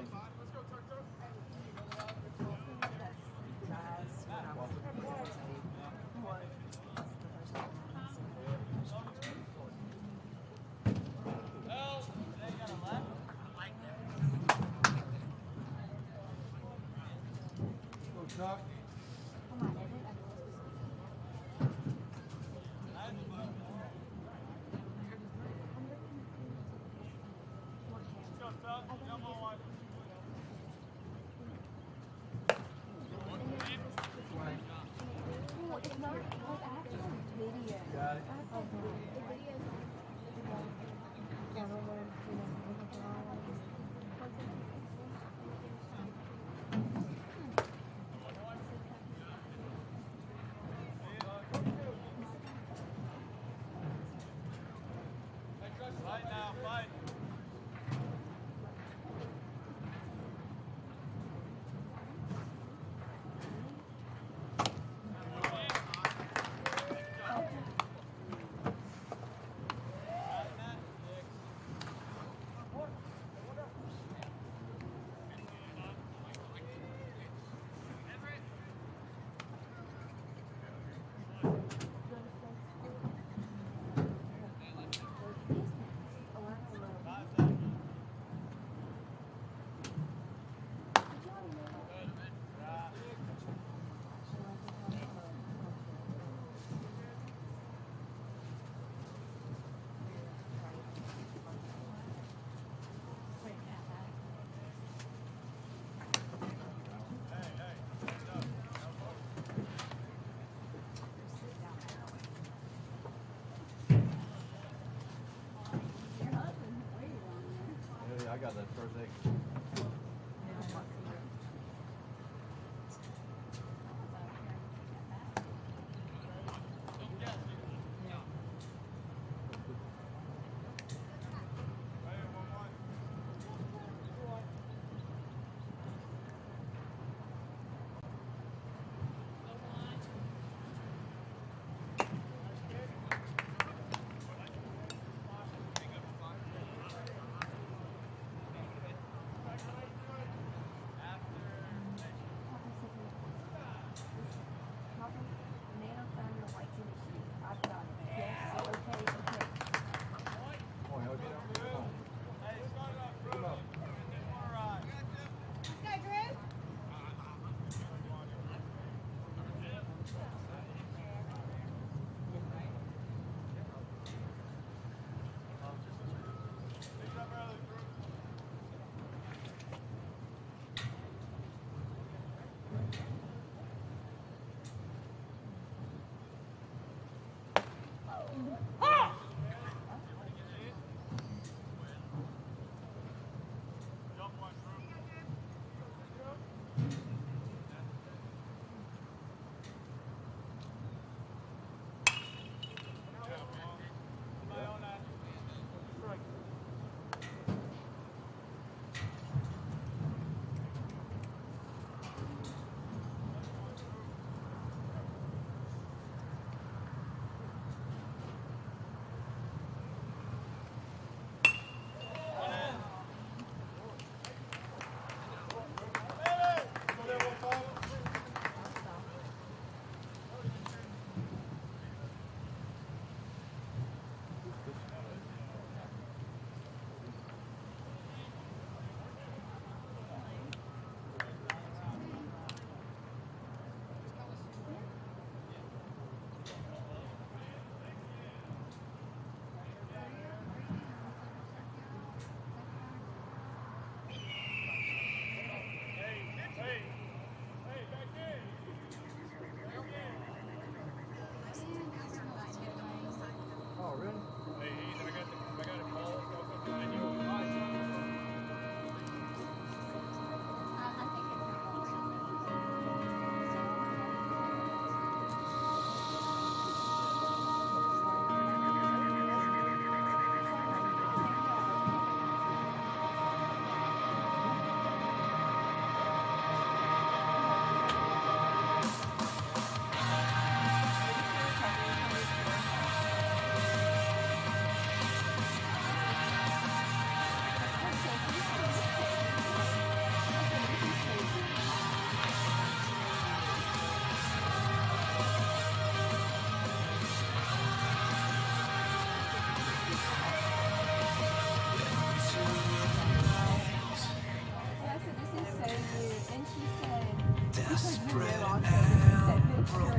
same. Chuck. Got it. Fight now, fight. I got that first egg.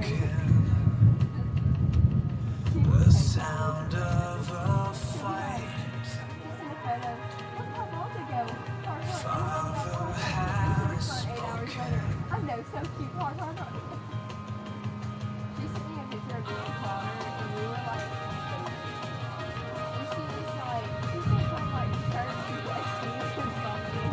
The sound of a fight. Father has spoken. I know, so cute. She sent me a picture of me and Connor, and we were like, and she was like, she said something like, church is like, she was something.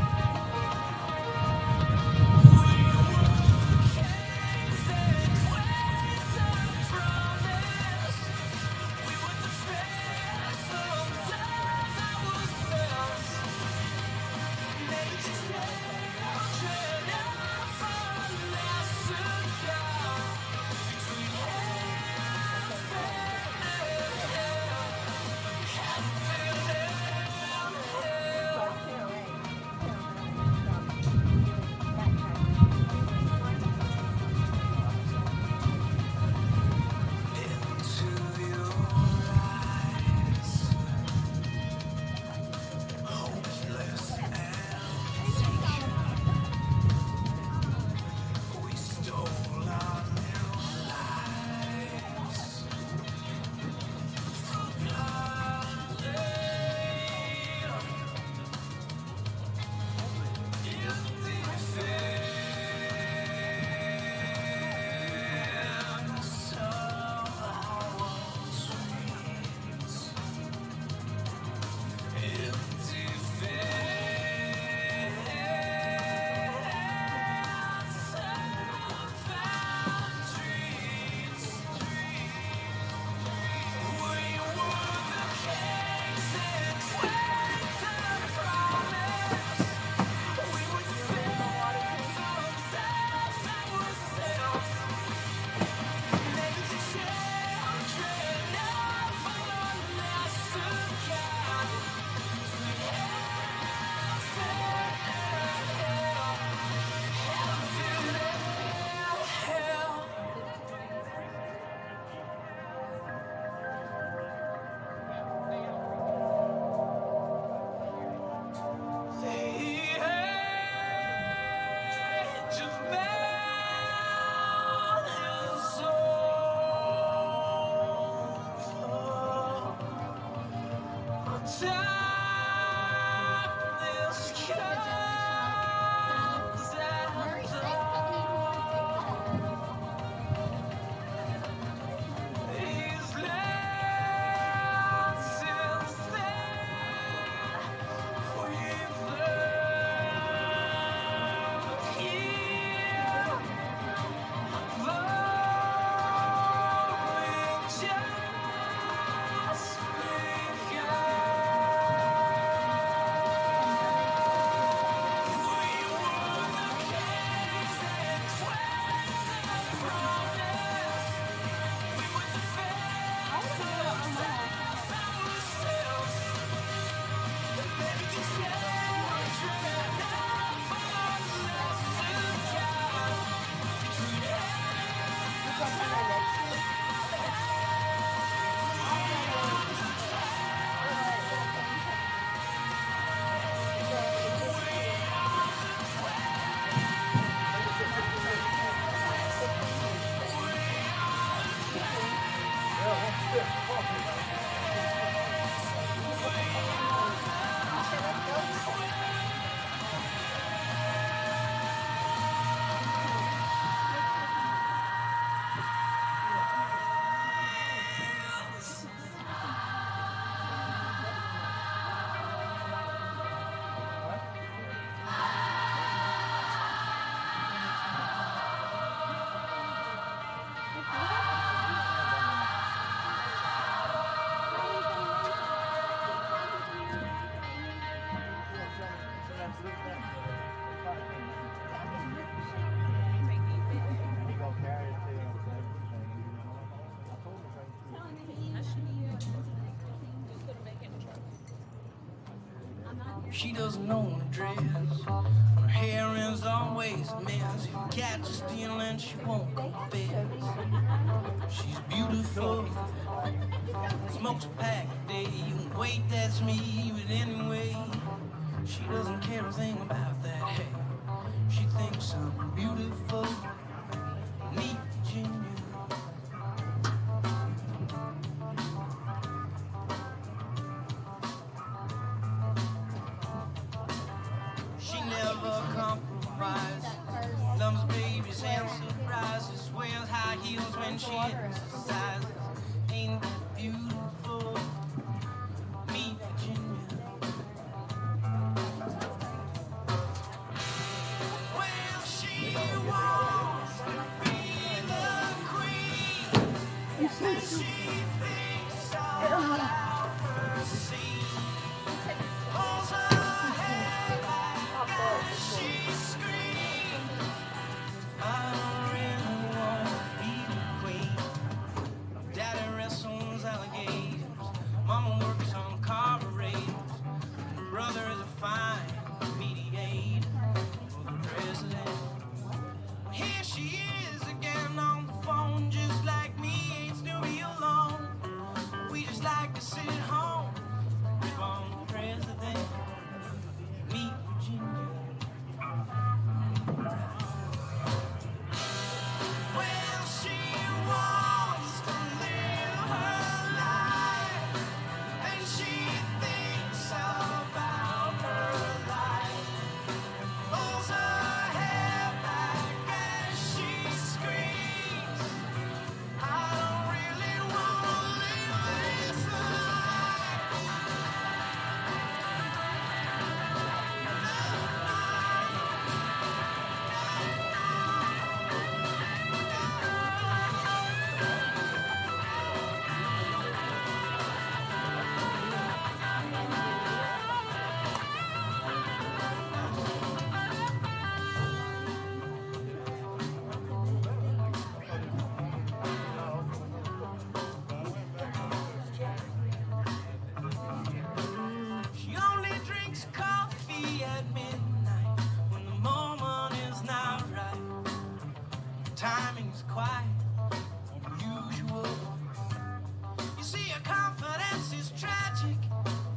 She doesn't own a dress. Her hair is always a mess. If you catch her stealing, she won't confess. She's beautiful. Smokes a pack a day. You can wait, that's me. But anyway, she doesn't care a thing about that. Hey, she thinks I'm beautiful, neat, genuine. she exercises. Ain't that beautiful? Meet Virginia. Well, she wants to be the queen, and she thinks about her seat. Holds her head back as she screams. I don't really want to be the queen. Daddy wrestles alligators. Mama works on carburetors. Brother is a fine mediator for the president. Here she is again on the phone, just like me, ain't still be alone. We just like to sit at home, rip on the president. Meet Virginia. Well, she wants to live her life, and she thinks about her life. Pulls her hair back as she screams. I don't really want to live this life. She only drinks coffee at midnight when the moment is not right. Timing's quite unusual. You see, her confidence is tragic,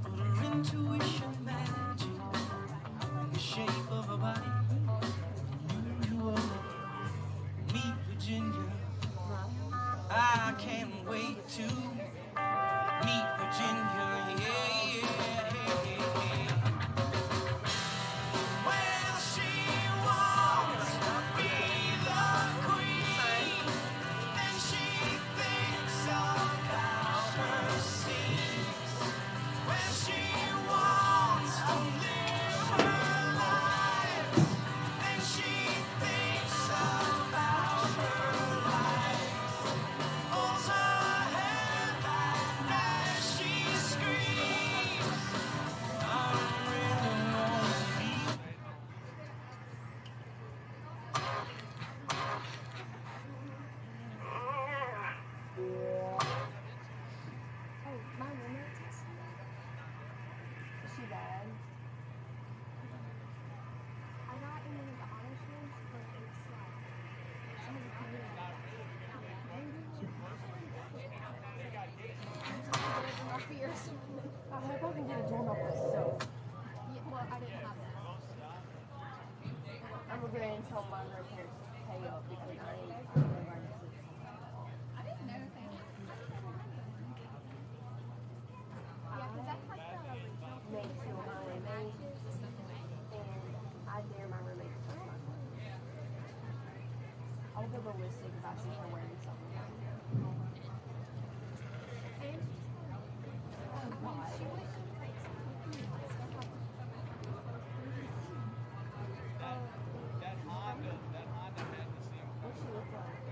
but her intuition magic. In the shape of her body, unusual. Meet Virginia. I can't wait to meet Virginia. Well, she wants to be the queen, and she thinks about her scenes. Well, she wants to live her life, and she thinks about her life. Holds her head back as she screams. I don't really want to be. Oh, my roommate texted me. Is she bad? I got in one of the auto shows, but it's like somebody came in. My fears. I hope I can get a job off this soap. Yeah, well, I didn't have that. I'm gonna go ahead and tell my grandparents to pay up because I ain't emergency. I didn't know that. Yeah, because that's like the original made to my roommate. And I dare my roommate to touch my clothes. I'll go ballistic if I see her wearing something like that. And That Honda had the same. what she look like?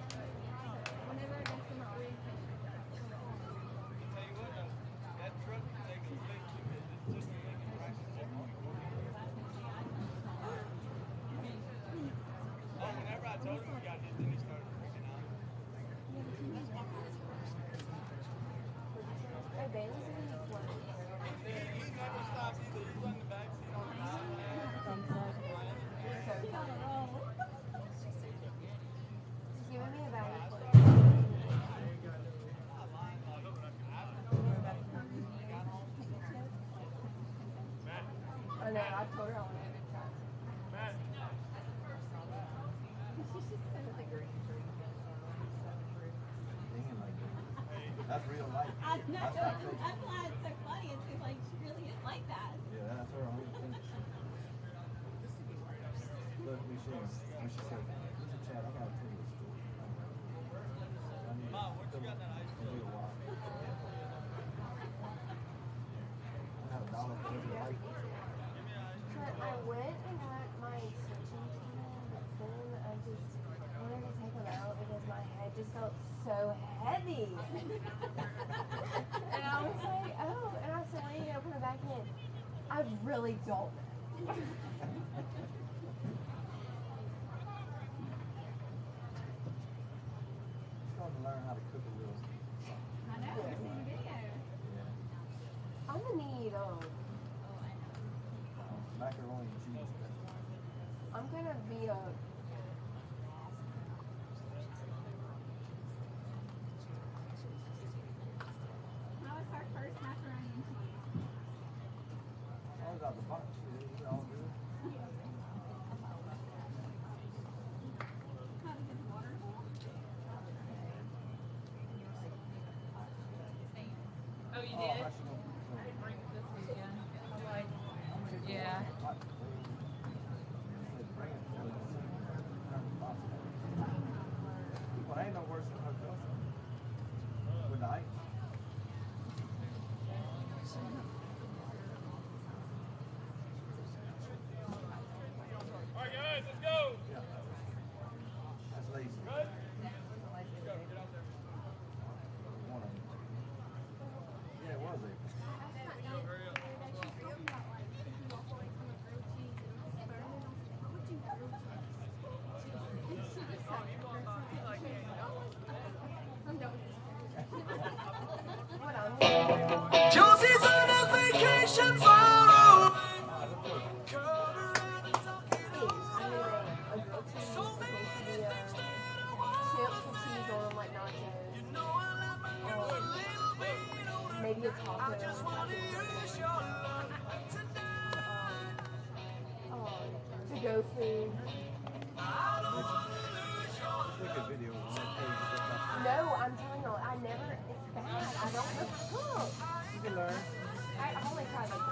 Whenever I go to my orientation, That's real life. I know, That's that's not fake. why it's so funny. It's because like she really is like that. Yeah, that's her 100%. Look, Michelle, when she said, listen, Chad, I gotta tell you a story. I need Mom, what you got that ice to be a while. I have $1 for every light. But I went and got my extensions done, but then I just wanted to take them out because my head just felt so heavy. And I was like, oh, and I said, when are you gonna put it back in? I really don't know. Starting to learn how to cook a little. I know, we're seeing videos. Yeah. I'm gonna need Macaroni and cheese. I'm gonna beat up. How was our first macaroni and cheese? I was out the box. It's all good. How did it water? Oh, you Oh, did? how's she gonna cook I didn't bring it this weekend. I'm like, some? yeah. Hot. Bring it. Well, ain't no worse than her cooking. With the ice. All right, guys, let's go. Yeah. That's lazy. Good? Let's go. Get out there. One of them. Yeah, it was a. Hurry up. What I'm gonna Josie's on a vacation far away. do is I made a grilled cheese quesadilla, chips with cheese on them like nachos. Maybe a taco. To-go food. Look at video on that page. No, I'm telling you, I never, it's bad. I don't know how to cook. You can learn. I've only tried like 3 times.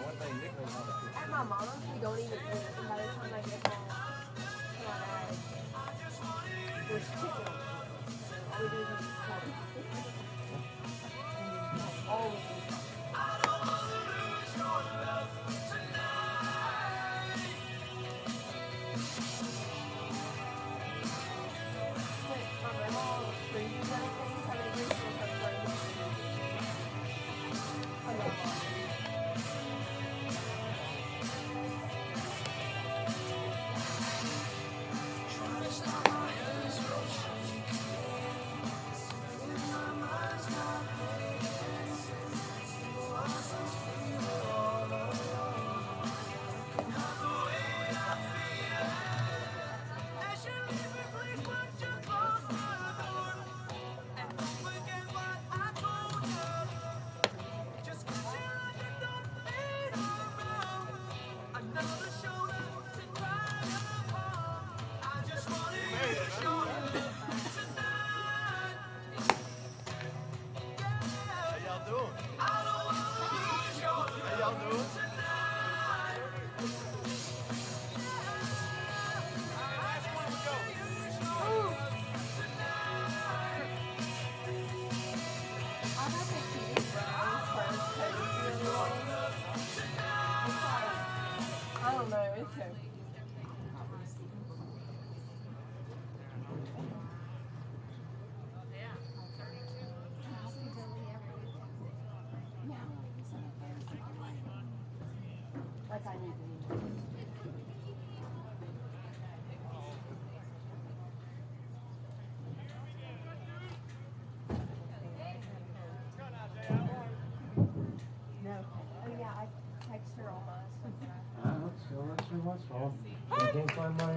One thing Nick knows how to cook. At my mom's, we don't even eat. And by the time I get home, there's chicken. All we do is just cook. Always. My grandma freezes everything, so they bring it from frozen. I love that. How y'all doing? How y'all doing? I have to keep it browns first because it's really long. It's like, I don't know, it's so. Like I need to be. No. Oh yeah, I text her all my stuff. Still not sure what's wrong. I can't find my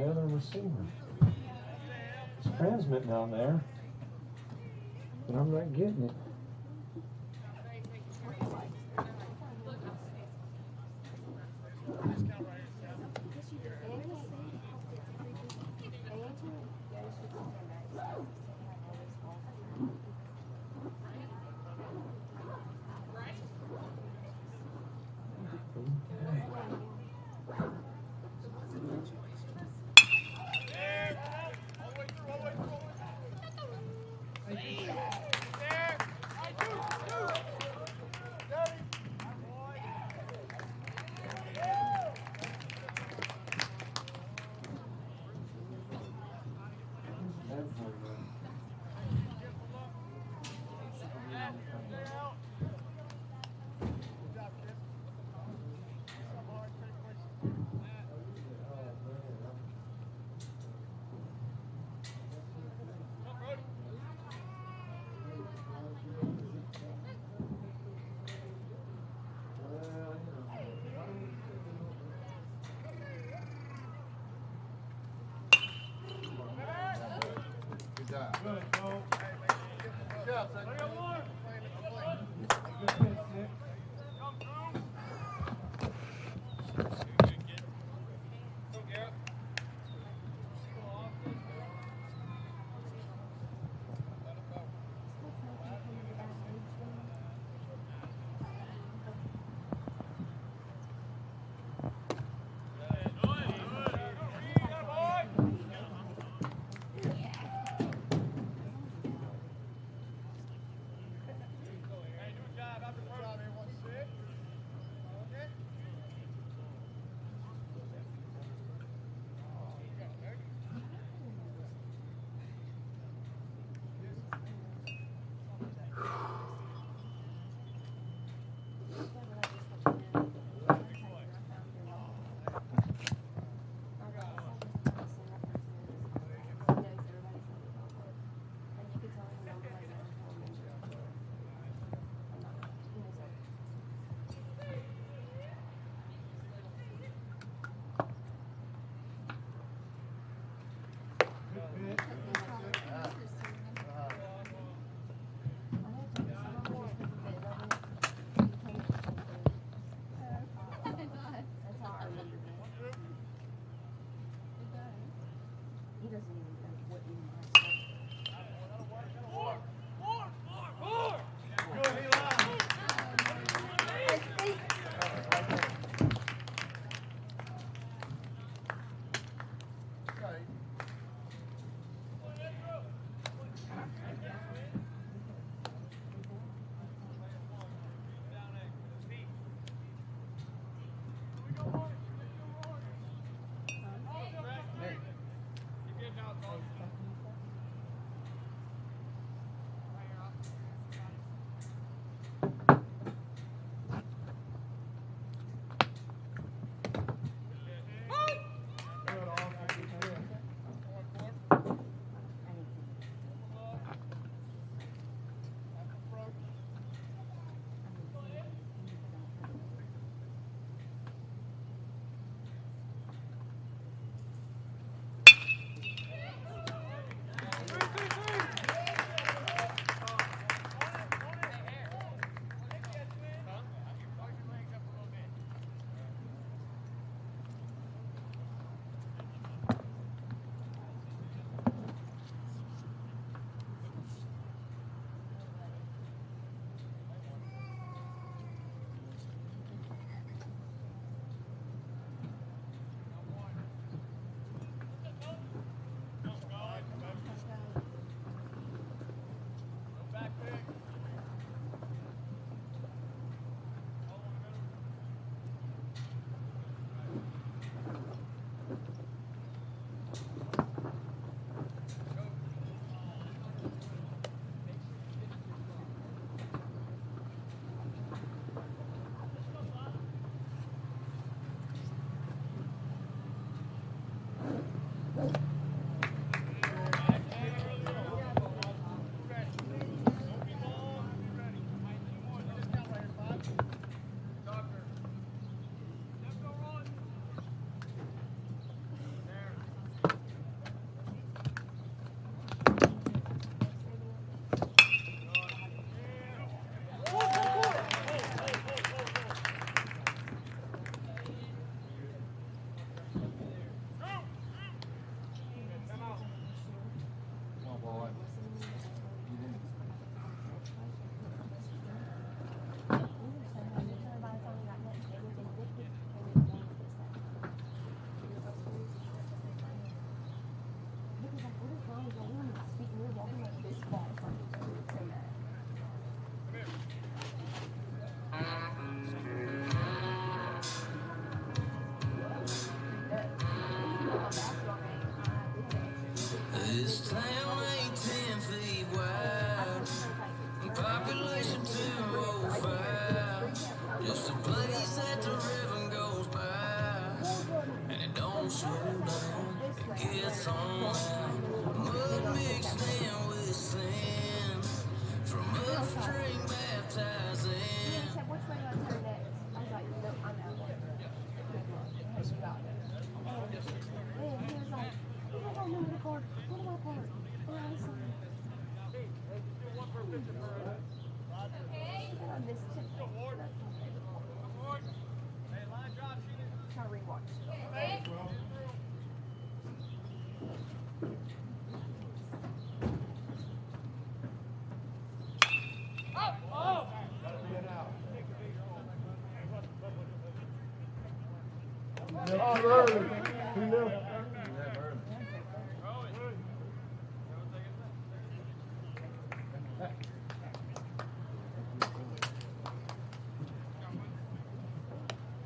other receiver. It's transmit down there, but I'm not getting it.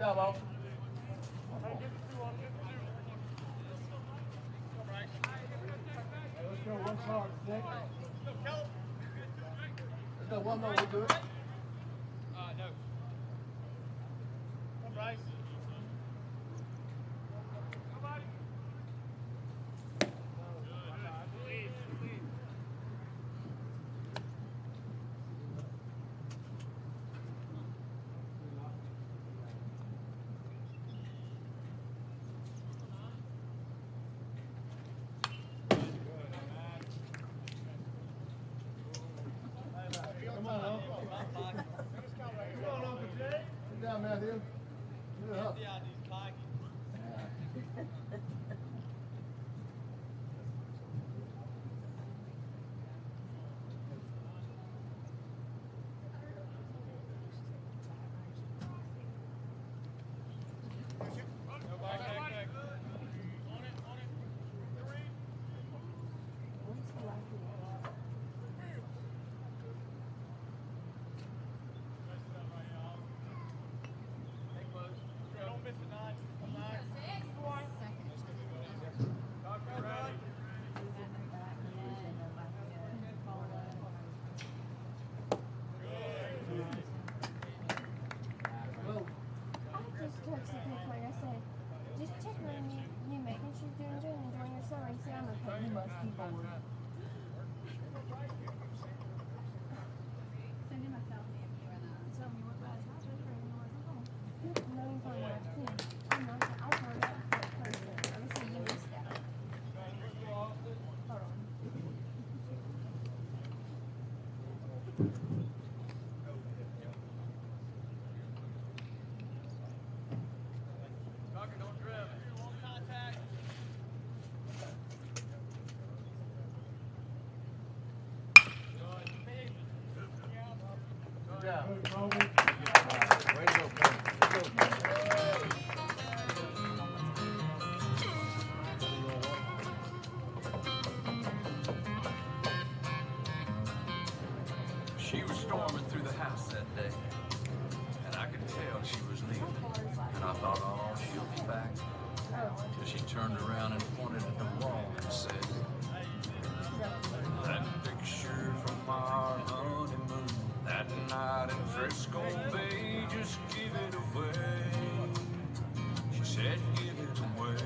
job, Bo. Let's go one card, Nick. Let's go one more, we'll do it. No. Come, Bryce. Somebody. Lead. Come on, Uncle. Come on, Uncle Jay. Sit down, Matthew. Get it up. Yeah, these pockets. Don't miss the nine. I just texted him like I said, just checking on you making sure you're doing good and enjoying your summer. He said, I'm okay, you must keep on. Send him a selfie of you and tell me what that is. I'll just bring you one home. No, he's on that too. I'm not, I told that person. I was saying you missed that. Hold on. Tucker, don't drift. One contact. Good job. Way to go, Cody. She was storming through the house that day, and I could tell she was leaving. And I thought, oh, she'll be back. Till she turned around and pointed at the wall and said, that picture from our honeymoon, that night in Frisco Bay, just give it away. She said, give it away.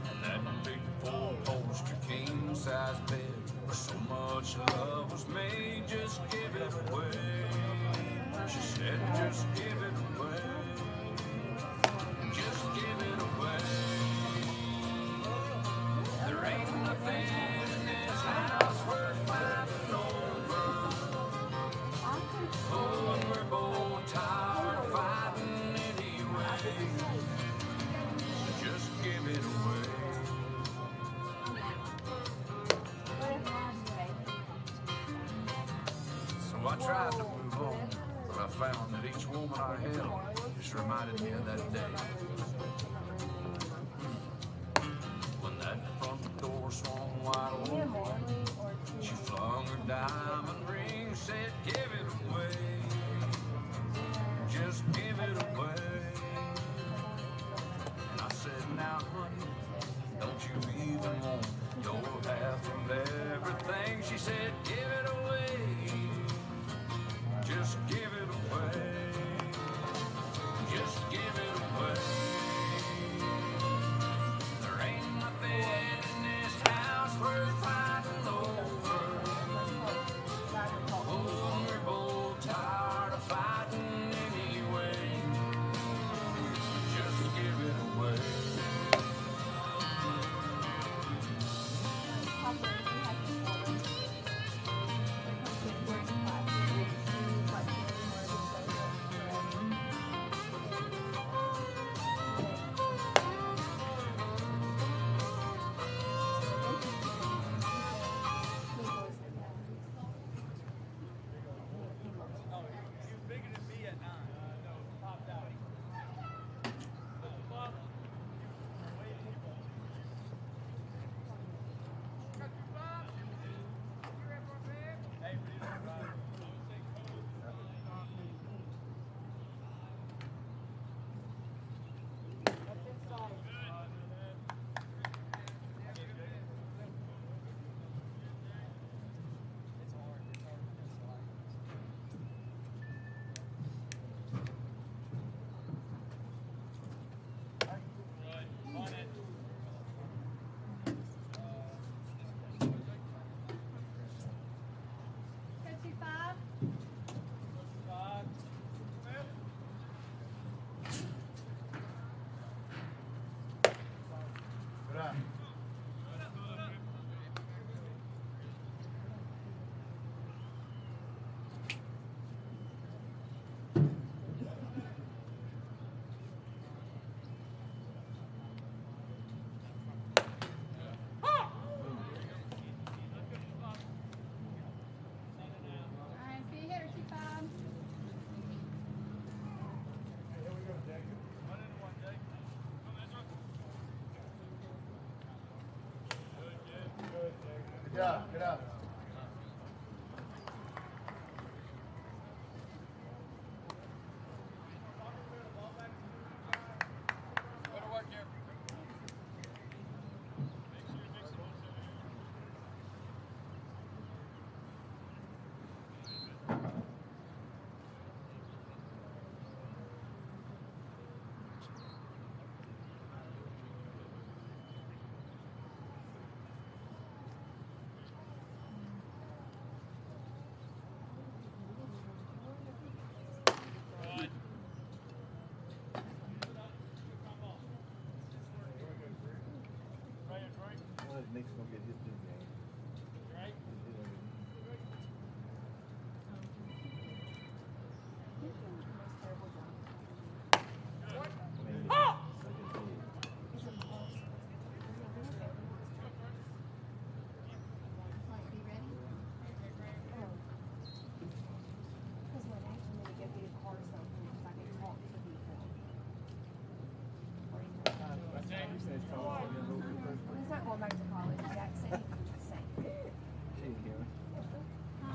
And that big four-poster king-size bed where so much love was made, just give it away. She said, just give it away. Just give it away. There ain't nothing in this house worth fighting over. Oh, and we're both tired of fighting anyway. Just give it away. So I tried to move on, but I found that each woman I held just reminded me of that day. When that front door swung wide open, she flung her diamond ring, said, give it away. Just give it away. And I said, now honey, don't you even want your half of everything? She said, give it away. Just give it away. Just give it away. up, get up. Nick's gonna get his new game. Right? He's not going back to college. Jack said he was the same. She didn't hear me. I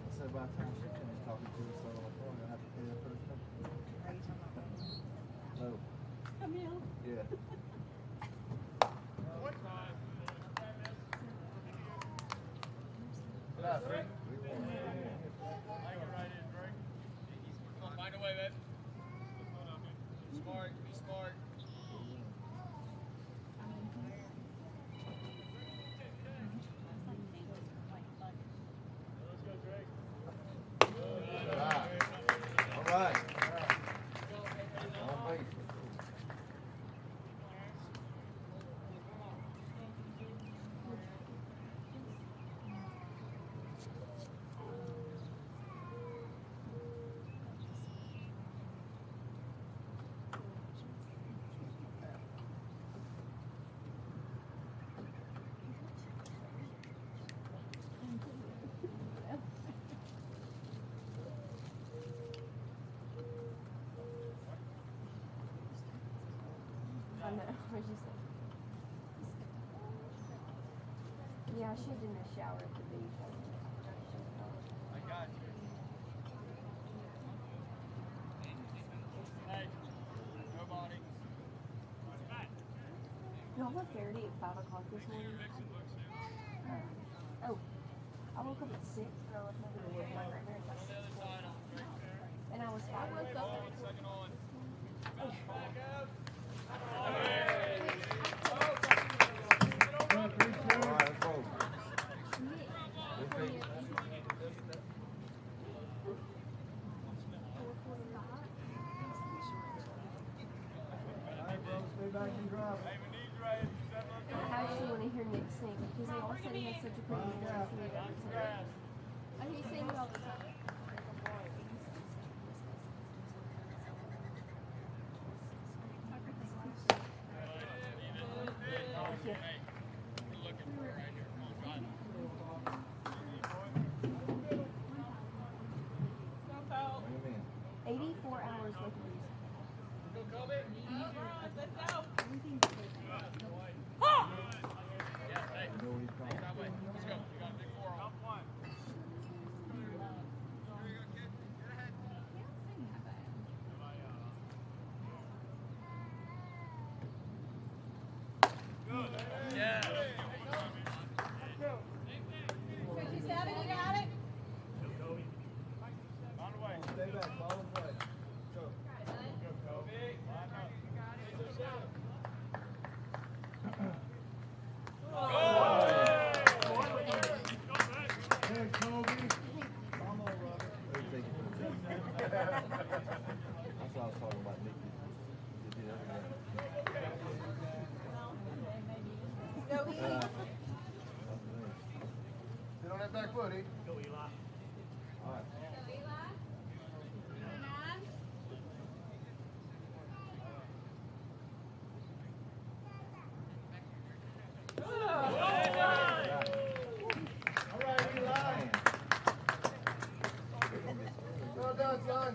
said by the time she finished talking to us, so I'm like, oh, I'm gonna have to pay her first time. Are you talking about No. Camille. Yeah. Get out, Frank. Come on, find a way, babe. Smart, be smart. All right. On base. I know. What'd you say? Yeah, she was in the shower at the beach. I got you. Hey, nobody. No, I left Verity at 5 o'clock this morning. Oh, I woke up at 6 and I left my room with my grandparents at 6. And I was 5 minutes up. Second on. All right, let's go. Stay back and drive. Hey, we need you right. How does she want to hear Nick sing? Because they all said he has such a pretty voice and he never sang. Oh, he sings all the time. We're looking for it right here. Come on, Bring him in. 84 hours with music. Go, Kobe. Let's go. Yeah, hey. You know what he's trying That to way. do. Let's go. We got a big 4 on. One. Yeah. Coach, you Savvy, you got it? On the way. Stay back, ball in play. Go. Go, Kobe. Hey, Kobe. Come on, Robert. Let me take it for the team. That's what I was talking about, Nick. You did everything. Sit on that back foot, eh? Go, Eli. All right. All right, Eli. Well done, son.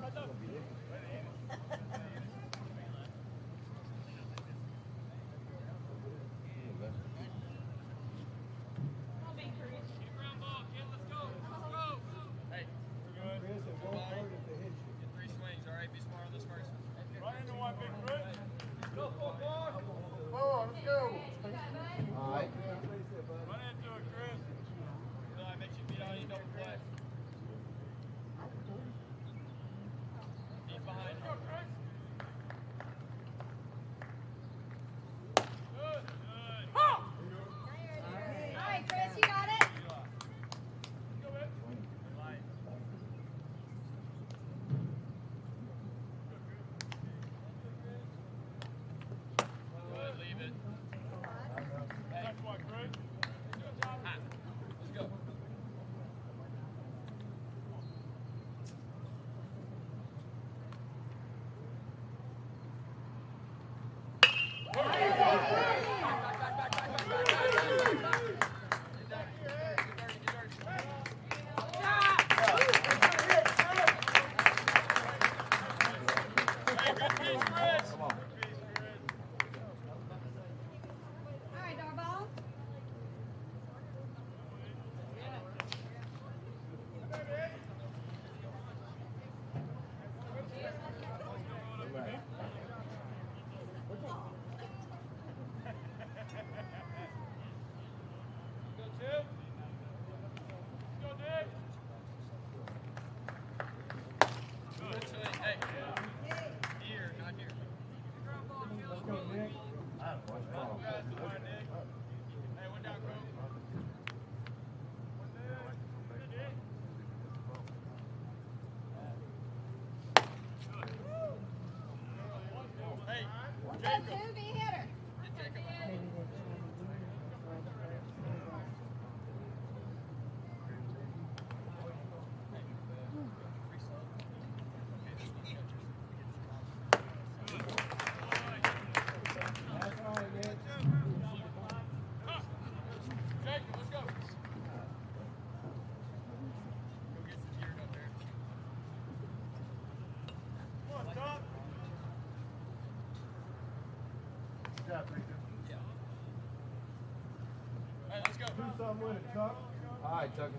Come with it, Tuck. All right, Tucker.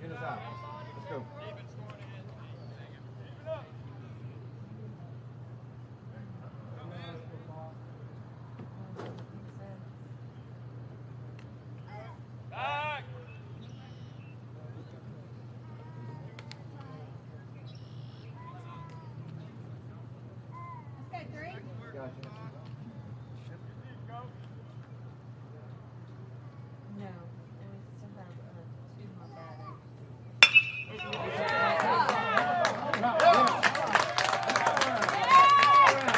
Get us out. Let's go. Back! Let's go, 3. Gotcha. No, it was to have two of my batteries.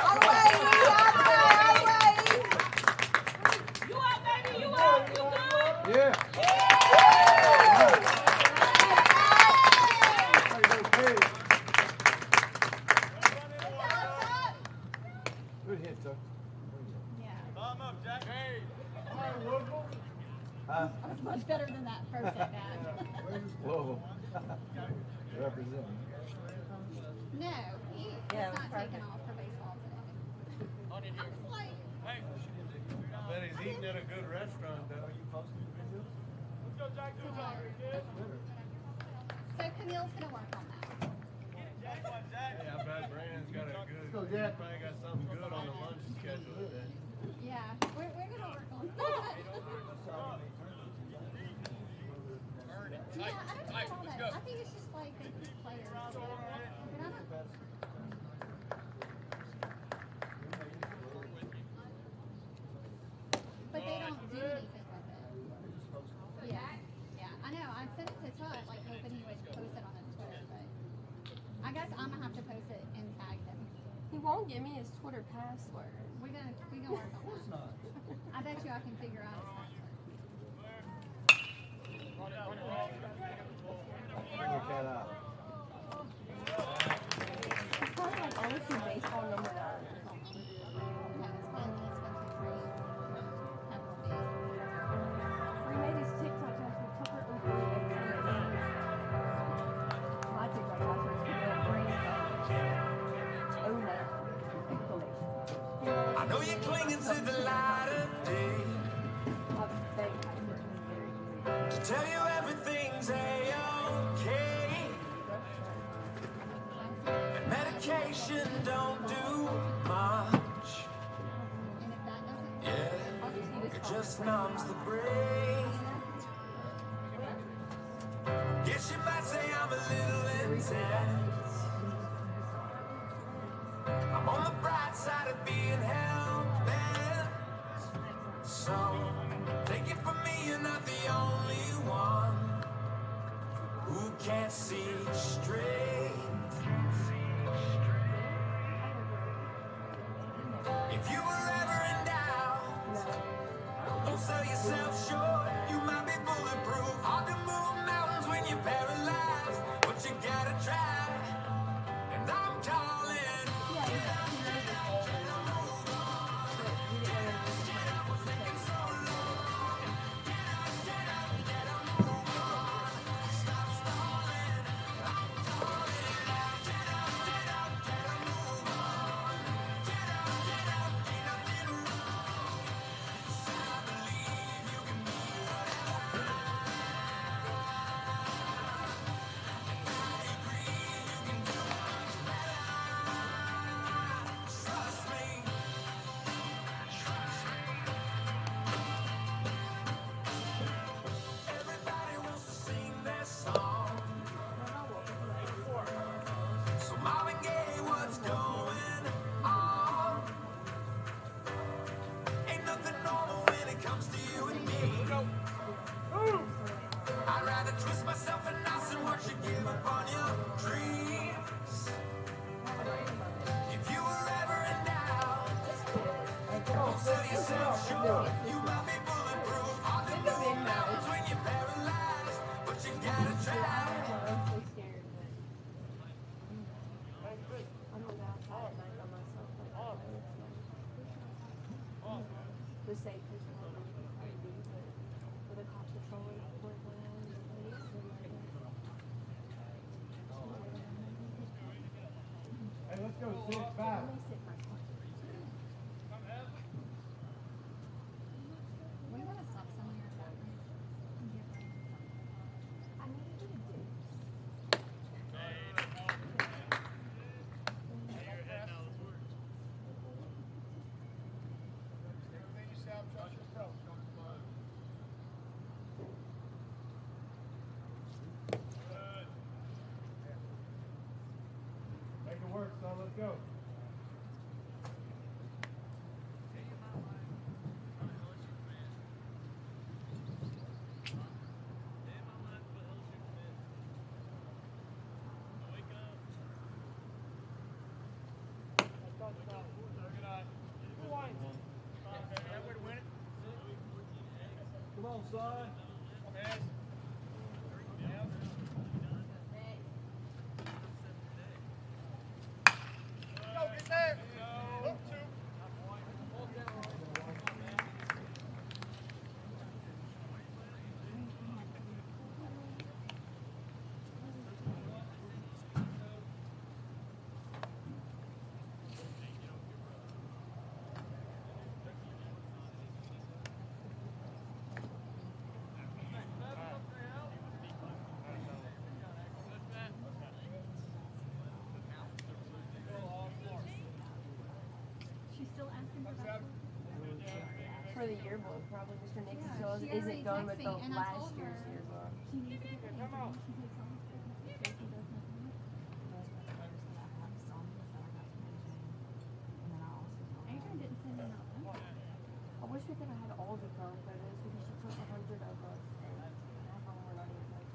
All the way, Lee, all the way, all the way. You up, baby? You up? You good? Yeah. Good hit, Tuck. Yeah, Thumb up, Jack. Hey! Huh? that's much better than that first at bat. Louisville. Representing. No, he is Yeah, not perfect. taking off for baseball today. On in I here. was like, Hey! Bet he's eating at a good restaurant, though. You posting videos? Let's go, Jack. Do it, kid. so Camille's gonna work on that. Jack, one, Jack. Yeah, I bet Brandon's got a good. Go, Jack. Probably got something good on the lunch schedule today. Yeah, we're gonna work on that. Yeah, I don't know all that. I think it's just like the players. But I don't. But they don't do anything with it. Yeah, yeah, I know. I sent it to Todd, like hoping he would post it on his Twitter, but I guess I'm gonna have to post it and tag him. He won't give me his Twitter password. We gonna work on that. I bet you I can figure out his password. Bring your cat out. It's probably like honestly baseball number 9 or something. Yeah, it's been too great. That will be. We made his TikTok after Tucker opened it every time it ends. My TikTok password is Camille Brain. Oh no. Exclamation. I know you're clinging to the light of day. My fake password is very easy. To tell you everything's a-okay. And medication don't do much. And if that doesn't Yeah, it just numbs the brain. Guess you might say I'm a little intense. I'm on the bright side of being hell-bent. So, take it from me, you're not the only one who can't see straight. If you were ever in doubt, don't sell yourself short. You might be bulletproof. Hard to move mountains when you're paralyzed, but you gotta try. And I'm calling. Everybody wants to sing their song. So Marvin Gaye, what's going on? Ain't nothing normal when it comes to you and me. I'd rather twist myself in knots than watch you give up on your dreams. If you were ever in doubt, don't sell yourself short. You might be bulletproof. Hard to move mountains when you're paralyzed, but you gotta try. I'm honestly scared that I'm gonna go outside at night by myself. Like, the safest one would be with a cop patrolling point around the place. Hey, let's go 6-5. Let me sit my car. we want to stop somewhere that on, son. She's still asking for that. For the yearbook, probably Mr. Nicholls Yeah, she isn't already done with texted the me, and I last told her. year's yearbook. She needs to get her Adrian. She takes all his pictures. Jason does nothing. Adrian didn't send me nothing. I wish we could have had all the photos because she took 100 of us and half of them were not even like.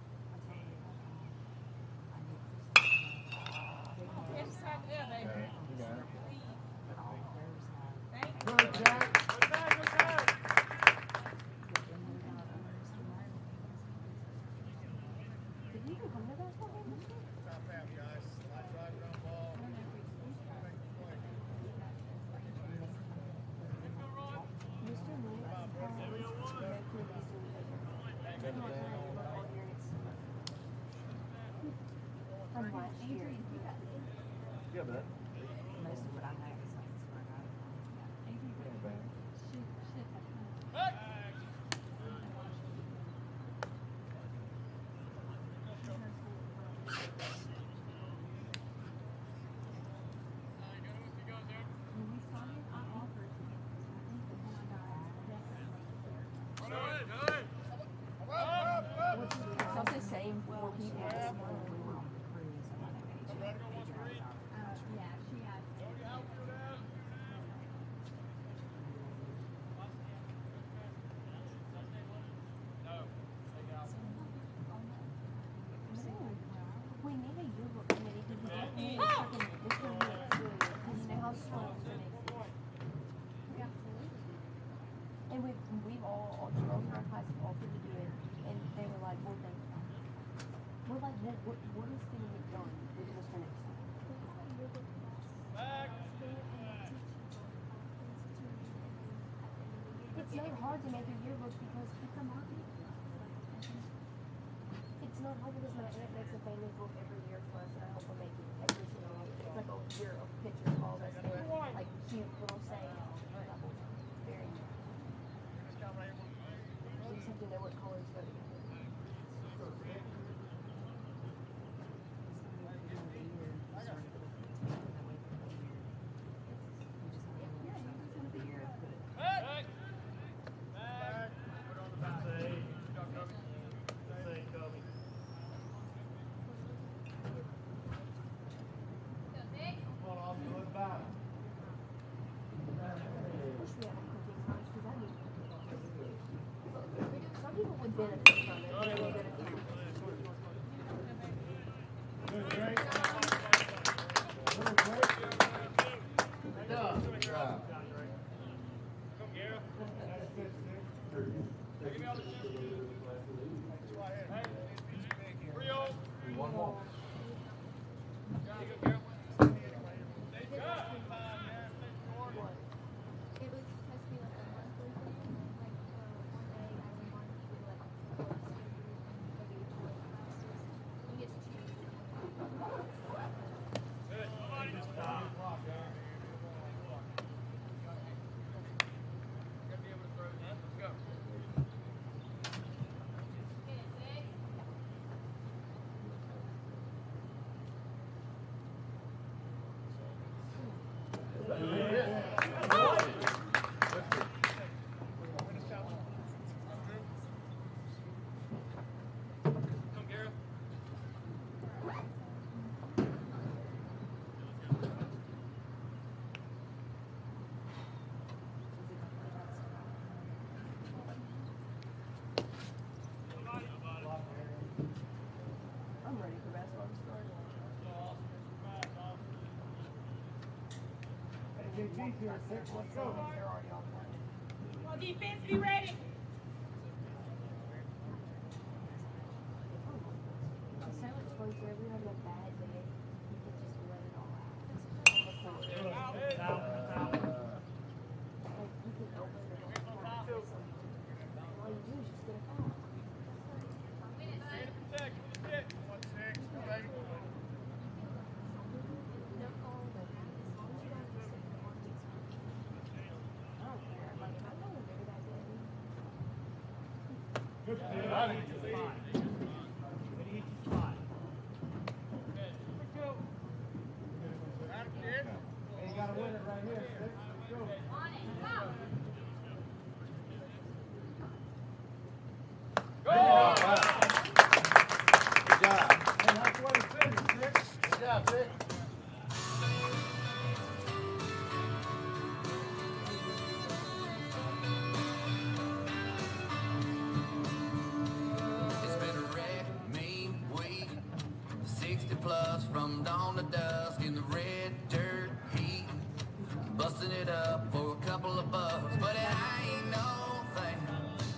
It's right there, baby. You got it. Thank you. Good, Jack. Did you even come to that one this year? Mr. Nicholls has no clue he's doing it. From last year. Adrian, you got this. Yeah, bud. Most of what I know is like swear God. Adrian, Yeah, bad. should have come. When we started, I offered to get this. I think the one guy It's not the same four people. We were on the cruise and I know AJ. yeah, she asked. We need a yearbook committee because we don't need a fucking Mr. Nicholls doing it. Because you know how strong Mr. Nicholls is. And we've all girls in our class have offered to do it, and they were like, well, then, we're like, what is going to be done with Mr. Nicholls? It's not hard to make a yearbook because it's a marketing. It's not hard because my aunt makes a family book every year for us, and I help her make it every single year. It's like a year of pictures of all of us, and like cute little sayings. Very. We just have to know what colors go together. Wish we had a cooking class because that'd be. Some people would benefit from it. They would benefit from it. Good, Drake. Good, Drake. Good job. Good job. One more. It was supposed to be like a monthly thing, like one day every month you do like you get to choose. I'm ready for basketball to start. JT here, six. Let's go. They're already on point. Come on, defense, be ready. Hey, you gotta win it right here. Let's go. Good job. Hey, that's where to finish, Vic. Good job, Vic. It's been a wreck, me week, 60 plus from dawn to dusk in the red dirt heat, busting it up for a couple of bucks, but it ain't no thing,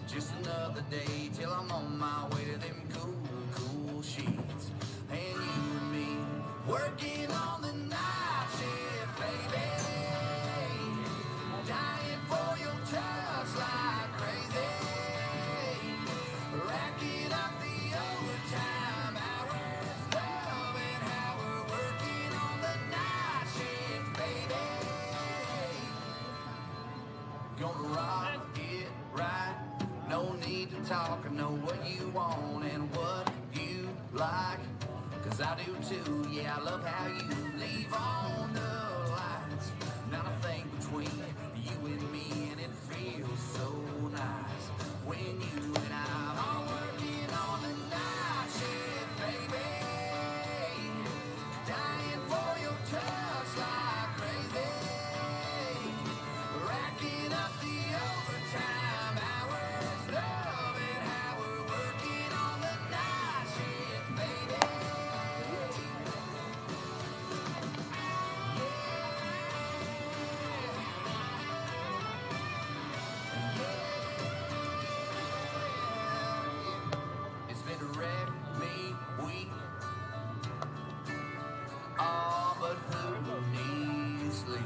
just another day till I'm on my way to them cool, cool sheets, and you and me working on the night shift, baby, dying for your touch like crazy. Racking up the overtime hours, loving how we're working on the night shift, baby. Gonna rock it right, no need to talk, I know what you want and what you like, 'cause I do too, yeah, I love how you leave on the lights, not a thing between you and me, and it feels so nice when you and I are working on the night shift, baby, dying for your touch like crazy, racking up the overtime hours, loving how we're working on the night shift, baby. It's been a wreck, me, week. Oh, but who needs sleep?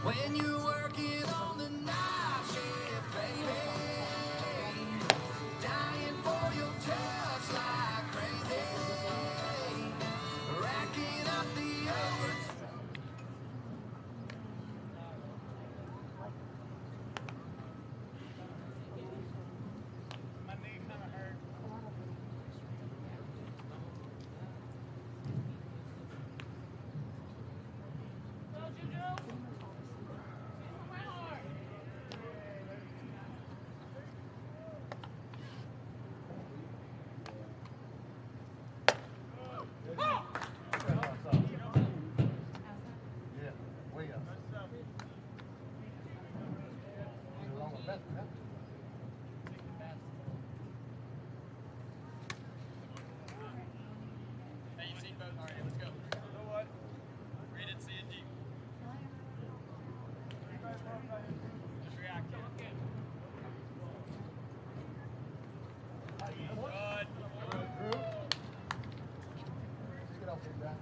When you're working on the night shift, baby, dying for your touch like crazy, racking up the overtime. My knee kind of hurt. What'd you do? Yeah, way up. You're wrong with that, huh? Hey, you seen both? All right, let's go. You know what? Read it, see it deep. Just react to it. Good. Drew? Just get off the back.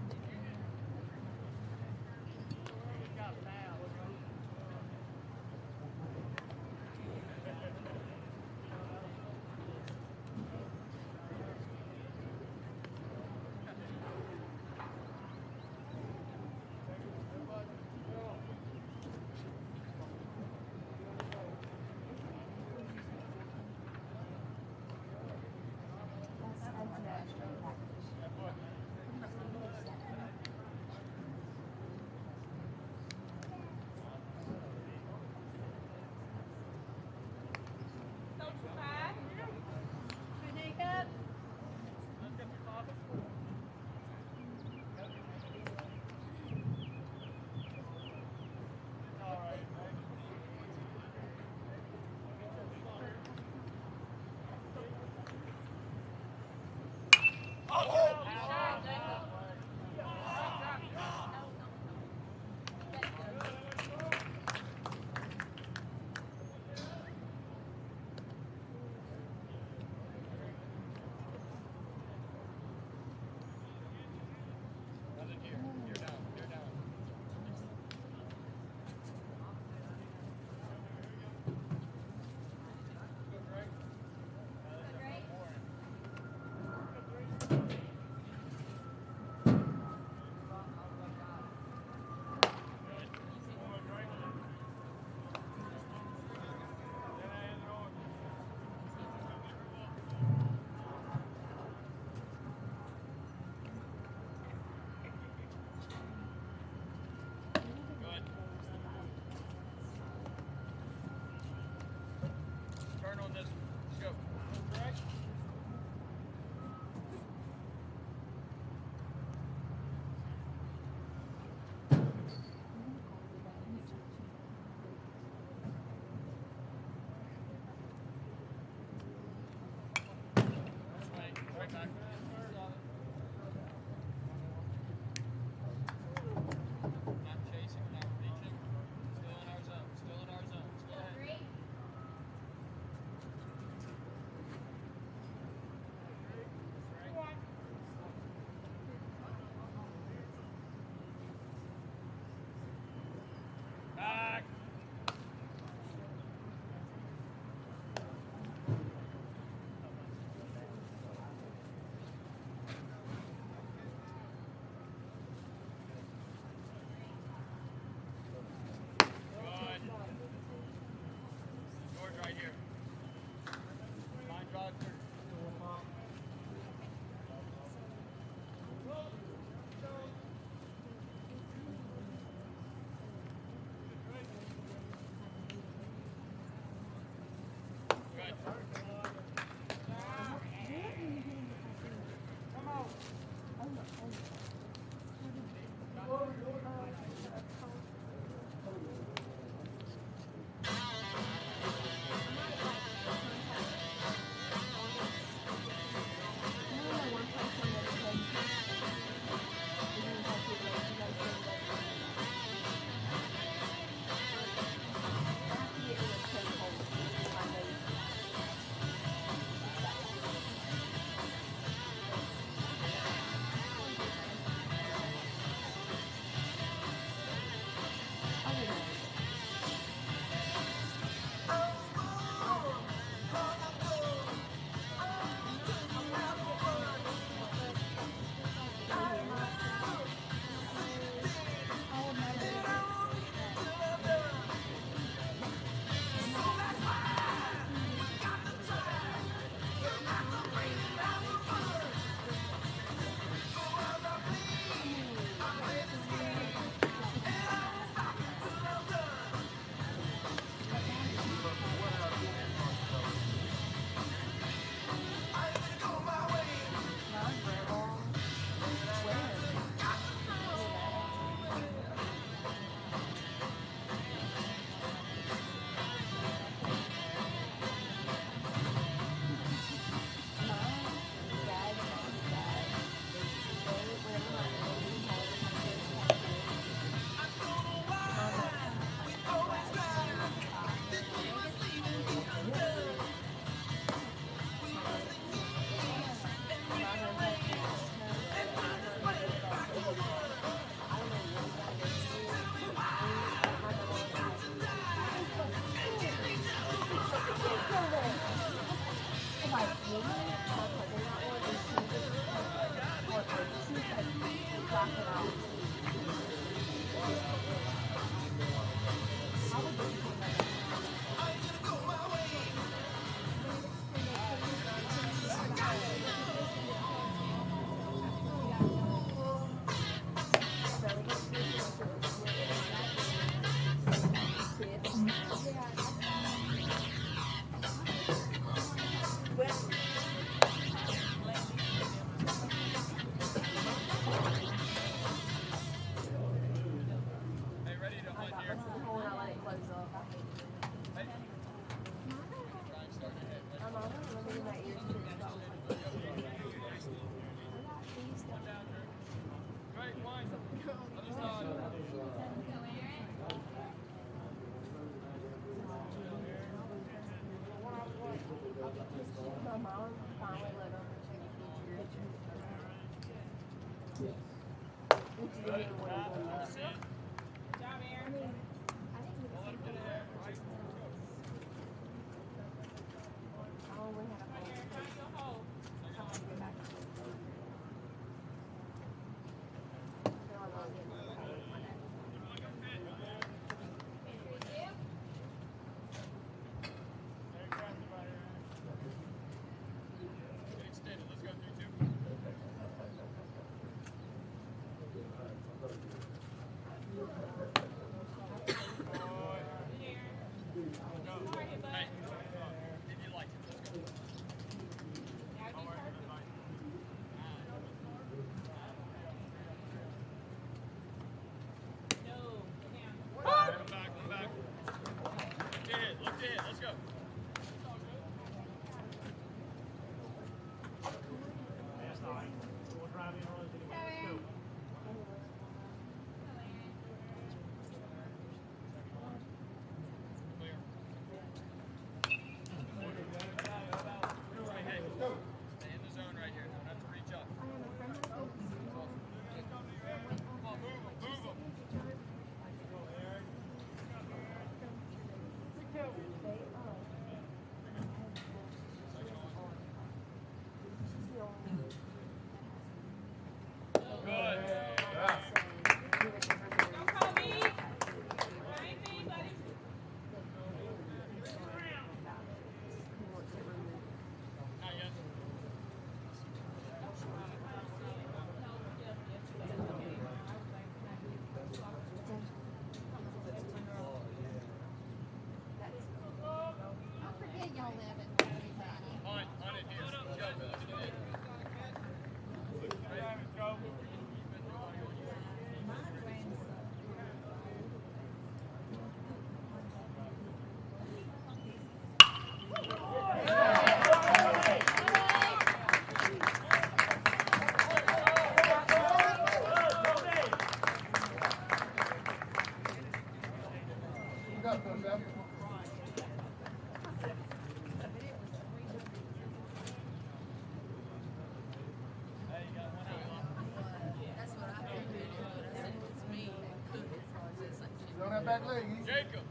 Back leg. Jacob.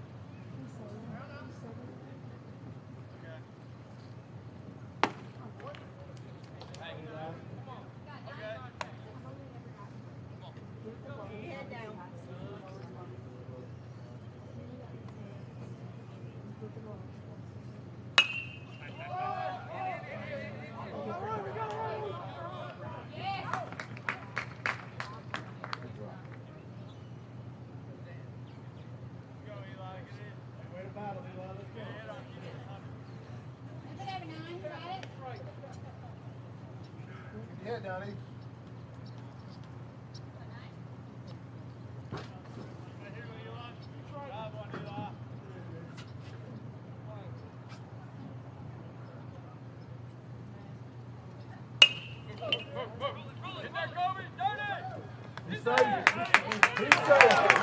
Yeah, Donnie. He's safe. He's safe.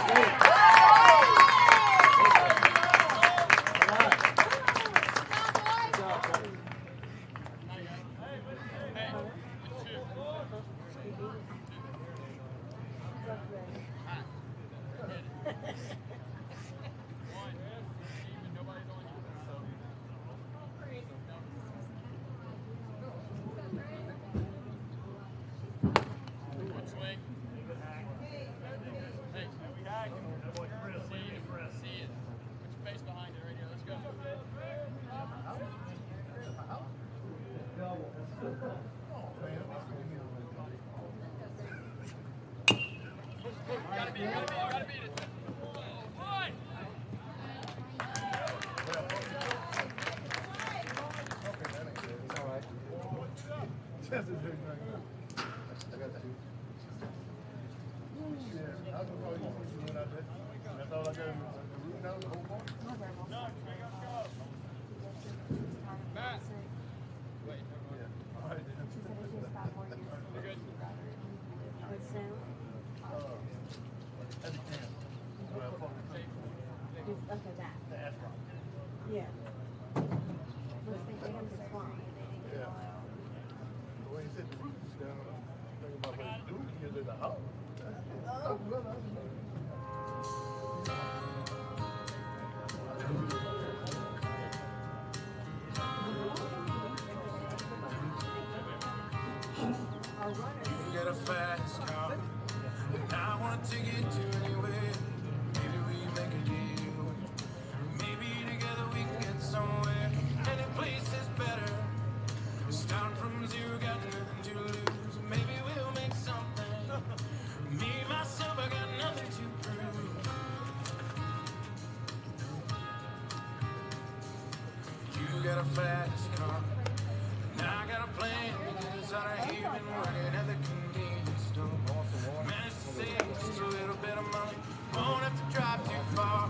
You got a fast car, and I want to take it to anywhere. Maybe we make a deal. Maybe together we can get somewhere. Any place is better. Start from zero, got nothing to lose. Maybe we'll make something. Me, myself, I got nothing to prove. You got a fast car, and I got a plan. Because out of here, been working at the convenience store. Managed to save just a little bit of money. Won't have to drive too far.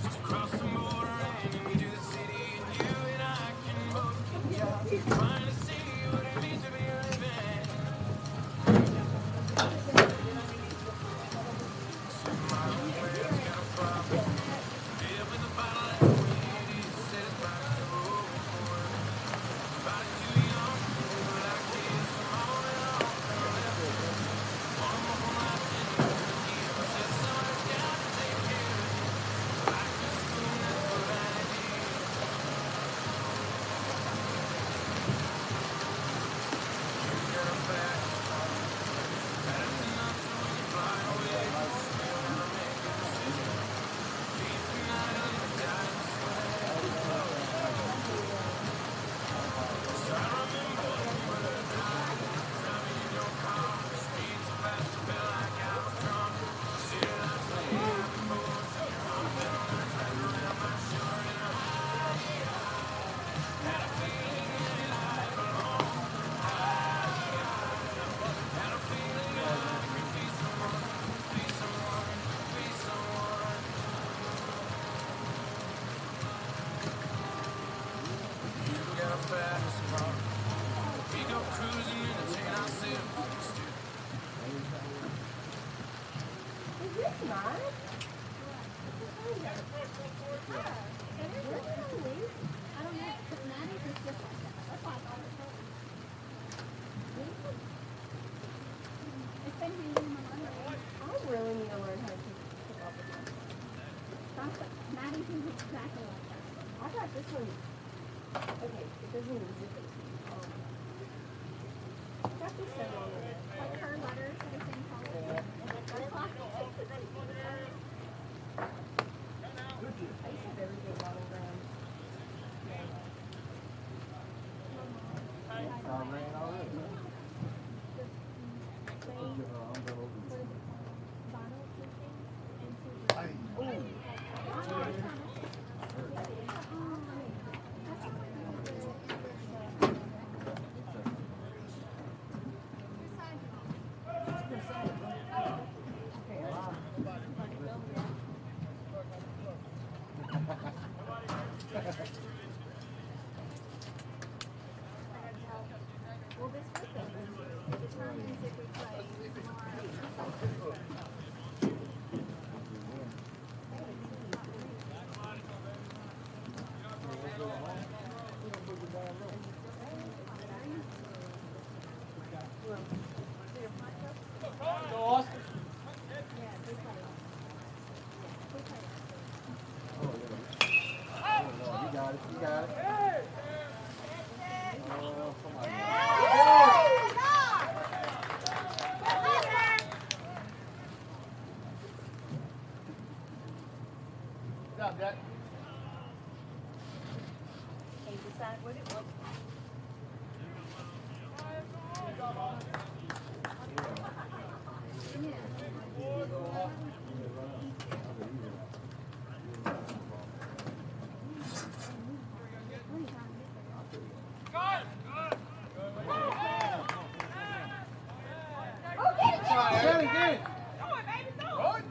Just across the border and into the city. And you and I can both get out. Trying to see what it means to be living. See my own way, it's got a problem. Live with the bottle and the way it is. Said his body's too old for it. His body's too young for that kid. So on and on. One more life in the year. Said somebody's got to take care of it. Back to school, that's what I did. You got a fast car. Fast enough so when you fly away. Still gotta make a decision. Leave tonight or you die in sweat. So I remember you were driving in your car. Speed so fast you felt like I was drunk. City lights lay out before us. Your arm felt nice wrapped around my shoulder. And I had a feeling that I belonged. Had a feeling I could be someone, be someone, be someone. You got a fast car. We go cruising and entertain ourselves. Is this mine? I don't know, but Maddie's is just like that. That's why I thought it was her. It's been hanging in my underwear. I really need to learn how to pick up with my. Maddie's is exactly like that. I got this one. Okay, it doesn't even zip it. I got this one on it. Like her letters are the same color. That's why. I used to have everything monogram. Ran already. Give her umbrella. Well, this weekend determines if we play tomorrow. You got it. You got it. Oh, come on. Good job, Jack. Can you decide what it was? Get it, get it. Throw it, baby, throw it.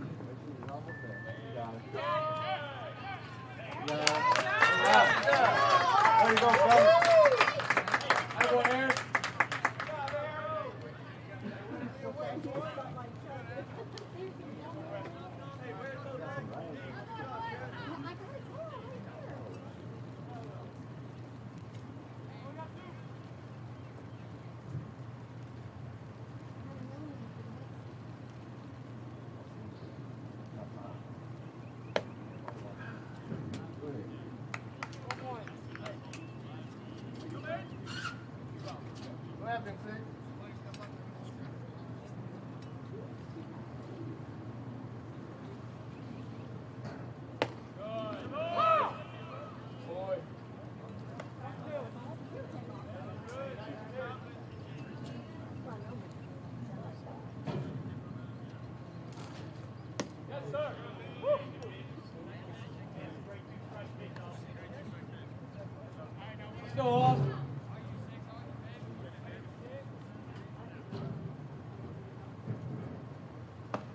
There you go, brother. There you go, Aaron.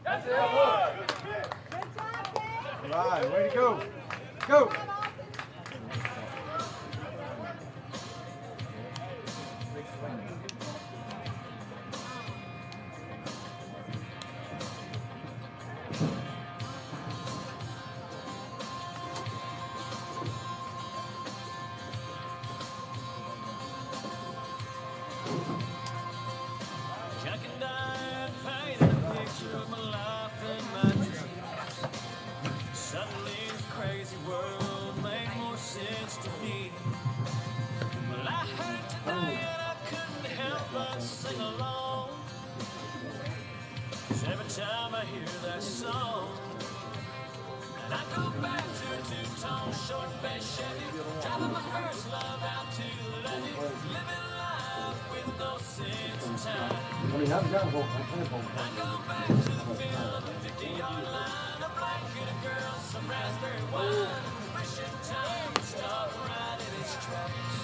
That's it. All right, way to go. Go. Jack and I painted a picture of my life and my dreams. Suddenly this crazy world made more sense to me. Well, I heard it today and I couldn't help but sing along. 'Cause every time I hear that song, and I go back to a two-tone short bed Chevy, driving my first love out to the levee, living life with no sense of time. I mean, I've got a whole example. I go back to the field of the 50-yard line, a blanket of girls, some raspberry wine, wishing time would stop right in its tracks.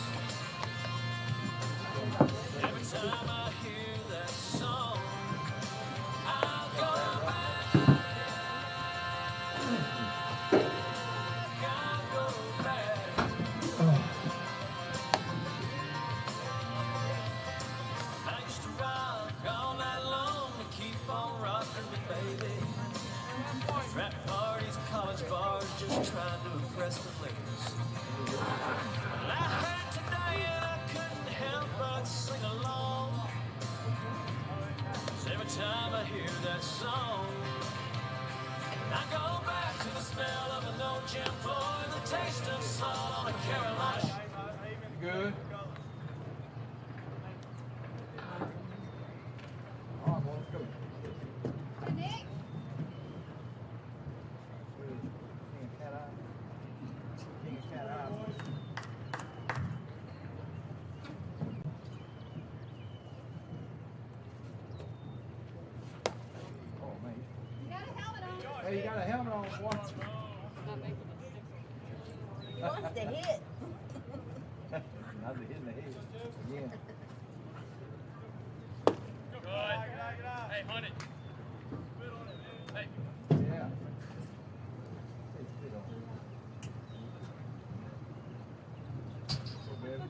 Every time I hear that song, I'll go back, I'll go back. I used to rock all night long to keep on rocking me, baby. Frat parties, college bars, just trying to impress the ladies. Well, I heard today and I couldn't help but sing along. 'Cause every time I hear that song, I go back to the smell of an old gym floor and the taste of salt on a Carolina. Good. All right, well, let's go. Hey, Nick. King of cat eye. King of cat eye. Oh, man. You got a helmet on. Hey, you got a helmet on, boy. He wants to hit. Not hitting the head. Again. Good. Hey, hunt it. Hey. Yeah. Hey, sit on. Go, baby.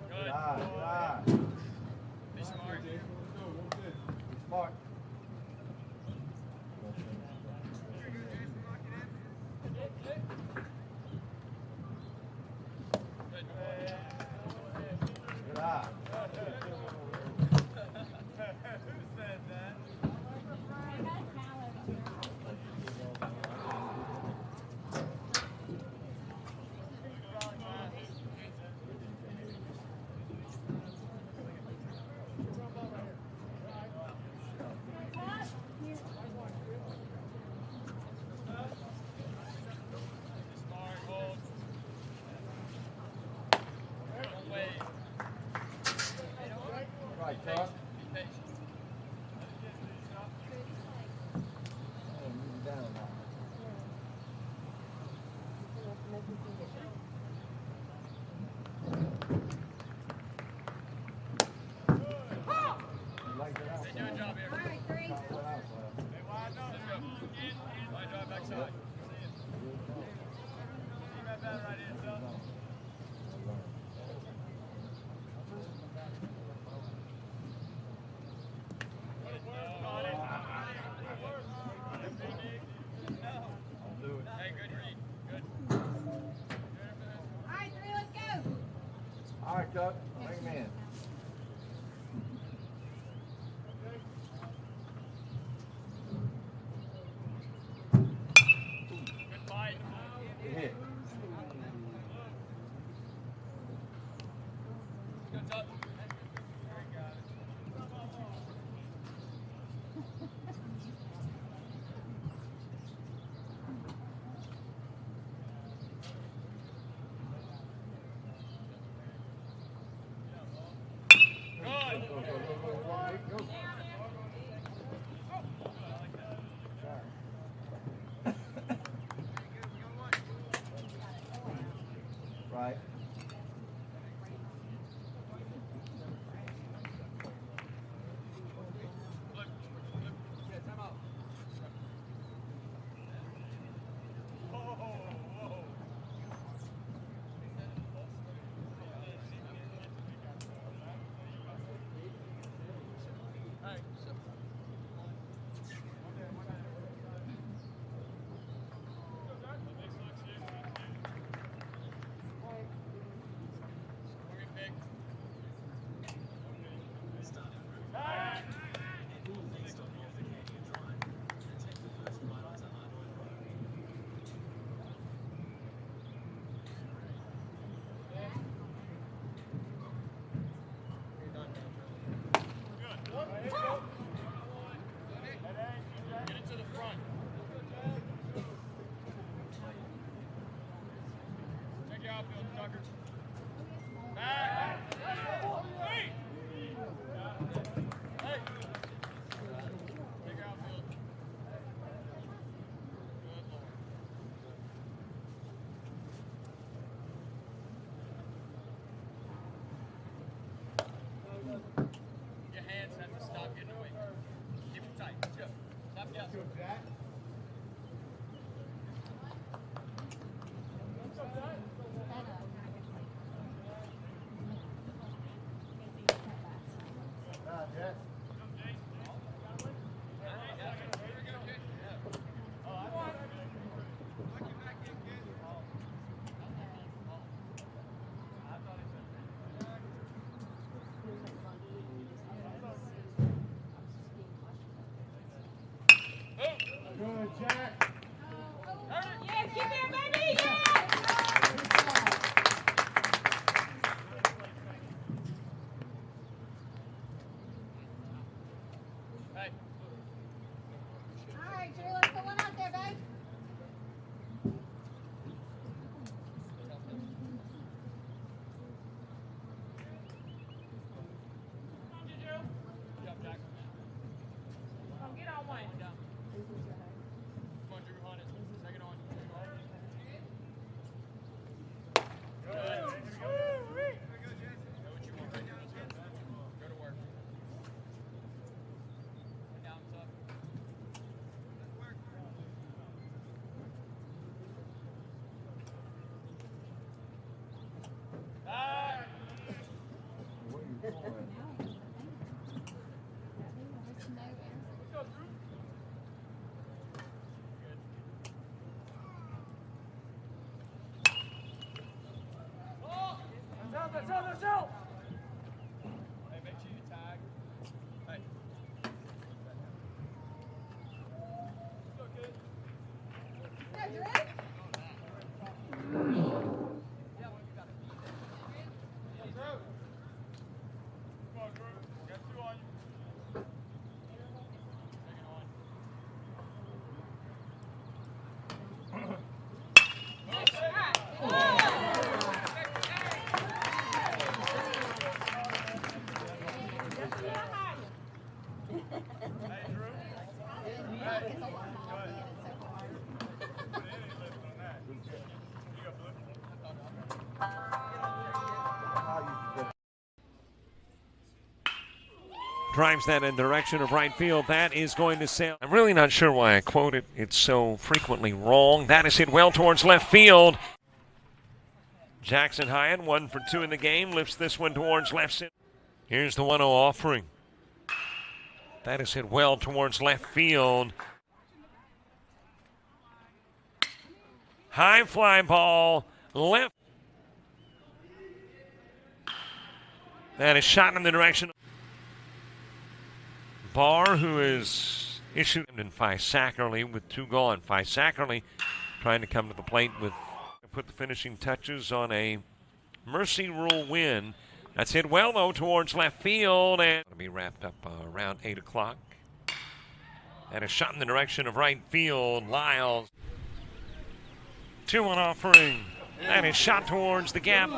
Good. Good eye, good eye. Be smart. Be smart. Good eye. Smart, hold. Don't wait. Right, Chuck. Be patient. Oh, move down now. You like that outside? Hey, do a job here. All right, three. Like that outside. Let's go. Wide drive backside. See that bat right in, son. I'll do it. Hey, good read. Good. All right, three, let's go. All right, Chuck, bring him in. Good fight. Good hit. Good touch. tight. Let's go. Stop guessing. Jack. Jack. Good, Jack. Yes, get there, baby. Yes. Hey. All right, Drew, let's put one out there, babe. Good job, Jack. Come get on one. Come on, Drew, Hunt it. Second on. Know what you want right now. Let's go. Go to work. Right down, tough. Ah! What are you doing? There's no air. Hey, make sure you tag. Hey. Go, Drew. Come on, Drew. Got two on you. Second on. Hey, Drew. It's a lot of ball, man. It's so hard. Put any lift on that. You got blue? Drives that in the direction of right field. That is going to sail. I'm really not sure why I quote it. It's so frequently wrong. That is hit well towards left field. Jackson Hyatt, 1 for 2 in the game, lifts this one towards left center. Here's the 1-0 offering. That is hit well towards left field. High fly ball, left. That is shot in the direction. Barr, who is issued in Sackerly with 2 gone. Sackerly trying to come to the plate with put the finishing touches on a mercy rule win. That's hit well, though, towards left field, and it'll be wrapped up around 8 o'clock. And a shot in the direction of right field. Lyles. 2-1 offering. That is shot towards the gap.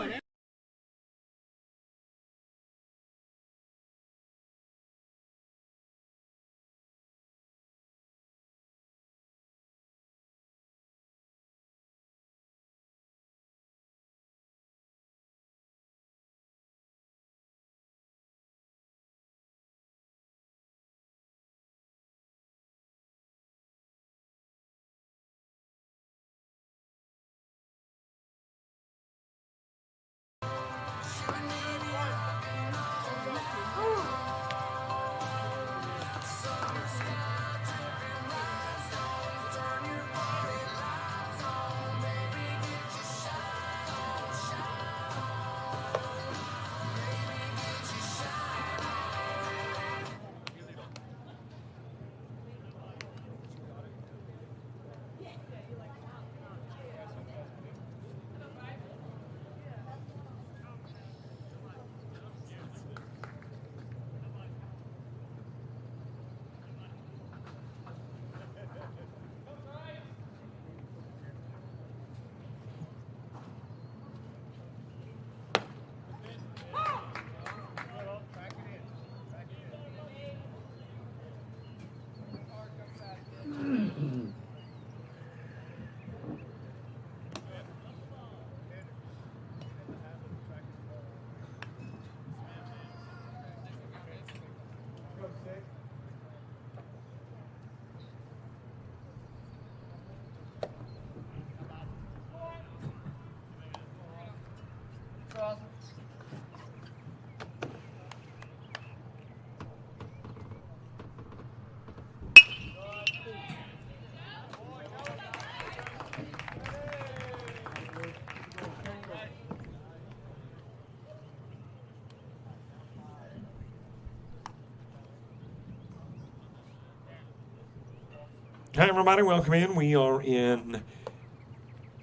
Hi, everybody. Welcome in. We are in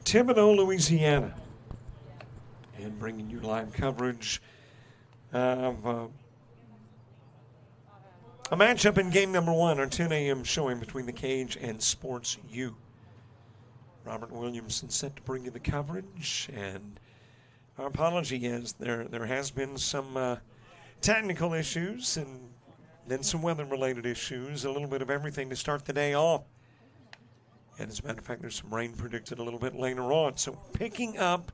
Thibodaux, Louisiana, and bringing you live coverage of a matchup in game number 1, our 10 a.m. showing between the Cage and Sports U. Robert Williamson set to bring you the coverage, and our apology is there has been some technical issues and then some weather-related issues, a little bit of everything to start the day off. And as a matter of fact, there's some rain predicted a little bit later on. So picking up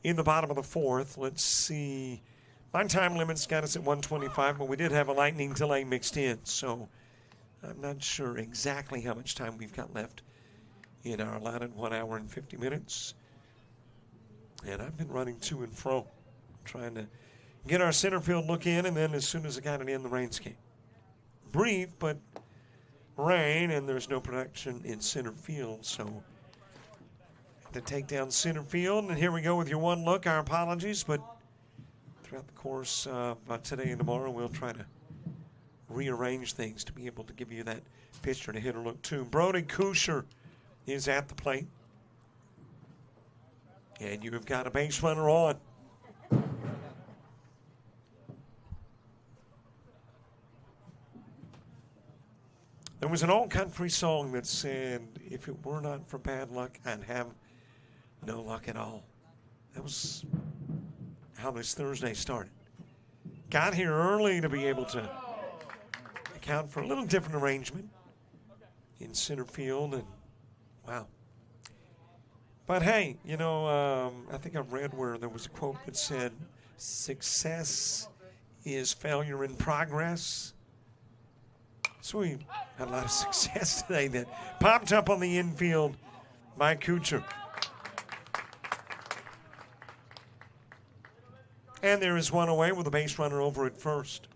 in the bottom of the 4th, let's see. My time limit's got us at 1:25, but we did have a lightning delay mixed in. So I'm not sure exactly how much time we've got left in our allotted 1 hour and 50 minutes. And I've been running to and fro, trying to get our center field look in, and then as soon as I got it in, the rains came. Brief, but rain, and there's no production in center field, so to take down center field. And here we go with your one look. Our apologies, but throughout the course of today and tomorrow, we'll try to rearrange things to be able to give you that pitcher to hitter look too. Brody Kusher is at the plate, and you have got a base runner on. There was an old country song that said, if it were not for bad luck, I'd have no luck at all. That was how this Thursday started. Got here early to be able to account for a little different arrangement in center field, and wow. But hey, you know, I think I read where there was a quote that said, success is failure in progress. So we had a lot of success today that popped up on the infield by Kuchar. And there is one away with a base runner over at first.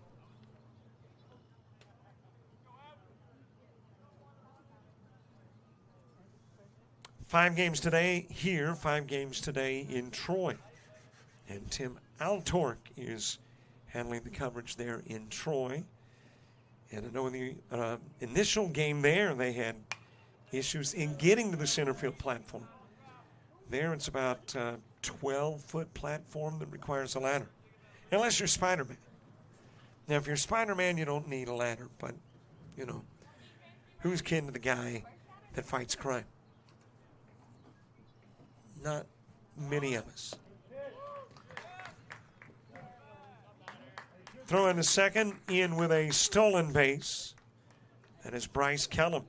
Five games today here, 5 games today in Troy. And Tim Altork is handling the coverage there in Troy. And I know in the initial game there, they had issues in getting to the center field platform. There, it's about a 12-foot platform that requires a ladder, unless you're Spider-Man. Now, if you're Spider-Man, you don't need a ladder, but, you know, who's kin to the guy that fights crime? Not many of us. Throwing the second, in with a stolen base. That is Bryce Kellum.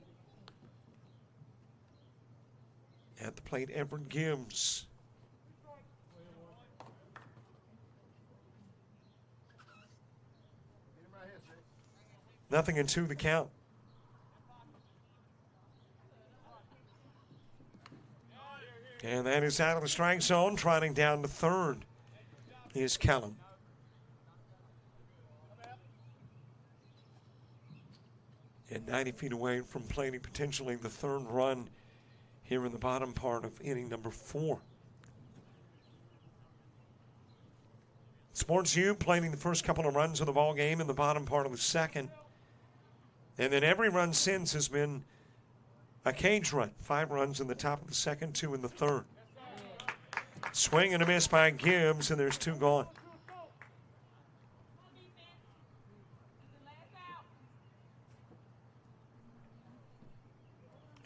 At the plate, Everett Gibbs. Nothing in 2 the count. And that is out of the strike zone. Trotting down to third is Kellum. And 90 feet away from plating potentially the 3rd run here in the bottom part of inning number 4. Sports U plating the first couple of runs of the ball game in the bottom part of the 2nd. And then every run since has been a Cage run. 5 runs in the top of the 2nd, 2 in the 3rd. Swing and a miss by Gibbs, and there's 2 gone.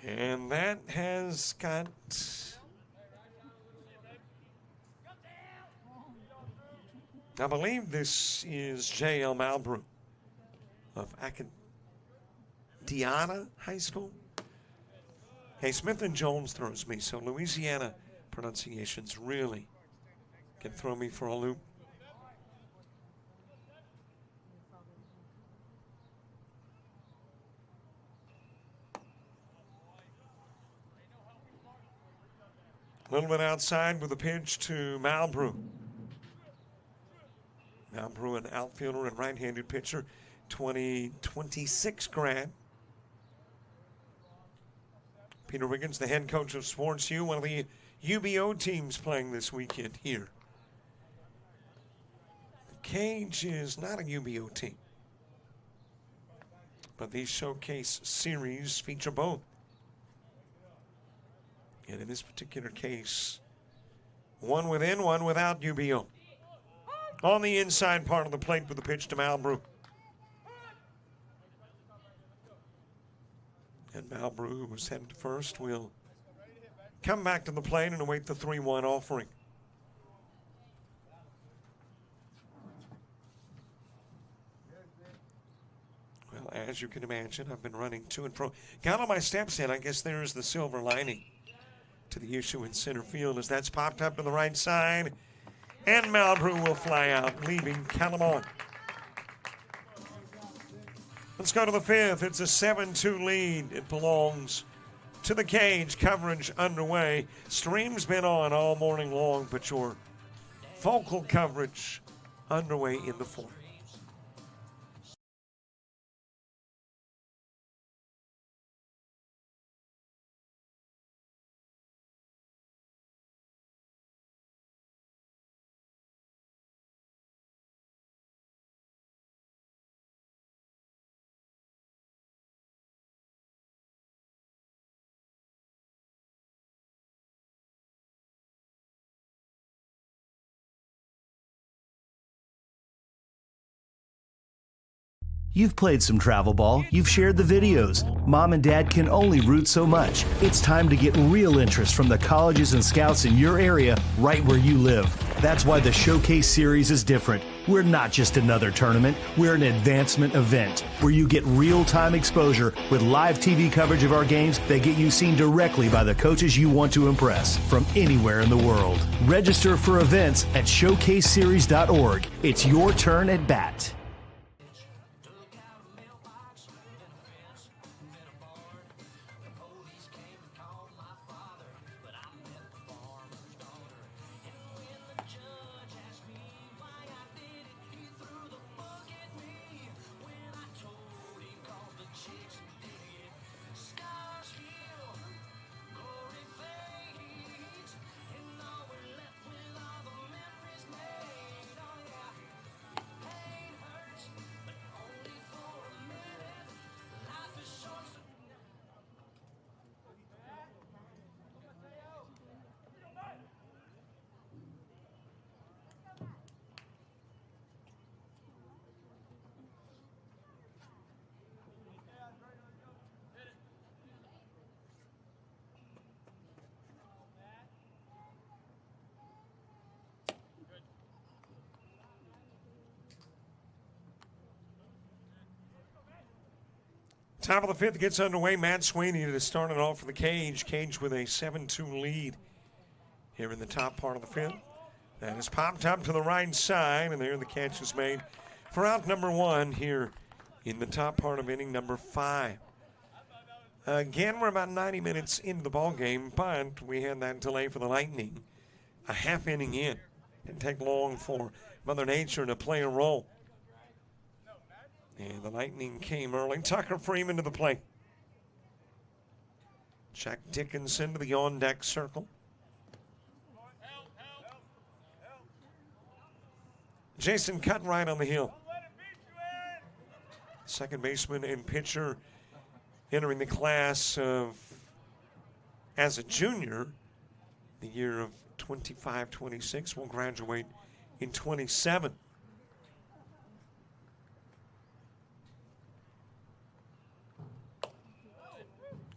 And that has got I believe this is J.L. Malbrook of Acadiana High School. Hey, Smith and Jones throws me, so Louisiana pronunciations really can throw me for a loop. A little bit outside with a pitch to Malbrook. Malbrook, an outfielder and right-handed pitcher, 2026 grad. Peter Wiggins, the head coach of Sports U, one of the UBO teams playing this weekend here. The Cage is not a UBO team, but these showcase series feature both. And in this particular case, one within, one without UBO. On the inside part of the plate with the pitch to Malbrew. And Malbrew, who was headed to first, will come back to the plate and await the 3-1 offering. Well, as you can imagine, I've been running to and fro. Got all my steps in. I guess there's the silver lining to the issue in center field as that's popped up to the right side. And Malbrew will fly out, leaving Calamon. Let's go to the fifth. It's a 7-2 lead. It belongs to the Cage. Coverage underway. Stream's been on all morning long, but your focal coverage underway in the fourth. You've played some travel ball, you've shared the videos. Mom and Dad can only root so much. It's time to get real interest from the colleges and scouts in your area, right where you live. That's why the Showcase Series is different. We're not just another tournament, we're an advancement event where you get real-time exposure with live TV coverage of our games that get you seen directly by the coaches you want to impress from anywhere in the world. Register for events at showcaseseries.org. It's your turn at bat. Top of the fifth gets underway. Matt Sweeney to start it off for the Cage. Cage with a 7-2 lead here in the top part of the fifth. That is popped up to the right side, and there the catch is made for out number one here in the top part of inning number 5. Again, we're about 90 minutes into the ball game, but we had that delay for the Lightning a half inning in. Didn't take long for Mother Nature to play a role. And the Lightning came early. Tucker Freeman to the plate. Jack Dickinson to the on-deck circle. Jason Cutright on the hill. Second baseman and pitcher entering the class of, as a junior, the year of 25-26. Will graduate in 27.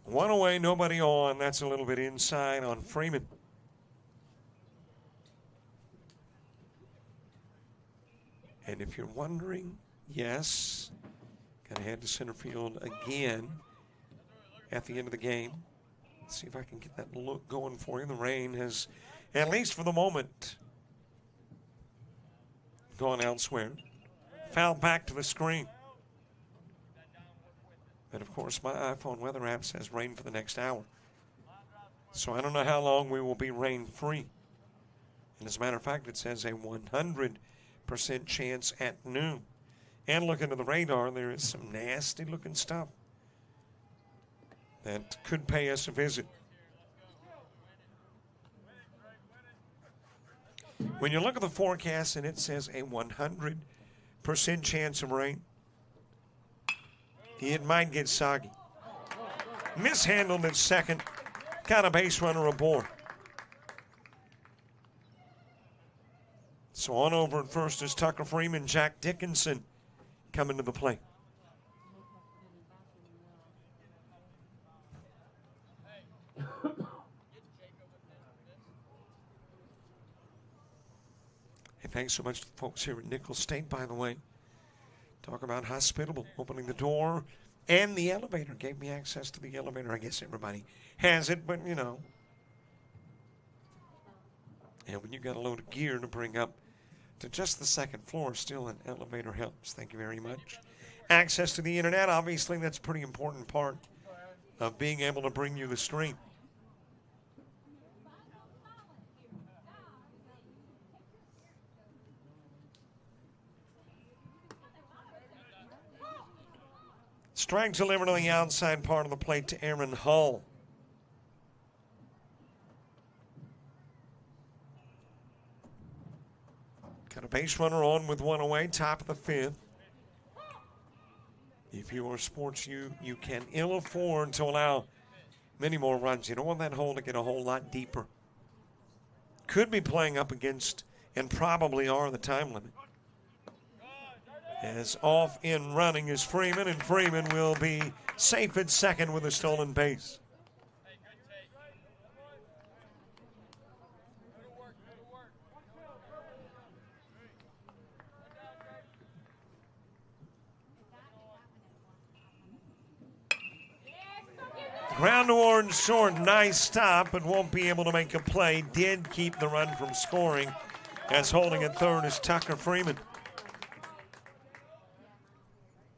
One away, nobody on. That's a little bit inside on Freeman. And if you're wondering, yes, got to head to center field again at the end of the game. Let's see if I can get that look going for you. The rain has, at least for the moment, gone elsewhere. Foul back to the screen. And of course, my iPhone weather app says rain for the next hour. So I don't know how long we will be rain free. And as a matter of fact, it says a 100% chance at noon. And looking to the radar, there is some nasty looking stuff that could pay us a visit. When you look at the forecast and it says a 100% chance of rain, it might get soggy. Mishandled at second. Got a base runner aboard. So on over at first is Tucker Freeman, Jack Dickinson coming to the plate. Hey, thanks so much to the folks here at Nicholls State, by the way. Talk about hospitable, opening the door and the elevator. Gave me access to the elevator. I guess everybody has it, but you know. And when you got a load of gear to bring up to just the second floor, still an elevator helps. Thank you very much. Access to the internet, obviously, that's a pretty important part of being able to bring you the stream. Strike delivered on the outside part of the plate to Aaron Hull. Got a base runner on with one away, top of the fifth. If you are Sports U, you can ill afford to allow many more runs. You don't want that hole to get a whole lot deeper. Could be playing up against, and probably are, the time limit. As off in running is Freeman, and Freeman will be safe at second with a stolen base. Ground toward short, nice stop, but won't be able to make a play. Did keep the run from scoring, as holding at third is Tucker Freeman.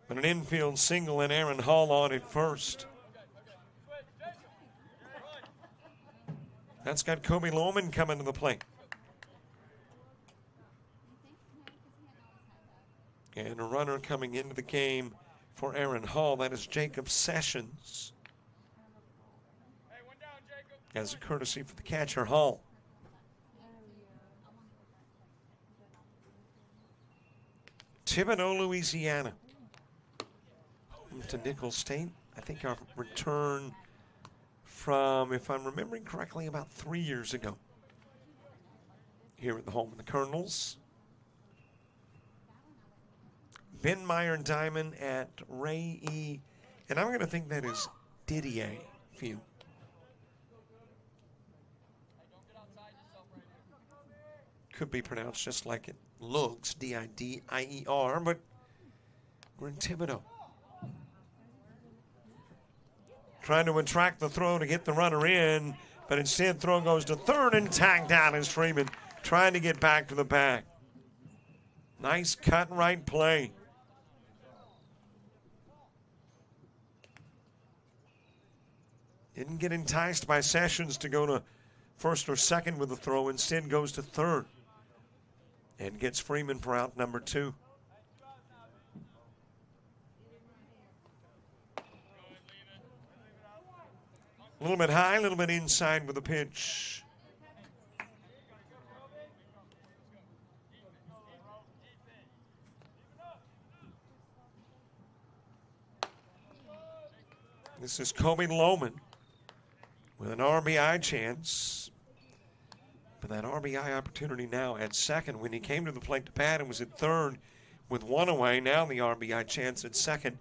But an infield single and Aaron Hull on at first. That's got Kobe Lohman coming to the plate. And a runner coming into the game for Aaron Hull. That is Jacob Sessions. As a courtesy for the catcher, Hull. Thibodaux, Louisiana. Home to Nicholls State. I think our return from, if I'm remembering correctly, about 3 years ago. Here at the home of the Colonels. Ben Meyer Diamond at Ray E. And I'm going to think that is Didier Field. Could be pronounced just like it looks, D-I-D-I-E-R, but we're in Thibodaux. Trying to attract the throw to get the runner in, but instead throw goes to third and tagged down is Freeman, trying to get back to the back. Nice cut right play. Didn't get enticed by Sessions to go to first or second with the throw, instead goes to third. And gets Freeman for out number 2. A little bit high, a little bit inside with the pitch. This is Kobe Lohman with an RBI chance. But that RBI opportunity now at second. When he came to the plate to bat, it was at third with one away. Now the RBI chance at second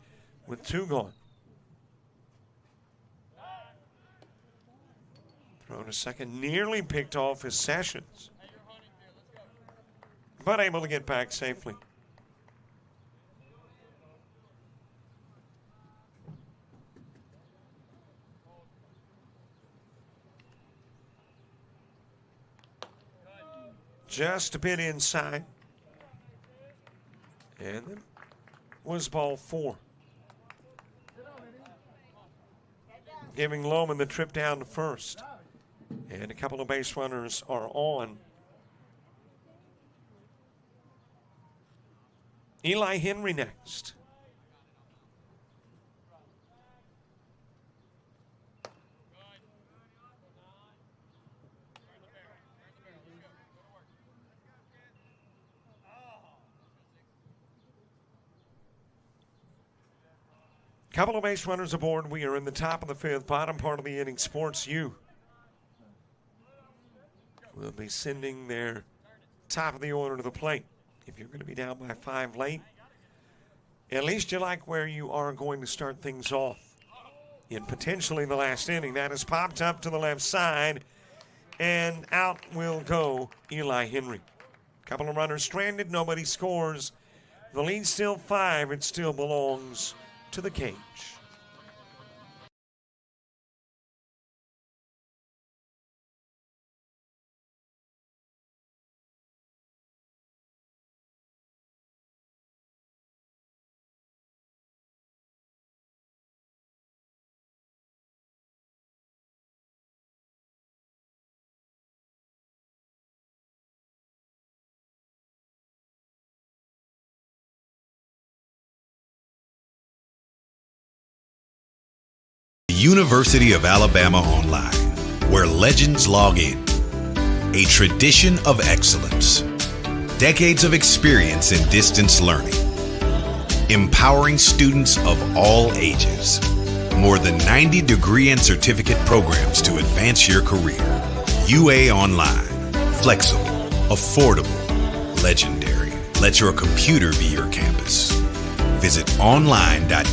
with 2 gone. Throw to second, nearly picked off his Sessions, but able to get back safely. Just a bit inside. And then was ball 4. Giving Lohman the trip down to first. And a couple of base runners are on. Eli Henry next. Couple of base runners aboard. We are in the top of the 5th, bottom part of the inning. Sports U will be sending their top of the order to the plate. If you're going to be down by 5 late, at least you like where you are going to start things off. In potentially the last inning, that is popped up to the left side, and out will go Eli Henry. Couple of runners stranded, nobody scores. The lead's still 5. It still belongs to the Cage. University of Alabama Online, where legends log in. A tradition of excellence. Decades of experience in distance learning. Empowering students of all ages. More than 90 degree and certificate programs to advance your career. UA Online. Flexible, affordable, legendary. Let your computer be your campus. Visit online.ua.edu.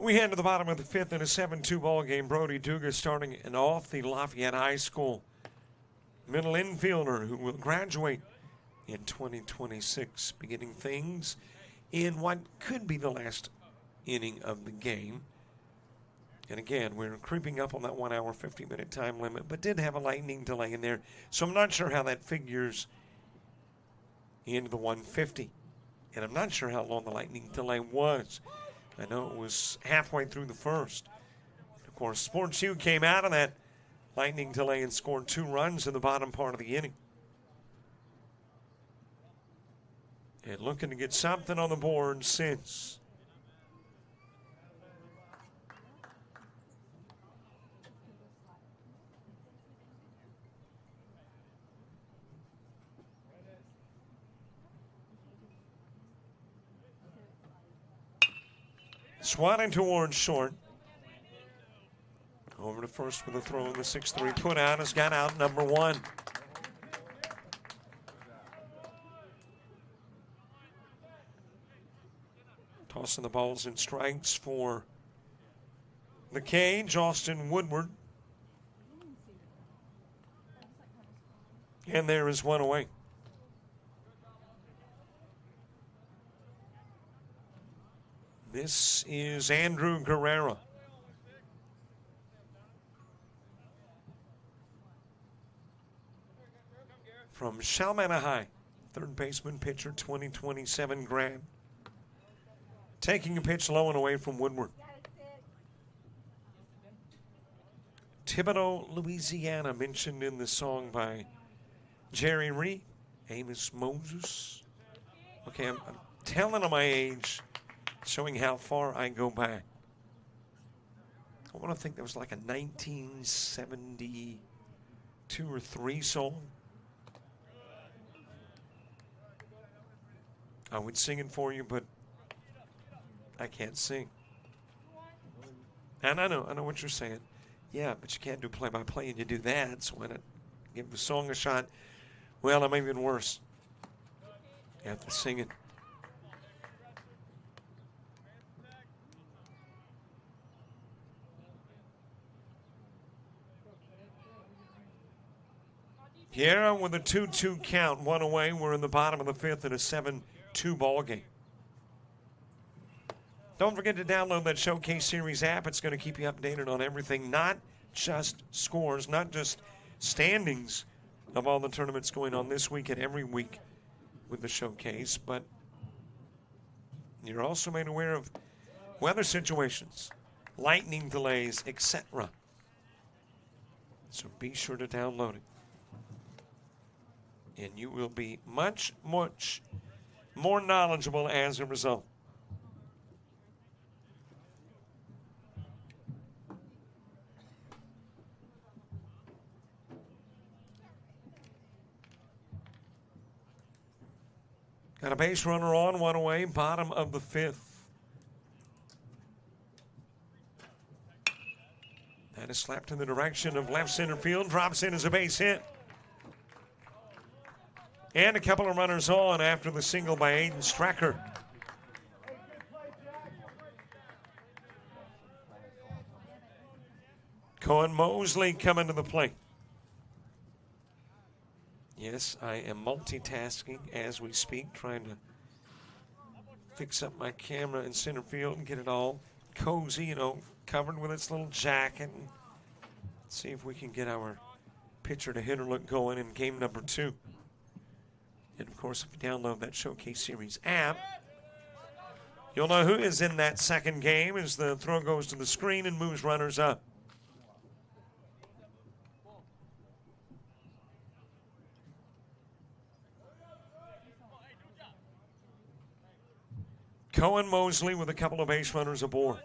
We head to the bottom of the 5th in a 7-2 ball game. Brody Dugas starting and off, the Lafayette High School middle infielder who will graduate in 2026, beginning things in what could be the last inning of the game. And again, we're creeping up on that 1 hour, 50-minute time limit, but did have a lightning delay in there. So I'm not sure how that figures into the 150. And I'm not sure how long the lightning delay was. I know it was halfway through the first. Of course, Sports U came out of that lightning delay and scored 2 runs in the bottom part of the inning. And looking to get something on the board since. Swatting towards short. Over to first with a throw in the 6-3 put out has got out number 1. Tossing the balls and strikes for the Cage, Austin Woodward. And there is one away. This is Andrew Guerrera. From Shalmanna High. third baseman, pitcher, 2027 grad. Taking a pitch low and away from Woodward. Thibodaux, Louisiana, mentioned in the song by Jerry Reed. Amos Moses. Okay, I'm telling them my age, showing how far I go back. I want to think that was like a 1972 or 3 song. I would sing it for you, but I can't sing. And I know what you're saying. Yeah, but you can't do play-by-play, and you do that, so when it give the song a shot, well, I'm even worse. You have to sing it. Here with a 2-2 count, 1 away. We're in the bottom of the 5th in a 7-2 ball game. Don't forget to download that Showcase Series app. It's going to keep you updated on everything, not just scores, not just standings of all the tournaments going on this week and every week with the Showcase, but you're also made aware of weather situations, lightning delays, etc. So be sure to download it. And you will be much, much more knowledgeable as a result. Got a base runner on, 1 away, bottom of the 5th. That is slapped in the direction of left center field, drops in as a base hit. And a couple of runners on after the single by Aiden Stracker. Cohen Mosley coming to the plate. Yes, I am multitasking as we speak, trying to fix up my camera in center field and get it all cozy, covered with its little jacket. And see if we can get our pitcher to hitter look going in game number 2. And of course, if you download that Showcase Series app, you'll know who is in that second game as the throw goes to the screen and moves runners up. Cohen Mosley with a couple of base runners aboard.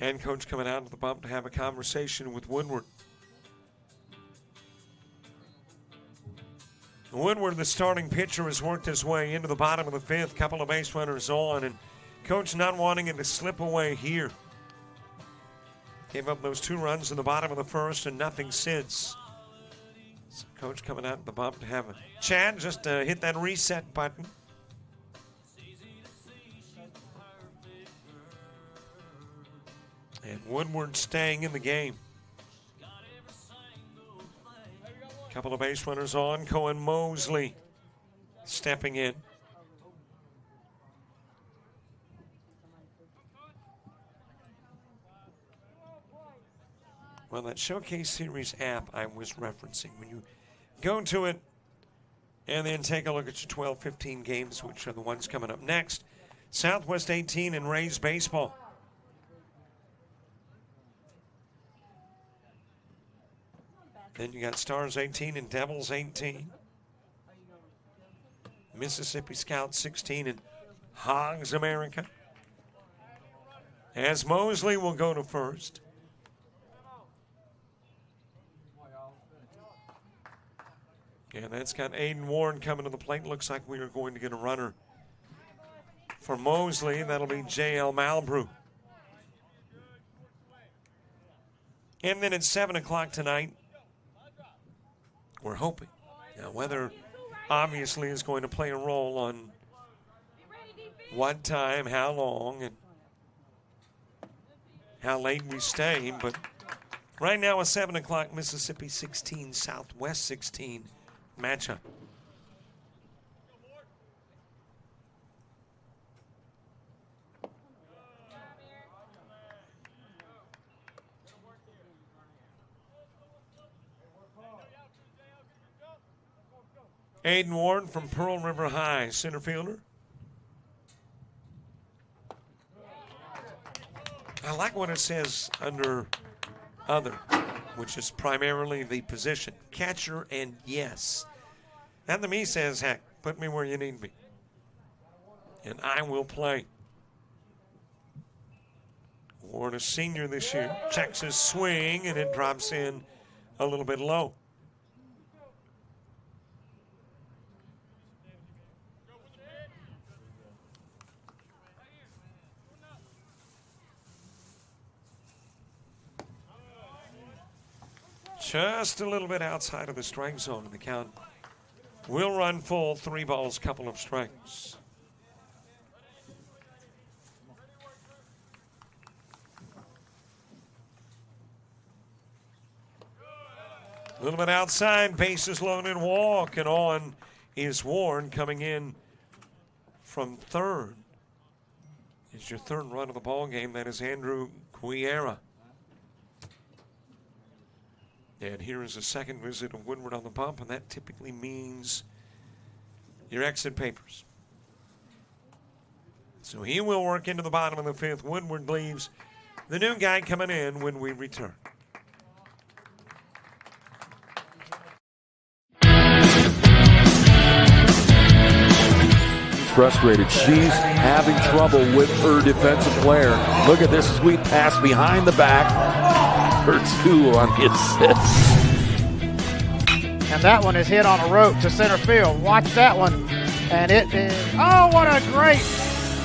And coach coming out to the bump to have a conversation with Woodward. Woodward, the starting pitcher, has worked his way into the bottom of the 5th. Couple of base runners on, and coach not wanting it to slip away here. Gave up those 2 runs in the bottom of the 1st and nothing since. So coach coming out to the bump to have a chat, just to hit that reset button. And Woodward staying in the game. Couple of base runners on. Cohen Mosley stepping in. Well, that Showcase Series app I was referencing, when you go to it and then take a look at your 12-15 games, which are the ones coming up next, Southwest 18 and Rays baseball. Then you got Stars 18 and Devils 18. Mississippi Scouts 16 and Hogs America. As Mosley will go to first. And that's got Aiden Warren coming to the plate. Looks like we are going to get a runner for Mosley. That'll be J.L. Malbrew. And then at 7 o'clock tonight, we're hoping. Now, weather obviously is going to play a role on what time, how long, and how late we stay. But Right now, a 7 o'clock Mississippi 16, Southwest 16 matchup. Aiden Ward from Pearl River High, center fielder. I like what it says under other, which is primarily the position. Catcher and yes. That to me says, heck, put me where you need me. And I will play. Ward, a senior this year, checks his swing, and it drops in a little bit low. Just a little bit outside of the strike zone, and the count will run full. 3 balls, couple of strikes. A little bit outside, bases loaded, walk, and on is Warren coming in from third. It's your third run of the ball game. That is Andrew Guerra. And here is a second visit of Woodward on the bump, and that typically means your exit papers. So he will work into the bottom of the 5th. Woodward leaves. The new guy coming in when we return. Frustrated. She's having trouble with her defensive player. Look at this sweet pass behind the back for 2 on the assist. And that one is hit on a rope to center field. Watch that one. And it is, oh, what a great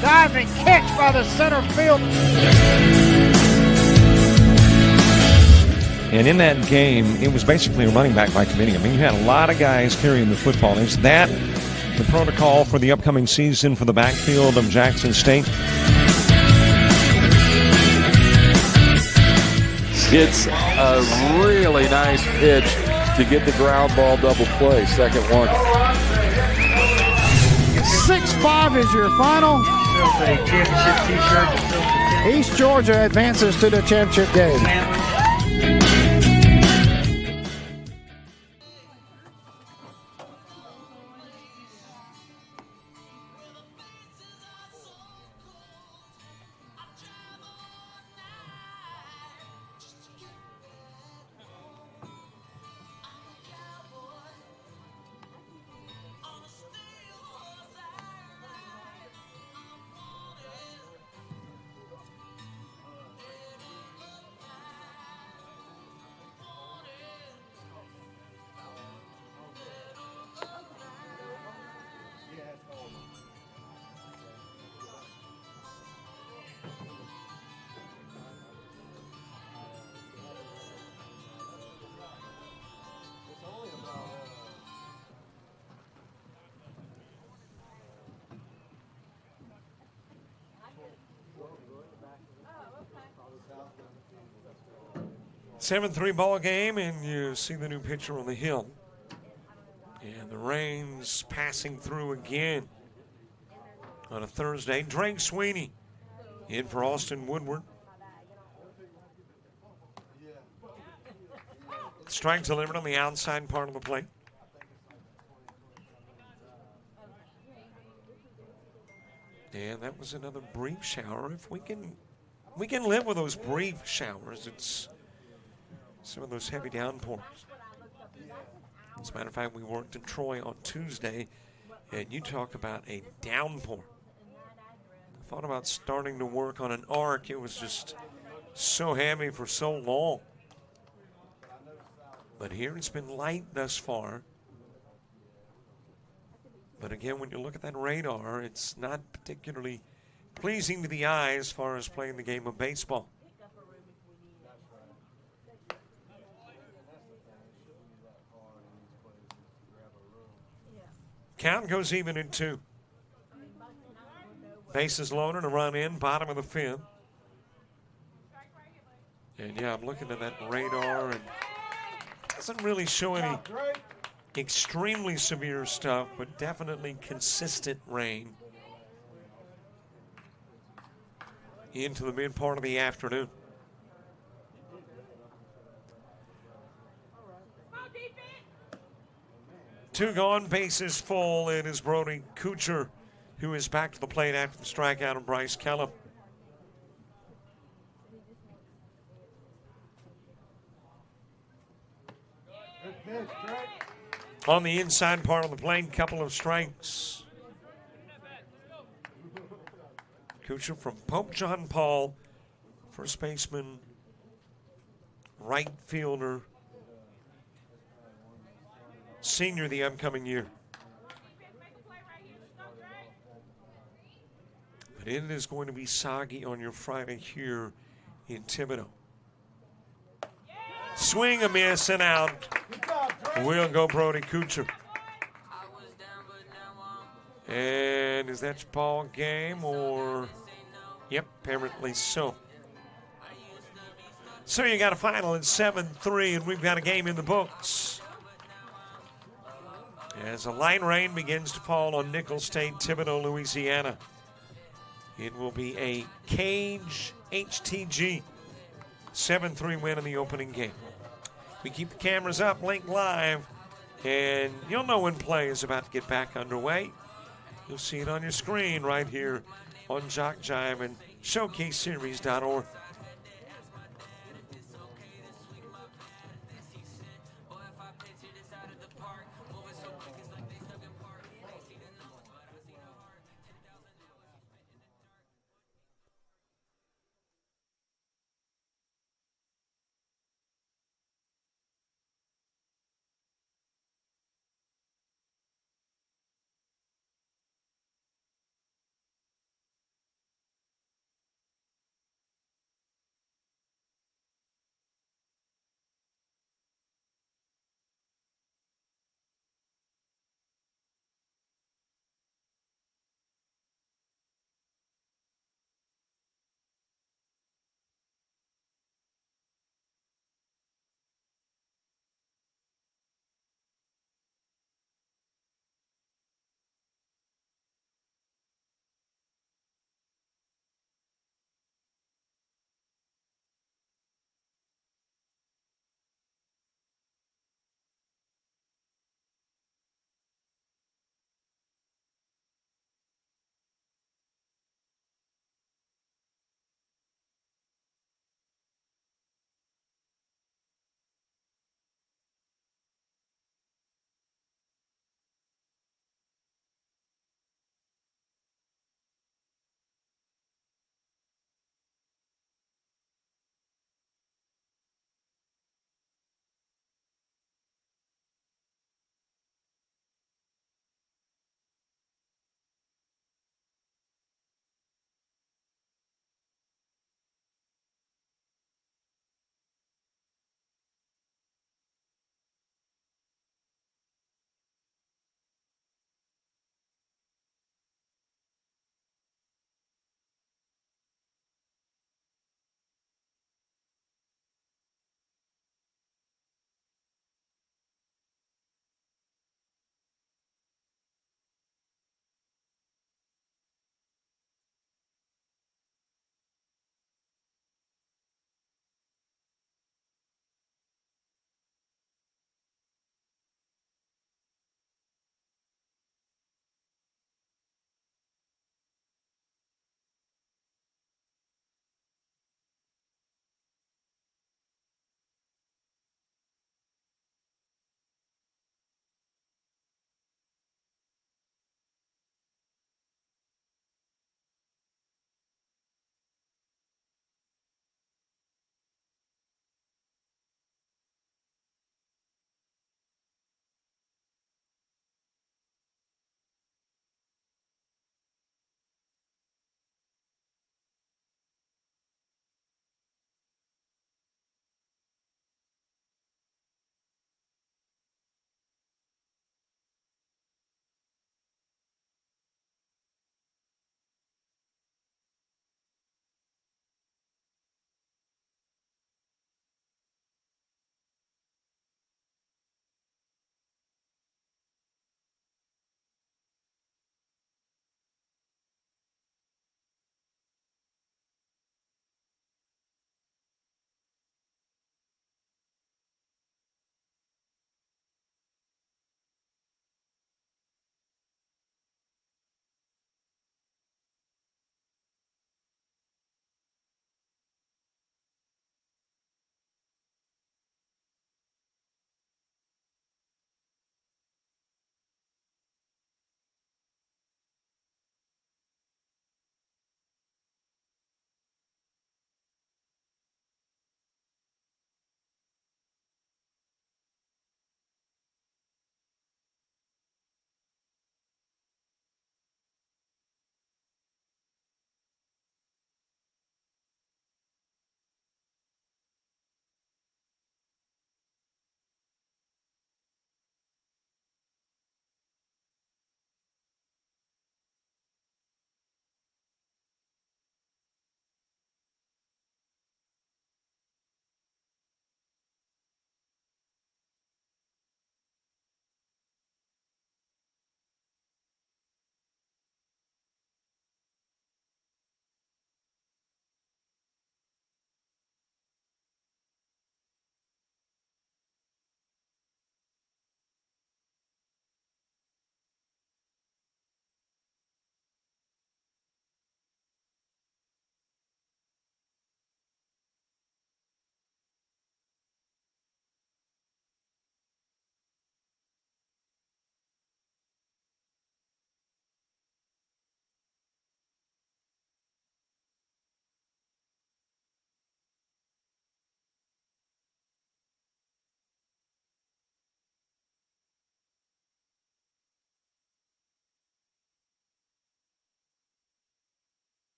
diving catch by the center field. And in that game, it was basically a running back by committee. I mean, you had a lot of guys carrying the football. Is that the protocol for the upcoming season for the backfield of Jackson State? It's a really nice pitch to get the ground ball double play. Second one. 6-5 is your final. East Georgia advances to the championship game. 7-3 ball game, and you see the new pitcher on the hill. And the rain's passing through again on a Thursday. Drake Sweeney in for Austin Woodward. Strike delivered on the outside part of the plate. And that was another brief shower. If we can live with those brief showers. It's some of those heavy downpours. As a matter of fact, we worked in Troy on Tuesday, and you talked about a downpour. I thought about starting to work on an arc. It was just so heavy for so long. But here it's been light thus far. But again, when you look at that radar, it's not particularly pleasing to the eye as far as playing the game of baseball. Count goes even in 2. Bases loaded, a run in, bottom of the 5th. And yeah, I'm looking at that radar, and doesn't really show any extremely severe stuff, but definitely consistent rain into the mid part of the afternoon. Two gone, bases full. It is Brody Kuchar who is back to the plate after the strikeout of Bryce Kellum. On the inside part of the plate, couple of strikes. Kuchar from Pope John Paul, first baseman, right fielder, senior the upcoming year. But it is going to be soggy on your Friday here in Thibodaux. Swing, a miss, and out. We'll go Brody Kuchar. And is that your ball game or? Yep, apparently so. So you got a final at 7-3, and we've got a game in the books. As a light rain begins to fall on Nicholls State, Thibodaux, Louisiana. It will be a Cage HTG 7-3 win in the opening game. We keep the cameras up, link live, and you'll know when play is about to get back underway. You'll see it on your screen right here on JockJive and ShowcaseSeries.org.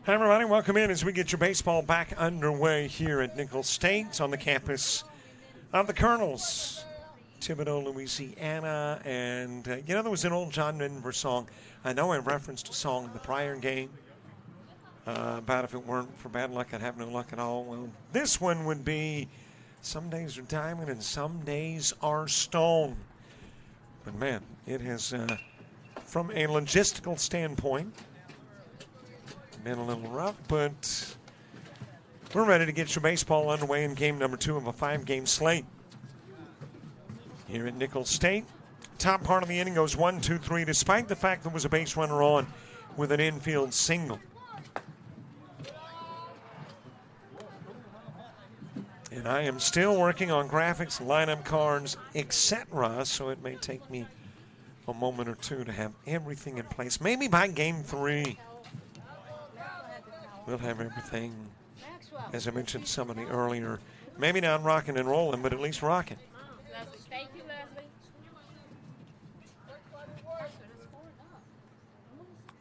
Hi, everybody. Welcome in as we get your baseball back underway here at Nicholls State on the campus of the Colonels, Thibodaux, Louisiana. And, there was an old John Denver song. I know I referenced a song in the prior game about if it weren't for bad luck, I'd have no luck at all. Well, this one would be some days are diamond and some days are stone. But, man, it has, from a logistical standpoint, been a little rough, but we're ready to get your baseball underway in game number 2 of a 5-game slate here at Nicholls State. Top part of the inning goes 1-2-3, despite the fact there was a base runner on with an infield single. And I am still working on graphics, lineup cards, etc., so it may take me a moment or two to have everything in place. Maybe by game 3. We'll have everything, as I mentioned to somebody earlier, maybe not rocking and rolling, but at least rocking. Thank you, Leslie.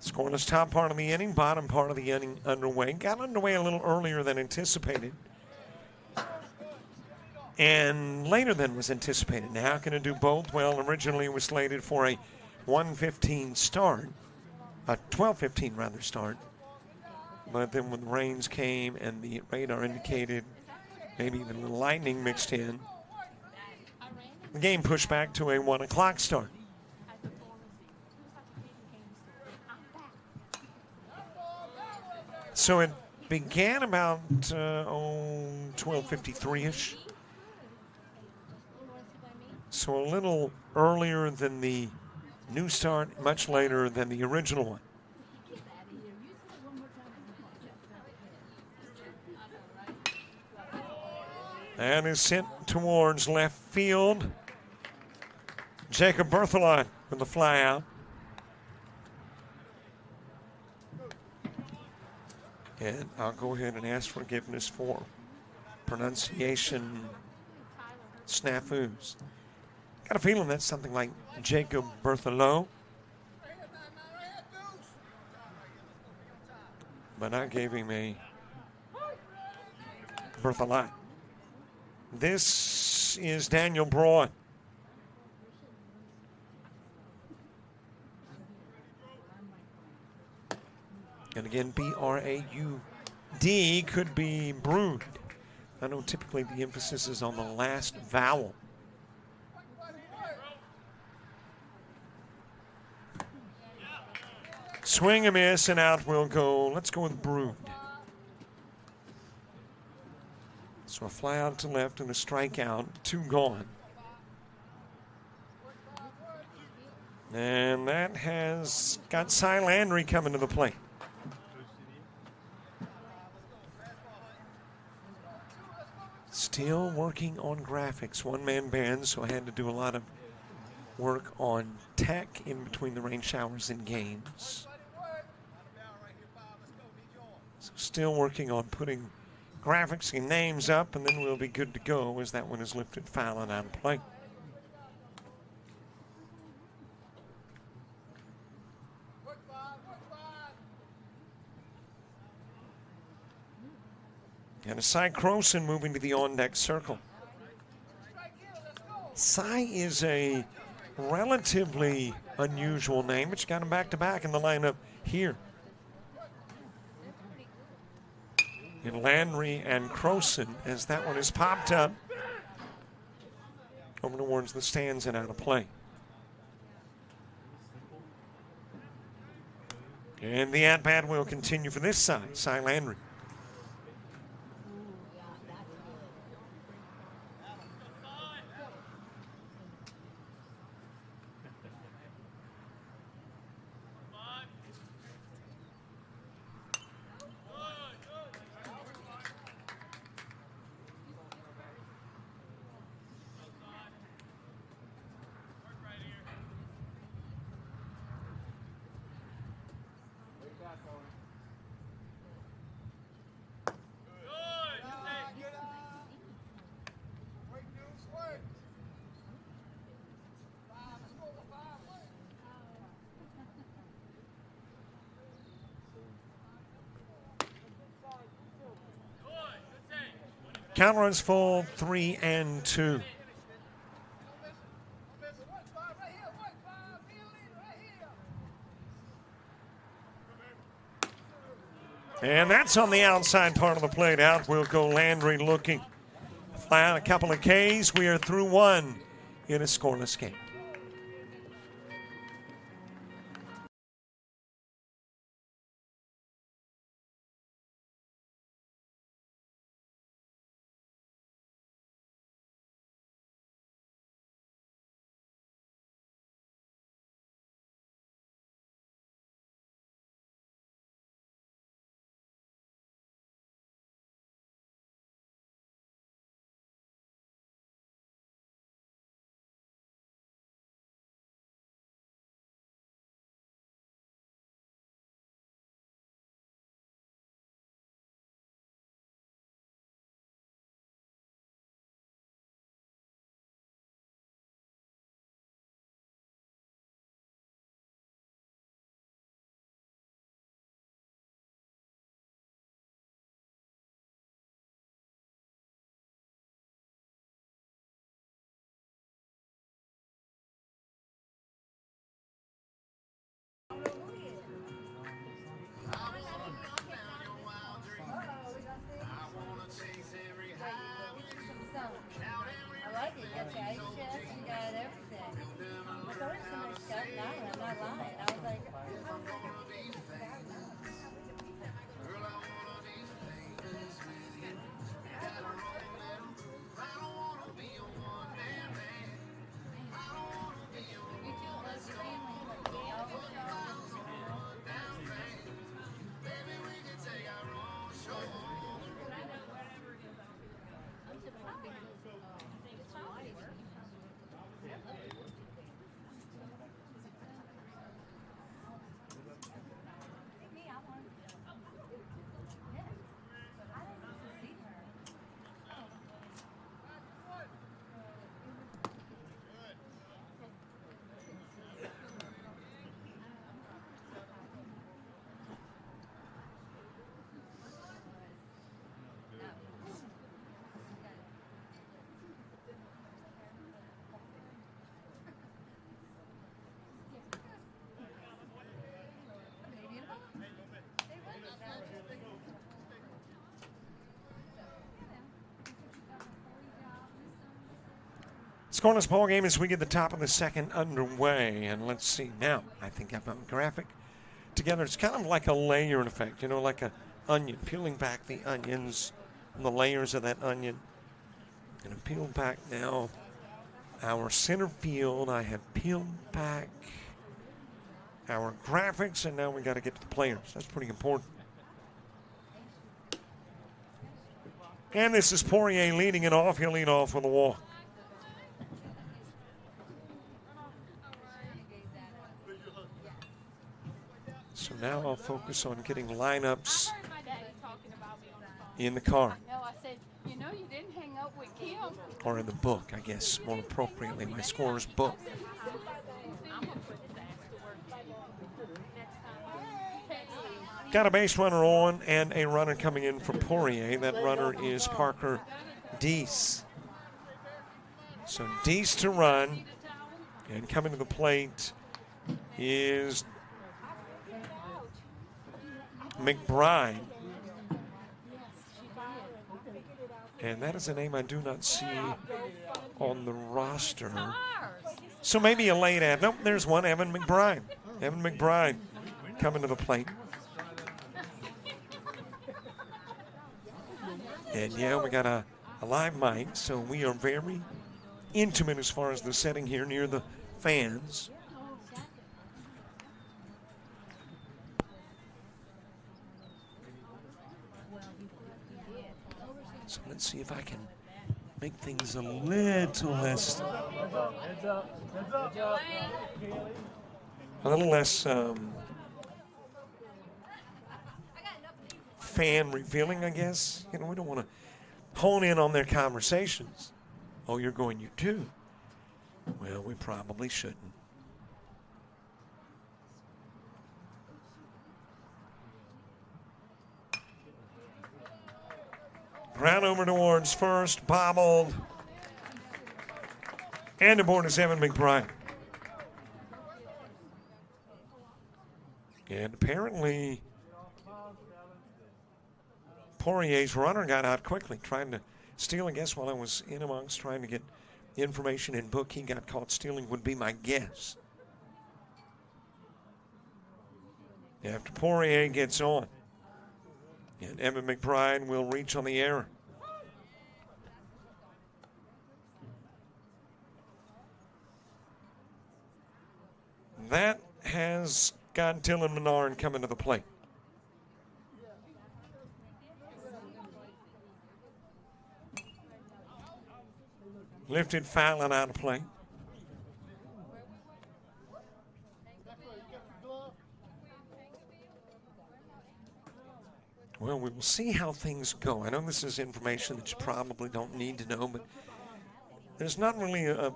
Scoreless top part of the inning, bottom part of the inning underway. Got underway a little earlier than anticipated. And later than was anticipated. Now, how can it do both? Well, originally it was slated for a 1:15 start, a 12:15 rather start. But then when the rains came and the radar indicated maybe even the lightning mixed in, the game pushed back to a 1 o'clock start. So it began about 12:53-ish. So a little earlier than the new start, much later than the original one. And is sent towards left field. Jacob Berthelot with the fly out. And I'll go ahead and ask forgiveness for pronunciation snafus. Got a feeling that's something like Jacob Berthelot. But I gave him a Berthelot. This is Daniel Braun. And again, B-R-A-U-D could be brewed. I know typically the emphasis is on the last vowel. Swing a miss and out will go. Let's go with brewed. So a fly out to left and a strikeout, 2 gone. And that has got Cy Landry coming to the plate. Still working on graphics, one-man band, so I had to do a lot of work on tech in between the rain showers and games. So still working on putting graphics and names up, and then we'll be good to go as that one is lifted foul and out of play. And a Cy Croson moving to the on-deck circle. Cy is a relatively unusual name, but you got him back-to-back in the lineup here. And Landry and Croson, as that one is popped up over towards the stands and out of play. And the at-bat will continue for this side, Cy Landry. Count runs full, 3-2. And that's on the outside part of the plate. Out will go Landry looking. Fly out a couple of Ks. We are through one in a scoreless game. Scoreless ball game as we get the top of the second underway. And let's see now. I think I've got a graphic together. It's kind of like a layering effect, you know, like an onion. Peeling back the onions, the layers of that onion. I'm going to peel back now our center field. I have peeled back our graphics, and now we got to get to the players. That's pretty important. And this is Poirier leading it off. He'll lead off with a walk. So now I'll focus on getting lineups in the car. No, I said, you know, you didn't hang up with Kim. Or in the book, I guess, more appropriately, my scorer's book. Got a base runner on and a runner coming in for Poirier. That runner is Parker Deese. So Deese to run, and coming to the plate is McBride. And that is a name I do not see on the roster. So maybe a late ad. Nope, there's one, Evan McBride. Evan McBride coming to the plate. And yeah, we got a live mic, so we are very intimate as far as the setting here near the fans. So let's see if I can make things a little less, fan revealing, I guess. You know, we don't want to hone in on their conversations. Oh, you're going, you too? Well, we probably shouldn't. Ground over towards first, bobbled. And aboard is Evan McBride. And apparently, Poirier's runner got out quickly, trying to steal, I guess, while I was in amongst trying to get information in book. He got caught stealing, would be my guess. After Poirier gets on. And Evan McBride will reach on the error. That has got Dylan Menard coming to the plate. Lifted foul and out of play. Well, we will see how things go. I know this is information that you probably don't need to know, but there's not really a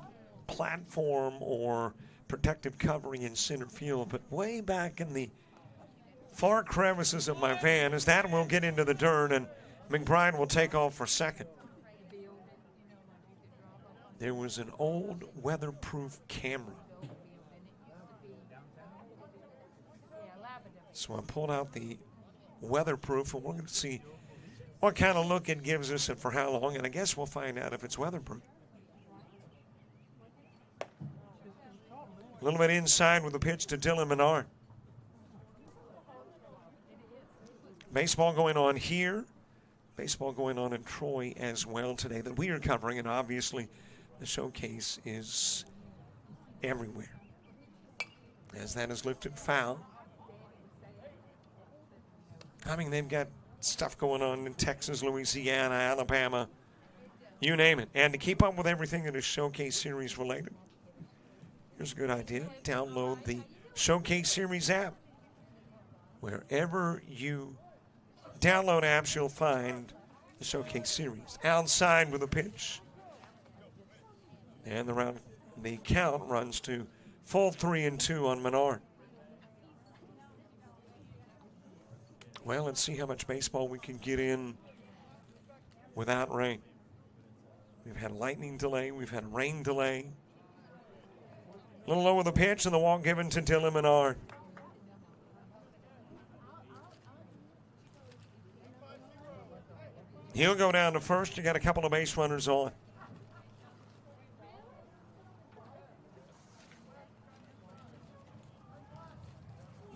platform or protective covering in center field, but way back in the far crevices of my van, as that will get into the dirt and McBride will take off for second. There was an old weatherproof camera. So I pulled out the weatherproof, and we're going to see what kind of look it gives us and for how long, and I guess we'll find out if it's weatherproof. A little bit inside with the pitch to Dylan Menard. Baseball going on here. Baseball going on in Troy as well today that we are covering, and obviously the showcase is everywhere. As that is lifted foul. I mean, they've got stuff going on in Texas, Louisiana, Alabama, you name it. And to keep up with everything that is Showcase Series related, here's a good idea. Download the Showcase Series app. Wherever you download apps, you'll find the Showcase Series. Outside with a pitch. And the count runs to full 3-2 on Menard. Well, let's see how much baseball we can get in without rain. We've had a lightning delay. We've had a rain delay. A little low with the pitch, and the walk given to Dylan Menard. He'll go down to first. You got a couple of base runners on.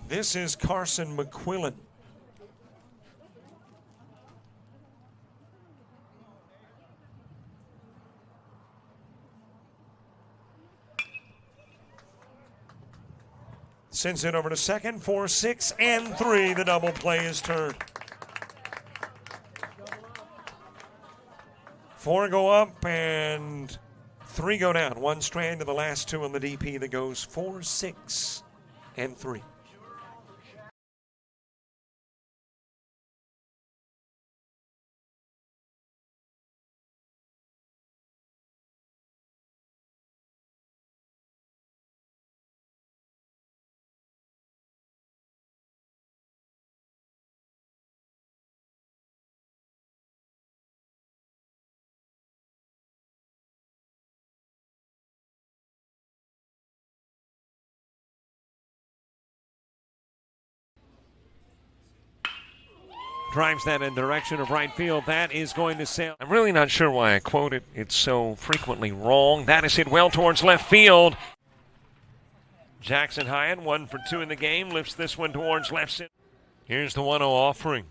This is Carson McQuillan. Sends it over to second, 4, 6, and 3. The double play is turned. 4 go up and 3 go down. 1 strand to the last 2 on the DP that goes 4, 6, and 3. Drives that in the direction of right field. That is going to sail. I'm really not sure why I quote it. It's so frequently wrong. That is hit well towards left field. Jackson Hyatt, 1 for 2 in the game, lifts this one towards left center. Here's the 1-0 offering.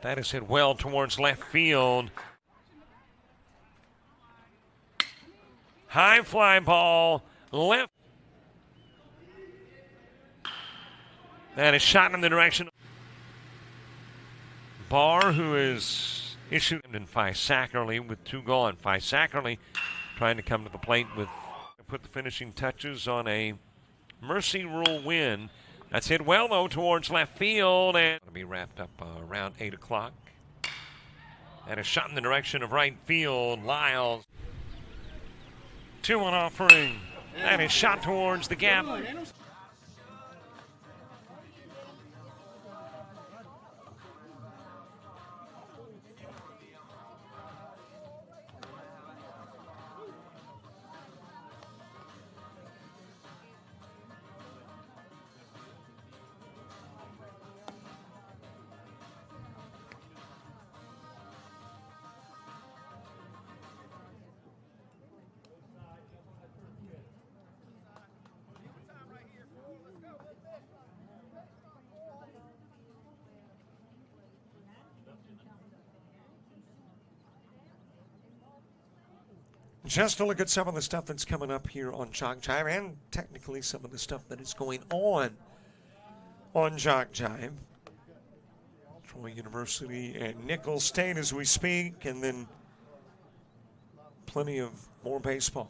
That is hit well towards left field. High fly ball, left. That is shot in the direction. Barr, who is issued in Sackerly with 2 gone. Sackerly trying to come to the plate with put the finishing touches on a mercy rule win. That's hit well, though, towards left field, and it'll be wrapped up around 8 o'clock. And a shot in the direction of right field. Lyles. 2-1 offering. And a shot towards the gap. Just to look at some of the stuff that's coming up here on JockJive, and technically some of the stuff that is going on JockJive. Troy University and Nicholls State as we speak, and then plenty of more baseball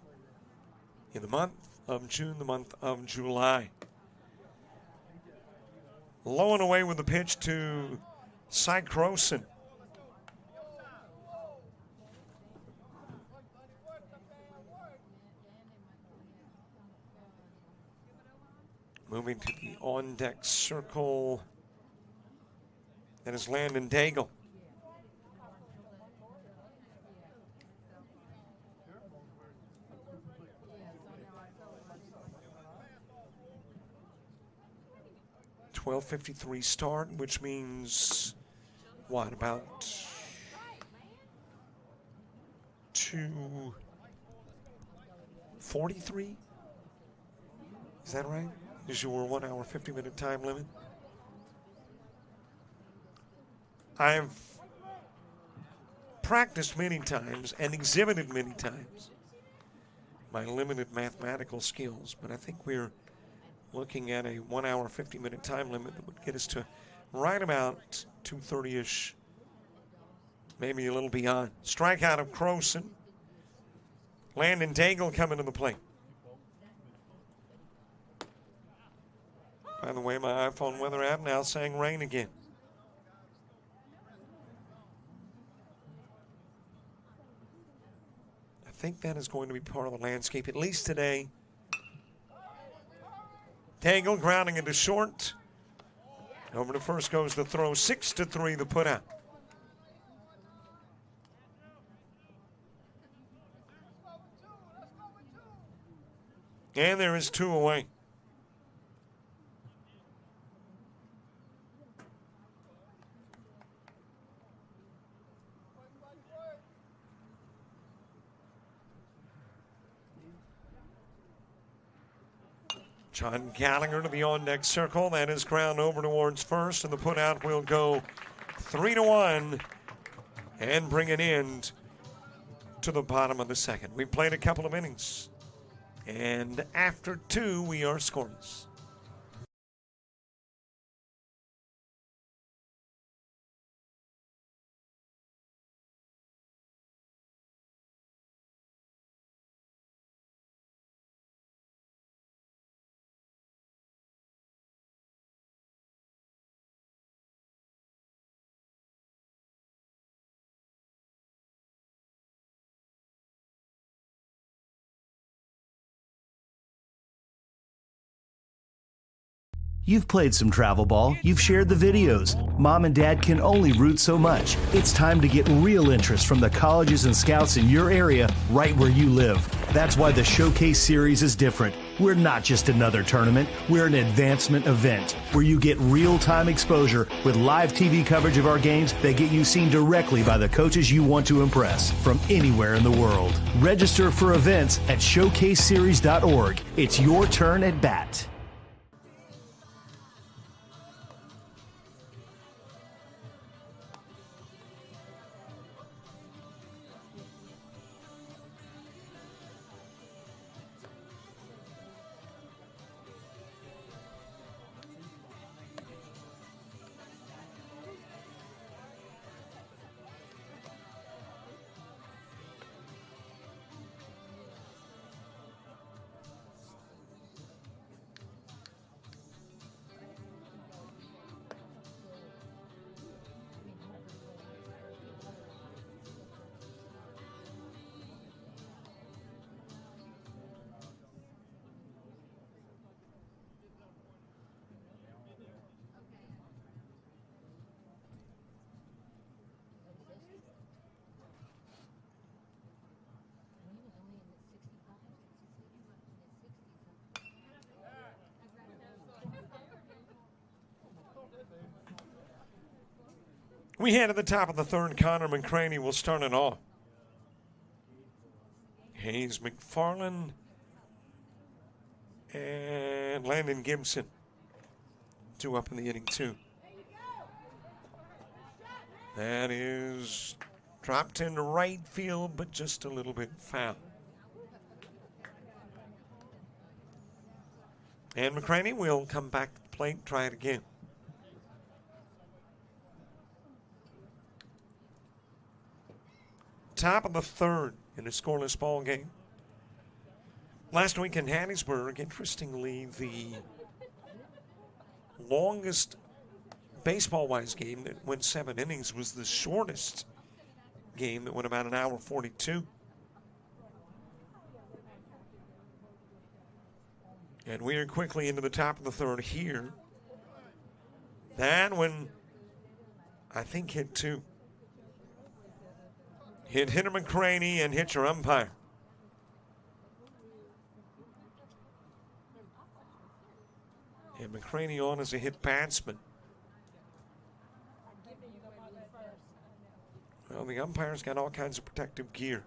in the month of June, the month of July. Low and away with the pitch to Cy Croson. Moving to the on-deck circle. That is Landon Daigle. .1253 start, which means what, about 2:43? Is that right? Is your 1 hour 50-minute time limit? I've practiced many times and exhibited many times my limited mathematical skills, but I think we're looking at a 1 hour 50-minute time limit that would get us to right about 2:30-ish, maybe a little beyond. Strikeout of Croson. Landon Daigle coming to the plate. By the way, my iPhone weather app now saying rain again. I think that is going to be part of the landscape, at least today. Daigle grounding into short. Over to first goes the throw, 6-3 the put out. And there is 2 away. John Gallagher to the on-deck circle. That is ground over towards first, and the put-out will go 3-1 and bring an end to the bottom of the second. We played a couple of innings, and after 2, we are scoreless. You've played some travel ball, you've shared the videos. Mom and Dad can only root so much. It's time to get real interest from the colleges and scouts in your area, right where you live. That's why the Showcase Series is different. We're not just another tournament, we're an advancement event where you get real-time exposure with live TV coverage of our games that get you seen directly by the coaches you want to impress from anywhere in the world. Register for events at showcaseseries.org. It's your turn at bat. We head to the top of the third. Connor McCraney will start it off. Hayes McFarland and Landon Gibson. 2 up in the inning, 2. That is dropped into right field, but just a little bit foul. And McCraney will come back to the plate and try it again. Top of the third in a scoreless ball game. Last week in Hattiesburg, interestingly, the longest baseball-wise game that went 7 innings was the shortest game that went about an hour 42. And we are quickly into the top of the third here. That one, I think, hit 2. Hit hitter McCraney and hit your umpire. And McCraney on as a hit batsman. Well, the umpire's got all kinds of protective gear.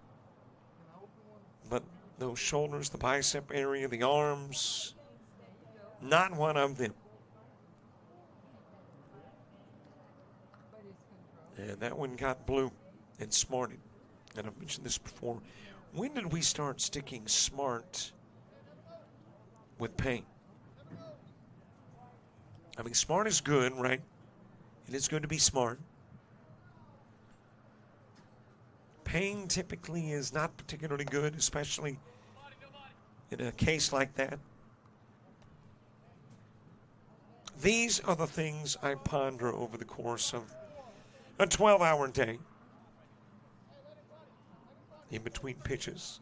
But those shoulders, the bicep area, the arms, not one of them. And that one got blue and smarted. And I've mentioned this before. When did we start sticking smart with pain? I mean, smart is good, right? It is good to be smart. Pain typically is not particularly good, especially in a case like that. These are the things I ponder over the course of a 12-hour day in between pitches.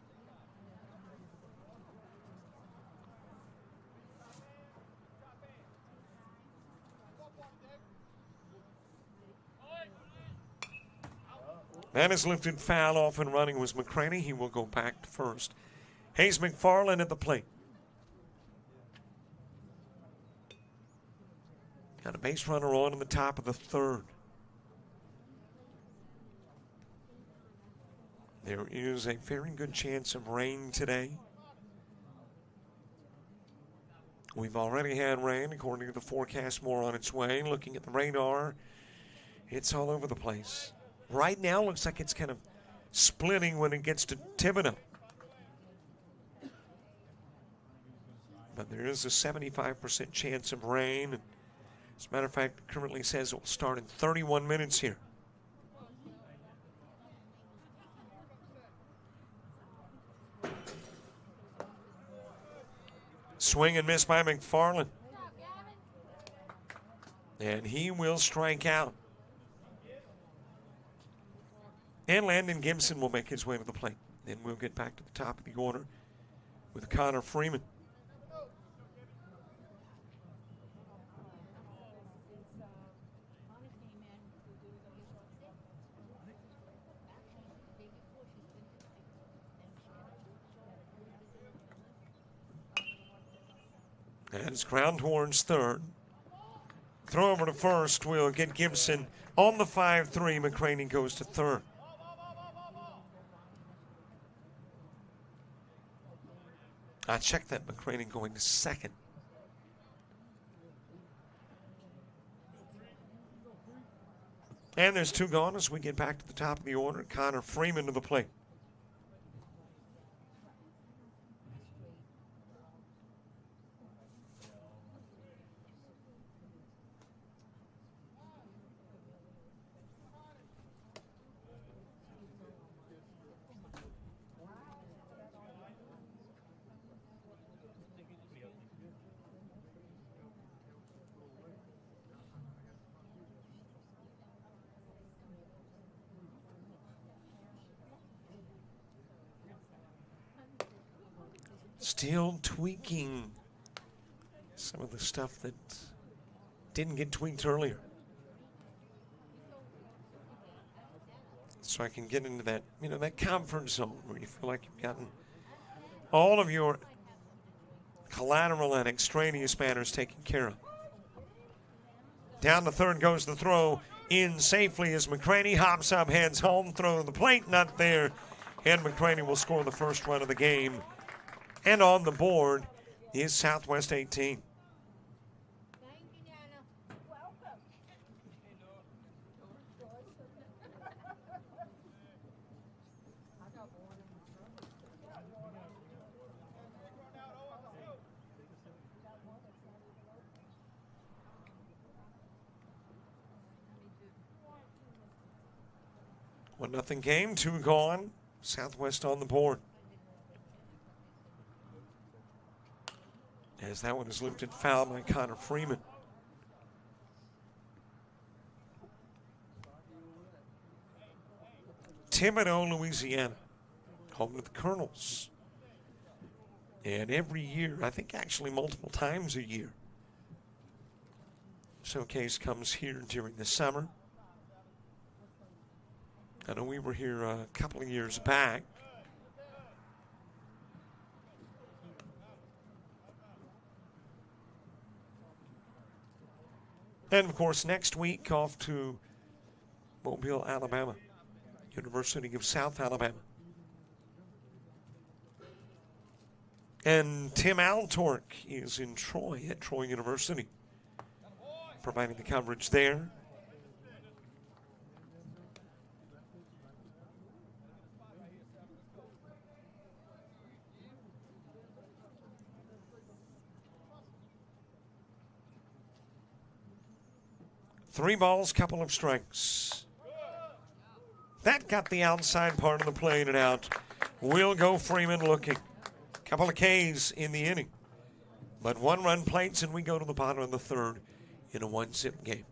That is lifted foul. Off and running was McCraney. He will go back to first. Hayes McFarland at the plate. Got a base runner on in the top of the third. There is a very good chance of rain today. We've already had rain, according to the forecast, more on its way. Looking at the radar, it's all over the place. Right now, looks like it's kind of splitting when it gets to Thibodaux. But there is a 75% chance of rain. As a matter of fact, it currently says it will start in 31 minutes here. Swing and miss by McFarland. And he will strike out. And Landon Gibson will make his way to the plate. Then we'll get back to the top of the order with Connor Freeman. And it's ground towards third. Throw over to first will get Gibson on the 5-3. McCraney goes to third. I checked that. McCraney going to second. And there's 2 gone as we get back to the top of the order. Connor Freeman to the plate. Still tweaking some of the stuff that didn't get tweaked earlier. So I can get into that, that comfort zone where you feel like you've gotten all of your collateral and extraneous matters taken care of. Down the third goes the throw. In safely as McCraney hops up, heads home, throw to the plate, not there. And McCraney will score the first run of the game. And on the board is Southwest 18. 1-0 game, 2 gone. Southwest on the board. As that one is lifted foul by Connor Freeman. Thibodaux, Louisiana, home to the Colonels. And every year, I think actually multiple times a year, showcase comes here during the summer. I know we were here a couple of years back. And of course, next week off to Mobile, Alabama, University of South Alabama. And Tim Altork is in Troy at Troy University, providing the coverage there. Three balls, couple of strikes. That got the outside part of the plate and out. Will go Freeman looking. Couple of Ks in the inning. But 1-run plates, and we go to the bottom of the third in a 1-zip game.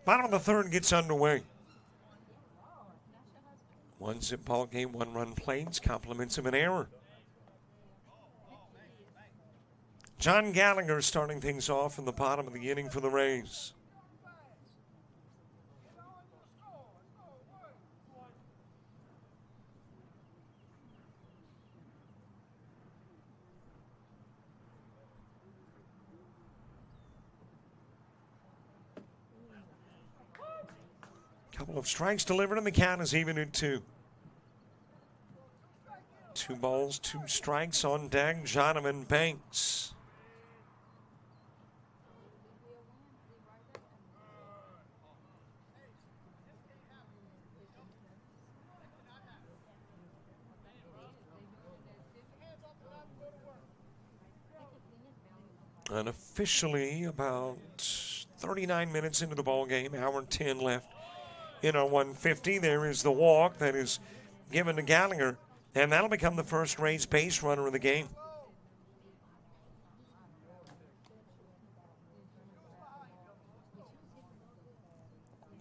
Bottom of the third gets underway. 1-zip ball game, 1-run plates, compliments of an error. John Gallagher starting things off in the bottom of the inning for the Rays. Couple of strikes delivered, and the count is even at 2. 2 balls, 2 strikes on deck. Jonathan Banks. Unofficially, about 39 minutes into the ball game, hour and 10 left. In our 150, there is the walk that is given to Gallagher, and that'll become the first Rays base runner of the game.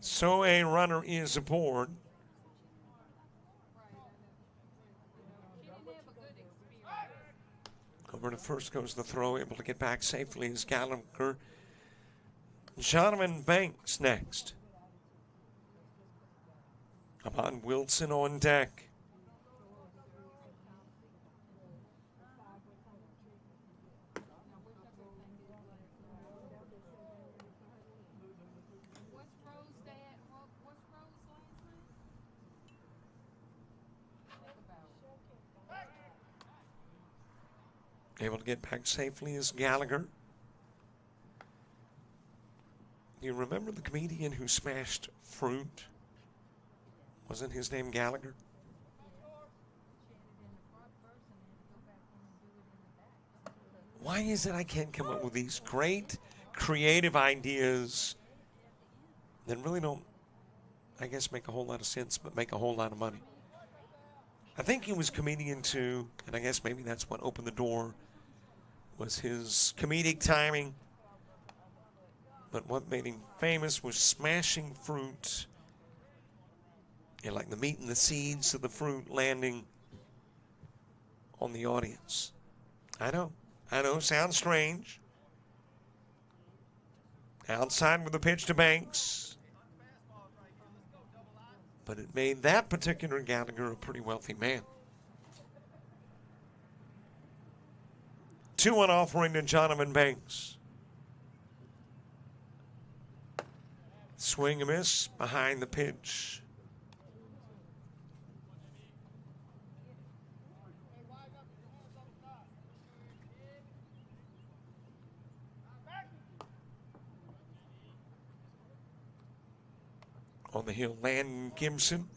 So a runner is aboard. to first goes the throw, able to get back safely as Gallagher. Jonathan Banks next. Amon Wilson on deck. Able to get back safely is Gallagher. You remember the comedian who smashed fruit? Wasn't his name Gallagher? Why is it I can't come up with these great creative ideas that really don't, I guess, make a whole lot of sense, but make a whole lot of money? I think he was comedian too, and I guess maybe that's what opened the door, was his comedic timing. But what made him famous was smashing fruit, and like the meat and the seeds of the fruit landing on the audience. I know, sounds strange. Outside with the pitch to Banks. But it made that particular Gallagher a pretty wealthy man. 2-1 offering to Jonathan Banks. Swing and miss behind the pitch. On the hill, Landon Gibson.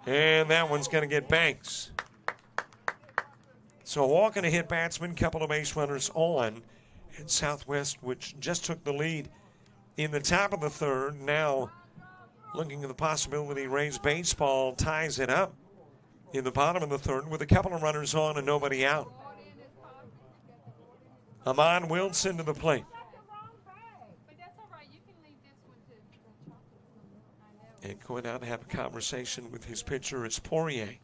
And that one's going to get Banks. So walking to hit batsman, couple of base runners on. And Southwest, which just took the lead in the top of the third, now looking at the possibility Ray's baseball ties it up in the bottom of the third with a couple of runners on and nobody out. Amon Wilson to the plate. And going out to have a conversation with his pitcher is Poirier.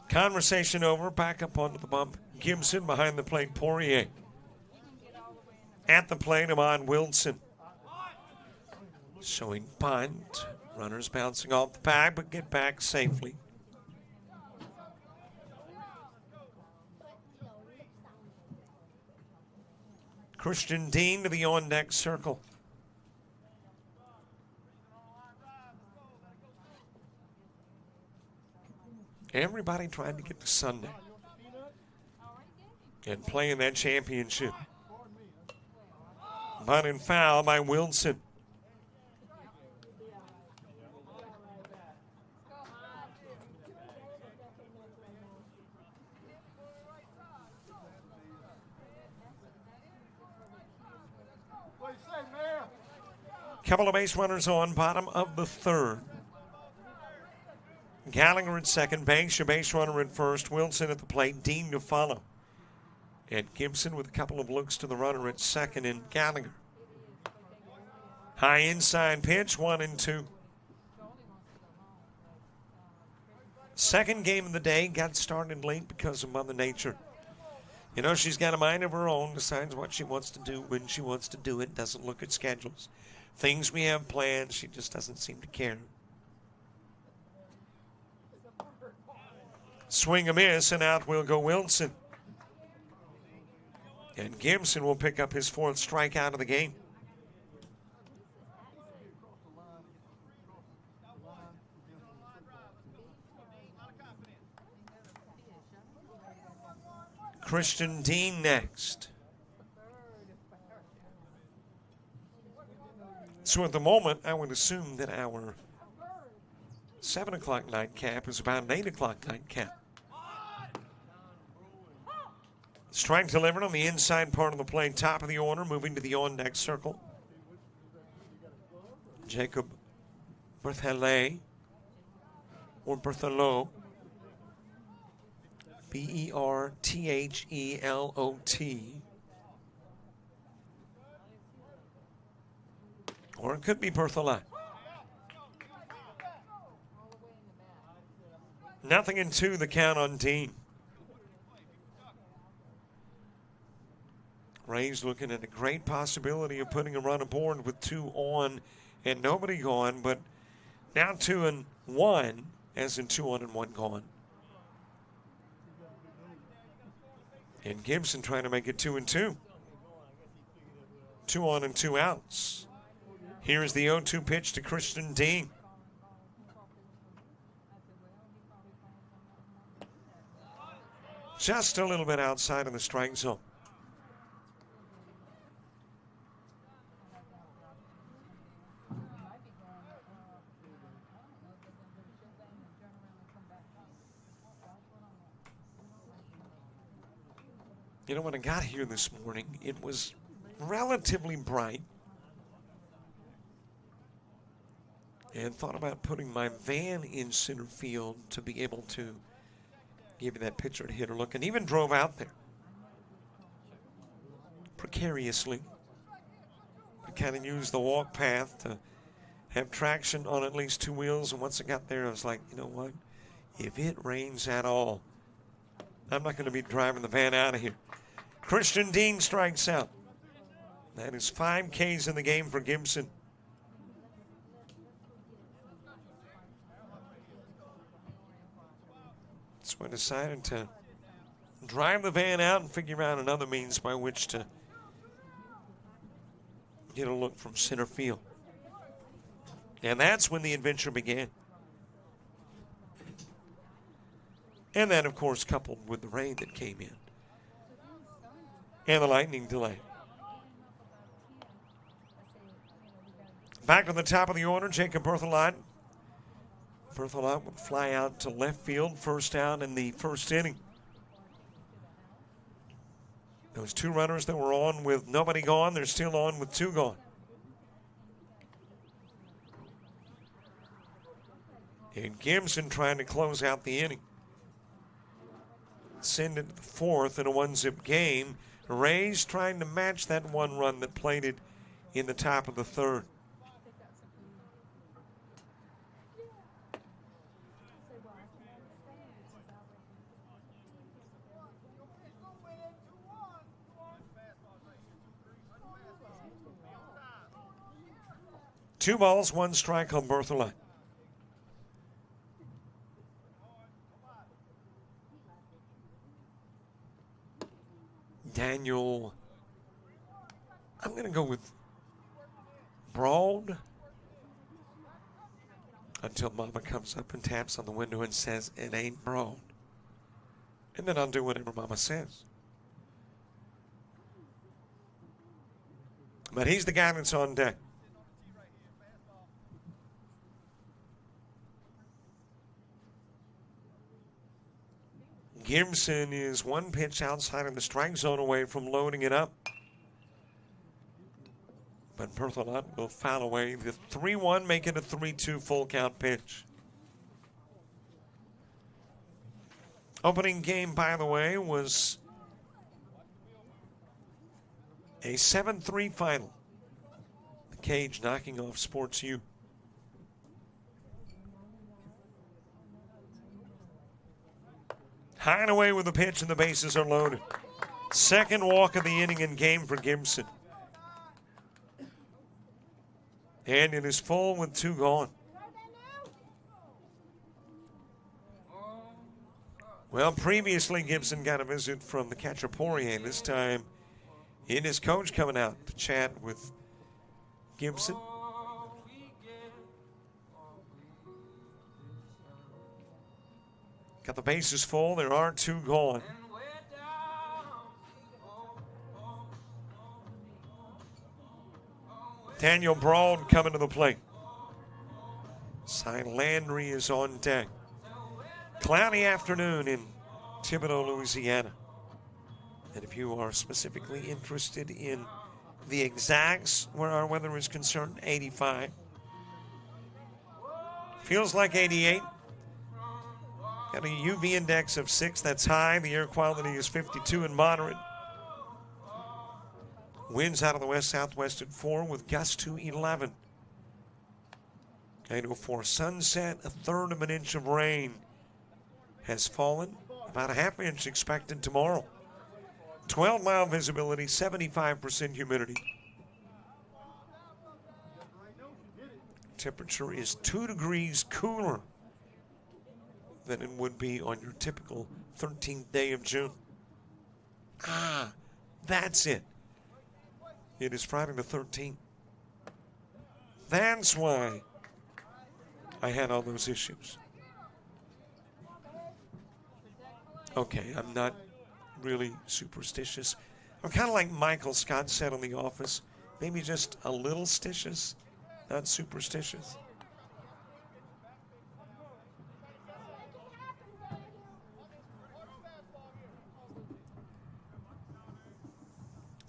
Conversation over, back up onto the bump. Gibson behind the plate, Poirier. At the plate, Amon Wilson. Showing bunt. Runners bouncing off the bag, but get back safely. Christian Dean to the on-deck circle. Everybody trying to get to Sunday and play in that championship. Bunt and foul by Wilson. Couple of base runners on, bottom of the third. Gallagher at second, Banks, your base runner at first, Wilson at the plate, Dean to follow. And Gibson with a couple of looks to the runner at second, and Gallagher. High inside pitch, 1-2. Second game of the day, got started late because of Mother Nature. You know, she's got a mind of her own, decides what she wants to do, when she wants to do it, doesn't look at schedules. Things we have planned, she just doesn't seem to care. Swing a miss, and out will go Wilson. And Gibson will pick up his fourth strikeout of the game. Christian Dean next. So at the moment, I would assume that our 7 o'clock nightcap is about an 8 o'clock nightcap. Strike delivered on the inside part of the plate, top of the order, moving to the on-deck circle. Jacob Berthelot, or Berthelot, B-E-R-T-H-E-L-O-T. Or it could be Berthelot. 0-2, the count on Dean. Rays looking at a great possibility of putting a run aboard with 2 on and nobody gone, but now 2-1, as in 2 on and 1 gone. And Gibson trying to make it 2-2. 2 on and 2 outs. Here's the 0-2 pitch to Christian Dean. Just a little bit outside of the strike zone. You know, when I got here this morning, it was relatively bright. And thought about putting my van in center field to be able to give you that pitcher to hitter look, and even drove out there precariously. I kind of used the walk path to have traction on at least 2 wheels, and once I got there, I was like, you know what? If it rains at all, I'm not going to be driving the van out of here. Christian Dean strikes out. That is 5 Ks in the game for Gibson. So I decided to drive the van out and figure out another means by which to get a look from center field. And that's when the adventure began. And then, of course, coupled with the rain that came in. And the lightning delay. Back to the top of the order, Jacob Berthelot. Berthelot would fly out to left field, first out in the first inning. Those 2 runners that were on with nobody gone, they're still on with 2 gone. And Gibson trying to close out the inning. Send it to the 4th in a 1-zip game. Rays trying to match that 1 run that plated in the top of the 3rd. Two balls, 1 strike on Berthelot. Daniel, I'm going to go with Broad until Mama comes up and taps on the window and says, it ain't Broad. And then I'll do whatever Mama says. But he's the guy that's on deck. Gibson is 1 pitch outside of the strike zone away from loading it up. But Berthelot will foul away the 3-1, make it a 3-2 full count pitch. Opening game, by the way, was a 7-3 final. The Cage knocking off Sports U. High and away with the pitch, and the bases are loaded. Second walk of the inning and game for Gibson. And it is full with 2 gone. Well, previously Gibson got a visit from the catcher Poirier. This time it is coach coming out to chat with Gibson. Got the bases full. There are 2 gone. Daniel Braun coming to the plate. Cy Landry is on deck. Cloudy afternoon in Thibodaux, Louisiana. And if you are specifically interested in the exacts where our weather is concerned, 85. Feels like 88. Got a UV index of 6, that's high. The air quality is 52 and moderate. Winds out of the west-southwest at 4 with gusts to 11. 8:04 sunset, a third of an inch of rain has fallen. About a half inch expected tomorrow. 12-mile visibility, 75% humidity. Temperature is 2 degrees cooler than it would be on your typical 13th day of June. Ah, that's it. It is Friday the 13th. That's why I had all those issues. Okay, I'm not really superstitious. I'm kind of like Michael Scott said on The Office, maybe just a little stitious, not superstitious.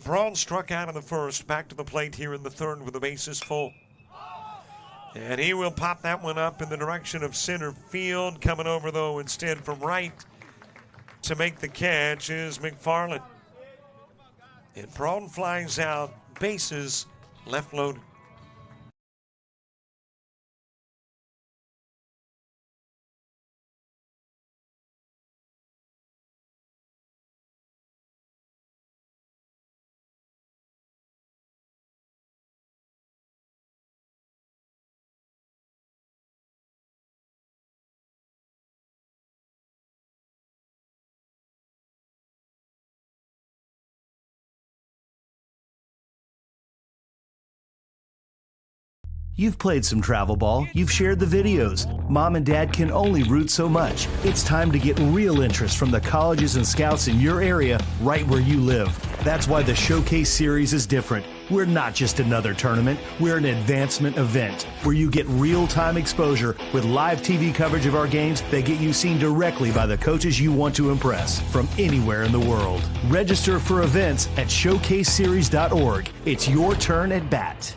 Braun struck out in the first, back to the plate here in the third with the bases full. And he will pop that one up in the direction of center field. Coming over, though, instead from right to make the catch is McFarland. And Braun flies out, bases left loaded. You've played some travel ball, you've shared the videos. Mom and Dad can only root so much. It's time to get real interest from the colleges and scouts in your area, right where you live. That's why the Showcase Series is different. We're not just another tournament, we're an advancement event where you get real-time exposure with live TV coverage of our games that get you seen directly by the coaches you want to impress from anywhere in the world. Register for events at showcaseseries.org. It's your turn at bat.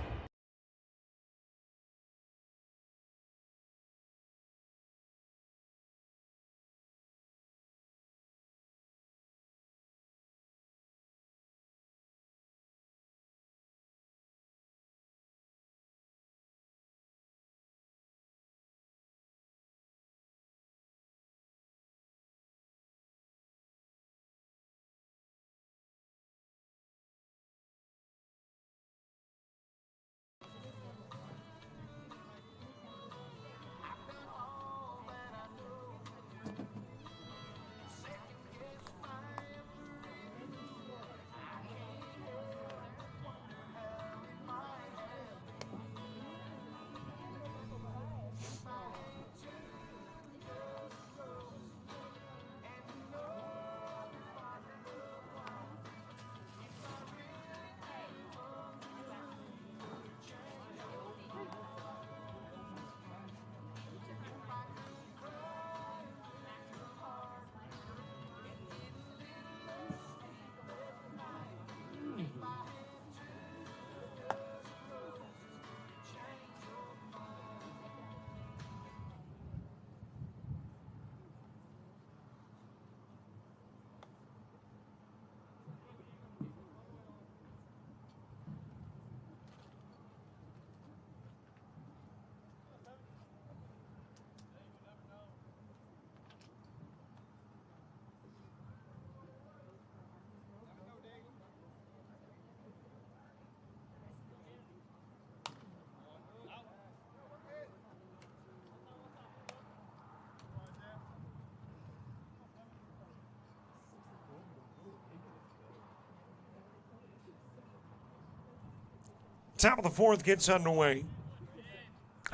Top of the fourth gets underway.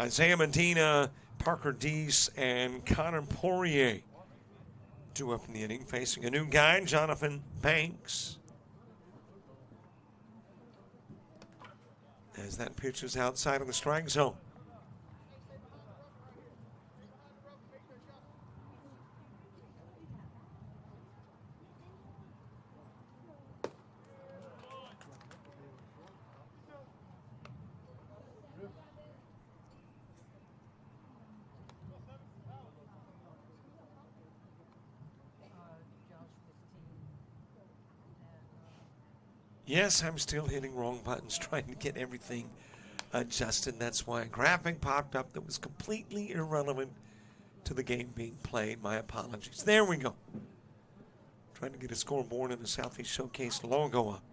Isaiah Medina, Parker Deese, and Connor Poirier due up in the inning, facing a new guy, Jonathan Banks. as that pitch is outside of the strike zone. Yes, I'm still hitting wrong buttons trying to get everything adjusted. That's why a graphic popped up that was completely irrelevant to the game being played. My apologies. There we go. Trying to get a scoreboard and the Southeast Showcase logo up.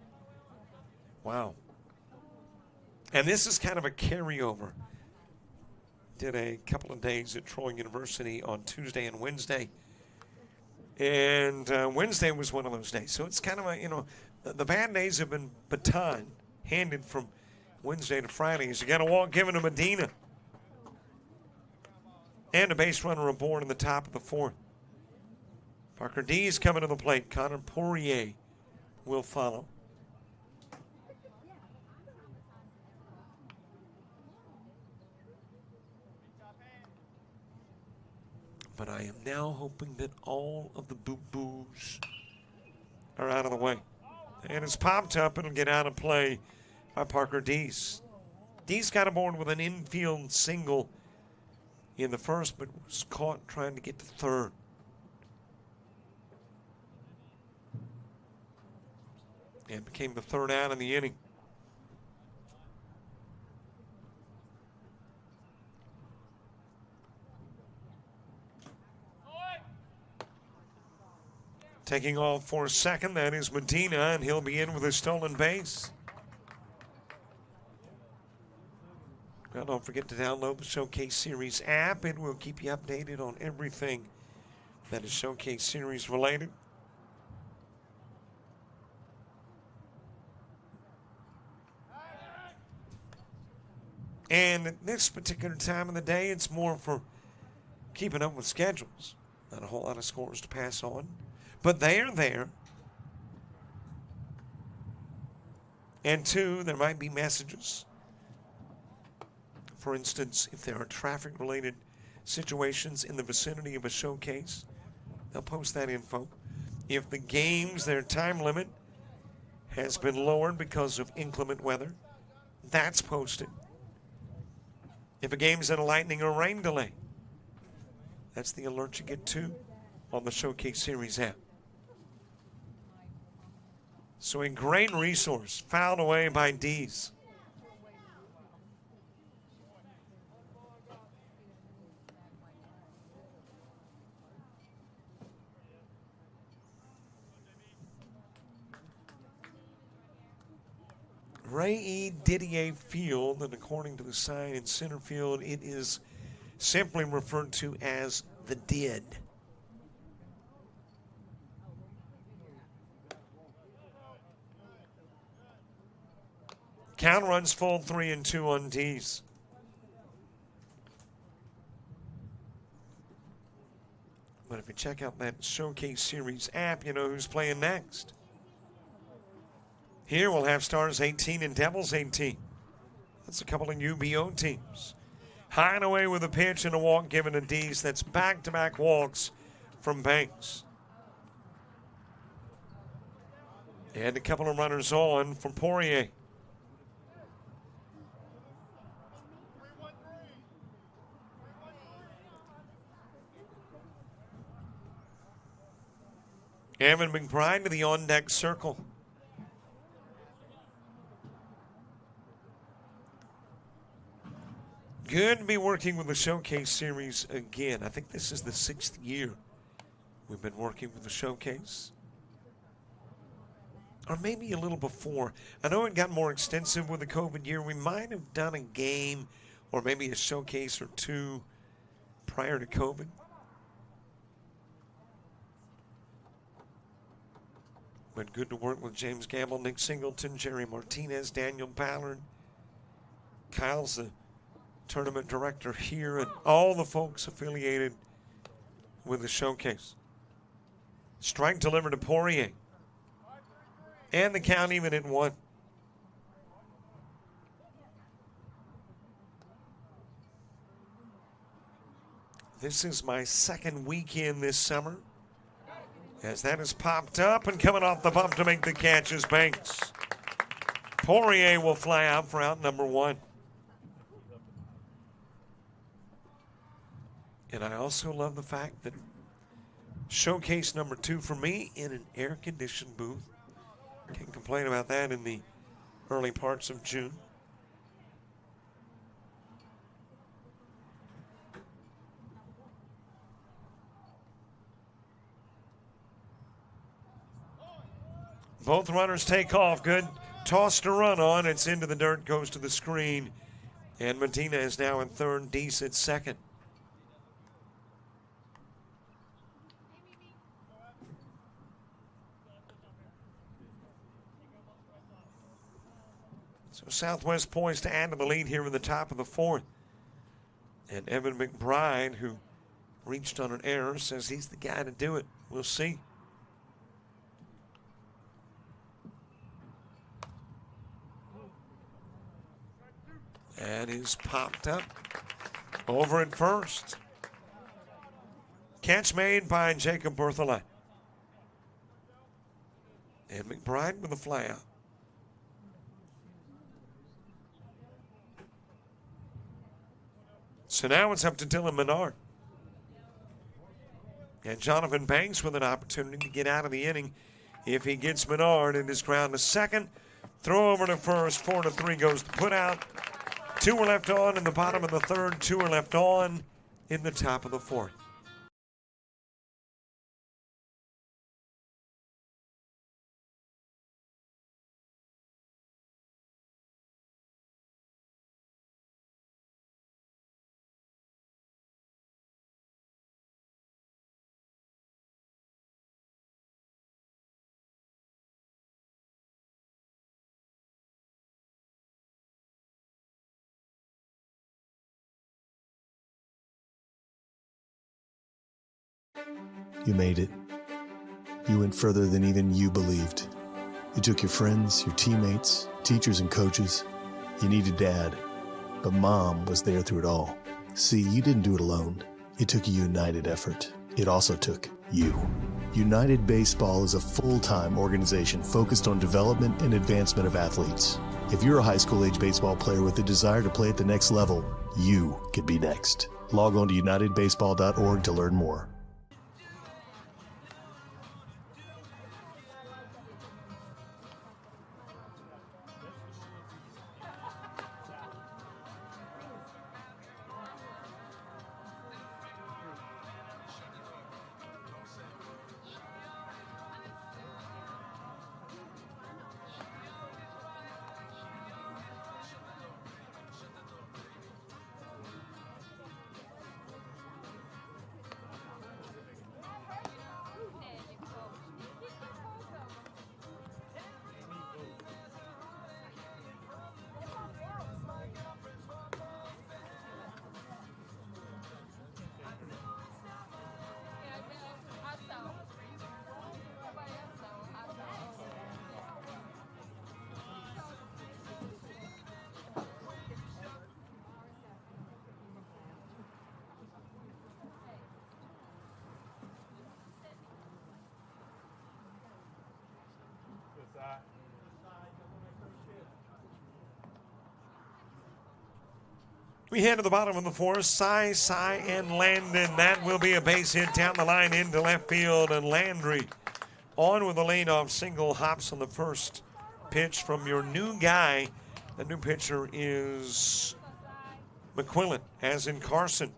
Wow. And this is kind of a carryover. Did a couple of days at Troy University on Tuesday and Wednesday. And Wednesday was one of those days. So it's kind of a, you know, the bad days have been baton handed from Wednesday to Friday. As you got a walk given to Medina. And a base runner aboard in the top of the fourth. Parker Dees coming to the plate. Connor Poirier will follow. But I am now hoping that all of the boo-boos are out of the way. And it's popped up. It'll get out of play by Parker Dees. Dees got aboard with an infield single in the first, but was caught trying to get to third. And became the third out in the inning. Taking off for second, that is Medina, and he'll be in with a stolen base. Well, don't forget to download the Showcase Series app. It will keep you updated on everything that is Showcase Series related. And at this particular time of the day, it's more for keeping up with schedules. Not a whole lot of scores to pass on. But they are there. And two, there might be messages. For instance, if there are traffic-related situations in the vicinity of a showcase, they'll post that info. If the games, their time limit has been lowered because of inclement weather, that's posted. If a game's in a lightning or rain delay, that's the alert you get to on the Showcase Series app. So a great resource, fouled away by Dees. Ray E. Didier Field, and according to the sign in center field, it is simply referred to as the Did. Count runs full, 3-2 on Dees. But if you check out that Showcase Series app, you know who's playing next. Here we'll have Stars 18 and Devils 18. That's a couple of UBO teams. High and away with a pitch and a walk given to Dees. That's back-to-back walks from Banks. And a couple of runners on from Poirier. Evan McBride to the on-deck circle. Good to be working with the Showcase Series again. I think this is the 6th year we've been working with the Showcase. Or maybe a little before. I know it got more extensive with the COVID year. We might have done a game or maybe a showcase or two prior to COVID. But good to work with James Gamble, Nick Singleton, Jerry Martinez, Daniel Ballard. Kyle's the tournament director here, and all the folks affiliated with the showcase. Strike delivered to Poirier. And the count even at 1. This is my second weekend this summer. As that has popped up and coming off the bump to make the catch is Banks. Poirier will fly out for out number 1. And I also love the fact that showcase number 2 for me in an air-conditioned booth. Can't complain about that in the early parts of June. Both runners take off. Good toss to run on. It's into the dirt, goes to the screen. And Medina is now in third, Deese at second. So Southwest poised to add to the lead here in the top of the 4th. And Evan McBride, who reached on an error, says he's the guy to do it. We'll see. That is popped up over at first. Catch made by Jacob Berthelot. And McBride with a fly out. So now it's up to Dylan Menard. And Jonathan Banks with an opportunity to get out of the inning. If he gets Menard in his ground to second, throw over to first, 4-3 goes the put out. 2 are left on in the bottom of the 3rd, 2 are left on in the top of the 4th. You made it. You went further than even you believed. You took your friends, your teammates, teachers, and coaches. You needed Dad, but Mom was there through it all. See, you didn't do it alone. It took a united effort. It also took you. United Baseball is a full-time organization focused on development and advancement of athletes. If you're a high school-age baseball player with a desire to play at the next level, you could be next. Log on to unitedbaseball.org to learn more. We head to the bottom of the 4th. Cy, and Landon. That will be a base hit down the line into left field. And Landry on with a leadoff single, hops on the first pitch from your new guy. The new pitcher is McQuillan, as in Carson.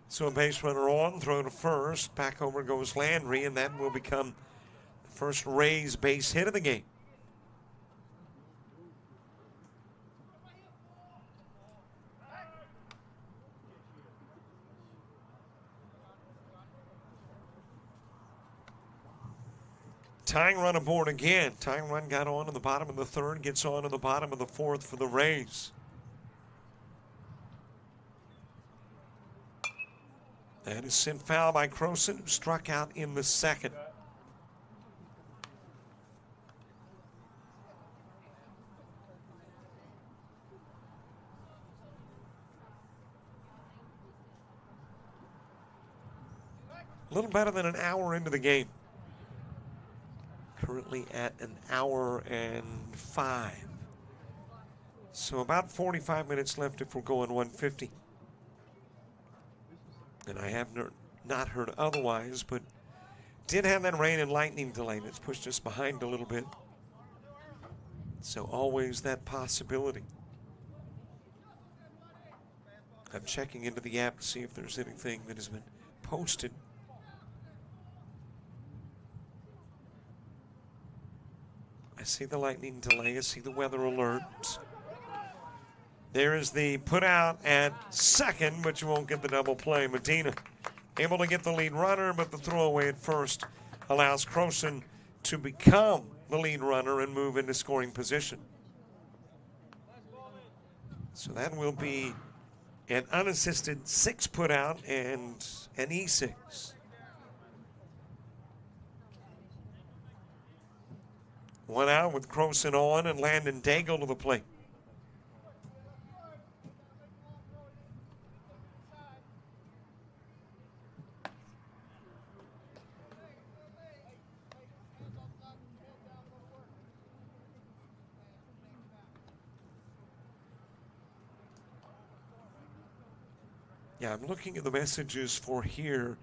So a base runner on, throw to first. Back over goes Landry, and that will become the first Rays base hit of the game. Tying run aboard again. Tying run got on in the bottom of the 3rd, gets on in the bottom of the 4th for the Rays. That is sent foul by Croson, who struck out in the 2nd. A little better than an hour into the game. Currently at an hour and 5. So about 45 minutes left if we're going 150. And I have not heard otherwise, but did have that rain and lightning delay that's pushed us behind a little bit. So always that possibility. I'm checking into the app to see if there's anything that has been posted. I see the lightning delay. I see the weather alert. There is the put out at second, but you won't get the double play. Medina able to get the lead runner, but the throwaway at first allows Croson to become the lead runner and move into scoring position. So that will be an unassisted 6 put out and an E6. One out with Croson on and Landon Daigle to the plate. Yeah, I'm looking at the messages for here,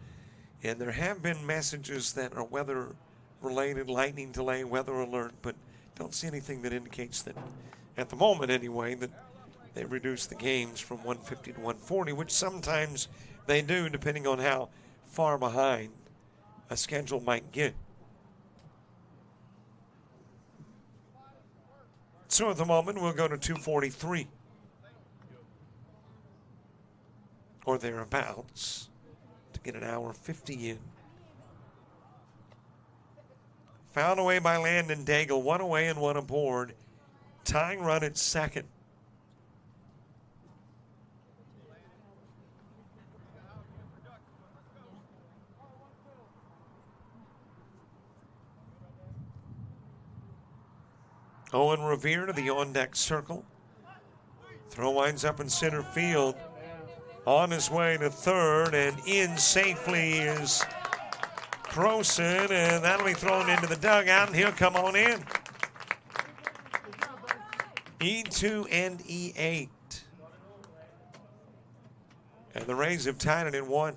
and there have been messages that are weather related, lightning delay, weather alert, but don't see anything that indicates that, at the moment anyway, that they reduced the games from 150 to 140, which sometimes they do depending on how far behind a schedule might get. So at the moment, we'll go to 243. Or thereabouts to get an hour 50 in. Fouled away by Landon Daigle, 1 away and 1 aboard. Tying run at second. Owen Revere to the on-deck circle. Throw winds up in center field. On his way to third, and in safely is Croson, and that'll be thrown into the dugout, and he'll come on in. E2 and E8. And the Rays have tied it at 1.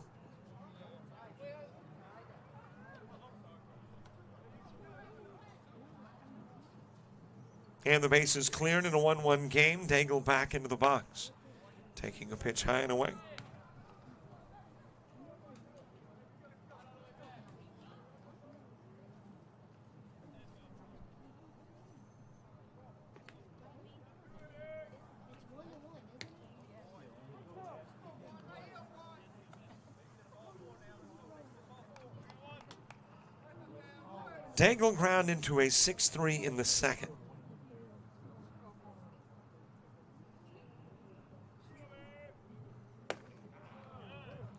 And the base is cleared in a 1-1 game. Daigle back into the box. Taking a pitch high and away. Daigle ground into a 6-3 in the second.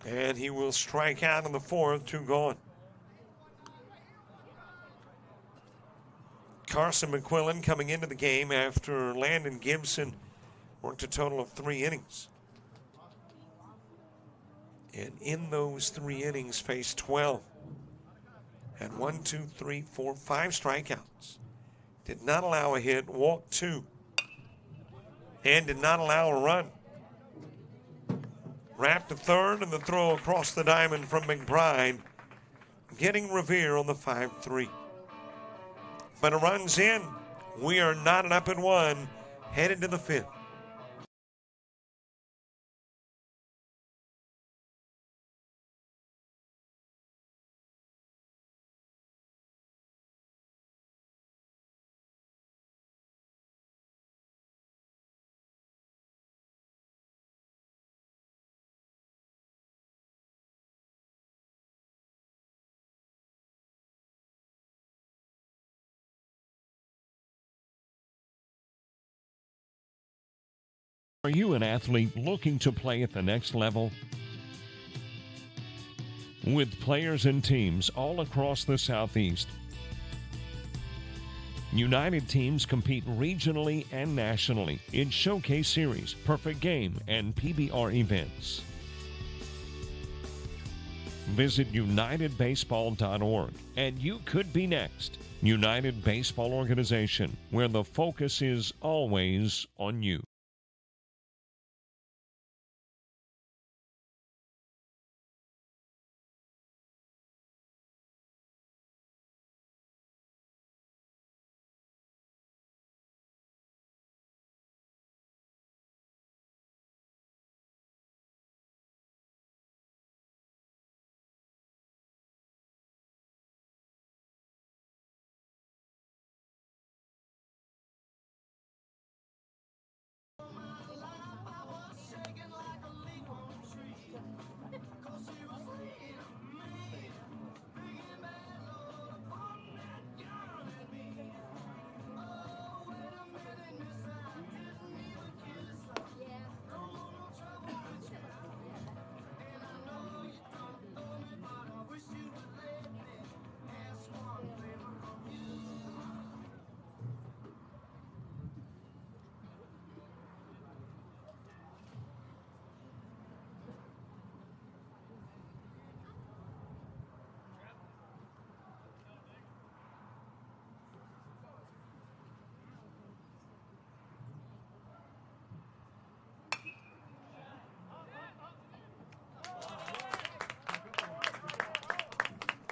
And he will strike out in the 4th, 2 gone. Carson McQuillan coming into the game after Landon Gibson worked a total of 3 innings. And in those 3 innings faced 12. Had 1, 2, 3, 4, 5 strikeouts. Did not allow a hit, walked 2. And did not allow a run. Wrapped to third, and the throw across the diamond from McBride, getting Revere on the 5-3. But a run's in. We are knotted up at 1, headed to the 5th. Are you an athlete looking to play at the next level? With players and teams all across the Southeast, United teams compete regionally and nationally in Showcase Series, Perfect Game, and PBR events. Visit UnitedBaseball.org, and you could be next. United Baseball Organization, where the focus is always on you.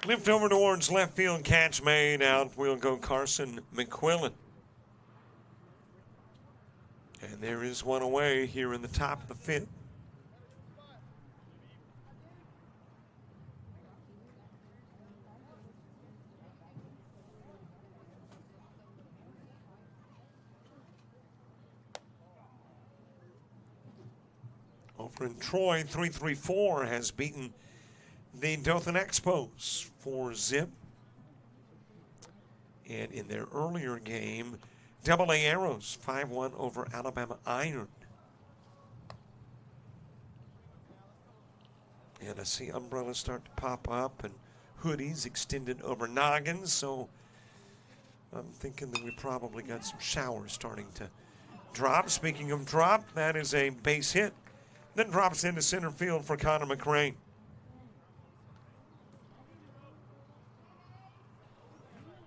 Lift over towards left field, catch made. Out will go Carson McQuillan. And there is one away here in the top of the fifth. Over in Troy, 3-3-4 has beaten the Dothan Expos 4-zip. And in their earlier game, AA Arrows 5-1 over Alabama Iron. And I see umbrellas start to pop up and hoodies extended over noggins, so I'm thinking that we probably got some showers starting to drop. Speaking of drop, that is a base hit. Then drops into center field for Connor McCrane.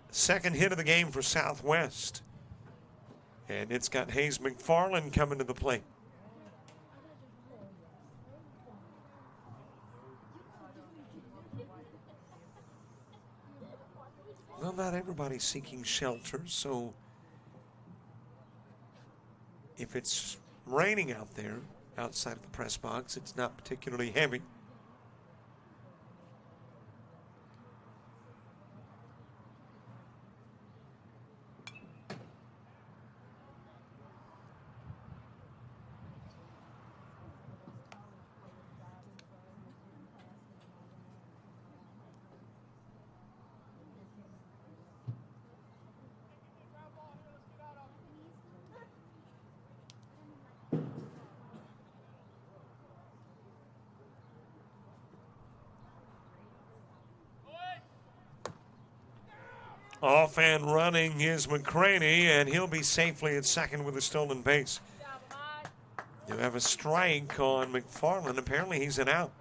Second hit of the game for Southwest. And it's got Hayes McFarland coming to the plate. Well, not everybody's seeking shelter, so if it's raining out there outside of the press box, it's not particularly heavy. Off and running is McCraney, and he'll be safely at second with a stolen base. You have a strike on McFarland. Apparently he's an out.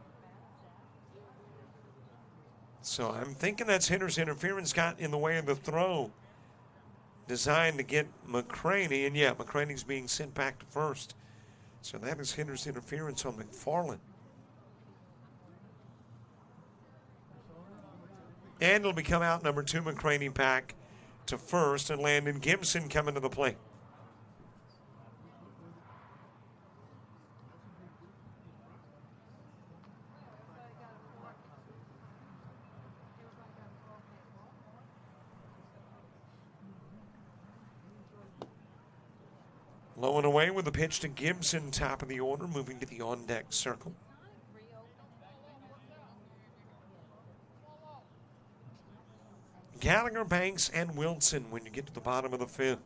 So I'm thinking that's hitter's interference got in the way of the throw designed to get McCraney. And yeah, McCraney's being sent back to first. So that is hitter's interference on McFarland. And it'll become out number 2, McCraney back to first, and Landon Gibson coming to the plate. Low and away with a pitch to Gibson, top of the order, moving to the on-deck circle. Gallagher, Banks, and Wilson when you get to the bottom of the fifth.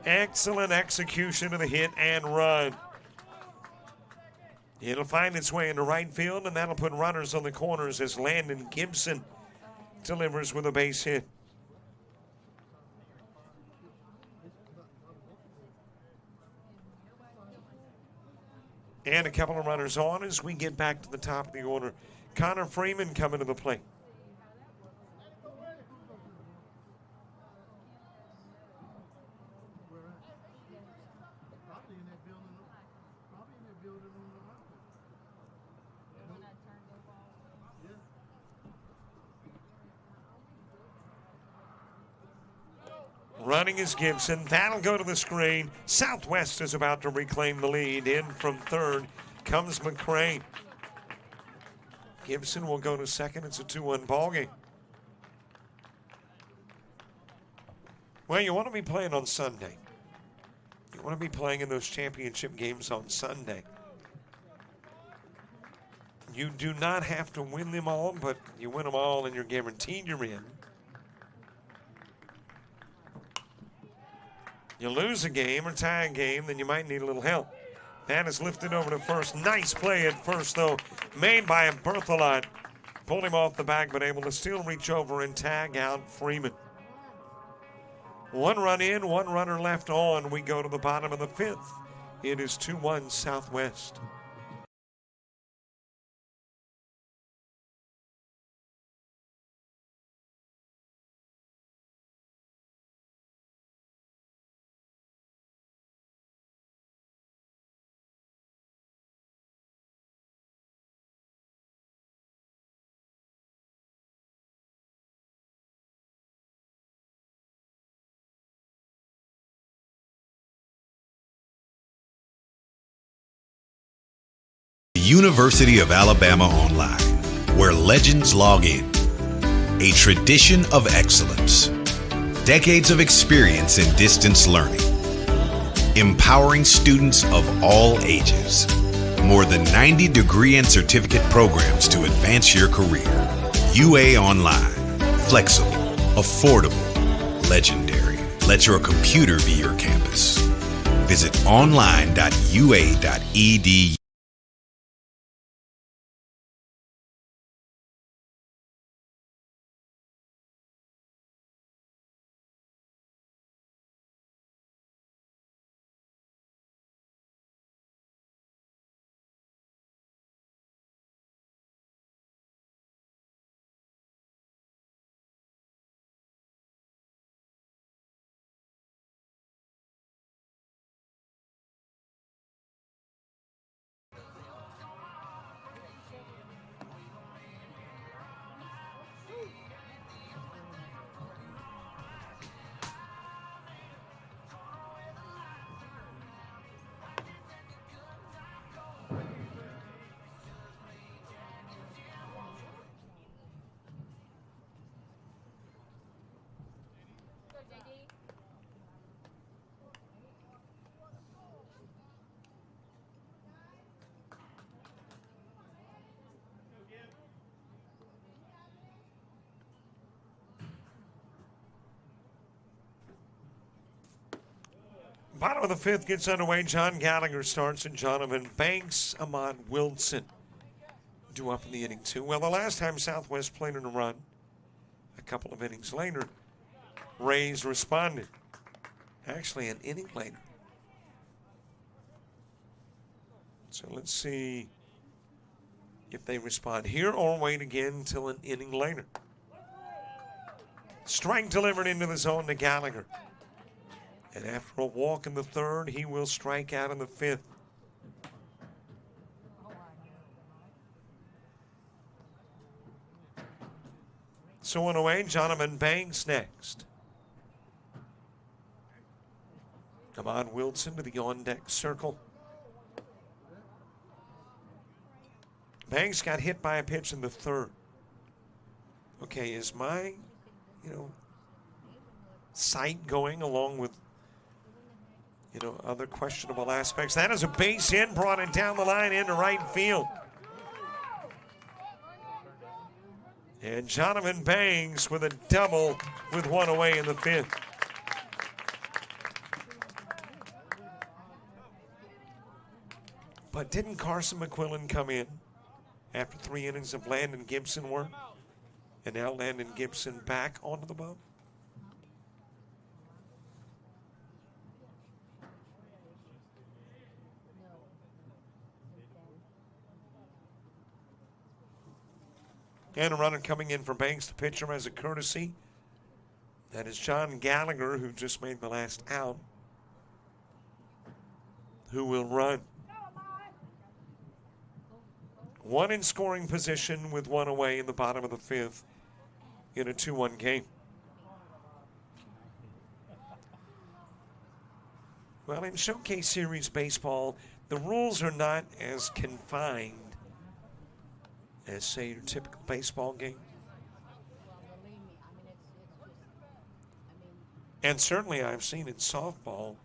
Excellent execution of the hit and run. It'll find its way into right field, and that'll put runners on the corners as Landon Gibson delivers with a base hit. And a couple of runners on as we get back to the top of the order. Connor Freeman coming to the plate. Running is Gibson. That'll go to the screen. Southwest is about to reclaim the lead. In from third comes McCrae. Gibson will go to second. It's a 2-1 ball game. Well, you want to be playing on Sunday. You want to be playing in those championship games on Sunday. You do not have to win them all, but you win them all and you're guaranteed you're in. You lose a game or tie a game, then you might need a little help. That is lifted over to first. Nice play at first, though, made by Berthelot. Pulled him off the back, but able to still reach over and tag out Freeman. 1 run in, 1 runner left on. We go to the bottom of the 5th. It is 2-1 Southwest. University of Alabama Online, where legends log in. A tradition of excellence. Decades of experience in distance learning. Empowering students of all ages. More than 90 degree and certificate programs to advance your career. UA Online. Flexible, affordable, legendary. Let your computer be your campus. Visit online.ua.edu. Bottom of the 5th gets underway. John Gallagher starts and Jonathan Banks, Ahmad Wilson due up in the inning 2. Well, the last time Southwest played in a run, a couple of innings later, Rays responded. Actually, an inning later. So let's see if they respond here or wait again until an inning later. Strike delivered into the zone to Gallagher. And after a walk in the 3rd, he will strike out in the 5th. So on away, Jonathan Banks next. Ahmad Wilson to the on-deck circle. Banks got hit by a pitch in the 3rd. Okay, is my, sight going along with other questionable aspects? That is a base hit, brought it down the line into right field. And Jonathan Banks with a double with 1 away in the 5th. But didn't Carson McQuillan come in after 3 innings of Landon Gibson work? And now Landon Gibson back onto the bump? And a runner coming in for Banks. The pitcher as a courtesy. That is John Gallagher, who just made the last out, who will run. One in scoring position with one away in the bottom of the fifth in a 2-1 game. Well, in Showcase Series baseball, the rules are not as confined as, say, your typical baseball game. And certainly I've seen in softball,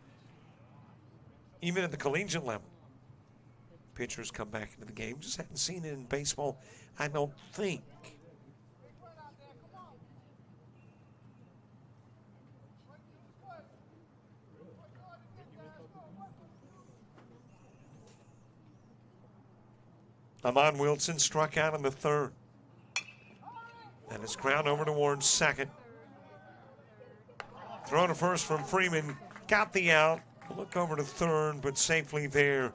even at the collegiate level, pitchers come back into the game. Just haven't seen it in baseball, I don't think. Amon Wilson struck out in the third. And it's ground over towards second. Throw to first from Freeman. Got the out. Look over to third, but safely there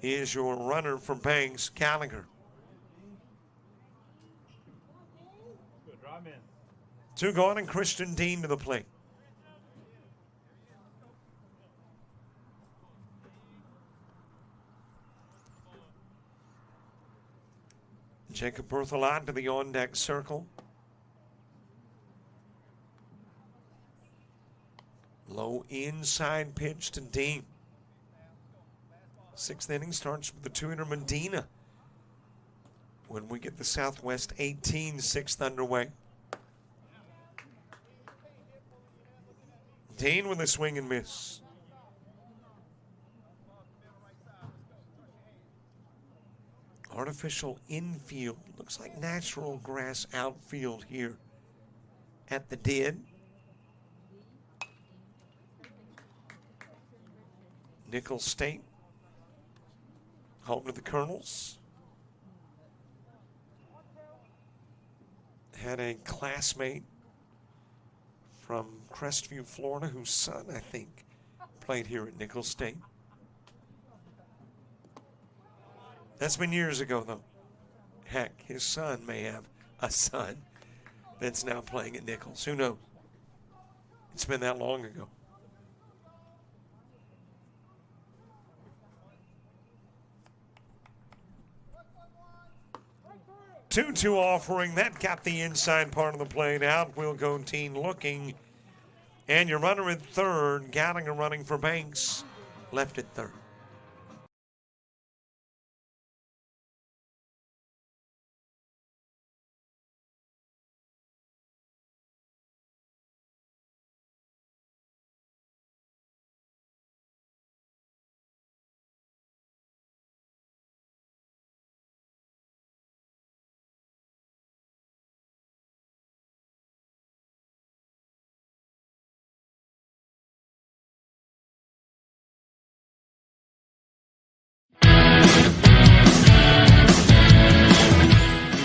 is your runner for Banks, Gallagher. Good, drive in. 2 gone and Christian Dean to the plate. Jacob Berthelot to the on-deck circle. Low inside pitch to Dean. 6th inning starts with the 2-hitter Medina. When we get the Southwest 18, 6th underway. Dean with a swing and miss. Artificial infield. Looks like natural grass outfield here at the Did. Nicholls State, home to the Colonels. Had a classmate from Crestview, Florida, whose son, I think, played here at Nicholls State. That's been years ago, though. Heck, his son may have a son that's now playing at Nicholls. Who knows? It's been that long ago. 2-2 offering. That got the inside part of the plate out. Will go Dean looking. And your runner at third. Gallagher running for Banks. Left at third.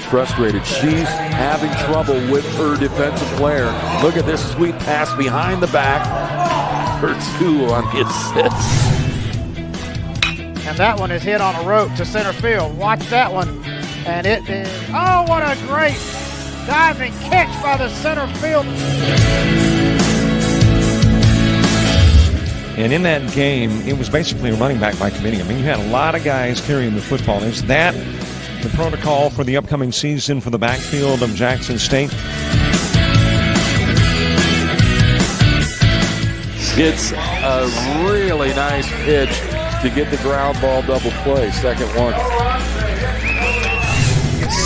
Frustrated. She's having trouble with her defensive player. Look at this sweet pass behind the back for 2 on the assist. And that one is hit on a rope to center field. Watch that one. And it is, oh, what a great diving catch by the center field. And in that game, it was basically a running back by committee. I mean, you had a lot of guys carrying the football. Is that the protocol for the upcoming season for the backfield of Jackson State? It's a really nice pitch to get the ground ball double play. Second one.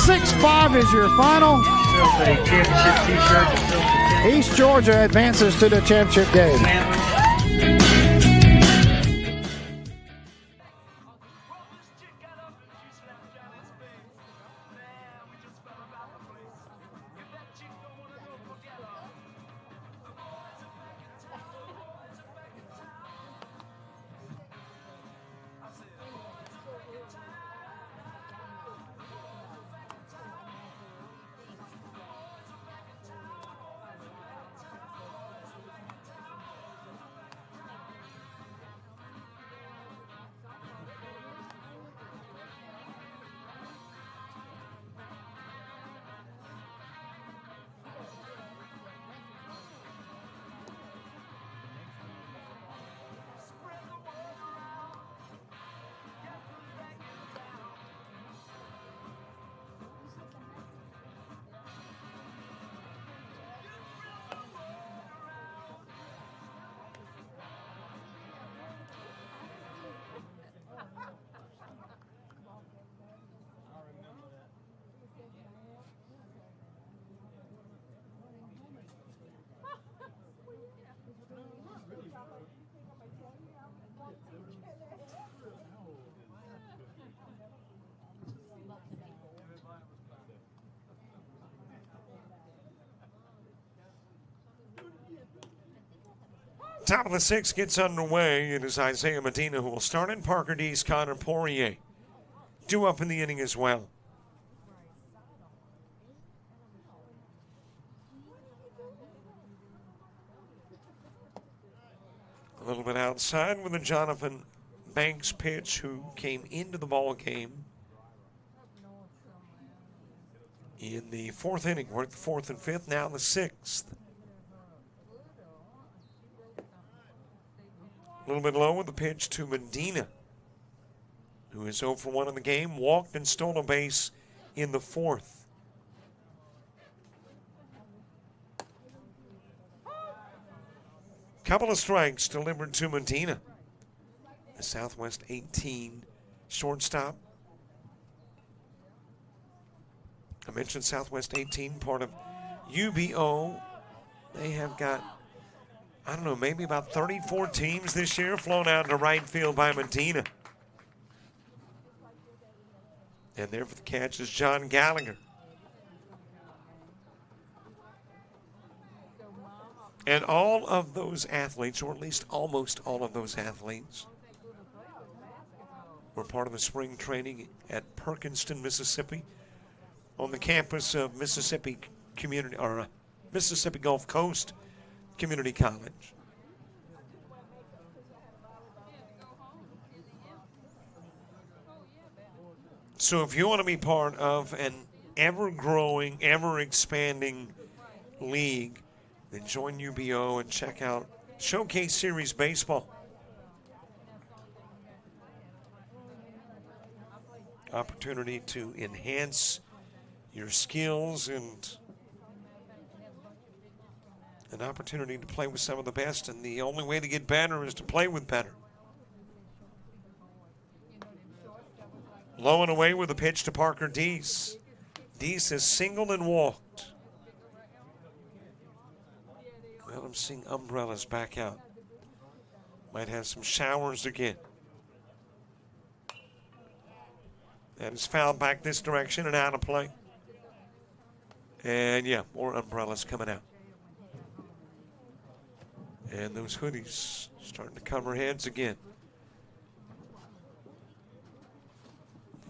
6-5 is your final. East Georgia advances to the championship game. Top of the sixth gets underway. It is Isaiah Medina who will start in. Parker D's Connor Poirier due up in the inning as well. A little bit outside with a Jonathan Banks pitch who came into the ball game in the fourth inning. We're at the fourth and fifth, now the sixth. A little bit low with the pitch to Medina, who is 0 for 1 in the game, walked and stole a base in the fourth. Couple of strikes delivered to Medina. The Southwest 18 shortstop. I mentioned Southwest 18, part of UBO. They have got, I don't know, maybe about 34 teams this year flown out into right field by Medina. And there for the catch is John Gallagher. And all of those athletes, or at least almost all of those athletes, were part of the spring training at Perkinston, Mississippi, on the campus of Mississippi Community, or Mississippi Gulf Coast Community College. So if you want to be part of an ever-growing, ever-expanding league, then join UBO and check out Showcase Series Baseball. Opportunity to enhance your skills and an opportunity to play with some of the best, and the only way to get better is to play with better. Low and away with a pitch to Parker Deese. Deese has singled and walked. Well, I'm seeing umbrellas back out. Might have some showers again. That is fouled back this direction and out of play. And yeah, more umbrellas coming out. And those hoodies starting to cover heads again.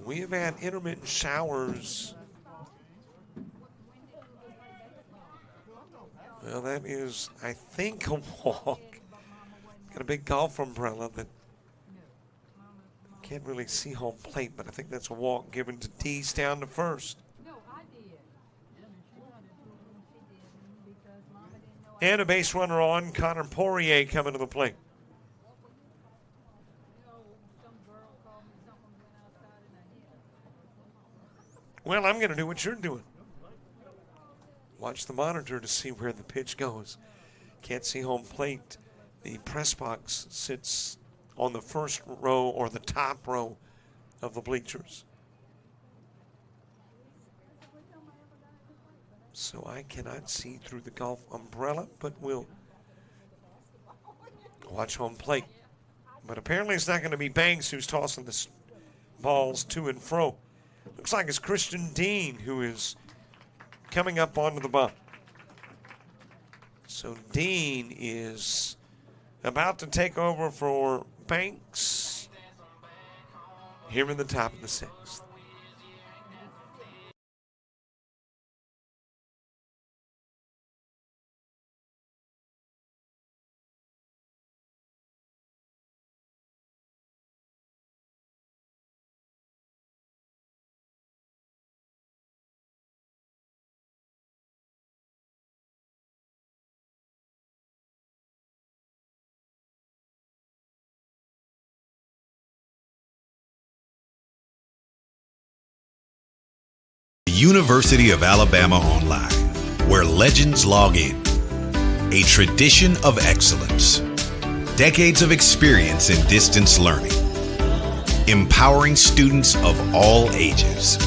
We have had intermittent showers. Well, that is, I think, a walk. Got a big golf umbrella that can't really see home plate, but I think that's a walk given to Deese down to first. And a base runner on, Connor Poirier coming to the plate. Well, I'm going to do what you're doing. Watch the monitor to see where the pitch goes. Can't see home plate. The press box sits on the first row or the top row of the bleachers. So I cannot see through the golf umbrella, but we'll watch home plate. But apparently it's not going to be Banks who's tossing the balls to and fro. Looks like it's Christian Dean who is coming up onto the bump. So Dean is about to take over for Banks here in the top of the sixth. University of Alabama Online, where legends log in. A tradition of excellence. Decades of experience in distance learning. Empowering students of all ages.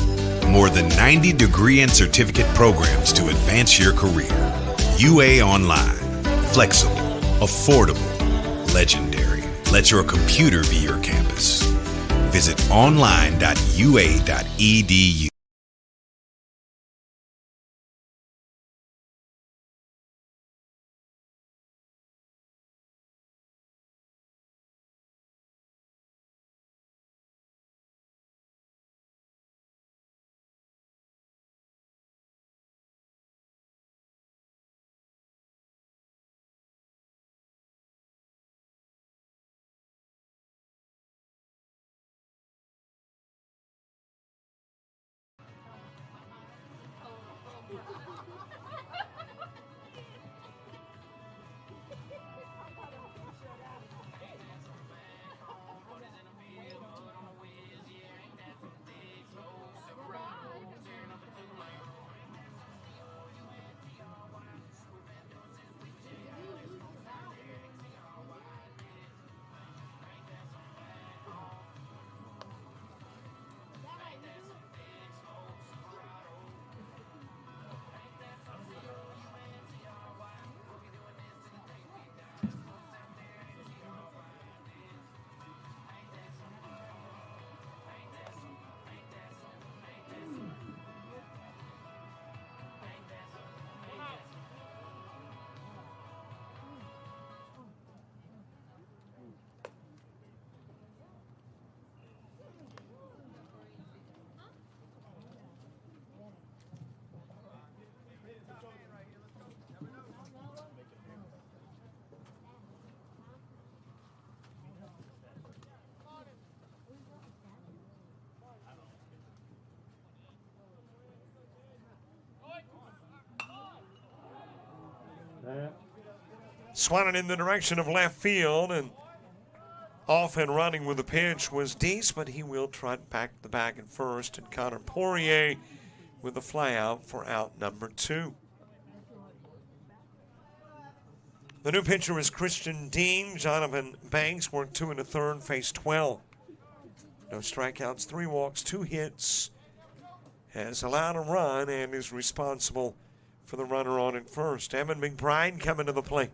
More than 90 degree and certificate programs to advance your career. UA Online. Flexible, affordable, legendary. Let your computer be your campus. Visit online.ua.edu. Swatted in the direction of left field, and off and running with the pitch was Deese, but he will trot back the bag at first, and Connor Poirier with the fly out for out number 2. The new pitcher is Christian Dean. Jonathan Banks worked 2 1/3, faced 12. No strikeouts, 3 walks, 2 hits. Has allowed a run and is responsible for the runner on at first. Evan McBride coming to the plate.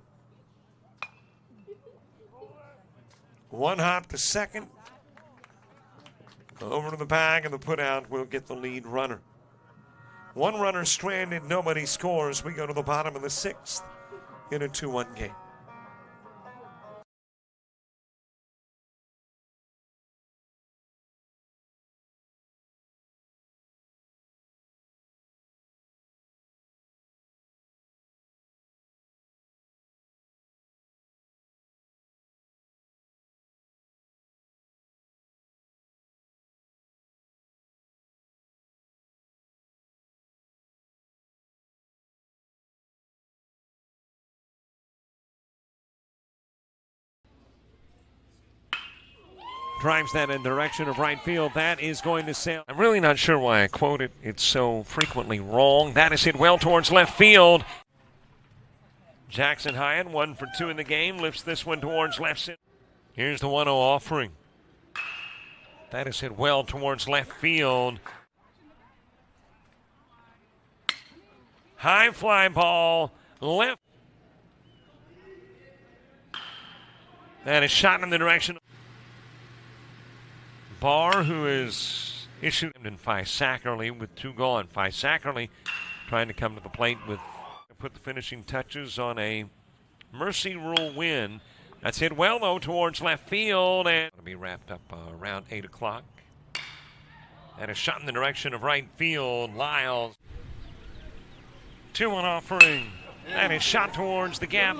1 hop to second. Over to the bag, and the putout will get the lead runner. 1 runner stranded, nobody scores. We go to the bottom of the 6th in a 2-1 game. Drives that in the direction of right field. That is going to sail. I'm really not sure why I quote it. It's so frequently wrong. That is hit well towards left field. Jackson Hyatt, 1 for 2 in the game, lifts this one towards left center. Here's the 1-0 offering. That is hit well towards left field. High fly ball, left. That is shot in the direction. Barr, who is issued in Sackerly with 2 gone. Sackerly trying to come to the plate with put the finishing touches on a Mercy Rule win. That's hit well, though, towards left field, and it'll be wrapped up around 8 o'clock. And a shot in the direction of right field. Lyles. 2-1 offering. And a shot towards the gap.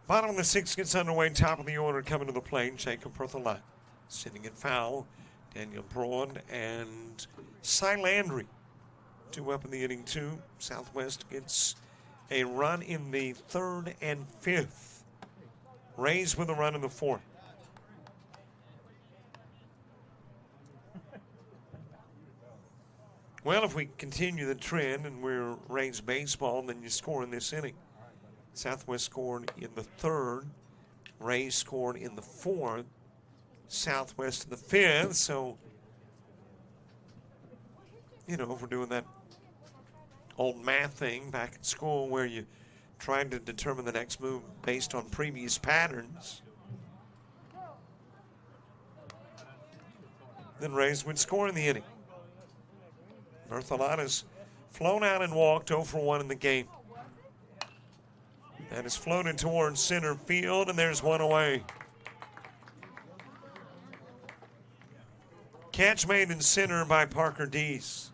Bottom of the 6th gets underway, top of the order coming to the plate. Jacob Pertholat sitting in foul. Daniel Braun and Cy Landry 2 up in the inning, 2. Southwest gets a run in the 3rd and 5th. Rays with a run in the 4th. Well, if we continue the trend and we're Rays baseball, then you score in this inning. Southwest scored in the 3rd. Rays scored in the 4th. Southwest in the 5th. So, you know, if we're doing that old math thing back in school where you trying to determine the next move based on previous patterns, then Rays would score in the inning. Bertholot has flown out and walked 0 for 1 in the game. That is floated towards center field, and there's 1 away. Catch made in center by Parker Deese.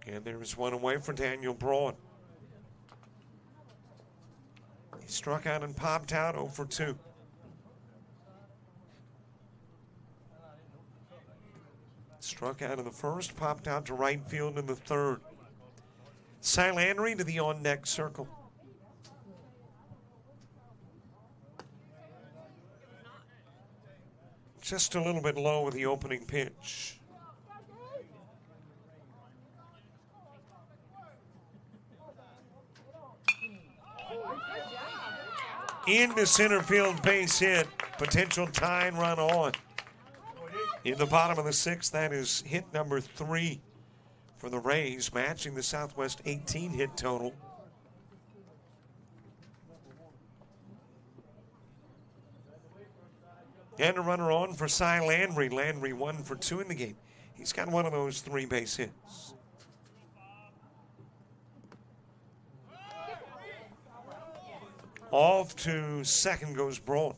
And there is 1 away for Daniel Braun. He struck out and popped out 0 for 2. Struck out in the 1st, popped out to right field in the 3rd. Cy Landry to the on-deck circle. Just a little bit low with the opening pitch. into center field, base hit. Potential tying run on. In the bottom of the sixth, that is hit number 3 for the Rays, matching the Southwest 18 hit total. And a runner on for Cy Landry. Landry 1 for 2 in the game. He's got one of those 3 base hits. Off to second goes Braun.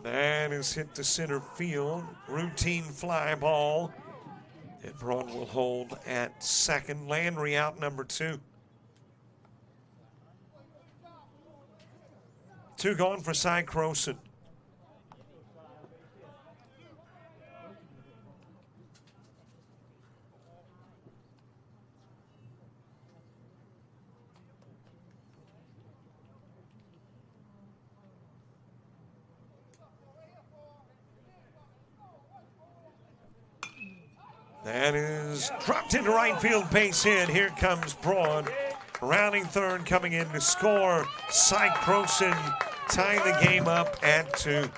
That is hit to center field. Routine fly ball. And Braun will hold at second. Landry out number 2. 2 gone for Cy Croson. That is dropped into right field, base hit. Here comes Braun. Rounding third, coming in to score. Cy Croson tying the game up at 2.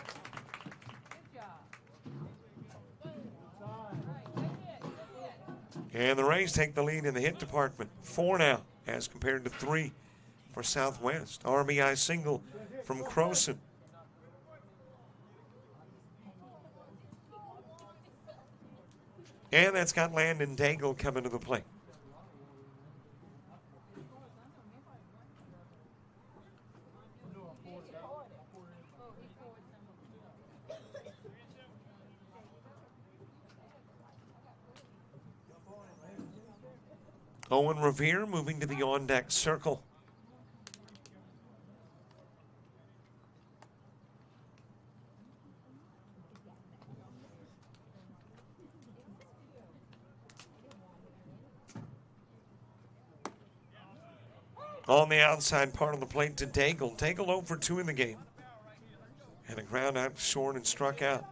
And the Rays take the lead in the hit department. 4 now, as compared to 3 for Southwest. RBI single from Croson. And that's got Landon Daigle coming to the plate. Owen Revere moving to the on-deck circle. On the outside part of the plate to Daigle. Daigle 0 for 2 in the game. And a ground out short and struck out.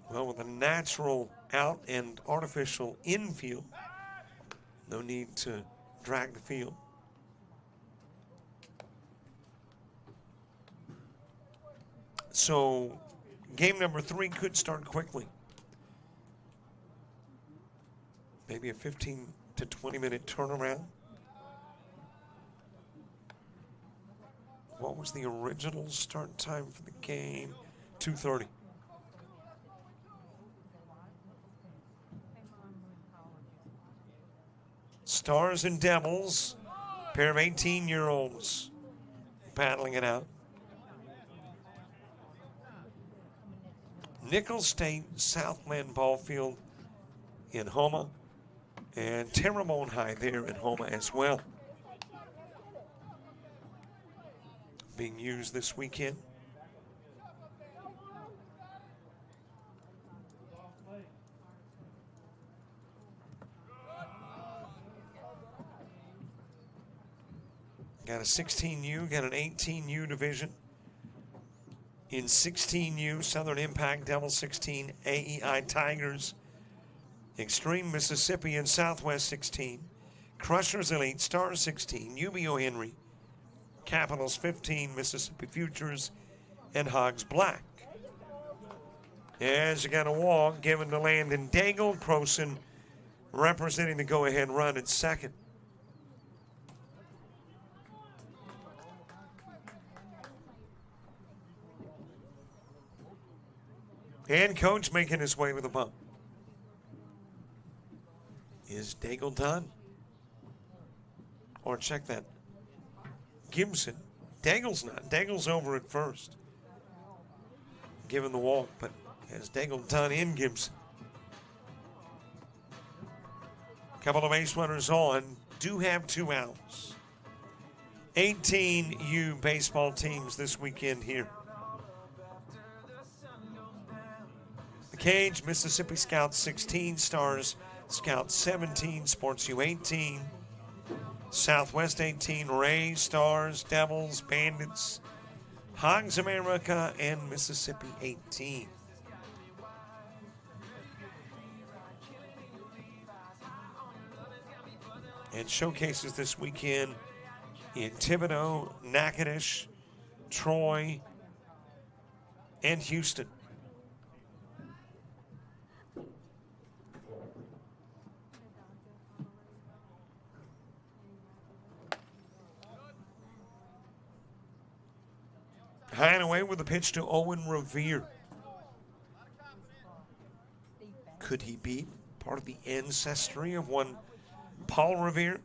Well, with a natural out and artificial infield, no need to drag the field. So game number 3 could start quickly. Maybe a 15 to 20-minute turnaround. What was the original start time for the game? 2:30. Stars and Devils, pair of 18-year-olds battling it out. Nicholls State Southland Ball Field in Houma, and Terrebonne High there in Houma as well. Being used this weekend. Got a 16U, got an 18U division. In 16U, Southern Impact, Devil 16, AEI Tigers, Extreme Mississippi and Southwest 16, Crushers Elite, Stars 16, UBO Henry, Capitals 15, Mississippi Futures, and Hogs Black. As you got a walk given to Landon Daigle, Croson representing the go-ahead run at second. And Coach making his way with a bump. Is Daigle done? Or check that. Gibson. Daigle's not. Daigle's over at first. Given the walk, but has Daigle done in Gibson? Couple of base runners on. Do have 2 outs. 18 U baseball teams this weekend here. The Cage, Mississippi Scouts 16, Stars Scouts 17, Sports U 18, Southwest 18, Rays, Stars, Devils, Bandits, Hogs America and Mississippi 18. And showcases this weekend in Thibodaux, Natchitoches, Troy, and Houston. High and away with the pitch to Owen Revere. Could he be part of the ancestry of one Paul Revere?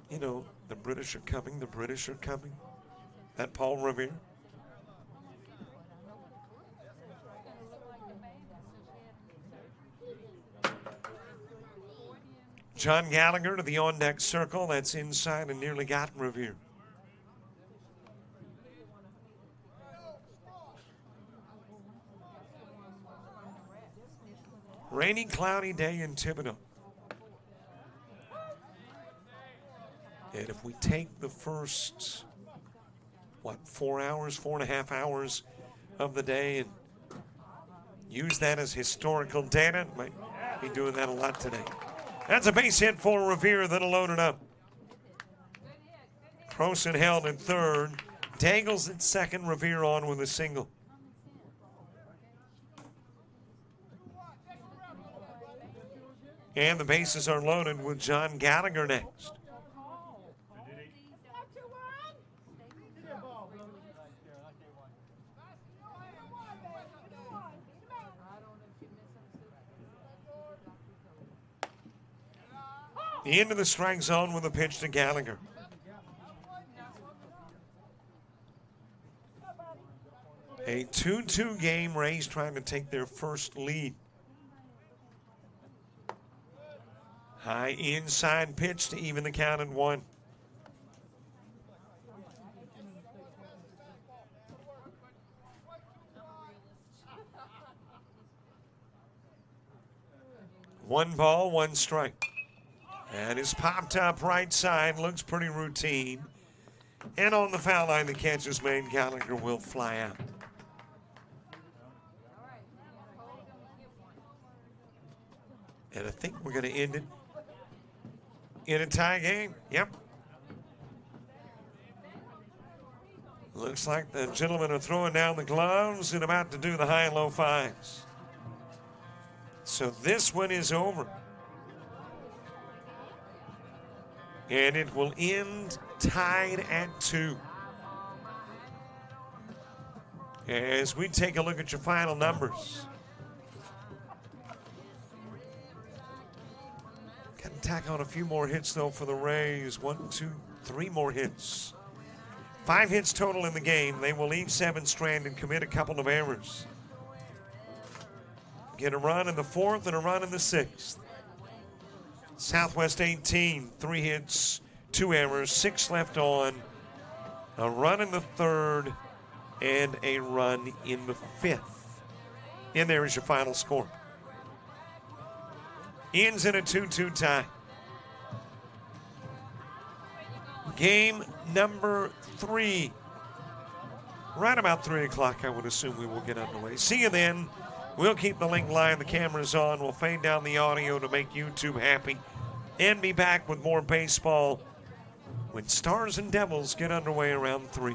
You know, the British are coming, the British are coming. That Paul Revere. John Gallagher to the on-deck circle. That's inside and nearly got Revere. Rainy, cloudy day in Thibodaux. And if we take the first, 4 hours, 4.5 hours of the day and use that as historical data, might be doing that a lot today. That's a base hit for Revere that'll load it up. Croson held at third. Dangles at second. Revere on with a single. And the bases are loaded with John Gallagher next. Into the strike zone with a pitch to Gallagher. A 2-2 game. Rays trying to take their first lead. High inside pitch to even the count at 1. One ball, one strike. And is popped up right side. Looks pretty routine. And on the foul line, the catch is made. Gallagher will fly out. And I think we're going to end it in a tie game. Yep. Looks like the gentlemen are throwing down the gloves and about to do the high and low fives. So this one is over. And it will end tied at 2. As we take a look at your final numbers. Got to tack on a few more hits, though, for the Rays. 1, 2, 3 more hits. 5 hits total in the game. They will leave 7 stranded and commit a couple of errors. Get a run in the 4th and a run in the 6th. Southwest 18, 3 hits, 2 errors, 6 left on. A run in the 3rd and a run in the 5th. And there is your final score. Ends in a 2-2 tie. Game number 3. Right about 3 o'clock, I would assume we will get underway. See you then. We'll keep the link live, the cameras on. We'll fade down the audio to make YouTube happy. And be back with more baseball when Stars and Devils get underway around 3.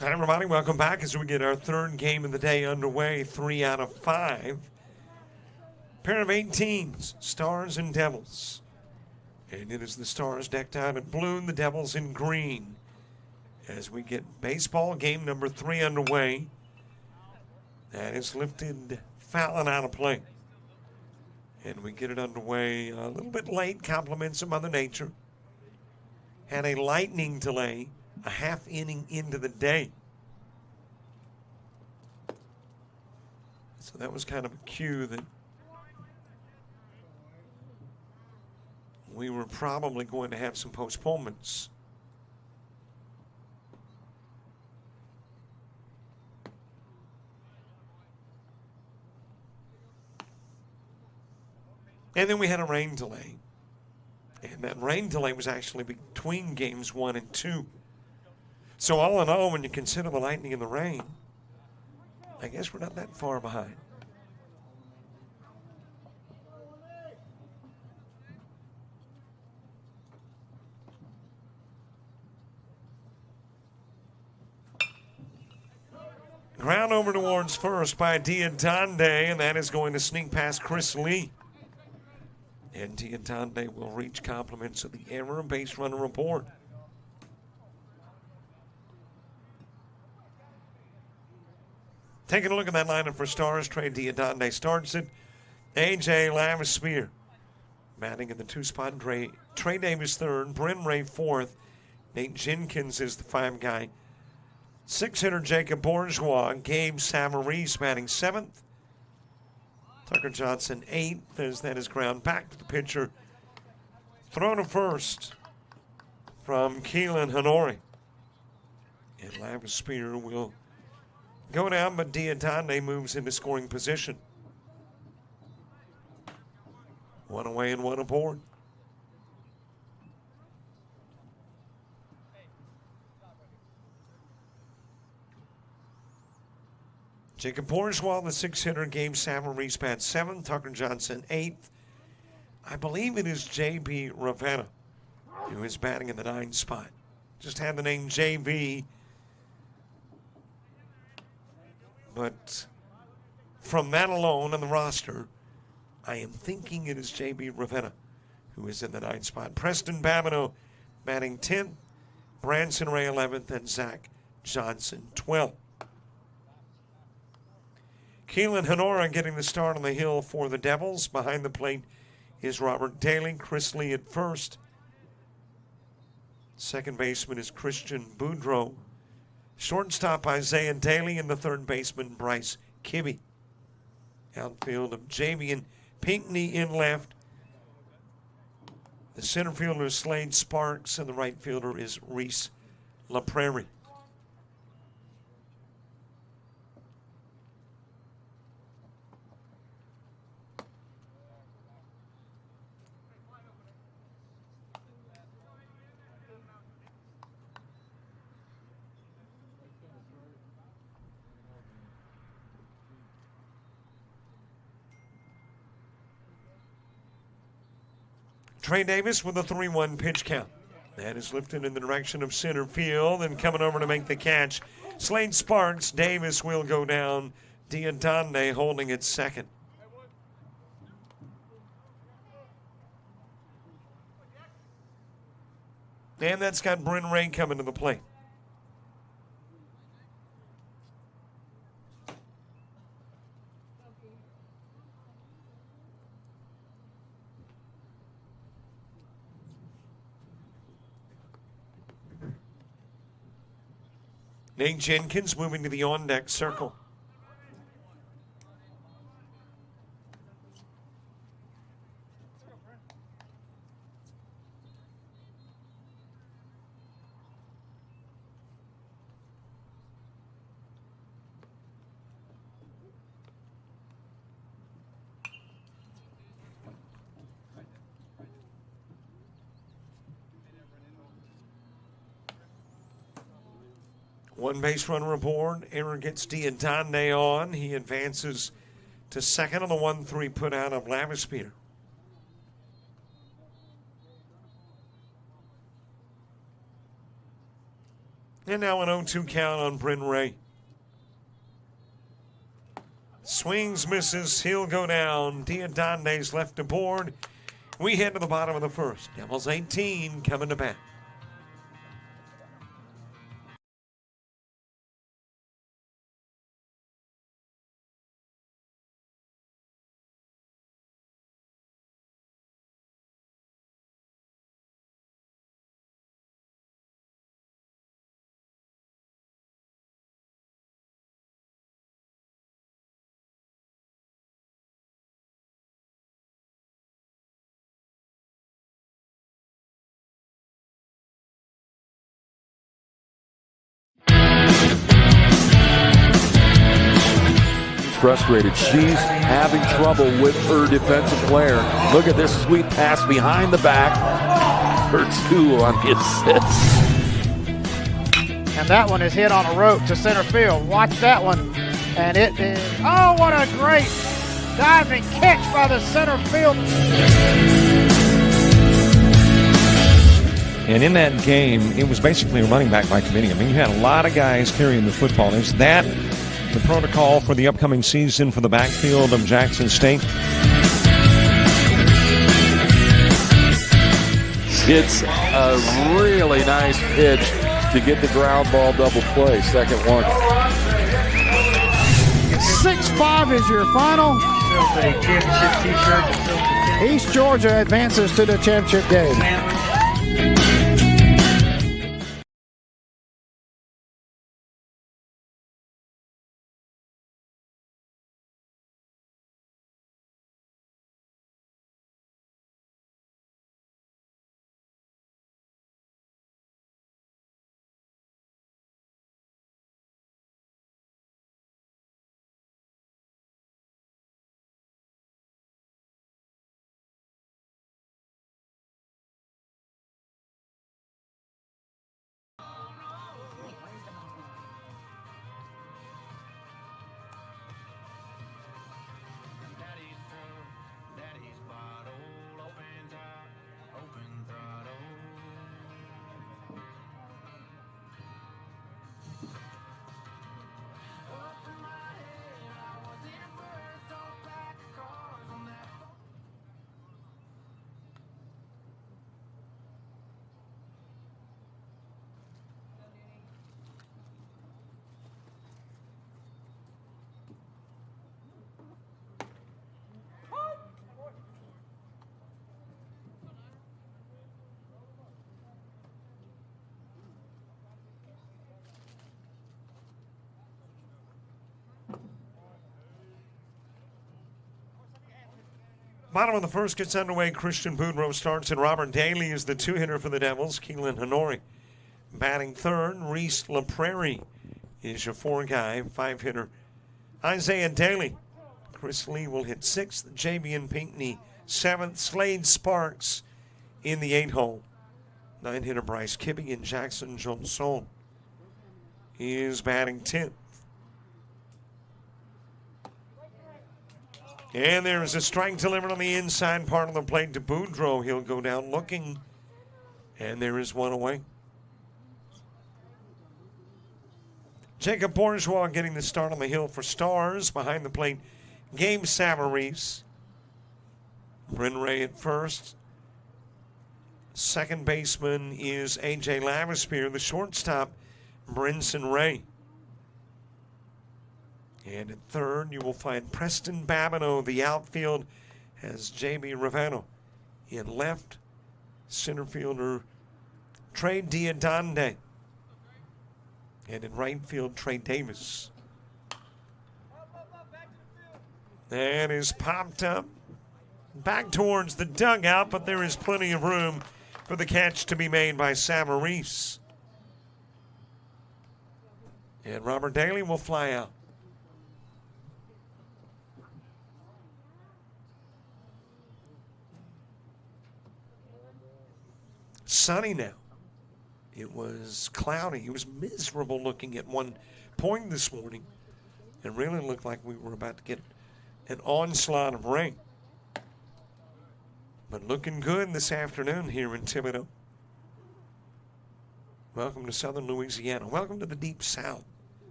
Hi, everybody. Welcome back as we get our third game of the day underway. 3 out of 5. Pair of 8 teams, Stars and Devils. And it is the Stars decked out in blue and the Devils in green. As we get baseball game number 3 underway. That is lifted Fallon out of play. And we get it underway a little bit late, compliments of Mother Nature. Had a lightning delay, a half inning into the day. So that was kind of a cue that we were probably going to have some postponements. And then we had a rain delay. And that rain delay was actually between games 1 and 2. So all in all, when you consider the lightning and the rain, I guess we're not that far behind. Ground over towards first by Diandande, and that is going to sneak past Chris Lee. And Diandande will reach compliments of the error base runner report. Taking a look at that lineup for Stars, Trey Diandande starts it. A.J. Lavispear batting in the 2 spot. Trey Davis third, Bryn Ray fourth. Nate Jenkins is the 5 guy. 6-hitter Jacob Bourgeois. Gabe Savarese batting 7th. Tucker Johnson 8th as that is ground back to the pitcher. Throw to first from Keelan Hanori. And Lavispear will go down, but Diandande moves into scoring position. 1 away and 1 aboard. Jacob Bourgeois, the 6-hitter, Gabe Savarese bats 7th, Tucker Johnson 8th. I believe it is J.B. Ravenna who is batting in the 9 spot. Just had the name J.B., but from that alone on the roster, I am thinking it is J.B. Ravenna who is in the 9 spot. Preston Babineau batting 10th, Branson Ray 11th, and Zach Johnson 12th. Keelan Hanora getting the start on the hill for the Devils. Behind the plate is Robert Daly. Chris Lee at first. Second baseman is Christian Boudreau. Shortstop Isaiah Daly, and the third baseman Bryce Kibbe. Outfield of Javian Pinckney in left. The center fielder is Slade Sparks, and the right fielder is Reese LaPrairie. Trey Davis with a 3-1 pitch count. That is lifted in the direction of center field, and coming over to make the catch, Slade Sparks. Davis will go down. Diandande holding at second. And that's got Bryn Ray coming to the plate. Nate Jenkins moving to the on-deck circle. One base runner aboard. Aaron gets Diandande on. He advances to second on the 1-3 put out of Lavispear. And now an 0-2 count on Bryn Ray. Swings, misses, he'll go down. Diodonde's left to board. We head to the bottom of the first. Devils 18 coming to bat. Frustrated. She's having trouble with her defensive player. Look at this sweet pass behind the back for 2 on the assist. And that one is hit on a rope to center field. Watch that one. And it is, oh, what a great diving catch by the center field. And in that game, it was basically a running back by committee. I mean, you had a lot of guys carrying the football. Is that the protocol for the upcoming season for the backfield of Jackson State? It's a really nice pitch to get the ground ball double play. Second one. 6-5 is your final. East Georgia advances to the championship game. Bottom of the first gets underway. Christian Boudreaux starts, and Robert Daly is the 2-hitter for the Devils. Keelan Hanori batting third. Reese LaPrairie is your 4 guy, 5-hitter. Isaiah Daly. Chris Lee will hit 6th. Javian Pinckney 7th. Slade Sparks in the 8-hole. 9-hitter Bryce Kibbe, and Jackson Johnson is batting 10th. And there is a strike delivered on the inside part of the plate to Boudreaux. He'll go down looking, and there is one away. Jacob Bourgeois getting the start on the hill for Stars. Behind the plate, Gabe Savarese. Bryn Ray at first. Second baseman is A.J. Lavispear. The shortstop, Brinson Ray. And at third, you will find Preston Babineau. The outfield has J.B. Ravano. In left, center fielder Trey Diodonde. And in right field, Trey Davis. That is popped up back towards the dugout, but there is plenty of room for the catch to be made by Savarese. And Robert Daly will fly out. Sunny now. It was cloudy. It was miserable looking at one point this morning. It really looked like we were about to get an onslaught of rain. But looking good this afternoon here in Thibodaux. Welcome to Southern Louisiana. Welcome to the Deep South,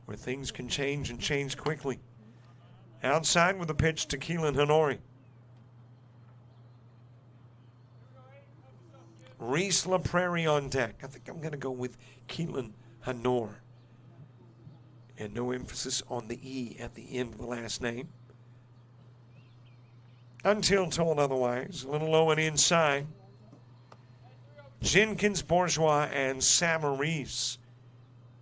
where things can change and change quickly. Outside with a pitch to Keelan Hanori. Reese LaPrairie on deck. I think I'm going to go with Keelan Hanor. And no emphasis on the E at the end of the last name. Until told otherwise, a little low and inside. Jenkins, Bourgeois, and Samarese.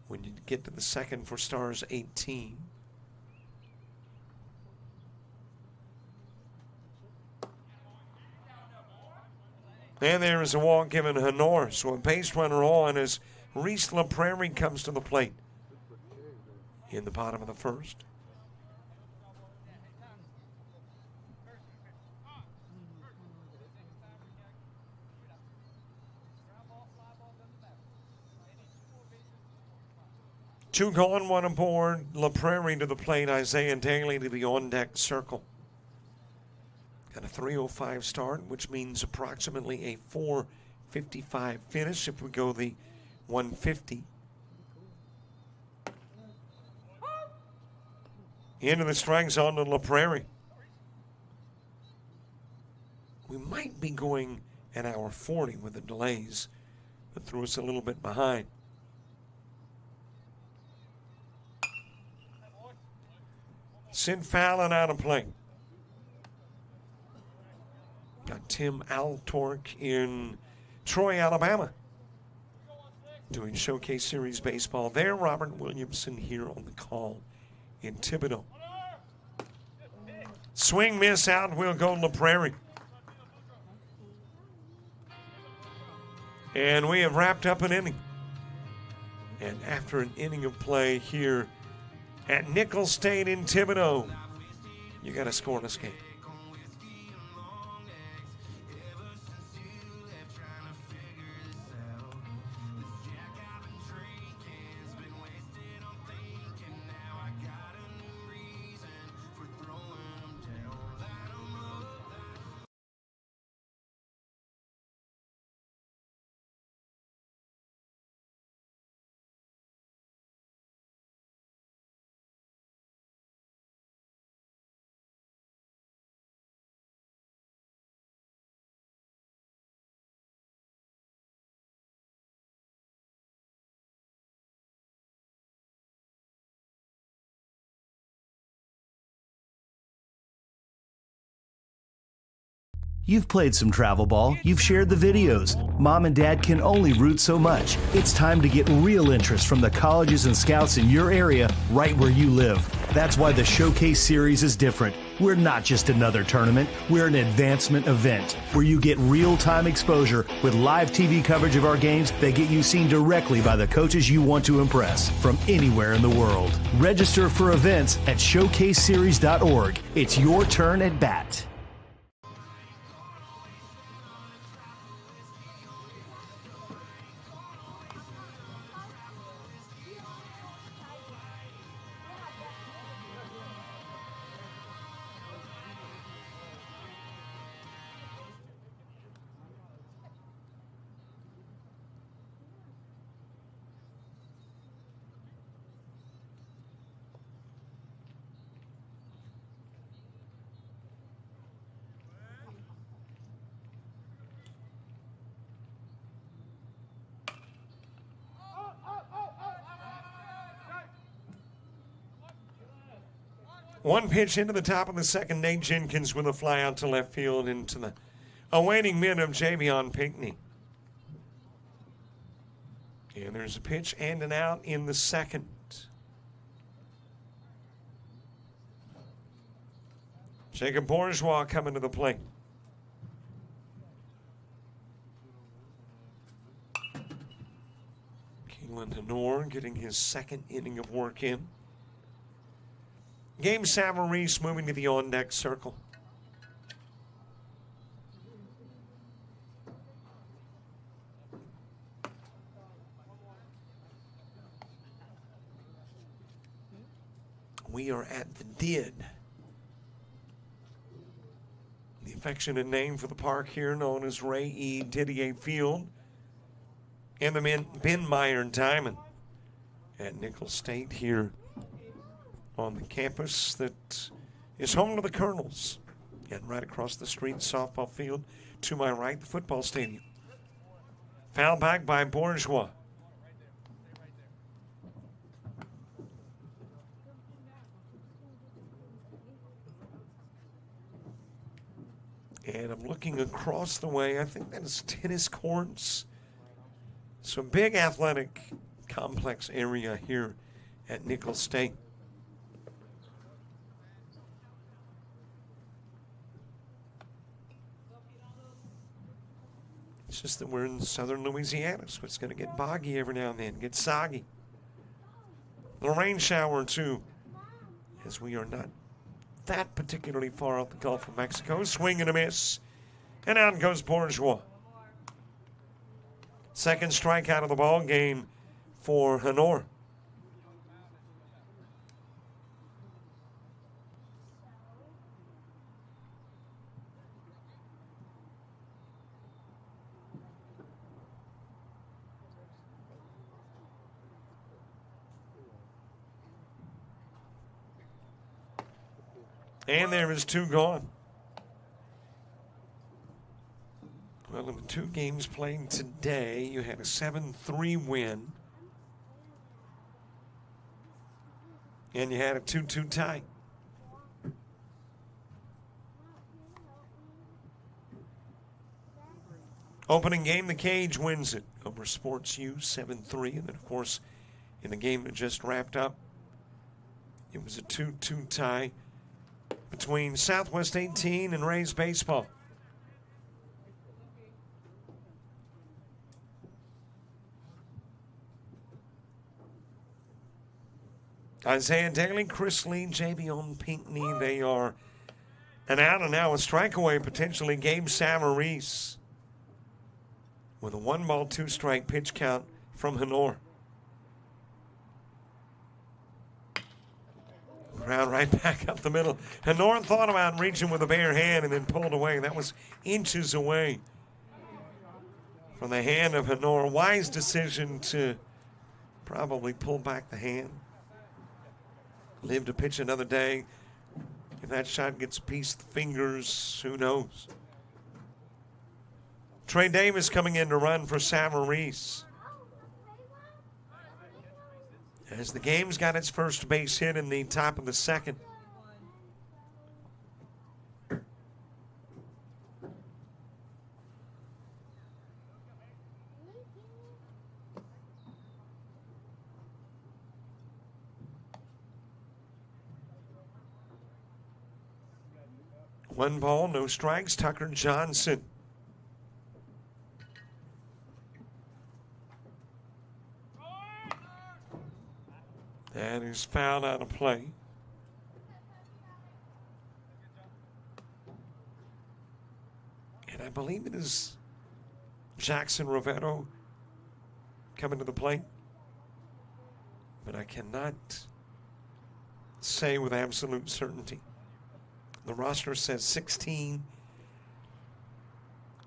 When you get to the second for Stars 18. And there is a walk given Hanor. So a base runner on as Reese LaPrairie comes to the plate in the bottom of the first. Two gone, one aboard. LaPrairie to the plate. Isaiah Daly to the on-deck circle. Got a 3:05 start, which means approximately a 4:55 finish if we go the 150. Into the strike zone to LaPrairie. We might be going an hour 40 with the delays that threw us a little bit behind. Sid Fallon out of play. Got Tim Altork in Troy, Alabama, doing Showcase Series baseball there. Robert Williamson here on the call in Thibodaux. Swing miss out, will go LaPrairie. And we have wrapped up an inning. And after an inning of play here at Nicholls State in Thibodaux, you got a scoreless game. You've played some travel ball, you've shared the videos. Mom and Dad can only root so much. It's time to get real interest from the colleges and scouts in your area, right where you live. That's why the Showcase Series is different. We're not just another tournament, we're an advancement event where you get real-time exposure with live TV coverage of our games that get you seen directly by the coaches you want to impress from anywhere in the world. Register for events at showcaseseries.org. It's your turn at bat. One pitch into the top of the second. Nate Jenkins with a fly out to left field into the awaiting mid of Javion Pinckney. And there's a pitch and an out in the second. Jacob Bourgeois coming to the plate. Keelan Hanor getting his second inning of work in. Game Samarese moving to the on-deck circle. We are at the Did. The affectionate name for the park here known as Ray E. Didier Field. and the Ben Meyer Diamond at Nicholls State here on the campus that is home to the Colonels. And right across the street, softball field, to my right, the football stadium. Foul back by Bourgeois. And I'm looking across the way. I think that is tennis courts. So big athletic complex area here at Nicholls State. It's just that we're in southern Louisiana, so it's going to get boggy every now and then, get soggy. A little rain shower or two, as we are not that particularly far out the Gulf of Mexico. Swing and a miss, and out goes Bourgeois. Second strikeout of the ball game for Honor. And there is two gone. Well, in the two games played today, you had a 7-3 win. And you had a 2-2 tie. Opening game, the Cage wins it over Sports U 7-3. And then, of course, in the game that just wrapped up, it was a 2-2 tie between Southwest 18 and Rays Baseball. Isaiah Daly, Chris Lee, Javion Pinckney, they are an out and now a strike away potentially. Gabe Savarese with a 1-ball, 2-strike pitch count from Honor. Ground right back up the middle. Honor thought about reaching with a bare hand and then pulled away. That was inches away from the hand of Honor. Wise decision to probably pull back the hand. Live to pitch another day. If that shot gets a piece of the fingers, who knows? Trey Davis coming in to run for Savarese. As the game's got its first base hit in the top of the second. One ball, no strikes. Tucker Johnson. That is fouled out of play. And I believe it is Jackson Rivero coming to the plate. But I cannot say with absolute certainty. The roster says 16.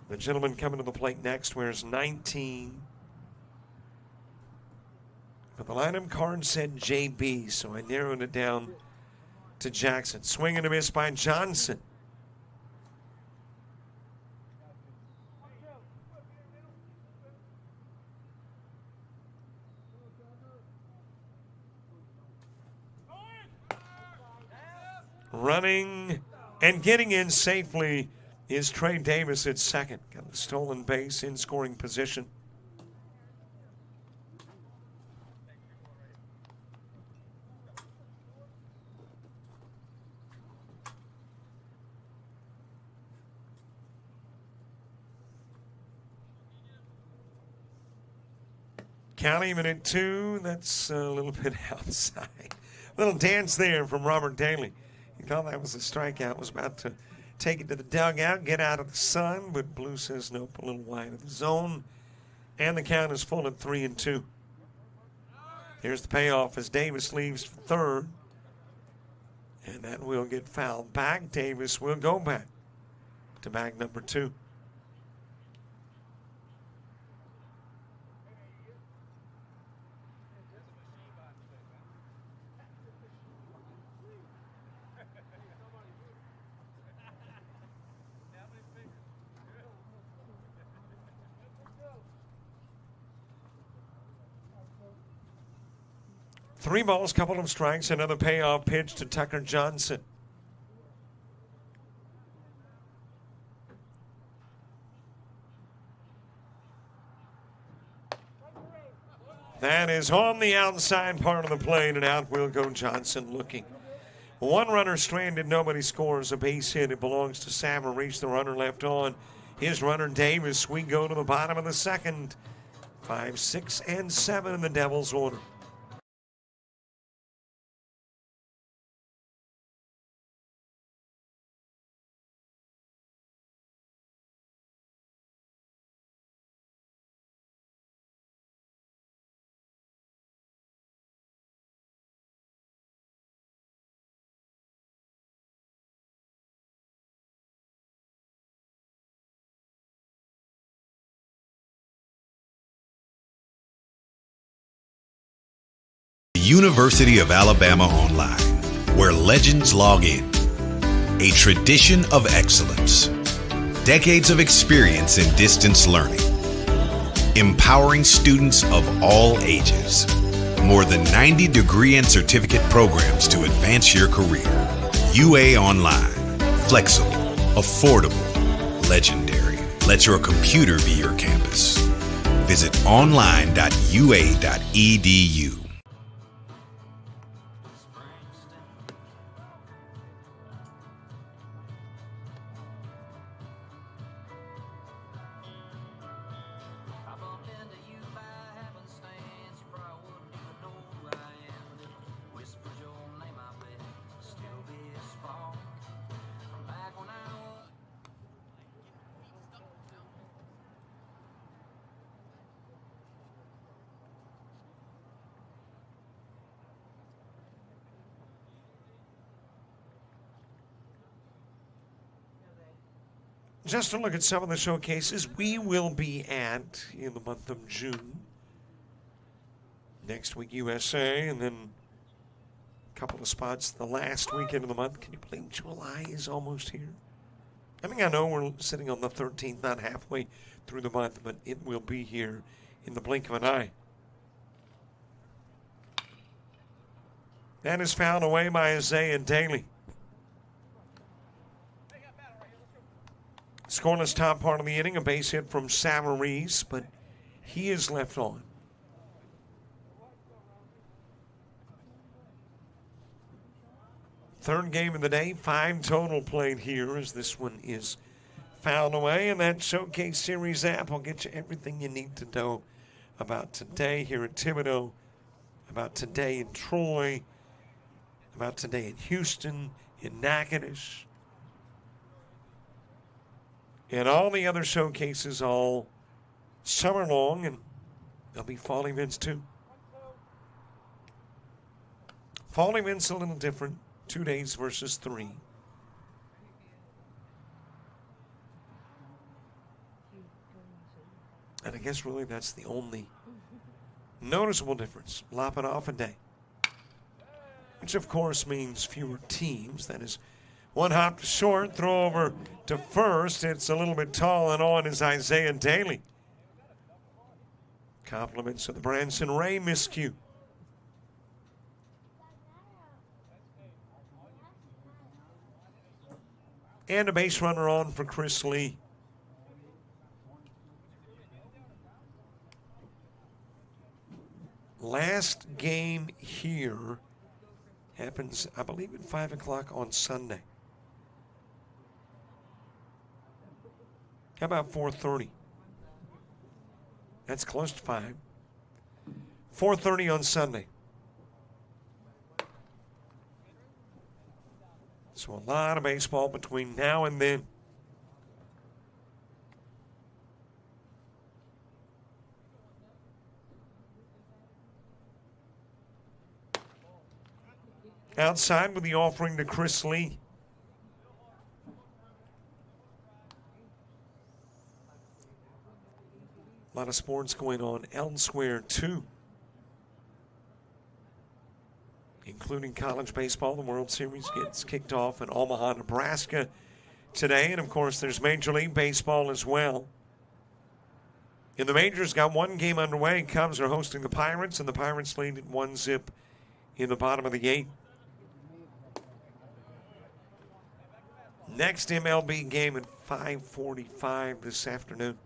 The gentleman coming to the plate next wears 19. But the lineup card said JB, so I narrowed it down to Jackson. Swing and a miss by Johnson. Running and getting in safely is Trey Davis at second. Got the stolen base in scoring position. Count even at 2. That's a little bit outside. A little dance there from Robert Daly. He thought that was a strikeout. Was about to take it to the dugout, get out of the sun, but Blue says nope, a little wide of the zone. And the count is full at 3-2. Here's the payoff as Davis leaves for third. And that will get fouled back. Davis will go back to bag number 2. 3 balls, couple of strikes, another payoff pitch to Tucker Johnson. That is on the outside part of the plate, and out will go Johnson looking. 1 runner stranded, nobody scores. A base hit, it belongs to Savarese, the runner left on. His runner Davis. We go to the bottom of the second. 5, 6, and 7 in the Devils' order. University of Alabama Online, where legends log in. A tradition of excellence. Decades of experience in distance learning. Empowering students of all ages. More than 90 degree and certificate programs to advance your career. UA Online. Flexible, affordable, legendary. Let your computer be your campus. Visit online.ua.edu. Just to look at some of the showcases we will be at in the month of June. Next week, USA, and then a couple of spots the last weekend of the month. Can you believe July is almost here? I mean, I know we're sitting on the 13th, not halfway through the month, but it will be here in the blink of an eye. That is fouled away by Isaiah Daly. Scoreless top part of the inning, a base hit from Savarese, but he is left on. Third game of the day, 5 total played here as this one is fouled away. And that Showcase Series app will get you everything you need to know about today here at Thibodaux, about today in Troy, about today in Houston, in Natchitoches, and all the other showcases all summer long, and there'll be fall events too. Fall events a little different, 2 days versus 3. And I guess really that's the only noticeable difference. Lop it off a day. Which of course means fewer teams. That is 1 hop to short, throw over to first. It's a little bit tall, and on is Isaiah Daly. Compliments of the Branson Ray miscue. And a base runner on for Chris Lee. Last game here happens, I believe, at 5 o'clock on Sunday. How about 4:30? That's close to 5. 4:30 on Sunday. So a lot of baseball between now and then. Outside with the offering to Chris Lee. A lot of sports going on elsewhere too, including college baseball. The World Series gets kicked off in Omaha, Nebraska today. And of course, there's Major League Baseball as well. In the majors, got 1 game underway. Cubs are hosting the Pirates, and the Pirates lead at 1-0 in the bottom of the 8th. Next MLB game at 5:45 this afternoon.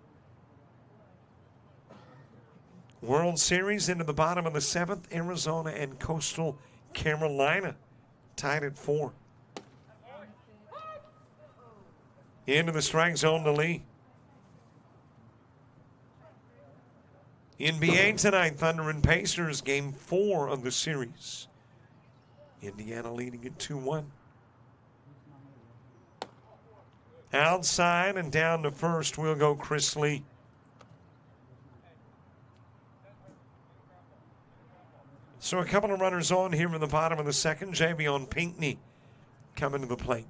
World Series into the bottom of the 7th, Arizona and Coastal Carolina tied at 4. Into the strike zone to Lee. NBA tonight, Thunder and Pacers, game 4 of the series. Indiana leading at 2-1. Outside and down to first will go Chris Lee. So a couple of runners on here in the bottom of the 2nd. Javion Pinckney coming to the plate.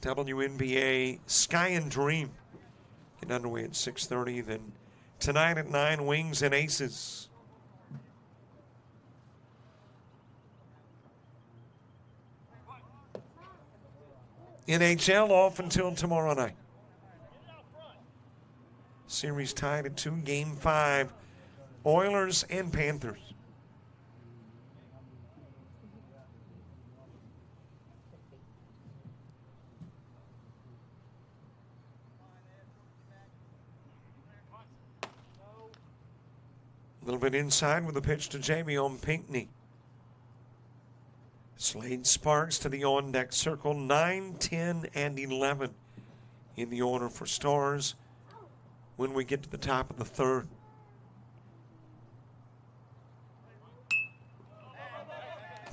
WNBA Sky and Dream get underway at 6:30. Then tonight at 9, Wings and Aces. NHL off until tomorrow night. Series tied at 2, game 5. Oilers and Panthers. A little bit inside with a pitch to Javion Pinckney. Slade Sparks to the on-deck circle. 9, 10, and 11 in the order for Stars when we get to the top of the 3rd.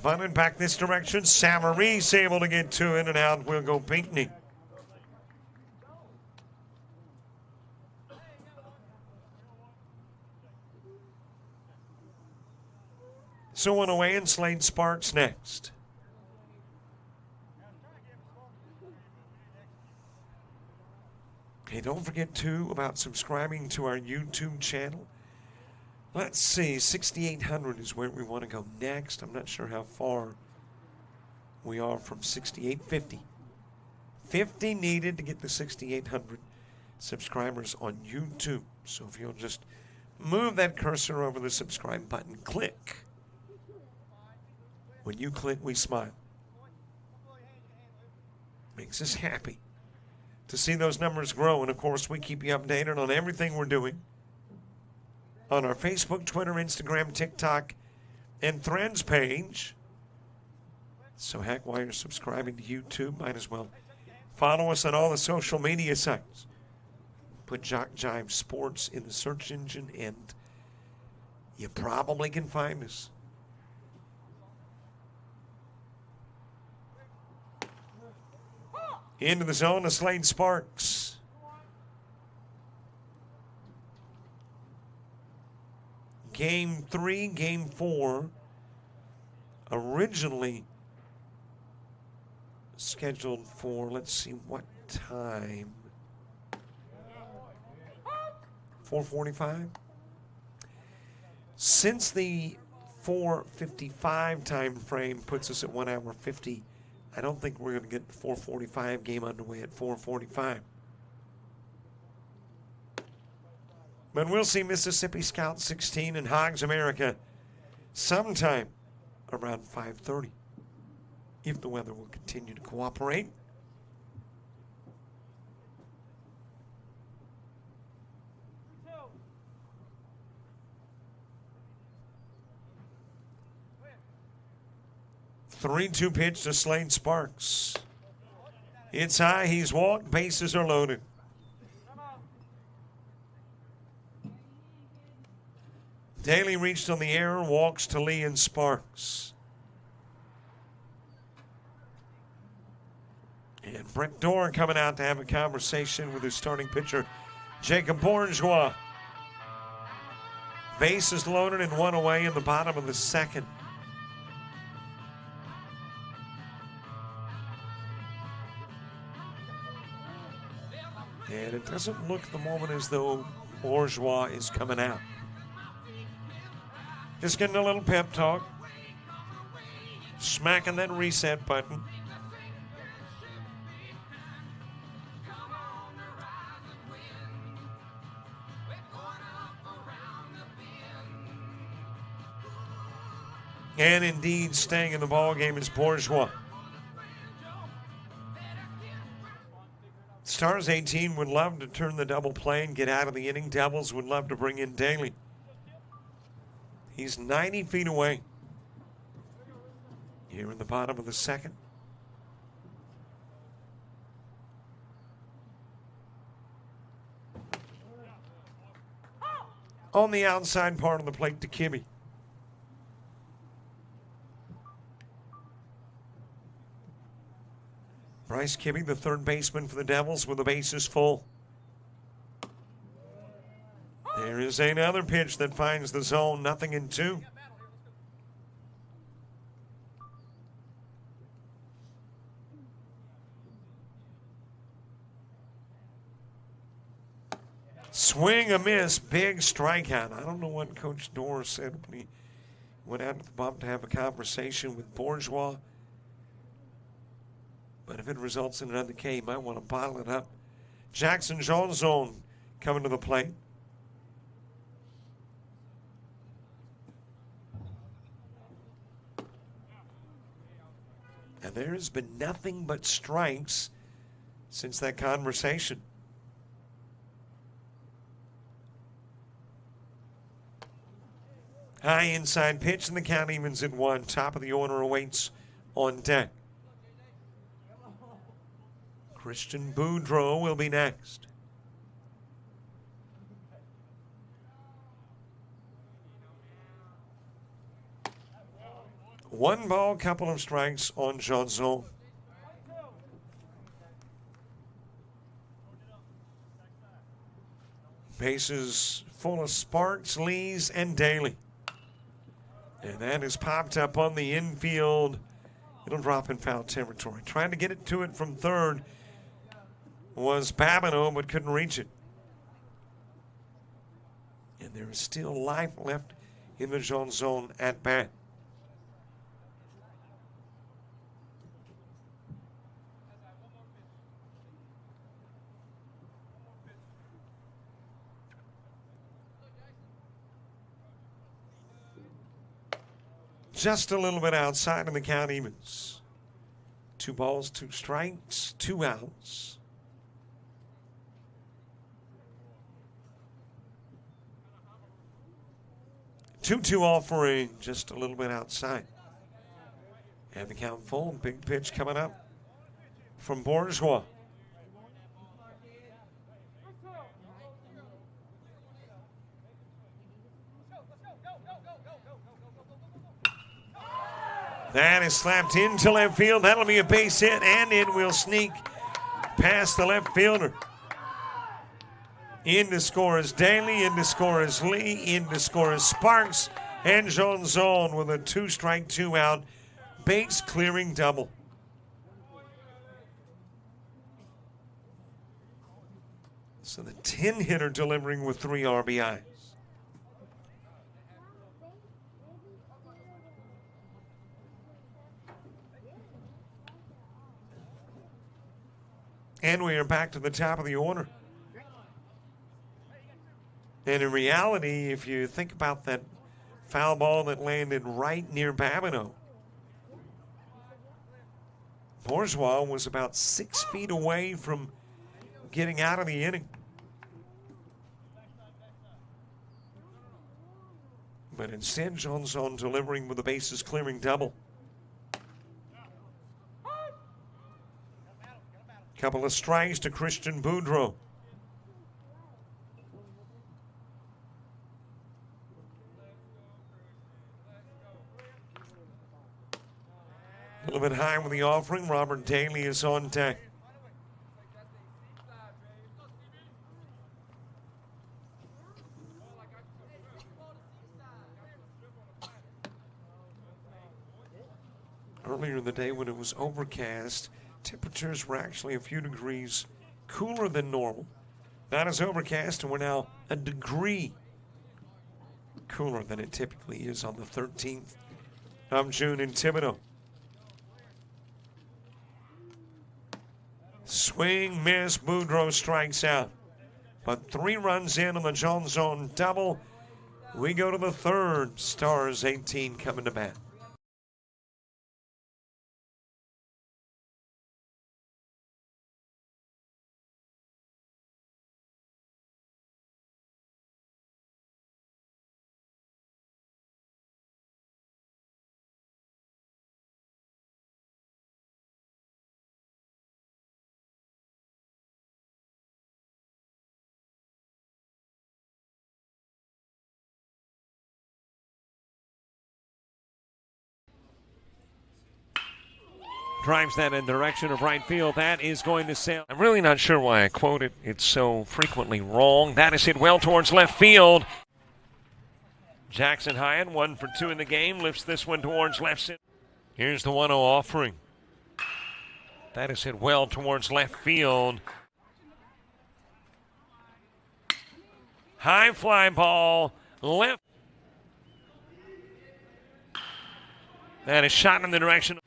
Bunted back this direction. Samarese able to get to it, and out will go Pinckney. So one away, and Slade Sparks next. Hey, don't forget, too, about subscribing to our YouTube channel. Let's see, 6,800 is where we want to go next. I'm not sure how far we are from 6,850. 50 needed to get the 6,800 subscribers on YouTube. So if you'll just move that cursor over the subscribe button, click. When you click, we smile. Makes us happy to see those numbers grow. And, of course, we keep you updated on everything we're doing on our Facebook, Twitter, Instagram, TikTok, and Threads page. So, heck, while you're subscribing to YouTube, might as well follow us on all the social media sites. Put JockJive Sports in the search engine, and you probably can find us. Into the zone to Slade Sparks. Game 3, game 4, originally scheduled for, let's see what time, 4:45. Since the 4:55 time frame puts us at 1 hour 50, I don't think we're going to get the 4:45 game underway at 4:45. But we'll see Mississippi Scout 16 and Hogs America sometime around 5:30, if the weather will continue to cooperate. Three-two pitch to Slade Sparks. It's high, he's walked, bases are loaded. Daly reached on the error, walks to Lee and Sparks. And Brett Dorr coming out to have a conversation with his starting pitcher, Jacob Bourgeois. Bases loaded and 1 away in the bottom of the 2nd. And it doesn't look at the moment as though Bourgeois is coming out. Just getting a little pep talk. Smacking that reset button. And indeed, staying in the ball game is Bourgeois. Stars 18 would love to turn the double play and get out of the inning. Devils would love to bring in Daly. He's 90 feet away. Here in the bottom of the second. On the outside part of the plate to Kibbe. Bryce Kibbe, the third baseman for the Devils, with the bases full. There is another pitch that finds the zone, 0-2. Swing, a miss, big strikeout. I don't know what Coach Dorr said when he went out to the bump to have a conversation with Bourgeois. But if it results in another K, you might want to bottle it up. Jackson Johnson coming to the plate. And there's been nothing but strikes since that conversation. High inside pitch, and the count evens at 1. Top of the order awaits on deck. Christian Boudreau will be next. One ball, couple of strikes on Johnson. Bases full of Sparks, Lees, and Daly. And that is popped up on the infield. It'll drop in foul territory. Trying to get it to it from third was Babineau, but couldn't reach it. And there is still life left in the Johnson at bat. Just a little bit outside, and the count evens. 2 balls, 2 strikes, 2 outs. Two offering, just a little bit outside. And the count full. Big pitch coming up from Bourgeois. That is slapped into left field. That'll be a base hit, and it will sneak past the left fielder. In to score is Daly, in to score is Lee, in to score is Sparks, and Johnson with a 2-strike, 2-out base clearing double. So the 10-hitter delivering with 3 RBIs. And we are back to the top of the order. And in reality, if you think about that foul ball that landed right near Babineau, Bourgeois was about 6 feet away from getting out of the inning. But instead, Johnson delivering with the bases clearing double. Couple of strikes to Christian Boudreau. A little bit high with the offering. Robert Daly is on deck. Earlier in the day when it was overcast, temperatures were actually a few degrees cooler than normal. That is overcast, and we're now a degree cooler than it typically is on the 13th of June in Thibodaux. Swing, miss, Boudreau strikes out. But 3 runs in on the Johnson double. We go to the third. Stars 18 coming to bat. drives that in the direction of right field. That is going to sail. I'm really not sure why I quote it. It's so frequently wrong. That is hit well towards left field. Jackson Hyatt, 1 for 2 in the game, lifts this one towards left center. Here's the 1-0 offering. That is hit well towards left field. High fly ball, left. That is shot in the direction.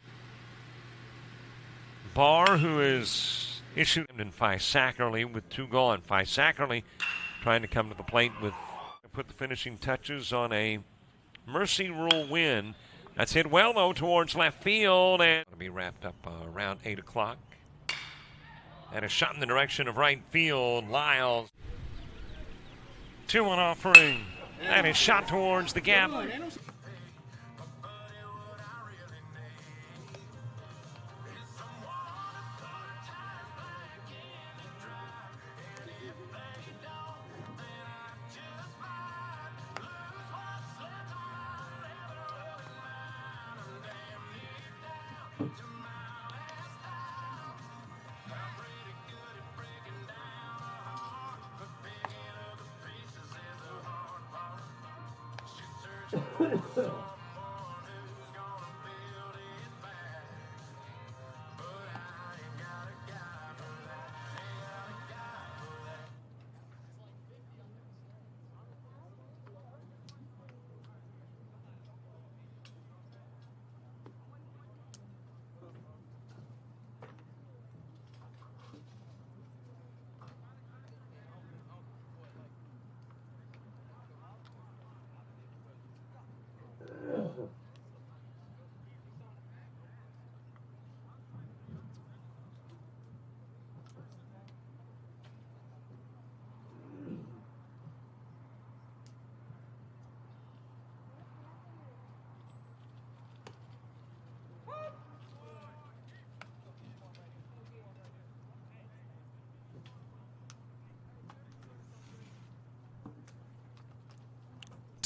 Barr, who is issued in Sackerly with 2 gone. Sackerly trying to come to the plate with put the finishing touches on a Mercy Rule win. That's hit well, though, towards left field, and it'll be wrapped up around 8 o'clock. And a shot in the direction of right field. Lyles. 2-1 offering. That is shot towards the gap.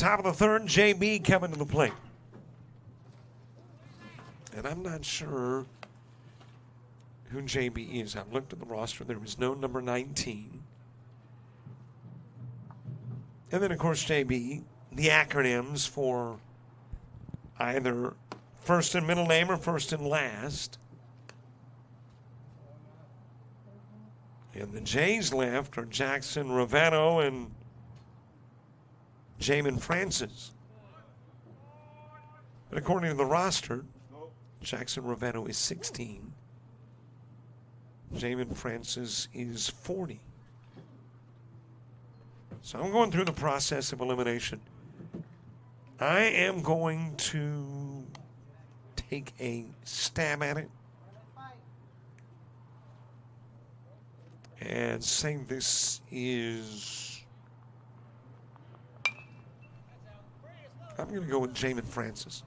Top of the third, JB coming to the plate. And I'm not sure who JB is. I've looked at the roster. There was no number 19. And then, of course, JB, the acronyms for either first and middle name or first and last. And the Jays left are Jackson Ravano and Jamin Francis. But according to the roster, Jackson Ravano is 16. Jamin Francis is 40. So I'm going through the process of elimination. I am going to take a stab at it and say this is... I'm going to go with Jamin Francis.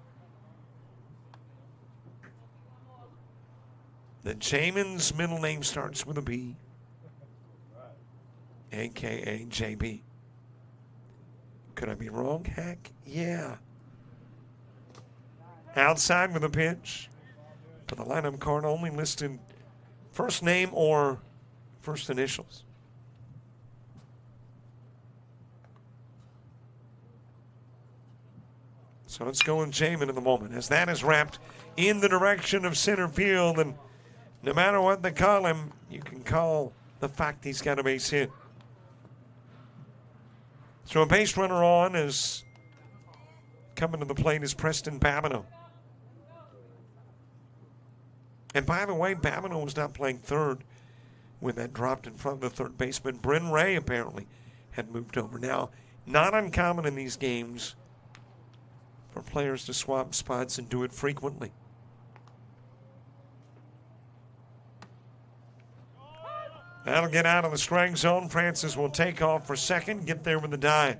The Jamin's middle name starts with a B, a.k.a. JB. Could I be wrong? Heck, yeah. Outside with a pitch. To the lineup card only listed first name or first initials. So let's go with Jamin in the moment. As that is wrapped in the direction of center field, and no matter what they call him, you can call the fact he's got a base hit. So a base runner on is coming to the plate is Preston Thibodaux. And by the way, Thibodaux was not playing third when that dropped in front of the third baseman. Bryn Ray apparently had moved over. Now, not uncommon in these games for players to swap spots and do it frequently. That'll get out of the strike zone. Francis will take off for second, get there with the dive.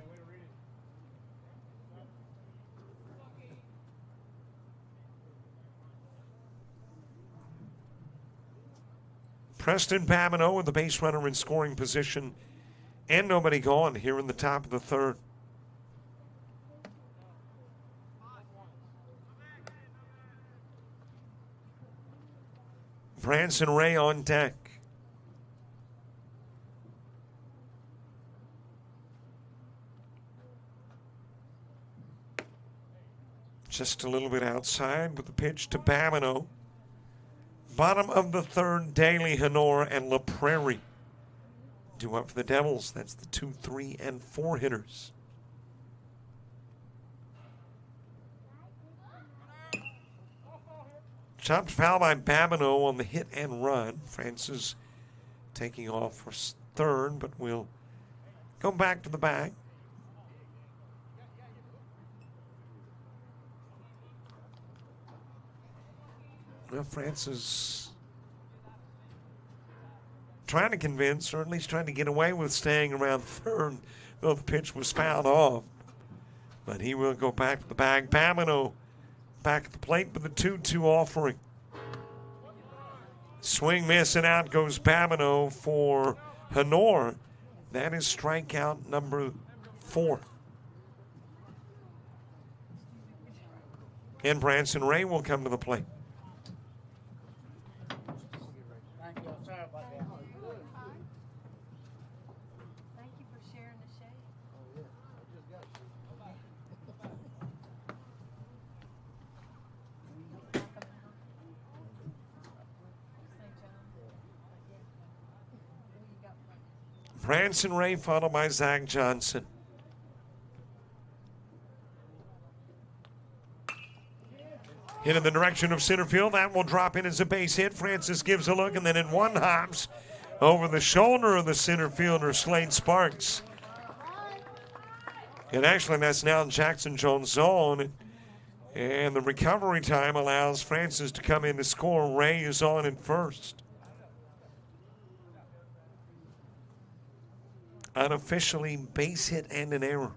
Preston Thibodaux with the base runner in scoring position and nobody gone here in the top of the third. Branson Ray on deck. Just a little bit outside with the pitch to Babineau. Bottom of the third, Daly, Honora, and La Prairie. Due up for the Devils. That's the 2, 3, and 4 hitters. Chopped foul by Babineau on the hit and run. Francis taking off for third, but will go back to the bag. Well, Francis trying to convince, or at least trying to get away with staying around third, though the pitch was fouled off. But he will go back to the bag. Babineau back at the plate with the 2-2 offering. Swing, miss, and out goes Babineau for Honora. That is strikeout number 4. And Branson Ray will come to the plate. Branson Ray followed by Zach Johnson. Hit in the direction of center field. That will drop in as a base hit. Francis gives a look, and then in one hops over the shoulder of the center fielder, Slade Sparks. And actually, that's now Jackson Jones' zone. And the recovery time allows Francis to come in to score. Ray is on at first. Unofficially base hit and an error.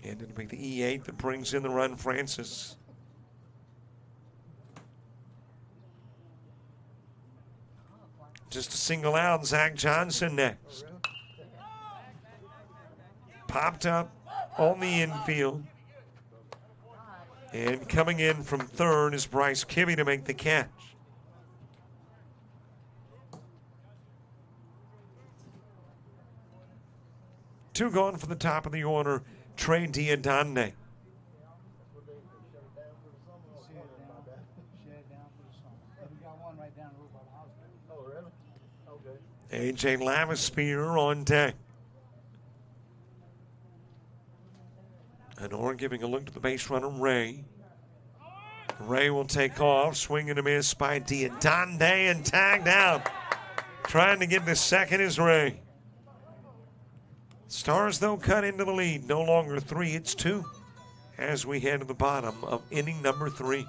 And it'll be the E8 that brings in the run, Francis. Just a single out, Zach Johnson next. Popped up on the infield. And coming in from third is Bryce Kibbe to make the catch. Two gone for the top of the order, Trey Diodande. AJ Lavispear on deck. Honora giving a look to the base runner, Ray. Ray will take off, swing and a miss by Diodande and tagged out. Trying to get the second is Ray. Stars, though, cut into the lead. No longer 3, it's 2 as we head to the bottom of inning number 3.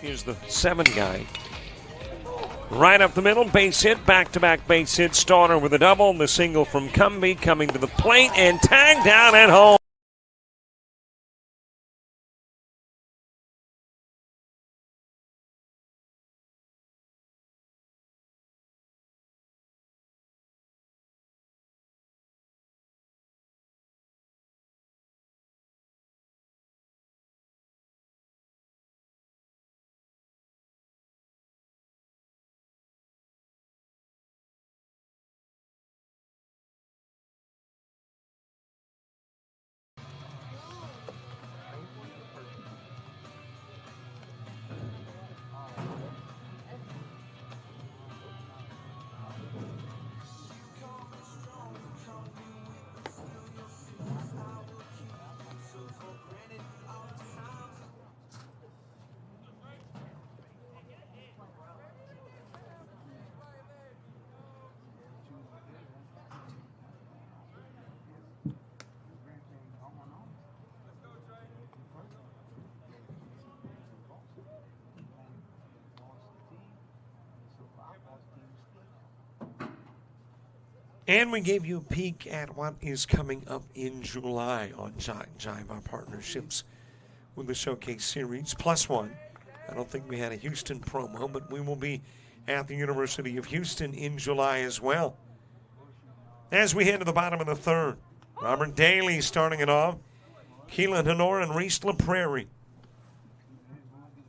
Is the 7 guy. Right up the middle, base hit, back-to-back base hit. Starter with a double, the single from Cumbie coming to the plate and tagged down at home. And we gave you a peek at what is coming up in July on JockJive, our partnerships with the Showcase Series. Plus one. I don't think we had a Houston promo, but we will be at the University of Houston in July as well. As we head to the bottom of the third, Robert Daly starting it off. Keelan Honor and Reese LaPrairie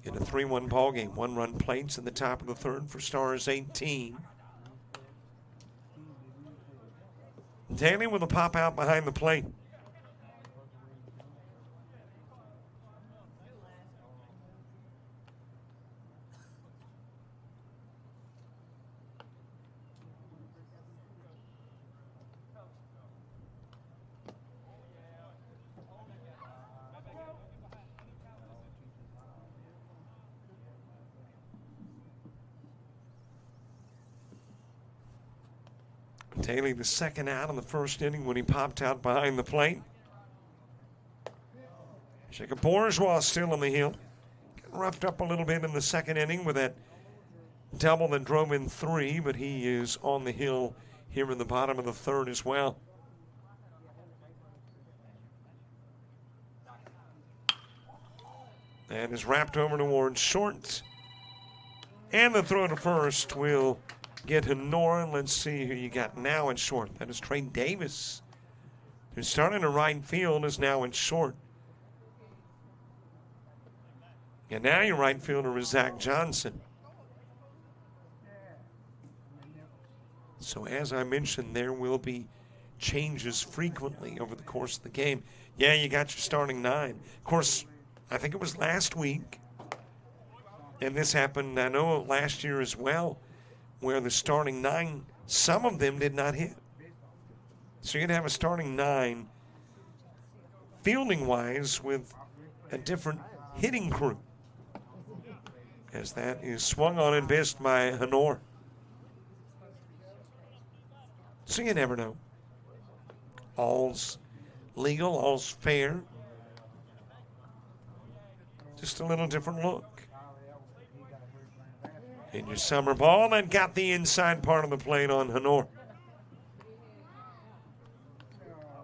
in a 3-1 ball game. 1-run plates in the top of the third for Stars 18. Daly with a pop out behind the plate. Daly the second out in the first inning when he popped out behind the plate. Jacob Bourgeois still on the hill. Got roughed up a little bit in the second inning with that double that drove in 3, but he is on the hill here in the bottom of the third as well. And is wrapped over towards short. And the throw to first will get Honora. Let's see who you got now in short. That is Trey Davis, who's starting to right field, is now in short. And now your right fielder is Zach Johnson. So as I mentioned, there will be changes frequently over the course of the game. Yeah, you got your starting 9. Of course, I think it was last week, and this happened, I know, last year as well, where the starting 9, some of them did not hit. So you're going to have a starting 9 fielding-wise with a different hitting crew, as that is swung on and missed by Honor. So you never know. All's legal, all's fair. Just a little different look. In your summer ball, that got the inside part of the plate on Honor.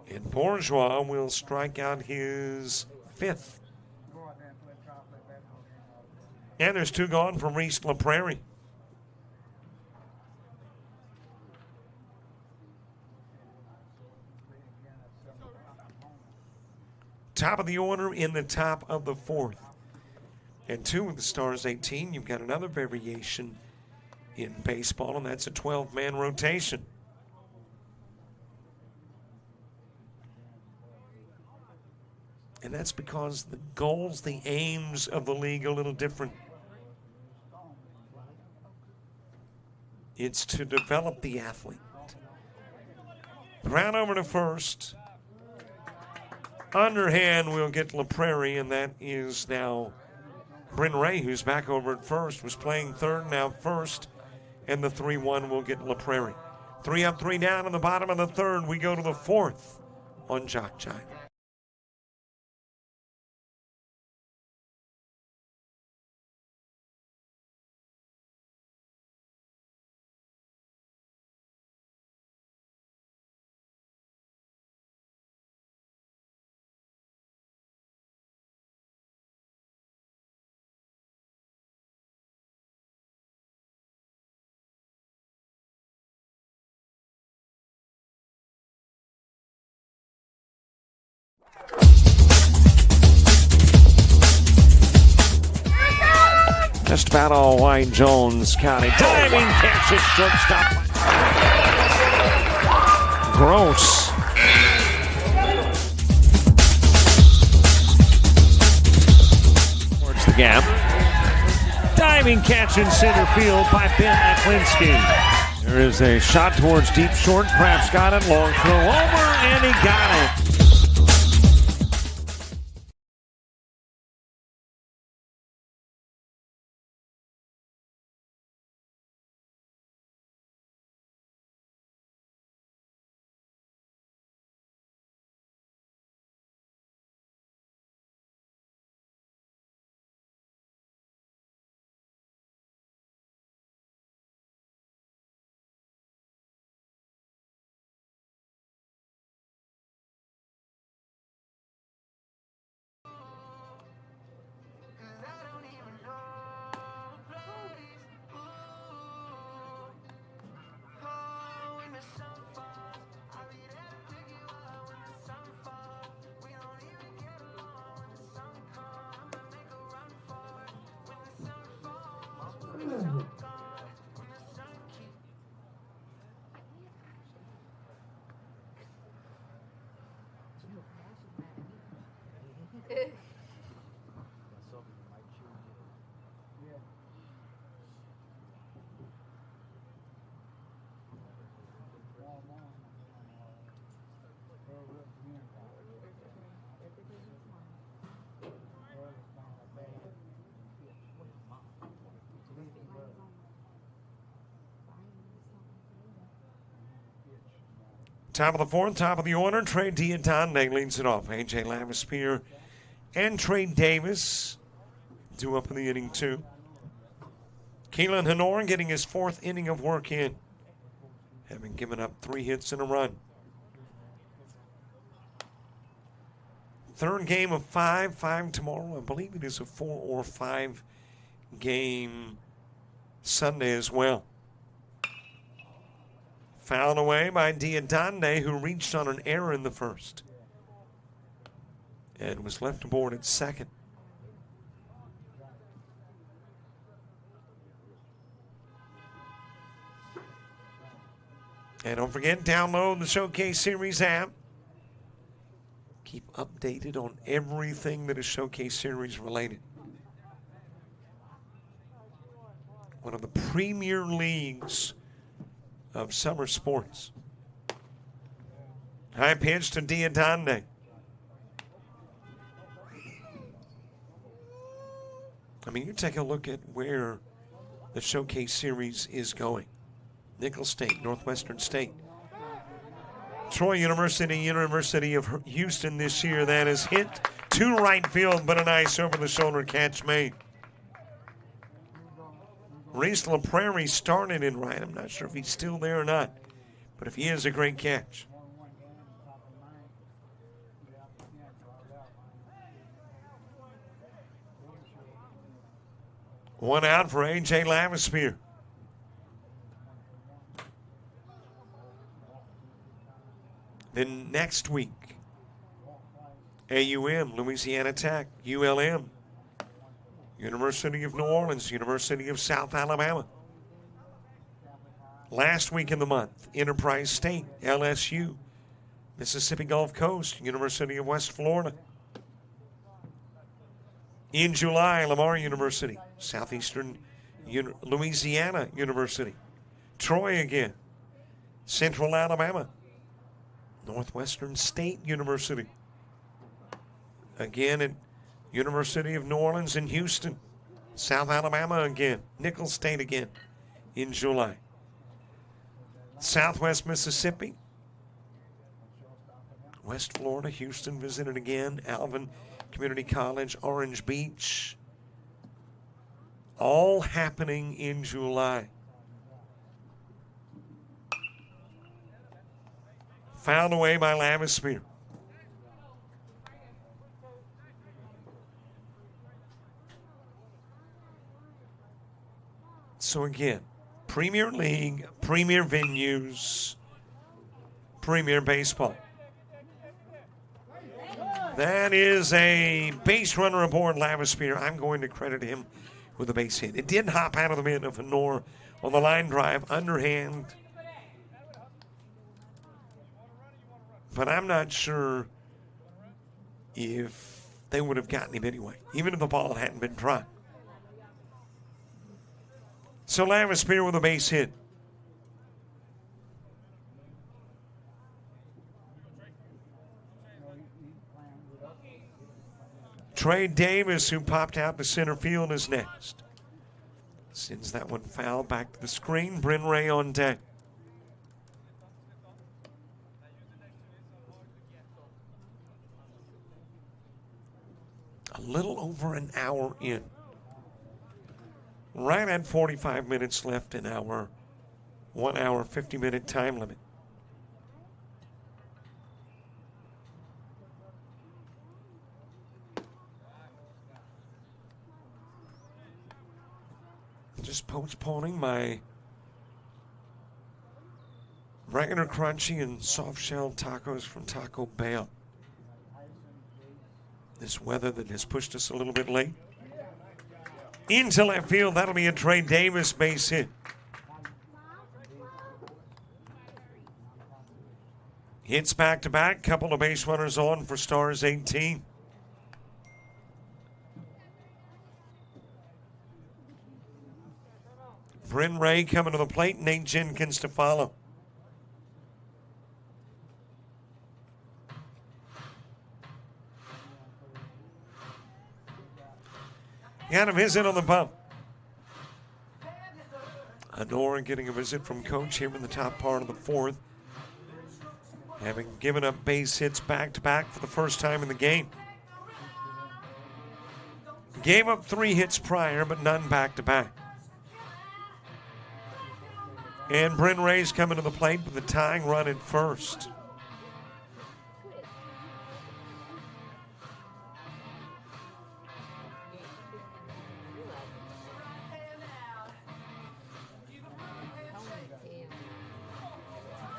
And Bourgeois will strike out his 5th. And there's 2 gone from Reese LaPrairie. Top of the order in the top of the 4th. And 2 with the Stars 18. You've got another variation in baseball, and that's a 12-man rotation. And that's because the goals, the aims of the league are a little different. It's to develop the athlete. Ground over to first. Underhand will get LaPrairie, and that is now Bryn Ray, who's back over at first, was playing third, now first, and the 3-1 will get LaPrairie. 3 up, 3 down in the bottom of the third. We go to the 4th on JockJive. Just about all white, Jones County. Diving catch at shortstop. Gross. Towards the gap. Diving catch in center field by Ben Aklinski. There is a shot towards deep short. Kraft's got it. Long throw over, and he got it. Top of the fourth, top of the order, Trey Diodande leads it off. A.J. Lavispear and Trey Davis due up in the inning two. Keelan Honor getting his fourth inning of work in, having given up 3 hits and a run. Third game of 5 tomorrow. I believe it is a 4 or 5 game Sunday as well. Fouled away by Diodande, who reached on an error in the first and was left aboard at second. And don't forget, download the Showcase Series app. Keep updated on everything that is Showcase Series related. One of the premier leagues of summer sports. High pitch to Diodande. I mean, you take a look at where the Showcase Series is going. Nicholls State, Northwestern State. Troy University, University of Houston this year. That is hit to right field, but a nice over-the-shoulder catch made. Reese LaPrairie started in right. I'm not sure if he's still there or not, but if he is, a great catch. One out for A.J. Lavispear. Then next week, AUM, Louisiana Tech, ULM, University of New Orleans, University of South Alabama. Last week in the month, Enterprise State, LSU, Mississippi Gulf Coast, University of West Florida. In July, Lamar University, Southeastern Louisiana University, Troy again, Central Alabama, Northwestern State University, again at University of New Orleans in Houston, South Alabama again, Nicholls State again in July. Southwest Mississippi, West Florida, Houston visited again, Alvin Community College, Orange Beach, all happening in July. Fouled away by Lavispear. So again, Premier League, Premier Venues, Premier Baseball. That is a base runner aboard Lavispear. I'm going to credit him with a base hit. It did hop out of the mitt of Honor on the line drive, underhand. But I'm not sure if they would have gotten him anyway, even if the ball hadn't been dropped. So Lavispear with a base hit. Trey Davis, who popped out to center field, is next. Sends that one foul back to the screen. Bryn Ray on deck. A little over an hour in. Right at 45 minutes left in our 1 hour, 50-minute time limit. Just postponing my regular crunchy and soft shell tacos from Taco Bell. This weather that has pushed us a little bit late. Into left field. That'll be a Trey Davis base hit. Hits back to back. Couple of base runners on for Stars 18. Bryn Ray coming to the plate. Nate Jenkins to follow. Got a visit on the bump. Honora getting a visit from Coach here in the top part of the fourth. Having given up base hits back-to-back for the first time in the game. Gave up 3 hits prior, but none back-to-back. And Bryn Ray's coming to the plate with the tying run at first.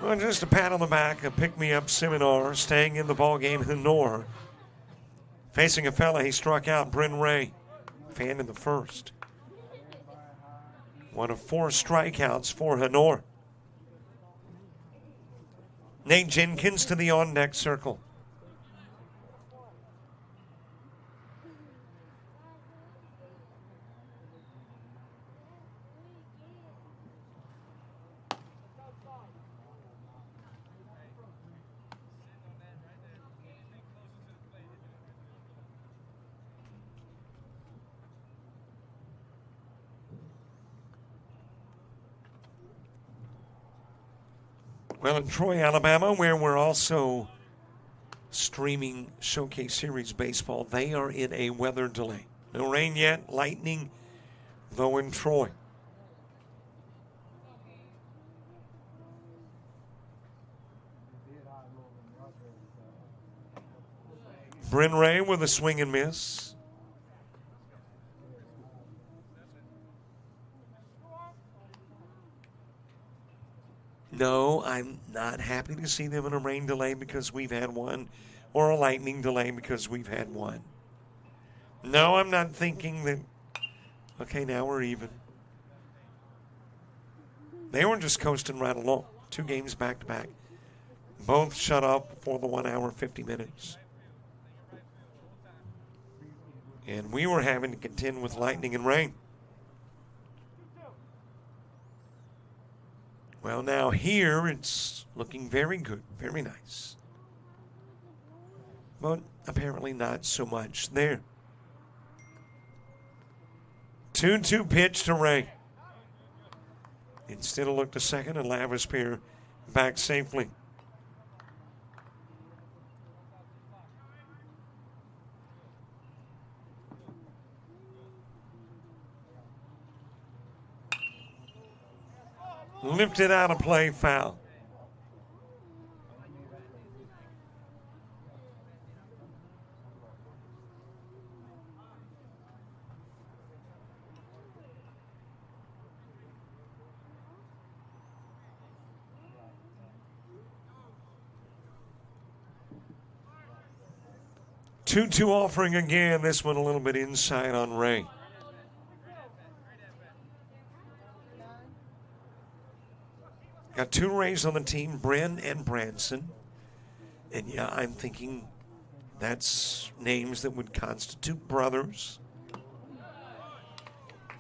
Well, just a pat on the back, a pick-me-up seminar, staying in the ballgame, Honor. Facing a fella he struck out, Bryn Ray, fan in the first. One of 4 strikeouts for Honor. Nate Jenkins to the on-deck circle. Well, in Troy, Alabama, where we're also streaming Showcase Series baseball, they are in a weather delay. No rain yet, lightning, though, in Troy. Bryn Ray with a swing and miss. No, I'm not happy to see them in a rain delay because we've had one, or a lightning delay because we've had one. No, I'm not thinking that, okay, now we're even. They were just coasting right along. 2 games back-to-back. Both shut off before the 1 hour, 50 minutes. And we were having to contend with lightning and rain. Well, now here it's looking very good, very nice. But apparently not so much there. 2-2 pitch to Ray. Instead of look to second, and Lavispear back safely. Lifted out of play, foul. Two offering again. This one a little bit inside on Ray. Got 2 Rays on the team, Bryn and Branson. And yeah, I'm thinking that's names that would constitute brothers.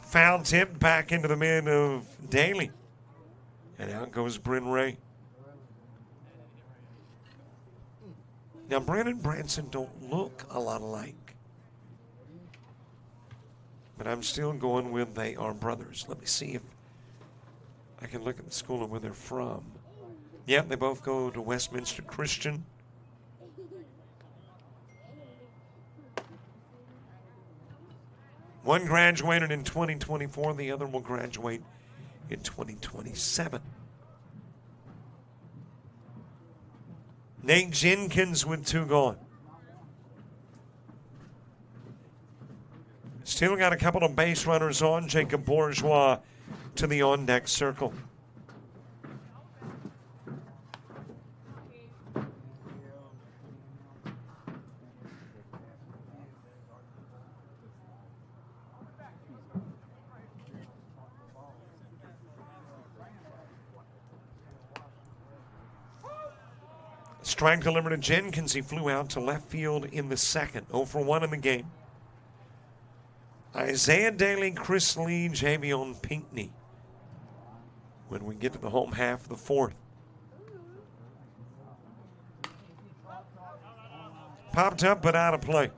Foul tip back into the mid of Daly. And out goes Bryn Ray. Now, Bryn and Branson don't look a lot alike. But I'm still going with they are brothers. Let me see if I can look at the school of where they're from. Yep, they both go to Westminster Christian. One graduated in 2024. The other will graduate in 2027. Nate Jenkins with 2 gone. Still got a couple of base runners on. Jacob Bourgeois to the on-deck circle. Strike delivered to Jenkins. He flew out to left field in the second. 0 for 1 in the game. Isaiah Daly, Chris Lee, Javion Pinckney. When we get to the home half of the fourth. Popped up but out of play.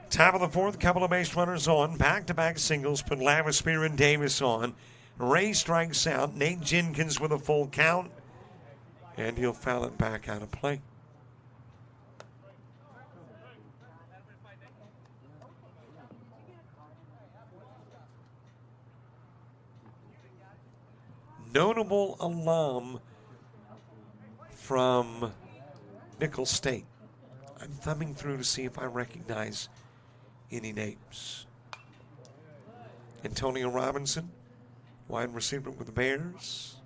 Top of the fourth, a couple of base runners on. Back-to-back singles put Lavispear and Davis on. Ray strikes out. Nate Jenkins with a full count. And he'll foul it back out of play. Notable alum from Nicholls State. I'm thumbing through to see if I recognize any names. Antonio Robinson, wide receiver with the Bears.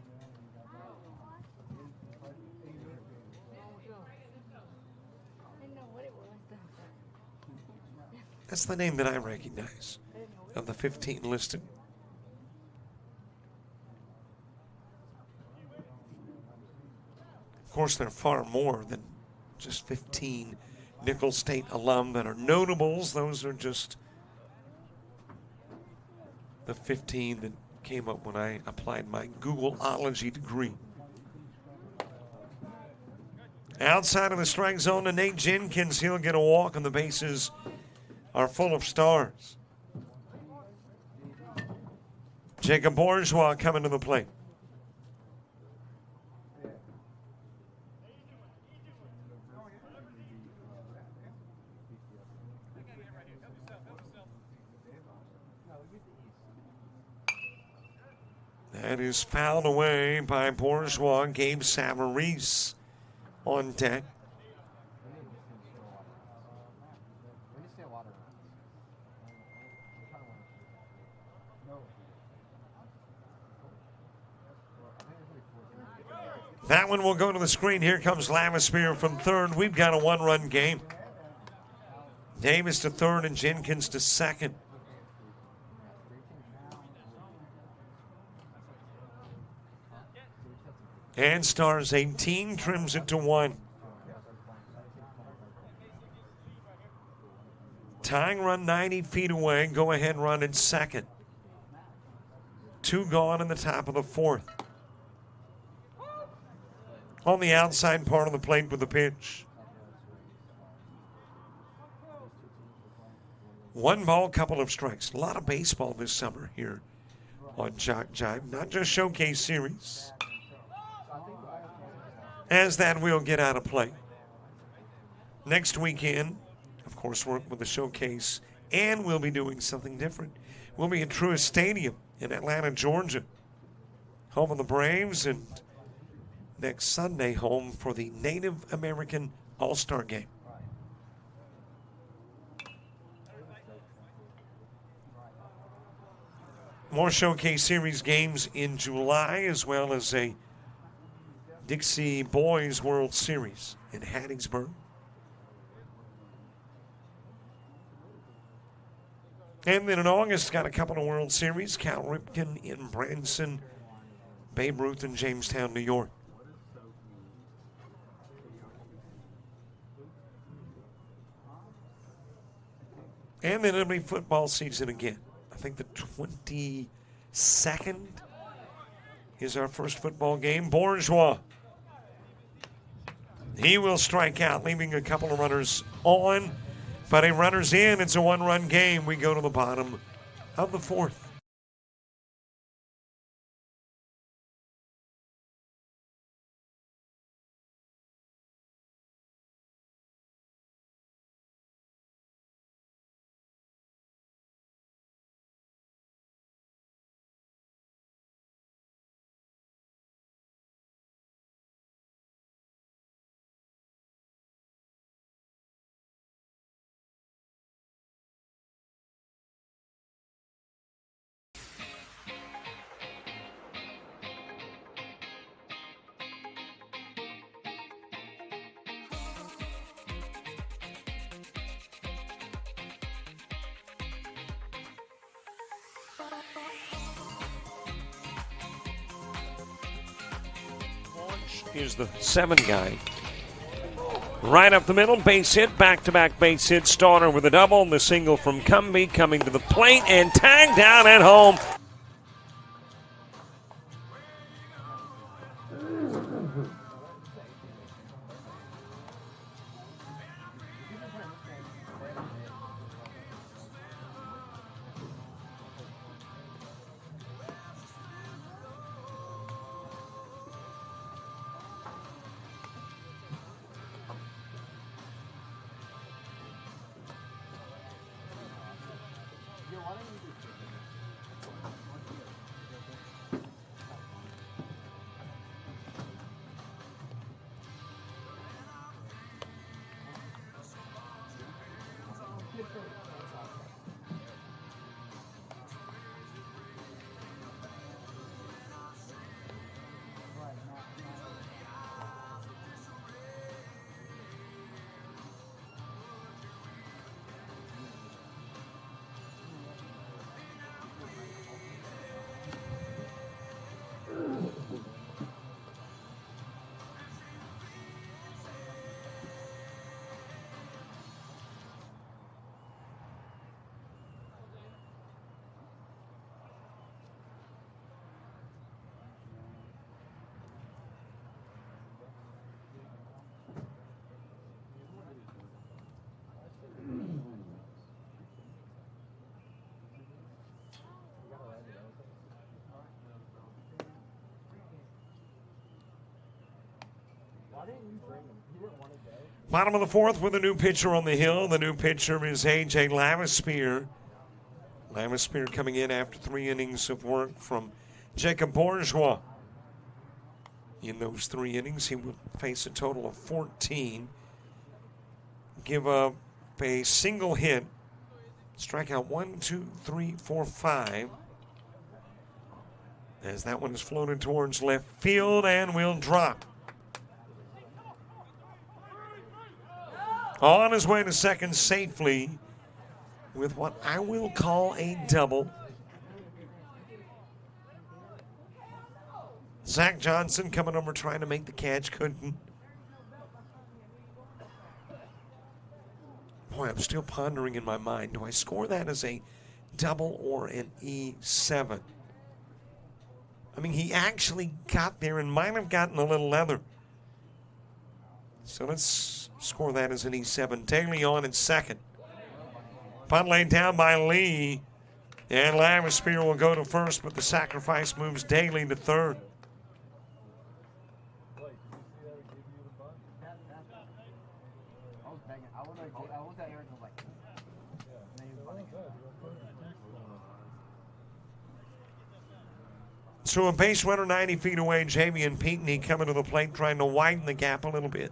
That's the name that I recognize of the 15 listed. Of course, there are far more than just 15 Nicholls State alum that are notables. Those are just the 15 that came up when I applied my Googleology degree. Outside of the strike zone to Nate Jenkins. He'll get a walk, and the bases are full of stars. Jacob Bourgeois coming to the plate. That is fouled away by Bourgeois. Gabe Savarese on deck. That one will go to the screen. Here comes Lavispear from third. We've got a one-run game. Davis to third and Jenkins to second. And Stars 18 trims it to 1. Tying run 90 feet away. Go ahead run in second. 2 gone in the top of the fourth. On the outside part of the plate with the pitch. 1 ball, couple of strikes. A lot of baseball this summer here on JockJive. Not just Showcase Series. As that will get out of play. Next weekend, of course, work with the Showcase, and we'll be doing something different. We'll be at Truist Stadium in Atlanta, Georgia, home of the Braves, and next Sunday home for the Native American All-Star Game. More Showcase Series games in July, as well as a Dixie Boys World Series in Hattiesburg. And then in August, got a couple of World Series. Cal Ripken in Branson, Babe Ruth in Jamestown, New York. And then it'll be football season again. I think the 22nd is our first football game. Bourgeois. He will strike out, leaving a couple of runners on. But a runner's in. It's a one-run game. We go to the bottom of the fourth. Nicholls is the 7 guy. Right up the middle, base hit, back-to-back base hit. Starter with a double. The single from Cumbie coming to the plate and tagged down at home. Bottom of the fourth with a new pitcher on the hill. The new pitcher is A.J. Lavispear. Lavispear coming in after 3 innings of work from Jacob Bourgeois. In those 3 innings, he will face a total of 14. Give up a single hit. Strike out 1, 2, 3, 4, 5. As that one is floated towards left field and will drop. On his way to second safely with what I will call a double. Zach Johnson coming over trying to make the catch, couldn't. Boy, I'm still pondering in my mind, do I score that as a double or an E7? I mean, he actually got there and might have gotten a little leather. So let's score that as an E7. Daly on at second. Punt laid down by Lee. And Lavispear will go to first, but the sacrifice moves Daly to third. So a base runner 90 feet away, Javian Pinckney coming to the plate, trying to widen the gap a little bit.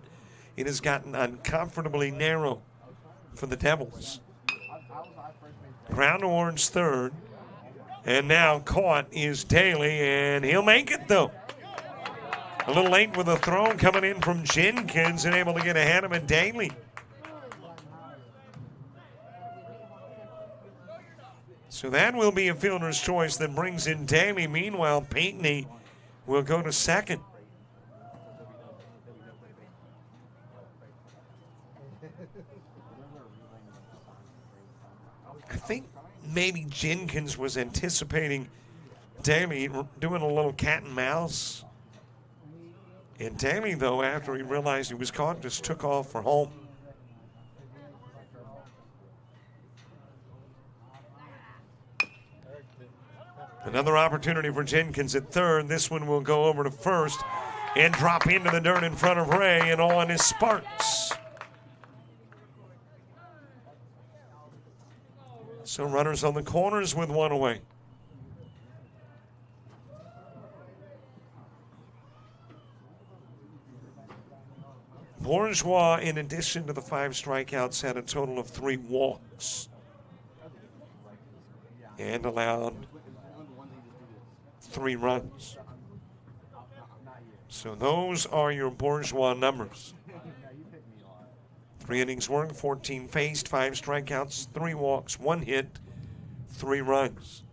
It has gotten uncomfortably narrow for the Devils. Ground towards third. And now caught is Daly, and he'll make it, though. A little late with a throw coming in from Jenkins and able to get ahead of it, Daly. So that will be a fielder's choice that brings in Daly. Meanwhile, Pinckney will go to second. I think maybe Jenkins was anticipating Daly doing a little cat and mouse. And Daly, though, after he realized he was caught, just took off for home. Another opportunity for Jenkins at third. This one will go over to first and drop into the dirt in front of Ray, and on is Sparks. So runners on the corners with one away. Bourgeois, in addition to the 5 strikeouts, had a total of 3 walks and allowed 3 runs. So those are your Bourgeois numbers. 3 innings work, 14 faced, 5 strikeouts, 3 walks, 1 hit, 3 runs.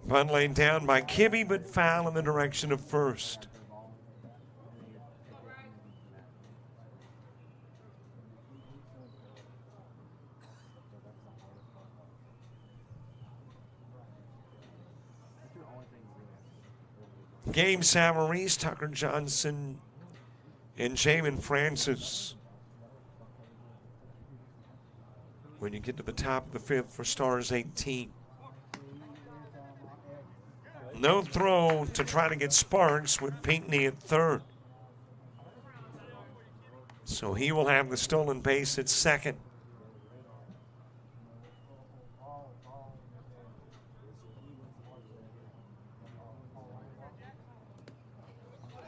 Bunt laid down by Kibbe, but foul in the direction of first. Gabe Savarese, Tucker Johnson, and Jamin Francis. When you get to the top of the fifth for Stars 18. No throw to try to get Sparks with Pinckney at third. So he will have the stolen base at second.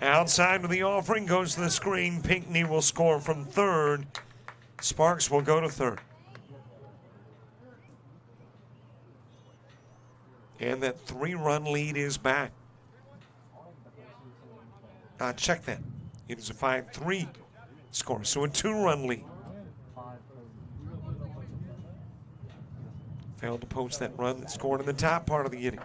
Outside of the offering goes to the screen. Pinckney will score from third. Sparks will go to third. And that 3-run lead is back. Check that. It is a 5-3 score, so a 2-run lead. Failed to post that run that scored in the top part of the inning.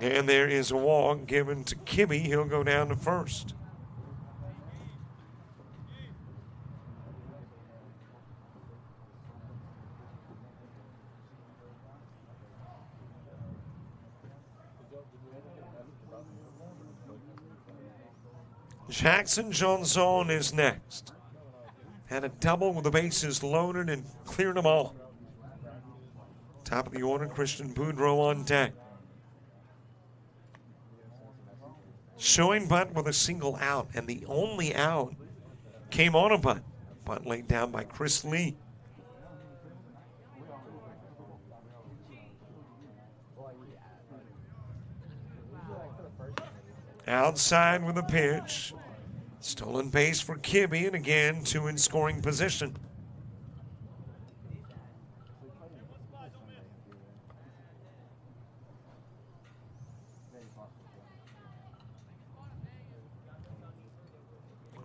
And there is a walk given to Kibbe. He'll go down to first. Jackson Johnson is next. Had a double with the bases loaded and cleared them all. Top of the order, Christian Boudreau on deck. Showing bunt with a single out, and the only out came on a bunt. Bunt laid down by Chris Lee. Outside with a pitch. Stolen base for Kibbe, and again, 2 in scoring position.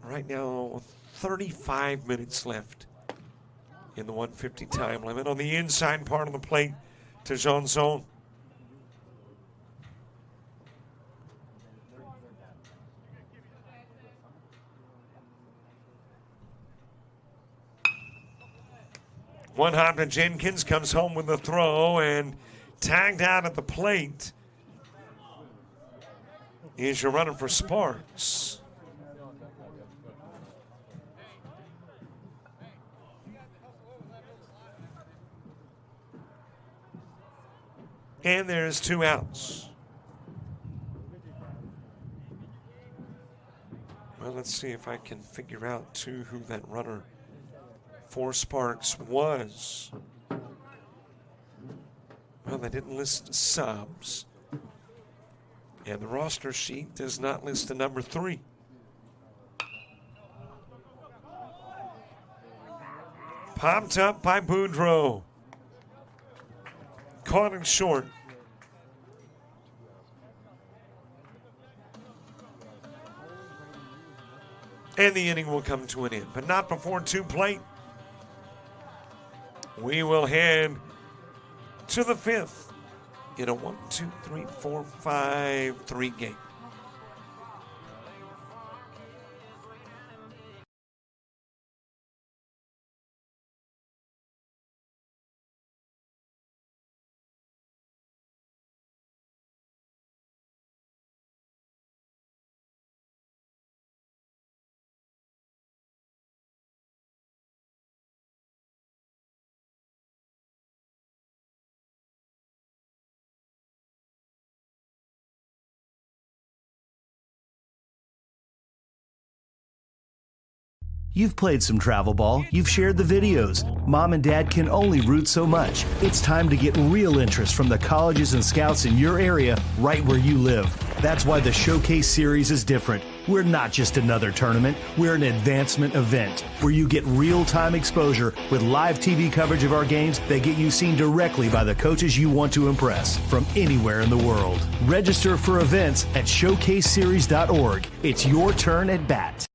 Right now, 35 minutes left in the 150 time limit on the inside part of the plate to Johnson. One hop to Jenkins, comes home with the throw, and tagged out at the plate is your runner for Sparks. And there's 2 outs. Well, let's see if I can figure out, too, who that runner for Sparks was. Well, they didn't list subs. And the roster sheet does not list a number 3. Popped up by Boudreau. Caught him short. And the inning will come to an end, but not before 2 plate. We will head to the 5th in a 1, 2, 3, 4, 5, 3 game. You've played some travel ball, you've shared the videos. Mom and Dad can only root so much. It's time to get real interest from the colleges and scouts in your area, right where you live. That's why the Showcase Series is different. We're not just another tournament, we're an advancement event where you get real-time exposure with live TV coverage of our games that get you seen directly by the coaches you want to impress from anywhere in the world. Register for events at showcaseseries.org. It's your turn at bat.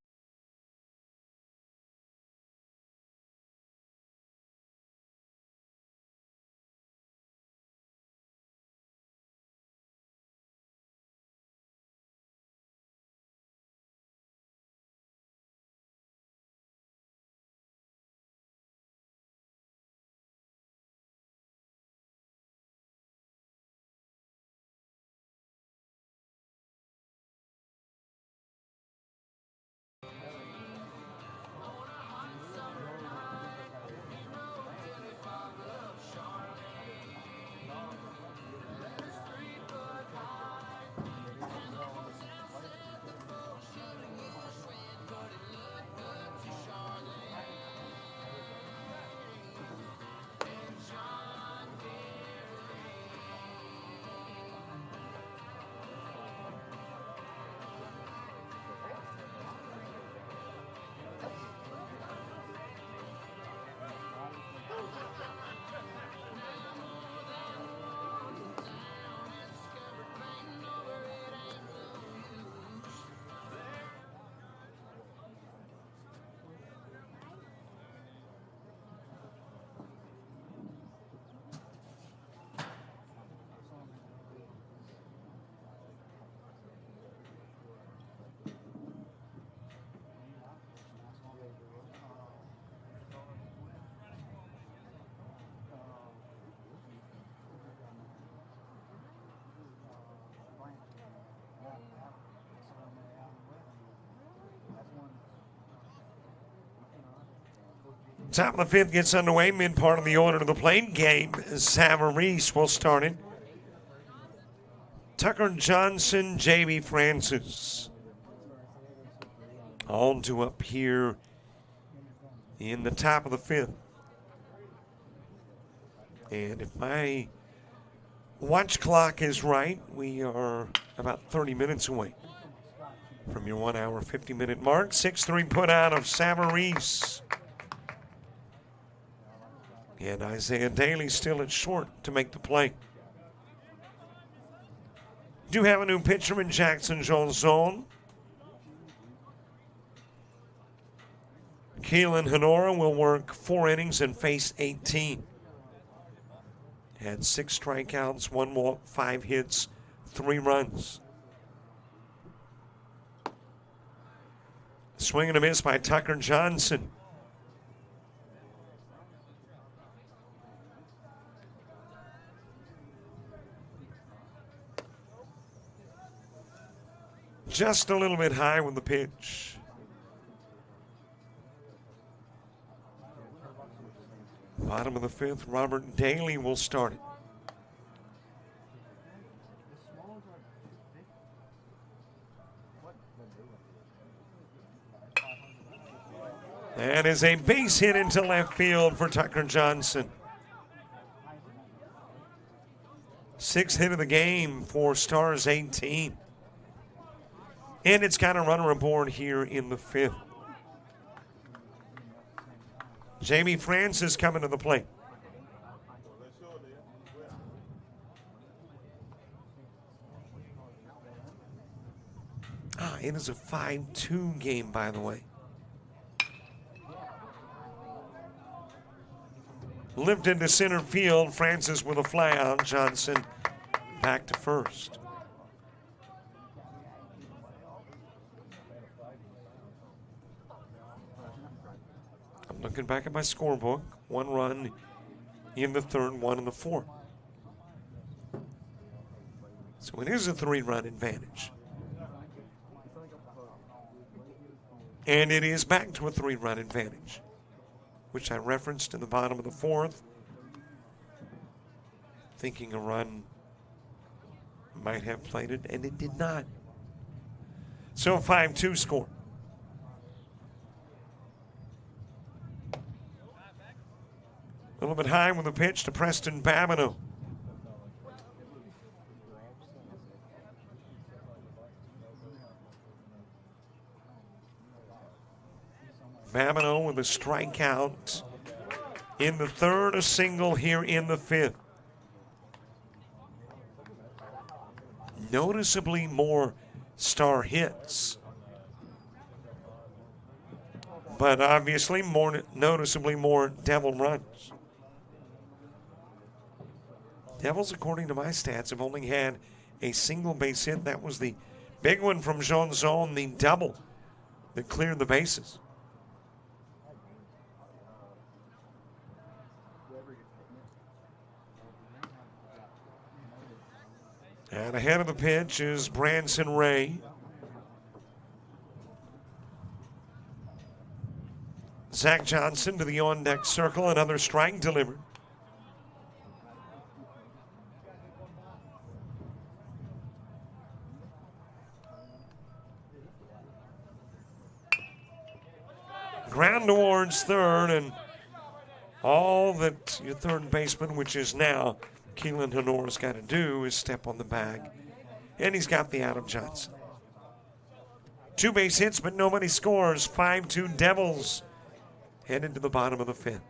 Top of the fifth gets underway. Mid part of the order to the plate. Gabe Savarese will start it. Tucker Johnson, J.B. Francis. On to up here in the top of the fifth. And if my watch clock is right, we are about 30 minutes away from your 1 hour, 50-minute mark. 6-3 put out of Savarese. And Isaiah Daly still at short to make the play. Do have a new pitcher in Jackson Johnson. Keelan Honora will work 4 innings and face 18. Had 6 strikeouts, 1 walk, 5 hits, 3 runs. Swing and a miss by Tucker Johnson. Just a little bit high with the pitch. Bottom of the fifth, Robert Daly will start it. That is a base hit into left field for Tucker Johnson. 6th hit of the game for Stars 18. And it's got a runner aboard here in the fifth. Jamie Francis coming to the plate. It is a 5-2 game, by the way. Lifted to center field. Francis with a fly out. Johnson back to first. I'm looking back at my scorebook. 1 run in the third, 1 in the fourth. So it is a 3-run advantage. And it is back to a 3-run advantage, which I referenced in the bottom of the fourth, thinking a run might have played it, and it did not. So a 5-2 score. A little bit high with a pitch to Preston Babineau. Babineau with a strikeout in the third, a single here in the fifth. Noticeably more star hits, but obviously noticeably more Devil runs. Devils, according to my stats, have only had a single base hit. That was the big one from Jean-Zon, the double that cleared the bases. And ahead of the pitch is Branson Ray. Zach Johnson to the on-deck circle, another strike delivered. Ground towards third, and all that your third baseman, which is now Keelan Honora's got to do, is step on the bag. And he's got the out of Johnson. 2 base hits, but nobody scores. 5-2 Devils headed to the bottom of the fifth.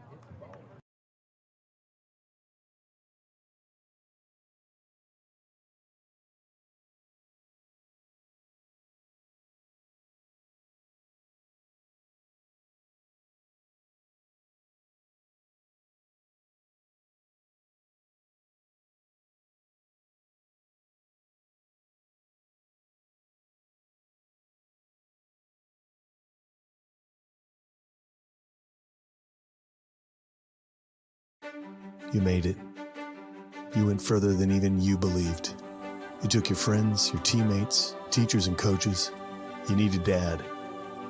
You made it. You went further than even you believed. You took your friends, your teammates, teachers, and coaches. You needed Dad,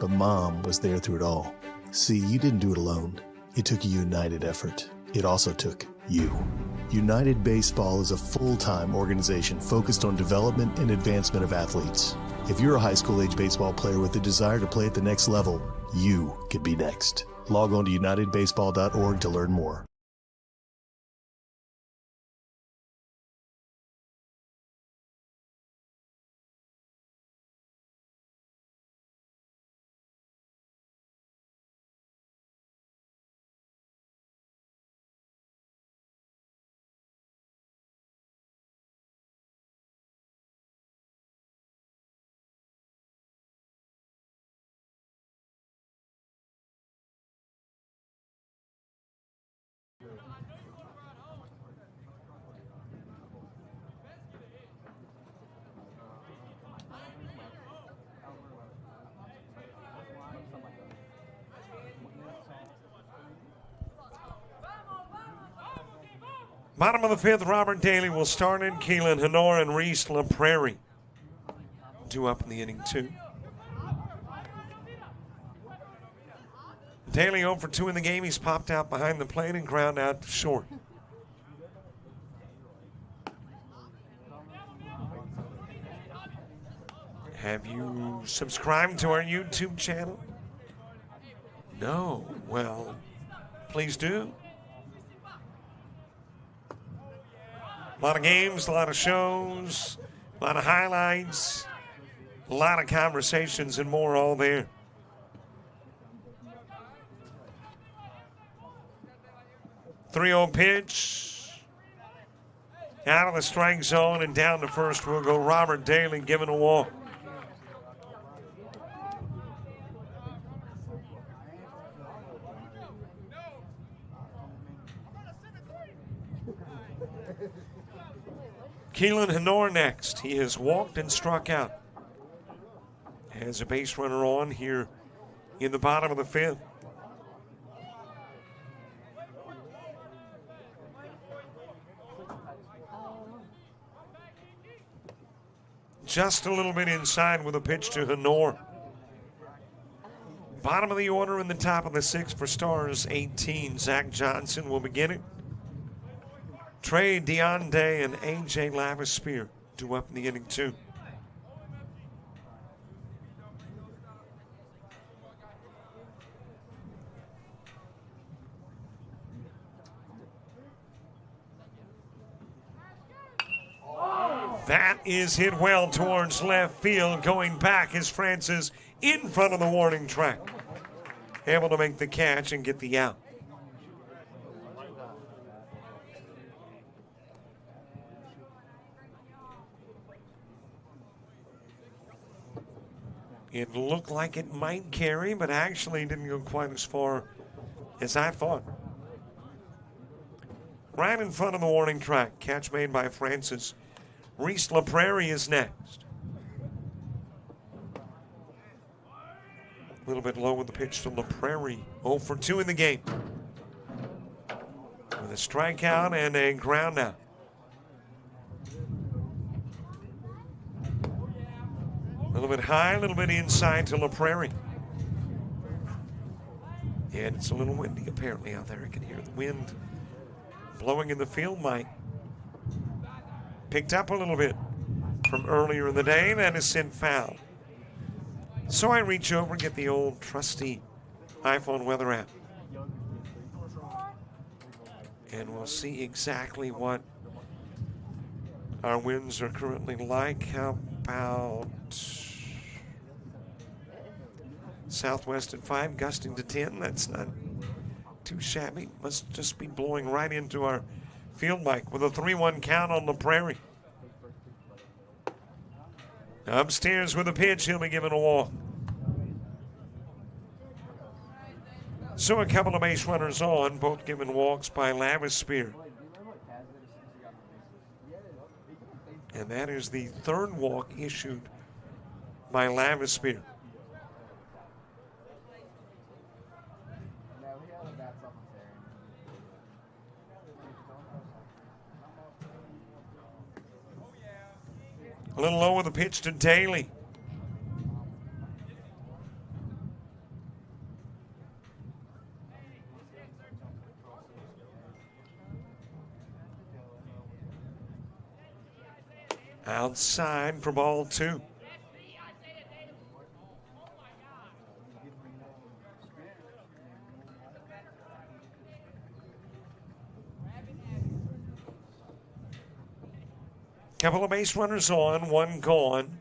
but Mom was there through it all. See, you didn't do it alone. It took a united effort. It also took you. United Baseball is a full-time organization focused on development and advancement of athletes. If you're a high school age baseball player with a desire to play at the next level, you could be next. Log on to unitedbaseball.org to learn more. Bottom of the fifth, Robert Daly will start in. Keelan Honor and Reese LaPrairie due up in the inning 2. Daly 0 for 2 in the game. He's popped out behind the plate and ground out to short. Have you subscribed to our YouTube channel? No. Well, please do. A lot of games, a lot of shows, a lot of highlights, a lot of conversations and more all there. Three-0 pitch. Out of the strike zone and down to first will go Robert Daly, giving a walk. Keelan Honor next. He has walked and struck out. Has a base runner on here in the bottom of the fifth. Just a little bit inside with a pitch to Honor. Bottom of the order in the top of the sixth for Stars 18. Zach Johnson will begin it. Trey Deonday and A.J. Lavispear due up in the inning 2. That is hit well towards left field. Going back is Francis in front of the warning track. Able to make the catch and get the out. It looked like it might carry, but actually didn't go quite as far as I thought. Right in front of the warning track. Catch made by Francis. Reese LaPrairie is next. A little bit low with the pitch to LaPrairie. 0 for 2 in the game. With a strikeout and a ground out. A little bit high, a little bit inside to LaPrairie. And it's a little windy apparently out there. I can hear the wind blowing in the field, Mike. Picked up a little bit from earlier in the day. That is sent foul. So I reach over and get the old trusty iPhone weather app. And we'll see exactly what our winds are currently like. How about southwest at 5, gusting to 10? That's not too shabby. Must just be blowing right into our field mic with a 3-1 count on the prairie. Upstairs with a pitch, he'll be given a walk. So a couple of base runners on, both given walks by Lavispear. And that is the third walk issued by Lavispear. A little low with the pitch to Daly. Outside for ball 2. Couple of base runners on, one gone.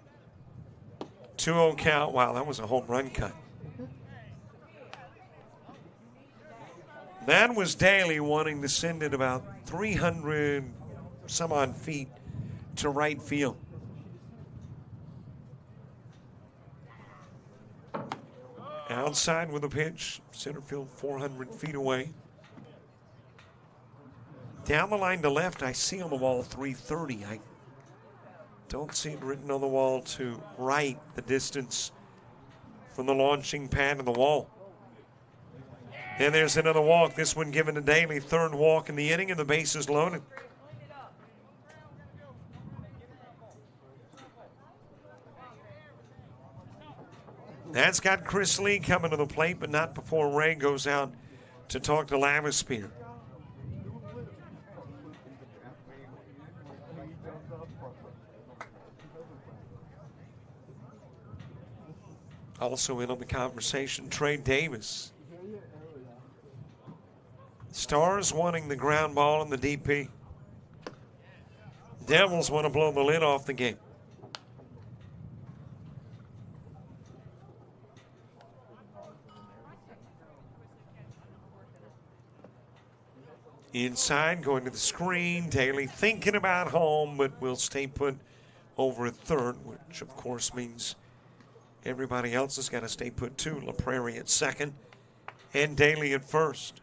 2-0 count. Wow, that was a home run cut. That was Daly wanting to send it about 300 some odd feet to right field. Outside with a pitch, center field 400 feet away. Down the line to left, I see on the wall 330. I don't see it written on the wall to right, the distance from the launching pad to the wall. And there's another walk, this one given to Daly, third walk in the inning, and the base is loaded. That's got Chris Lee coming to the plate, but not before Ray goes out to talk to Lavispear. Also in on the conversation, Trey Davis. Stars wanting the ground ball in the DP. Devils want to blow the lid off the game. Inside, going to the screen. Daly thinking about home, but will stay put over at third, which of course means everybody else has got to stay put too. La Prairie at second and Daly at first.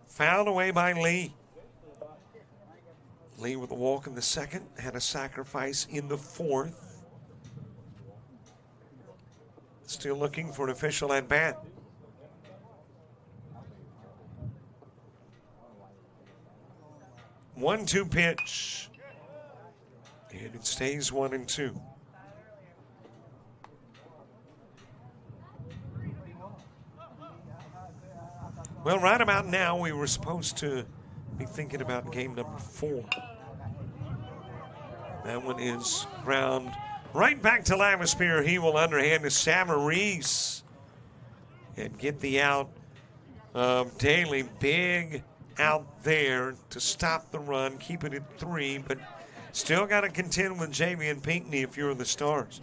Fouled away by Lee. Lee with a walk in the second, had a sacrifice in the fourth. Still looking for an official at bat. One-two pitch. And it stays 1-2. Well, right about now, we were supposed to be thinking about game number 4. That one is ground right back to Lavispear. He will underhand to Savarese and get the out of Daly. Big out there to stop the run, keep it at 3, but still got to contend with Jamie and Pinckney if you're the Stars.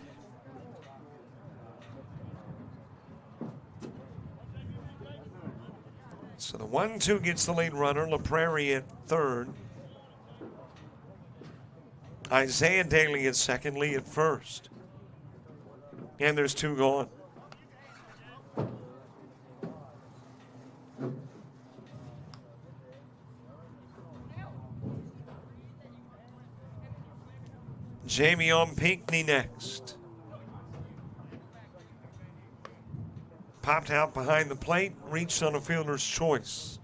So the 1-2 gets the lead runner. La Prairie at third. Isaiah Daly at second, Lee at first. And there's 2 gone. Jamie on Pinckney next. Popped out behind the plate, reached on a fielder's choice.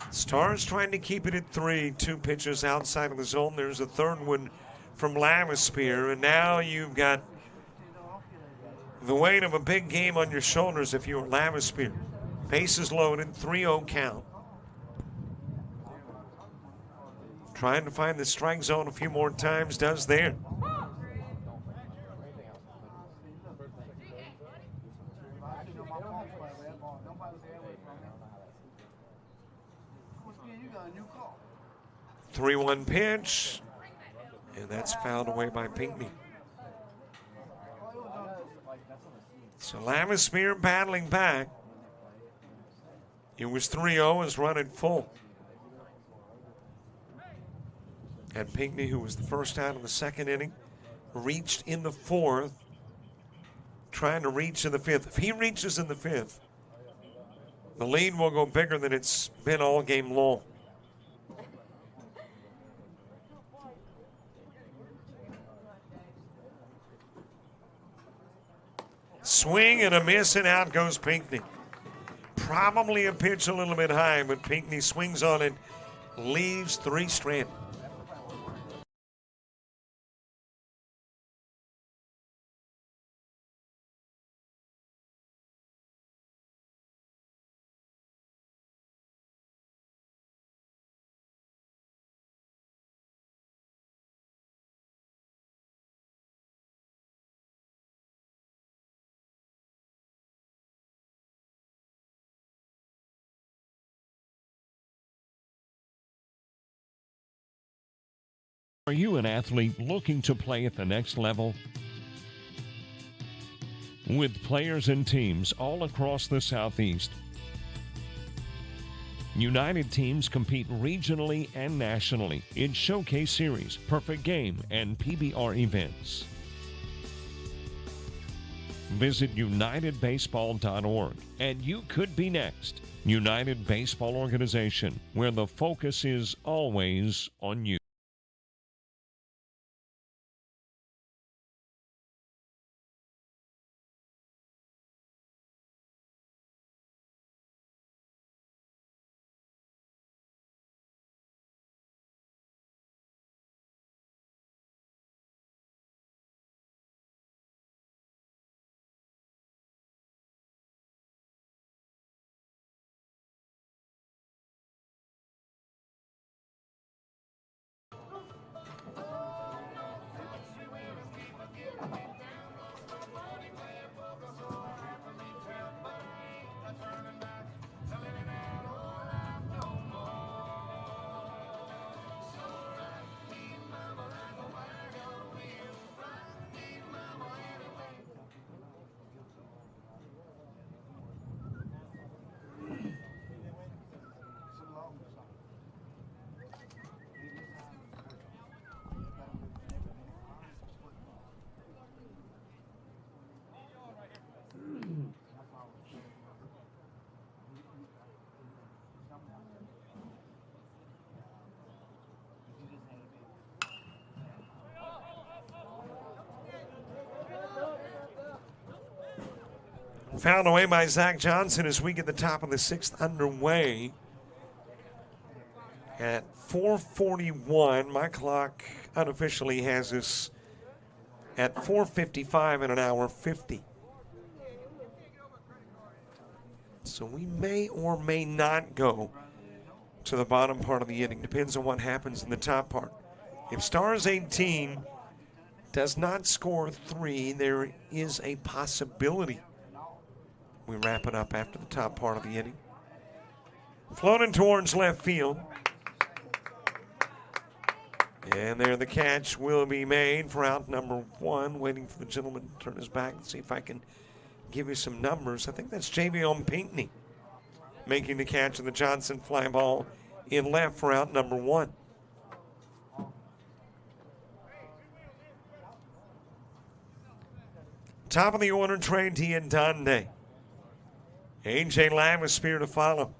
Stars trying to keep it at 3. 2 pitches outside of the zone. There's a third one from Lavispear, and now you've got the weight of a big game on your shoulders if you're Lavispear. Bases loaded, 3-0 count. Trying to find the strike zone a few more times, does there. The 3-1 pitch, and that's fouled away by Pinckney. So Lavispear battling back. It was 3-0, is running full. And Pinckney, who was the first out of the second inning, reached in the fourth, trying to reach in the fifth. If he reaches in the fifth, the lead will go bigger than it's been all game long. Swing and a miss, and out goes Pinckney. Probably a pitch a little bit high, but Pinckney swings on it, leaves 3 stranded. Are you an athlete looking to play at the next level? With players and teams all across the Southeast, United teams compete regionally and nationally in Showcase Series, Perfect Game, and PBR events. Visit UnitedBaseball.org and you could be next. United Baseball Organization, where the focus is always on you. Fouled away by Zach Johnson as we get the top of the sixth underway. At 4:41, my clock unofficially has us at 4:55 in an hour 50. So we may or may not go to the bottom part of the inning. Depends on what happens in the top part. If Stars 18 does not score 3, there is a possibility we wrap it up after the top part of the inning. Floating towards left field. And there the catch will be made for out number 1. Waiting for the gentleman to turn his back and see if I can give you some numbers. I think that's Javion Pinckney making the catch of the Johnson fly ball in left for out number 1. Top of the order, Trey Diandande. A.J. Lavispear to follow.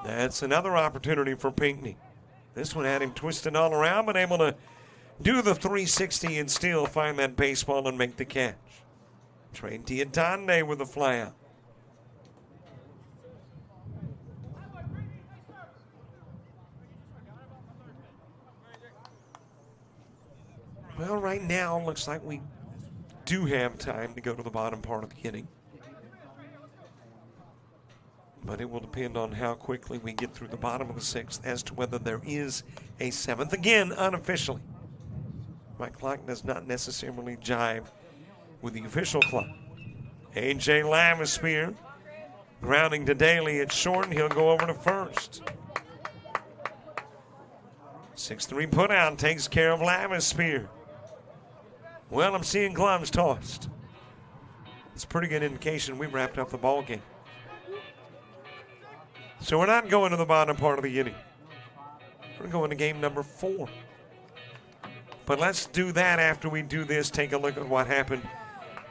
That's another opportunity for Pinckney. This one had him twisting all around, but able to do the 360 and still find that baseball and make the catch. Trey Diandande with the fly out. Well, right now, looks like we do have time to go to the bottom part of the inning. But it will depend on how quickly we get through the bottom of the sixth as to whether there is a seventh. Again, unofficially. My clock does not necessarily jive with the official clock. A.J. Lavispear grounding to Daly at short, and he'll go over to first. 6-3 put out takes care of Lavispear. Well, I'm seeing gloves tossed. It's a pretty good indication we wrapped up the ball game. So we're not going to the bottom part of the inning. We're going to game number 4. But let's do that after we do this. Take a look at what happened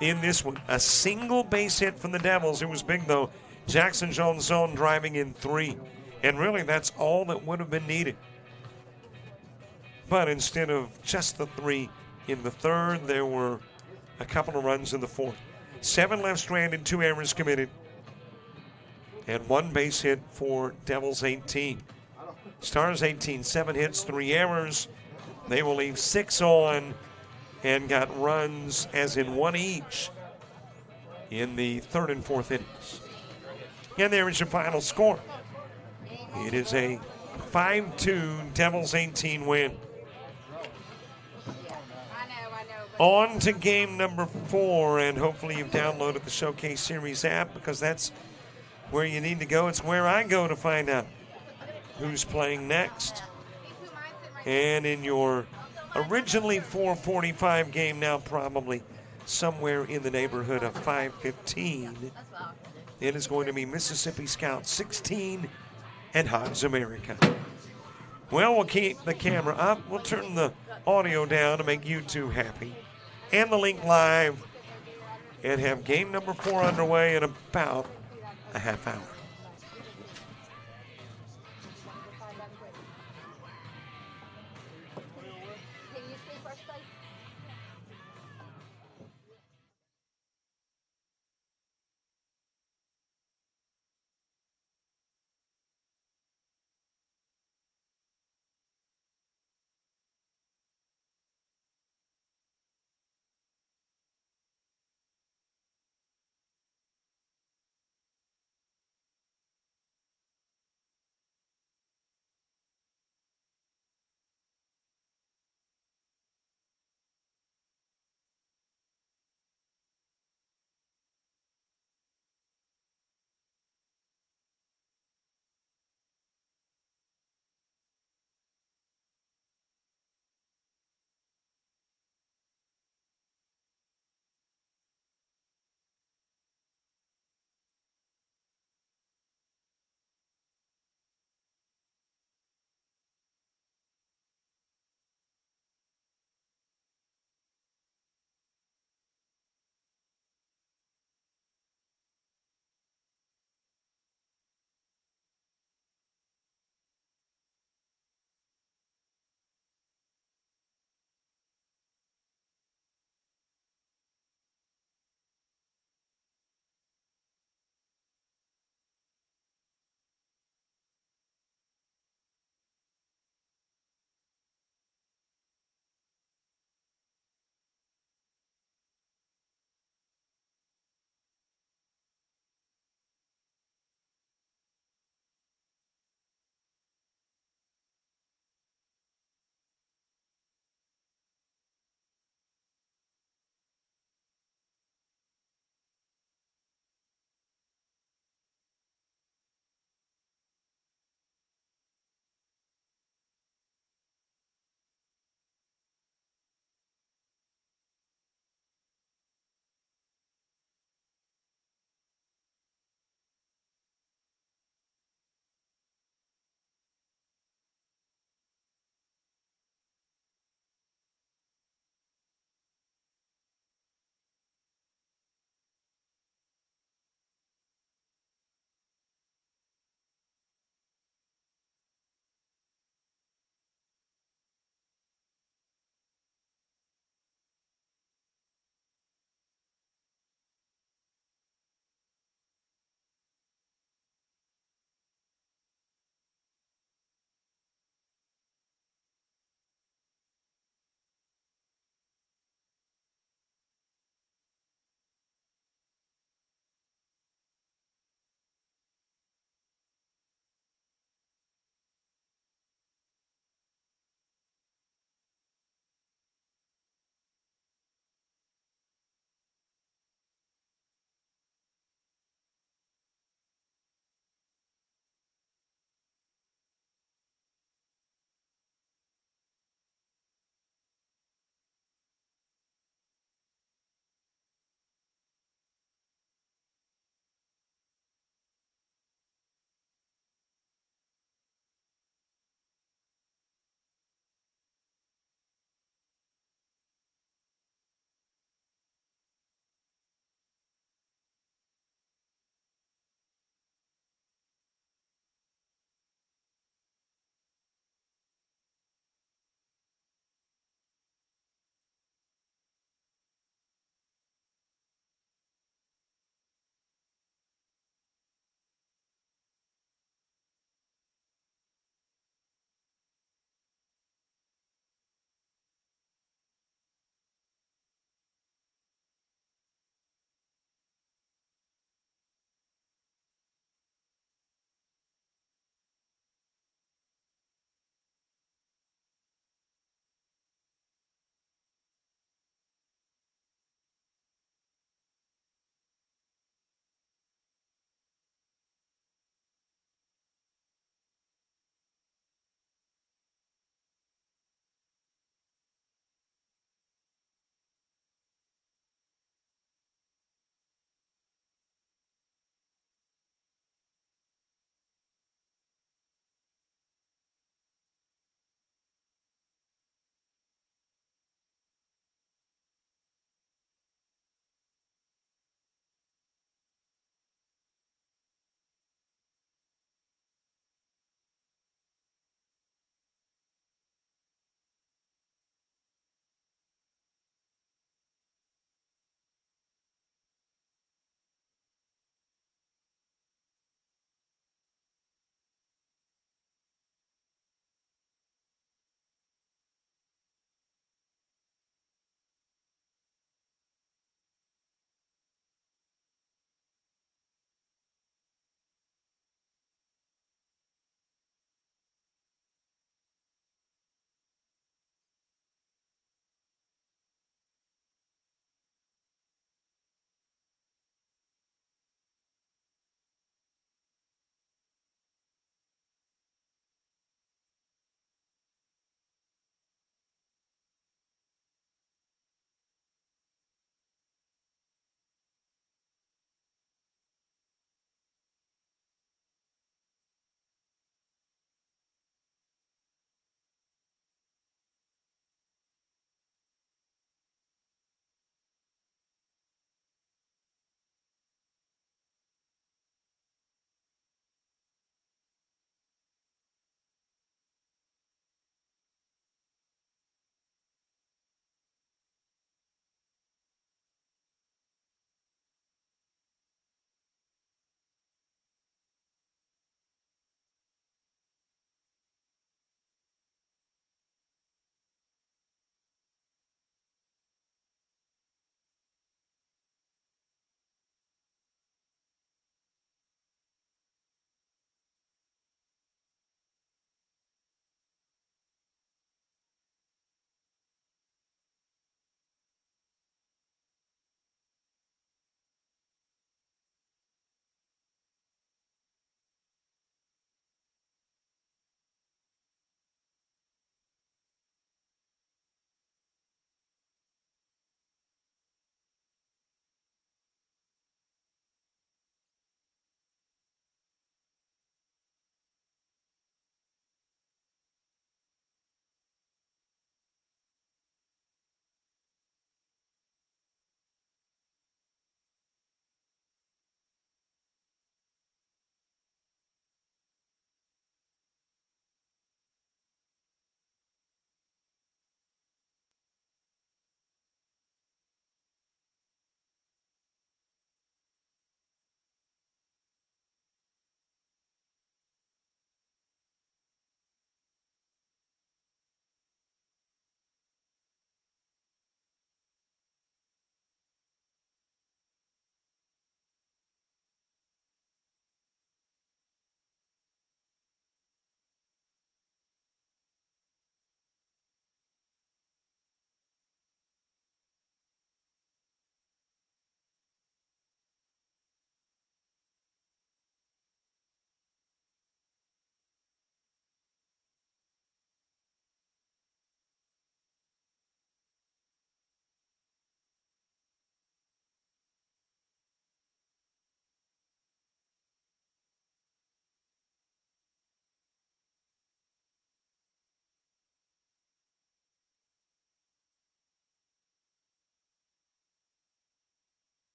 in this one. A single base hit from the Devils. It was big, though. Jackson Johnson driving in 3. And really, that's all that would have been needed. But instead of just the 3 in the third, there were a couple of runs in the fourth. 7 left stranded, 2 errors committed, and 1 base hit for Devils 18. Stars 18, 7 hits, 3 errors. They will leave 6 on and got runs as in 1 each in the third and fourth innings. And there is your final score. It is a 5-2 Devils 18 win. On to game number 4, and hopefully you've downloaded the Showcase Series app because that's where you need to go. It's where I go to find out who's playing next. And in your originally 4:45 game, now probably somewhere in the neighborhood of 5:15, it is going to be Mississippi Scout 16 and Hogs America. Well, we'll keep the camera up. We'll turn the audio down to make you two happy. And the link live. And have game number 4 underway in about a half hour.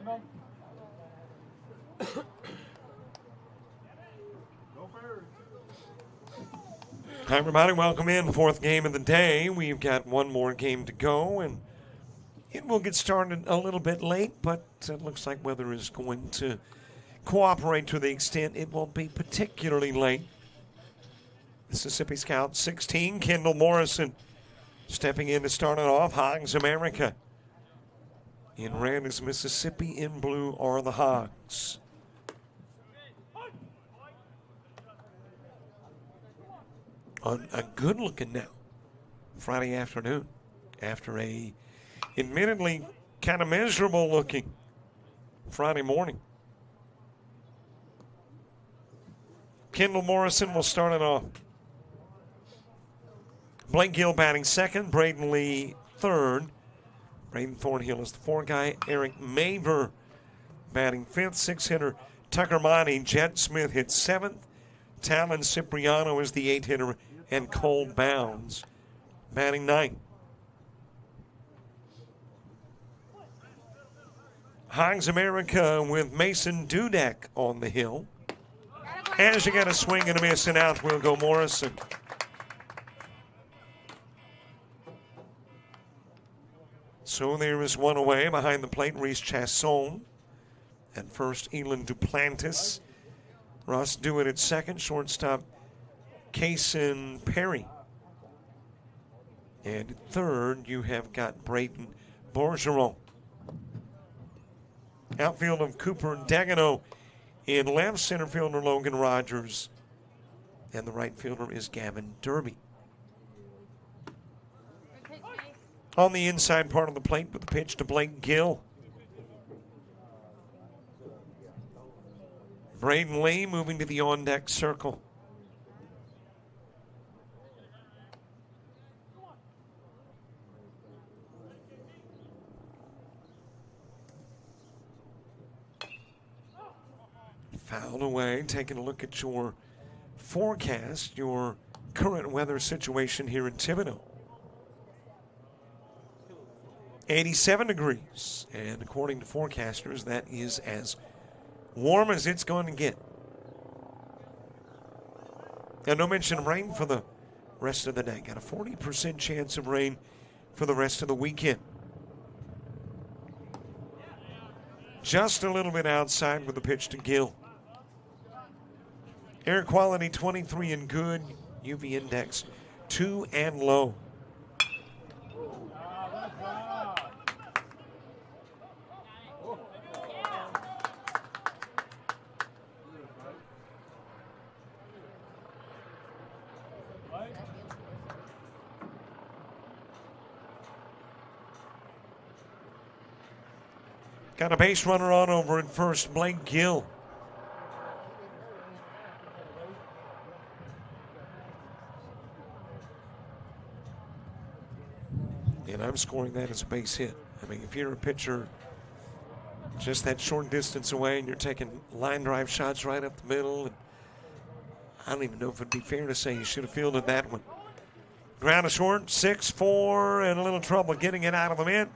Hi, everybody. Welcome in. Fourth game of the day. We've got one more game to go, and it will get started a little bit late, but it looks like weather is going to cooperate to the extent it won't be particularly late. Mississippi Scout 16, Kendall Morrison, stepping in to start it off. Hogs America. In red is Mississippi, in blue are the Hogs. On a good looking now Friday afternoon after a admittedly kind of miserable looking Friday morning. Kendall Morrison will start it off. Blake Gill batting second, Braden Lee third. Braden Thornhill is the four guy. Eric Maver batting fifth. Six-hitter Tucker Monty. Jet Smith hits seventh. Talon Cipriano is the eight-hitter, and Cole Bounds batting ninth. Hogs America with Mason Dudek on the hill. As you got a swing and a miss, and out will go Morrison. So there is one away behind the plate, Reese Chasson. At first, Elon Duplantis. Ross Dewitt at second, shortstop Kaysen Perry. And at third, you have got Brayton Bergeron. Outfield of Cooper Dagenot. In left, center fielder Logan Rogers. And the right fielder is Gavin Derby. On the inside part of the plate with the pitch to Blake Gill. Braden Lee moving to the on-deck circle. Fouled away. Taking a look at your forecast, your current weather situation here in Thibodaux. 87 degrees, and according to forecasters, that is as warm as it's going to get. And no mention of rain for the rest of the day. Got a 40% chance of rain for the rest of the weekend. Just a little bit outside with the pitch to Gill. Air quality 23 and good. UV index 2 and low. Got a base runner on over at first, Blake Gill. And I'm scoring that as a base hit. I mean, if you're a pitcher just that short distance away and you're taking line drive shots right up the middle, and I don't even know if it'd be fair to say you should have fielded that one. Ground to short, 6-4, and a little trouble getting it out of the mitt.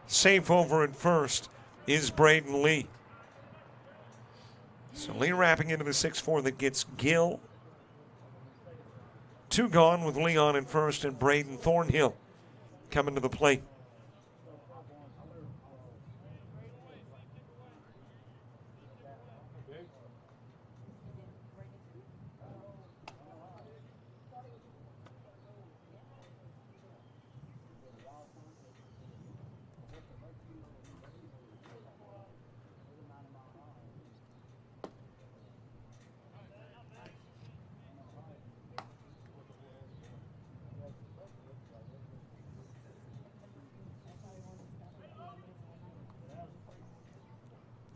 Safe over at first is Braden Lee. So Lee wrapping into the 6-4 that gets Gill. Two gone with Lee on at first and Braden Thornhill coming to the plate.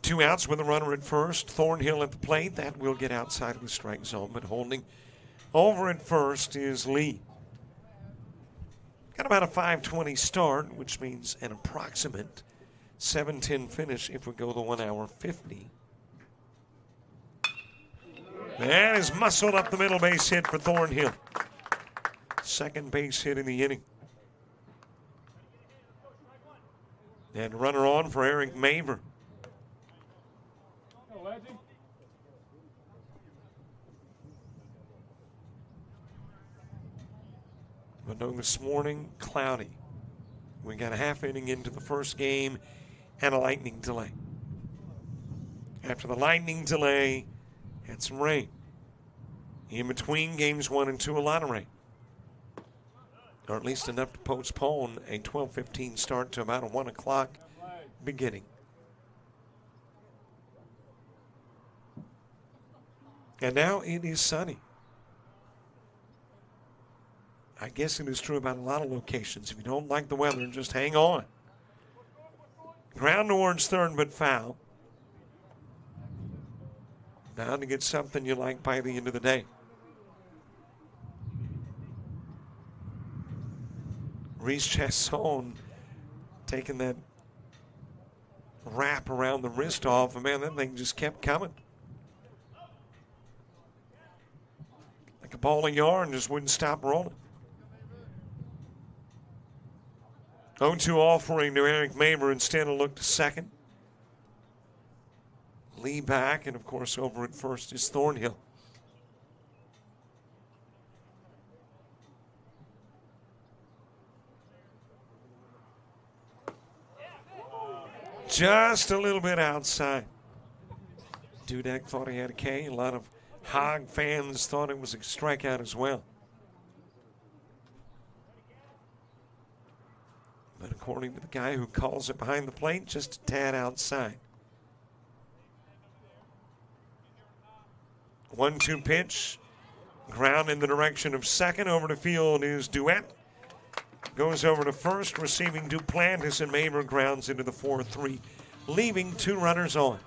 Two outs with a runner at first. Thornhill at the plate. That will get outside of the strike zone, but holding over at first is Lee. Got about a 5:20 start, which means an approximate 7:10 finish if we go the 1 hour 50. That is muscled up the middle, base hit for Thornhill. Second base hit in the inning. And runner on for Eric Maver. But no, this morning, cloudy. We got a half inning into the first game and a lightning delay. After the lightning delay, had some rain. In between games 1 and 2, a lot of rain. Or at least enough to postpone a 12:15 start to about a 1 o'clock beginning. And now it is sunny. I guess it is true about a lot of locations. If you don't like the weather, just hang on. Ground towards third, but foul. Bound to get something you like by the end of the day. Reese Chasson taking that wrap around the wrist off, and man, that thing just kept coming. Like a ball of yarn, just wouldn't stop rolling. 0-2 offering to Eric Maver. Instead of look to second. Lee back, and of course over at first is Thornhill. Just a little bit outside. Dudek thought he had a K. A lot of Hog fans thought it was a strikeout as well. But according to the guy who calls it behind the plate, just a tad outside. 1-2 pitch. Ground in the direction of second. Over to field is Duet. Goes over to first, receiving Duplantis, and Maver grounds into the 4-3, leaving 2 runners on.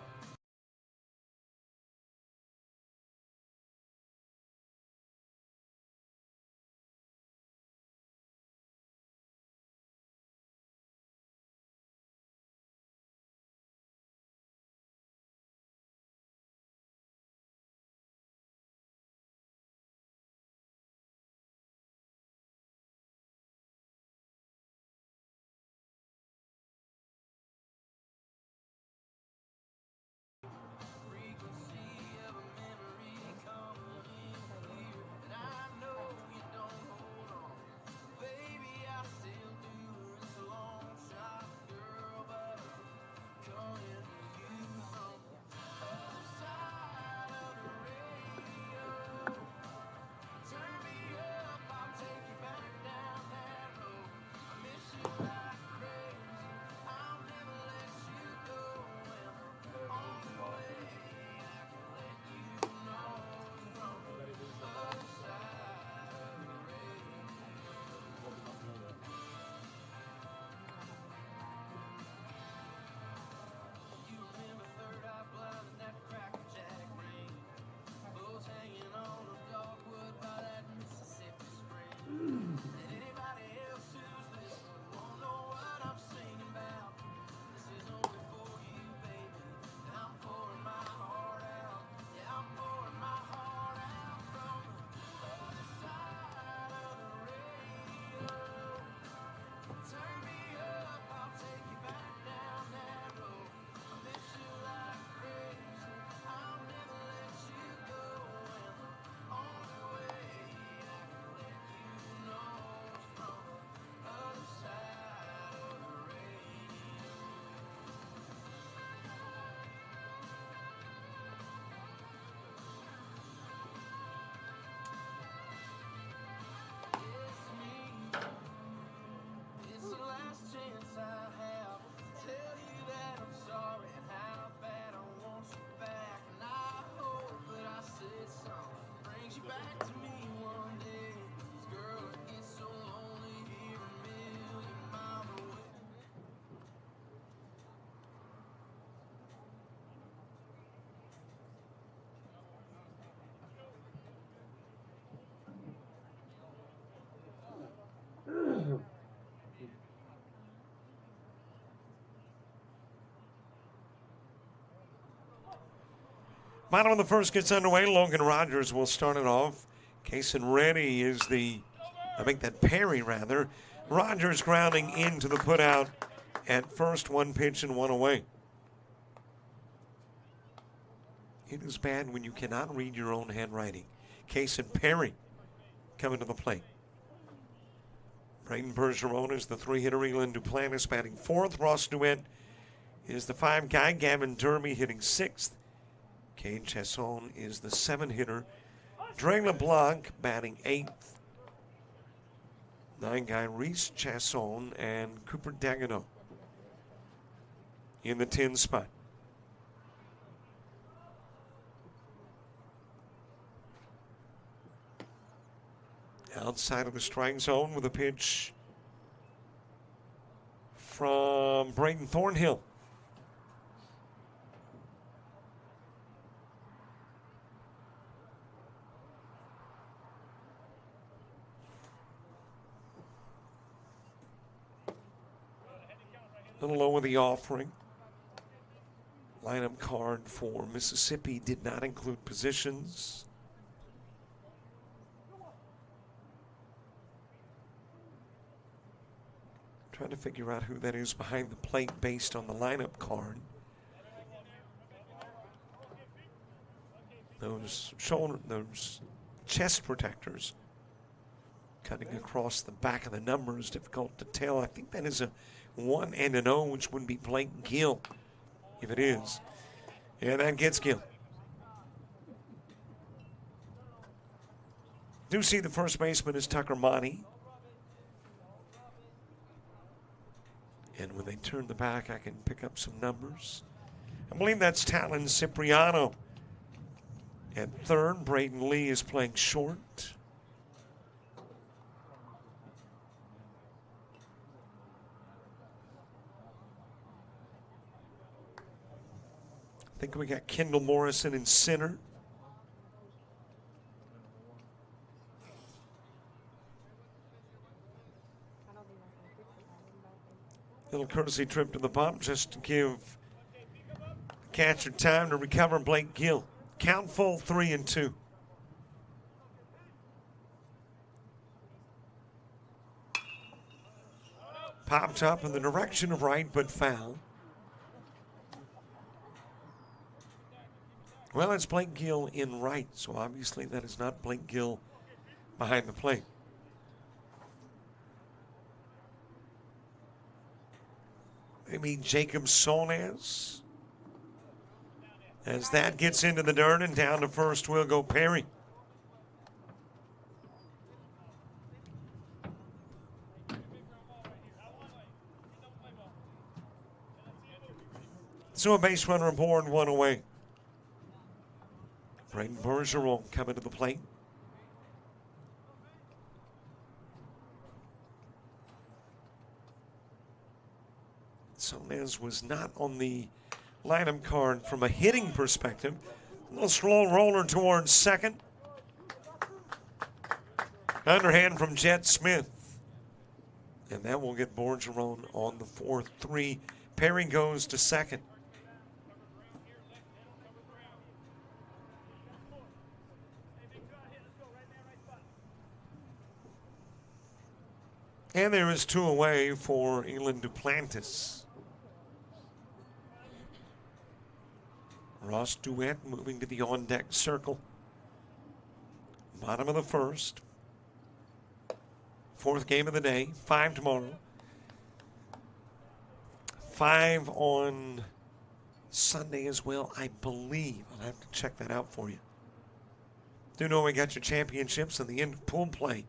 Bottom of the first gets underway. Logan Rogers will start it off. Kason Reddy is the, I think that Perry rather. Rogers grounding into the putout At first, 1 pitch and 1 away. It is bad when you cannot read your own handwriting. Case and Perry coming to the plate. Braden Bergeron is the 3-hitter. Elin Duplantis batting 4th. Ross Duet is the 5 guy. Gavin Derby hitting 6th. Kane Chasson is the 7-hitter. Dre LeBlanc batting 8th. 9 guy Reese Chasson and Cooper Dagoneau in the 10 spot. Outside of the strike zone with a pitch from Braden Thornhill. A little low with the offering. Lineup card for Mississippi did not include positions. Trying to figure out who that is behind the plate based on the lineup card. Those chest protectors cutting across the back of the number is difficult to tell. I think that is a 1 and an O, which would be Blake Gill if it is. And that gets Gill. Do see the first baseman is Tucker Monty. And when they turn the back, I can pick up some numbers. I believe that's Talon Cipriano. At third, Braden Lee is playing short. I think we got Kendall Morrison in center. Little courtesy trip to the bump just to give catcher time to recover Blake Gill. Count full 3-2. Popped up in the direction of right, but foul. Well, it's Blake Gill in right, so obviously that is not Blake Gill behind the plate. Maybe Jacob Sonez. As that gets into the dirt and down to first will go Perry. So a base runner aboard, 1 away. Braden Bergeron coming to the plate. Sonez was not on the lineup card from a hitting perspective. A little slow roller towards second. Underhand from Jet Smith. And that will get Bergeron on the 4-3. Perry goes to second. And there is 2 away for Elin Duplantis. Ross Duet moving to the on-deck circle. Bottom of the first. 4th game of the day. 5 tomorrow. 5 on Sunday as well, I believe. I'll have to check that out for you. Do know we got your championships and the end of pool play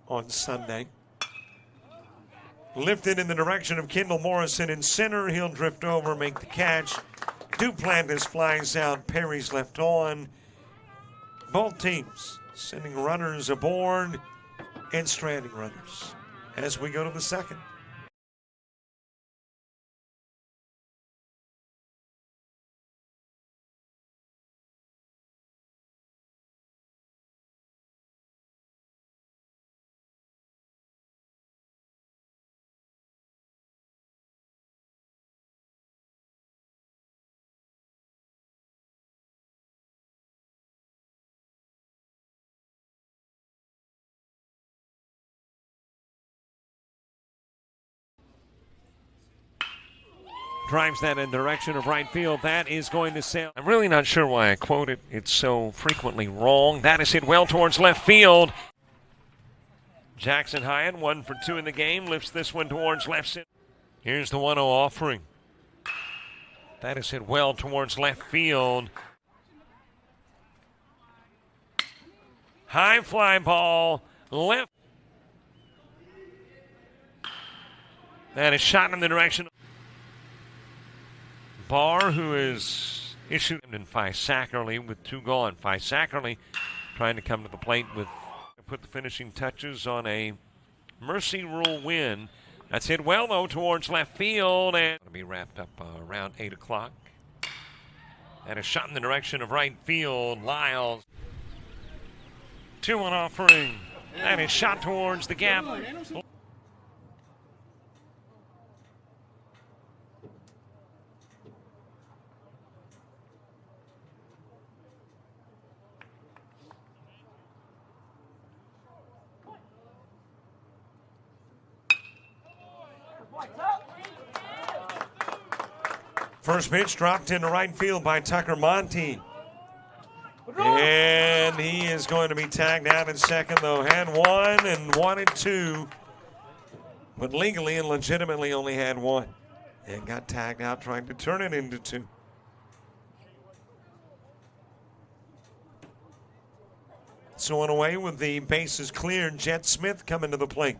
on Sunday. Lifted in the direction of Kendall Morrison in center. He'll drift over, make the catch. Duplantis flies out. Perry's left on. Both teams sending runners aboard and stranding runners as we go to the second. drives that in the direction of right field. That is going to sail. I'm really not sure why I quote it. It's so frequently wrong. That is hit well towards left field. Jackson Hyatt, 1 for 2 in the game, lifts this one towards left center. Here's the 1-0 offering. That is hit well towards left field. High fly ball, left. That is shot in the direction. Barr, who is issued in Sackerly with 2 gone. Sackerly trying to come to the plate with put the finishing touches on a Mercy Rule win. That's hit well, though, towards left field, and it'll be wrapped up around 8 o'clock. And a shot in the direction of right field. Lyles. 2-1 offering. That is shot towards the gap. First pitch dropped into right field by Tucker Monty. And he is going to be tagged out in second, though. Had 1 and wanted 2, but legally and legitimately only had 1. And got tagged out trying to turn it into 2. So on away with the bases cleared, Jet Smith coming to the plate.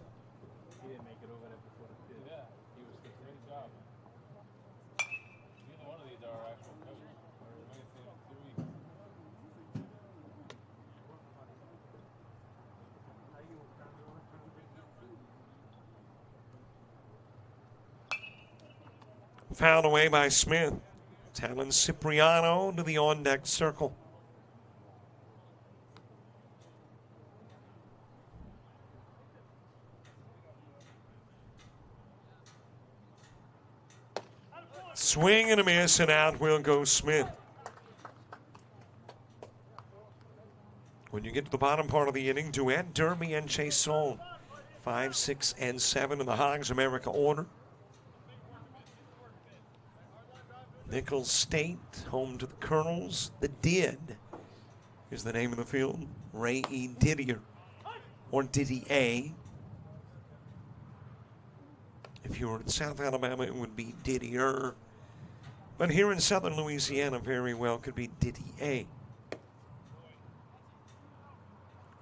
Fouled away by Smith. Talon Cipriano to the on-deck circle. Swing and a miss, and out will go Smith. When you get to the bottom part of the inning, Duet, Derby, and Chason. 5, 6, and 7 in the Hogs America order. Nicholls State, home to the Colonels. The Did is the name of the field. Ray E. Didier, or Diddy A. If you were in South Alabama, it would be Didier. But here in southern Louisiana, very well could be Diddy A.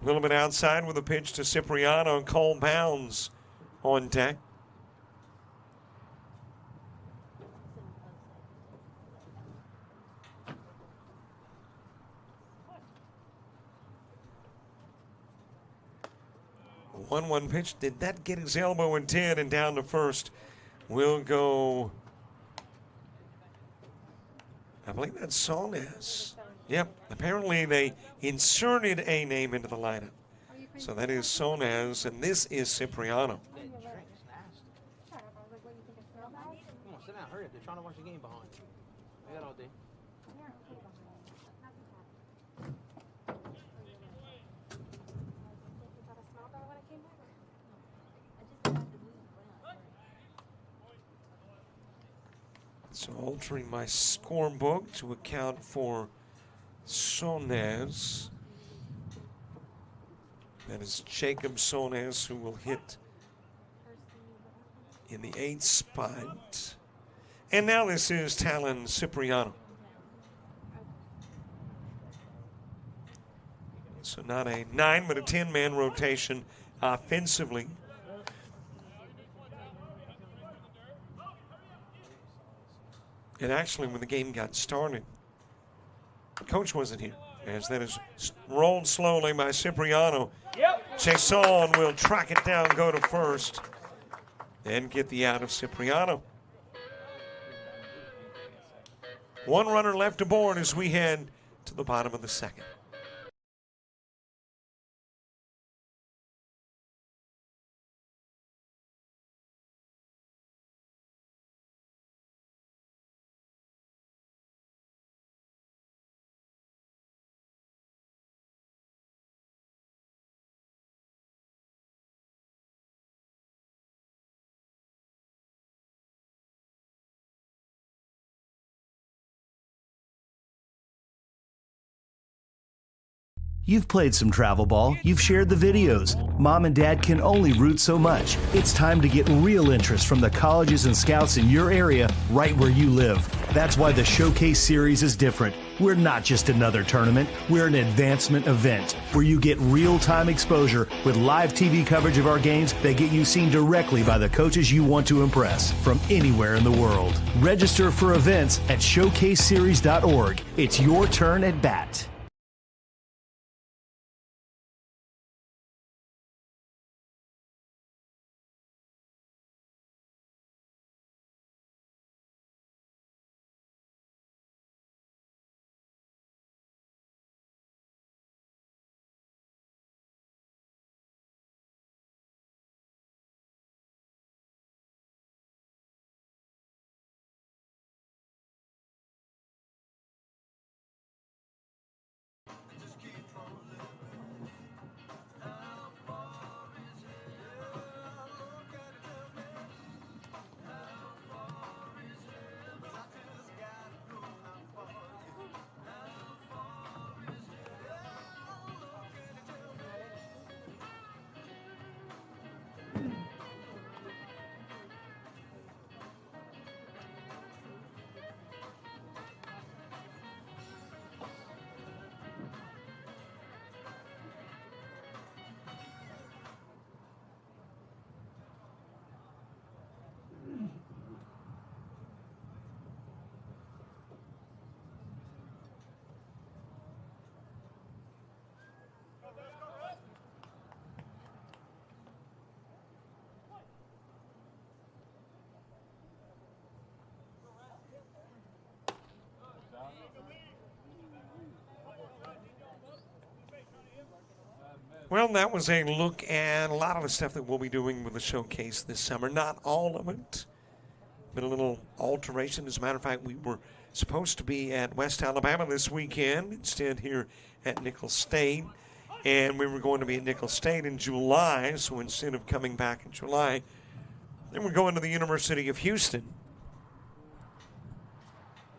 A little bit outside with a pitch to Cipriano. Cole Bounds on deck. The 1-1 pitch. Did that get his elbow? And did, and down to first will go, I believe that's Sonez. Yep, apparently they inserted a name into the lineup. So that is Sonez, and this is Cipriano. Come on, sit down, hurry up. They're trying to watch the game behind you. I got all day. So altering my scorebook to account for Sonez. That is Jacob Sonez, who will hit in the 8th spot. And now this is Talon Cipriano. So not a 9, but a 10-man rotation offensively. And actually, when the game got started, the coach wasn't here, as that is rolled slowly by Cipriano. Chason will track it down, go to first, and get the out of Cipriano. 1 runner left aboard as we head to the bottom of the second. You've played some travel ball, you've shared the videos. Mom and Dad can only root so much. It's time to get real interest from the colleges and scouts in your area, right where you live. That's why the Showcase Series is different. We're not just another tournament, we're an advancement event where you get real-time exposure with live TV coverage of our games that get you seen directly by the coaches you want to impress from anywhere in the world. Register for events at showcaseseries.org. It's your turn at bat. Well, that was a look at a lot of the stuff that we'll be doing with the showcase this summer. Not all of it. Been a little alteration. As a matter of fact, we were supposed to be at West Alabama this weekend, instead here at Nicholls State. And we were going to be at Nicholls State in July, so instead of coming back in July, then we're going to the University of Houston.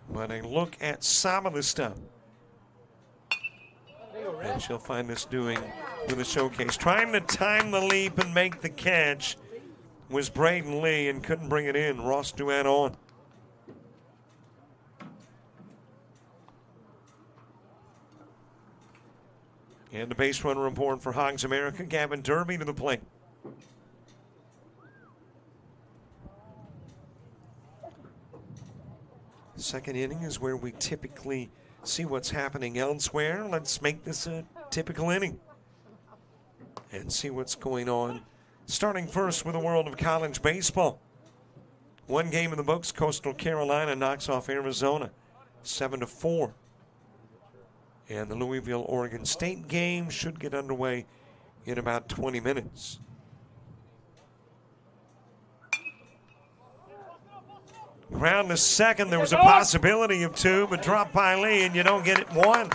But a look at some of the stuff that you'll find us doing with the showcase. Trying to time the leap and make the catch was Braden Lee and couldn't bring it in. Ross Duan on. And the base runner aboard for Hogs America, Gavin Derby to the plate. Second inning is where we typically see what's happening elsewhere. Let's make this a typical inning and see what's going on. Starting first with the world of college baseball. One game in the books, Coastal Carolina knocks off Arizona 7-4. And the Louisville, Oregon State game should get underway in about 20 minutes. Ground to second. There was a possibility of two, but dropped by Lee, and you don't get it one.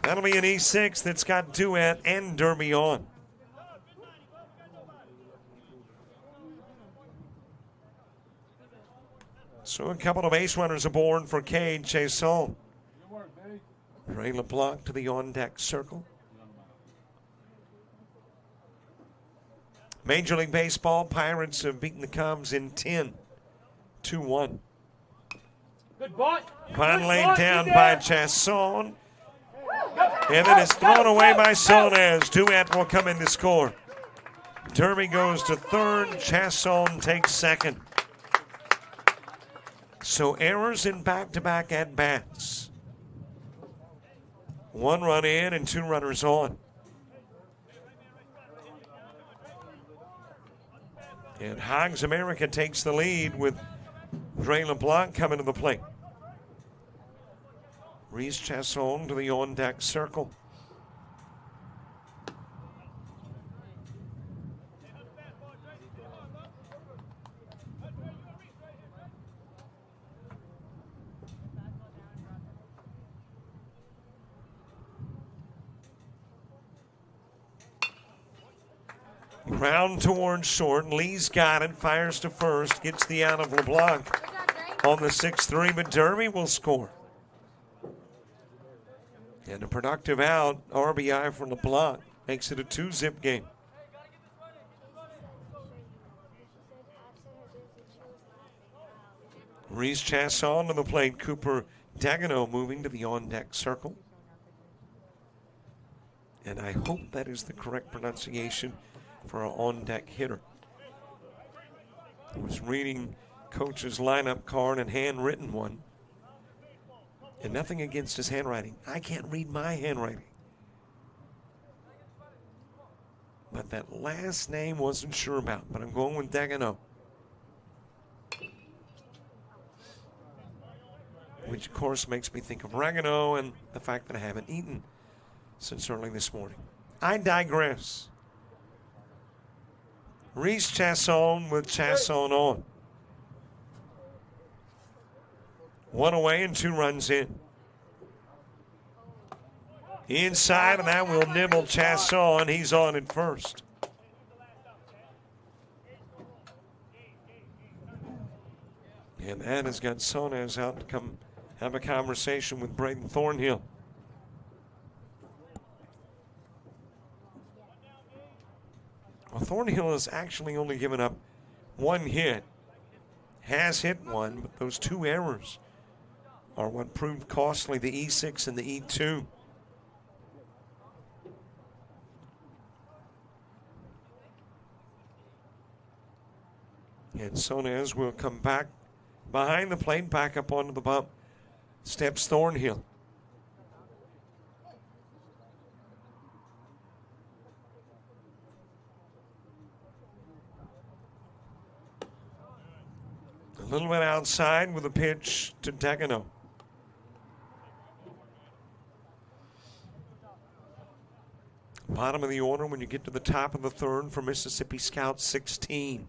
That'll be an E6 that's got Duet and Derby on. So a couple of base runners aboard for Cade Chasson. Ray LeBlanc to the on-deck circle. Major League Baseball, Pirates have beaten the Cubs in 10-1. Good ball. Pine laid down by Chasson. And then it's thrown away by Sonez. Duet will come in to score. Derby goes to third. Chasson takes second. So errors in back-to-back at-bats. One run in and two runners on. And Hogs America takes the lead with Ray LeBlanc coming to the plate. Reese Chasson to the on-deck circle. Ground towards short. Lee's got it. Fires to first. Gets the out of LeBlanc on the 6-3, but Derby will score. And a productive out, RBI for LeBlanc, makes it a 2-zip game. Reese Chasson to the plate. Cooper Dagenot moving to the on-deck circle. And I hope that is the correct pronunciation for our on-deck hitter. I was reading Coach's lineup card and handwritten one. And nothing against his handwriting. I can't read my handwriting. But that last name wasn't sure about, but I'm going with Dagenot. Which, of course, makes me think of oregano and the fact that I haven't eaten since early this morning. I digress. Reese Chasson with Chasson on. 1 away and 2 runs in. Inside, and that will nibble Chasson. He's on at first. And that has got Sonez out to come have a conversation with Braden Thornhill. Well, Thornhill has actually only given up 1 hit. Has hit 1, but those 2 errors are what proved costly, the E6 and the E2. And Sonez will come back behind the plate, back up onto the bump. Steps Thornhill. A little bit outside with a pitch to Dagenot. Bottom of the order when you get to the top of the 3rd for Mississippi Scout 16.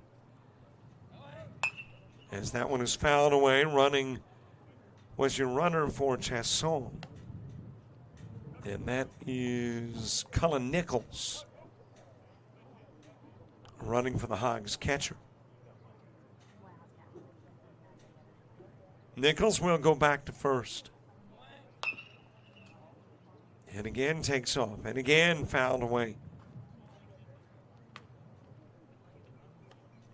As that one is fouled away, running was your runner for Chasson. And that is Cullen Nicholls, running for the Hogs catcher. Nicholls will go back to first. And again takes off, and again fouled away.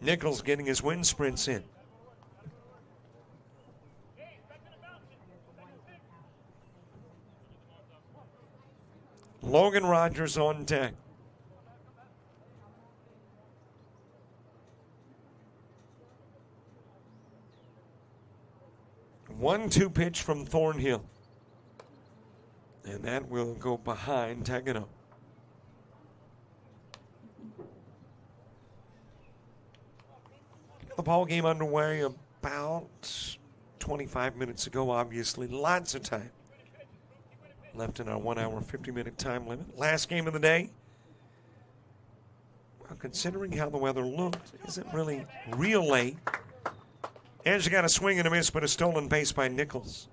Nicholls getting his wind sprints in. Logan Rogers on deck. 1-2 pitch from Thornhill. And that will go behind Dagenot. The ball game underway about 25 minutes ago, obviously. Lots of time left in our 1 hour, 50-minute time limit. Last game of the day. Well, considering how the weather looked, isn't really real late. And you got a swing and a miss, but a stolen base by Nicholls.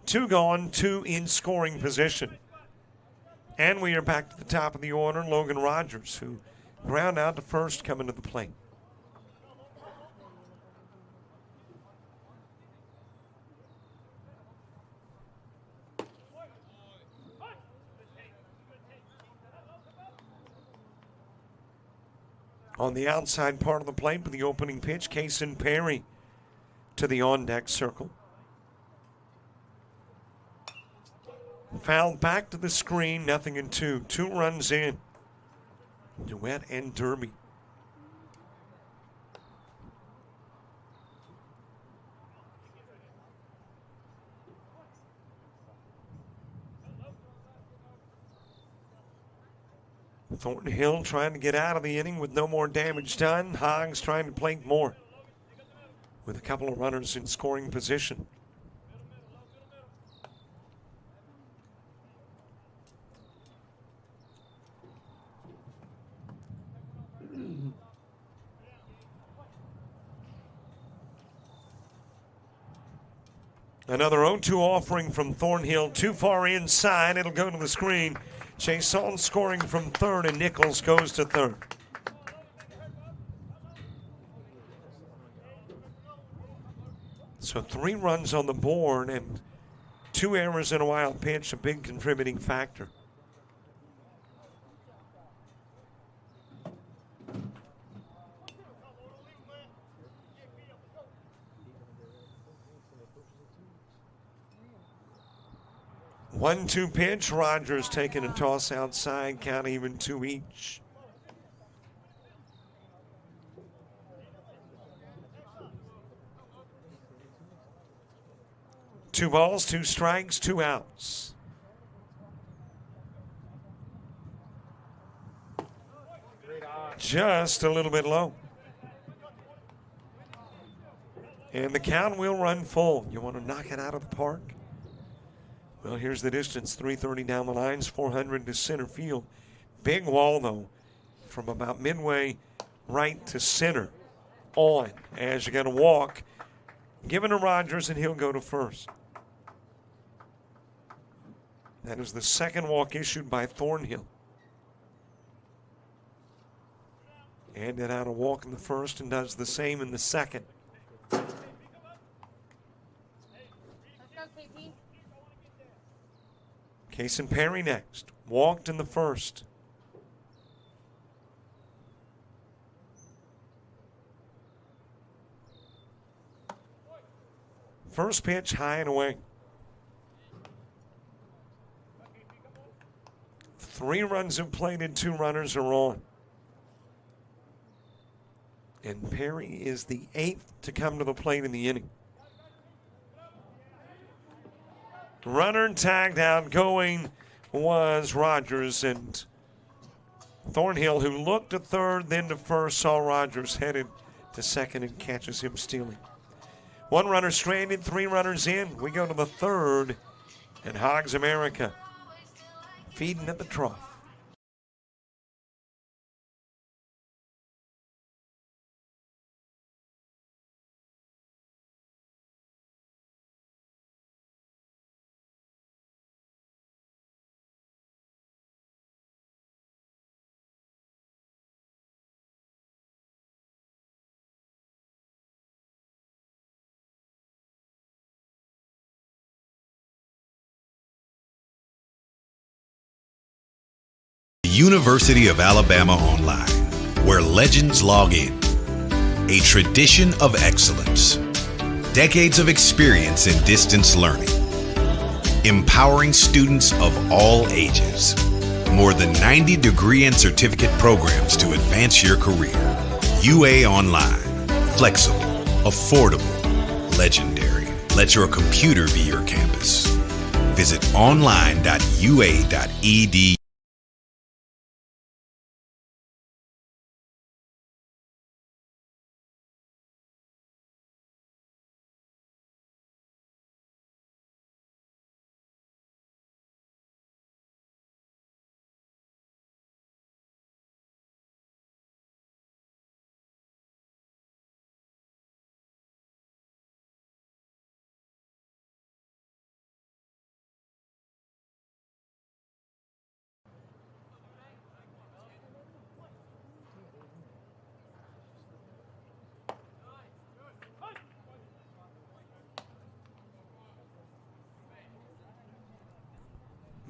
2 gone, 2 in scoring position. And we are back to the top of the order. Logan Rogers, who ground out to first, coming to the plate. On the outside part of the plate with the opening pitch, Kason Perry to the on-deck circle. Fouled back to the screen, 0-2. 2 runs in. Duet and Derby. Thornhill trying to get out of the inning with no more damage done. Hogs trying to plate more with a couple of runners in scoring position. Another 0-2 offering from Thornhill, too far inside. It'll go to the screen. Chasson scoring from third, and Nicholls goes to third. So 3 runs on the board and 2 errors in a wild pitch, a big contributing factor. One-two pitch. Rogers taking a toss outside, count even 2 each. Two balls, 2 strikes, 2 outs. Just a little bit low. And the count will run full. You want to knock it out of the park? Well, here's the distance, 330 down the lines, 400 to center field. Big wall, though, from about midway right to center on. As you're going to walk, give it to Rogers, and he'll go to first. That is the second walk issued by Thornhill. Handed out a walk in the first and does the same in the second. Case and Perry next. Walked in the first. First pitch high and away. 3 runs have played and 2 runners are on. And Perry is the 8th to come to the plate in the inning. Runner tagged out going was Rogers, and Thornhill, who looked at third, then to first, saw Rogers headed to second and catches him stealing. 1 runner stranded, 3 runners in. We go to the third, and Hogs America feeding at the trough. University of Alabama Online, where legends log in. A tradition of excellence. Decades of experience in distance learning. Empowering students of all ages. More than 90 degree and certificate programs to advance your career. UA Online. Flexible, affordable, legendary. Let your computer be your campus. Visit online.ua.edu.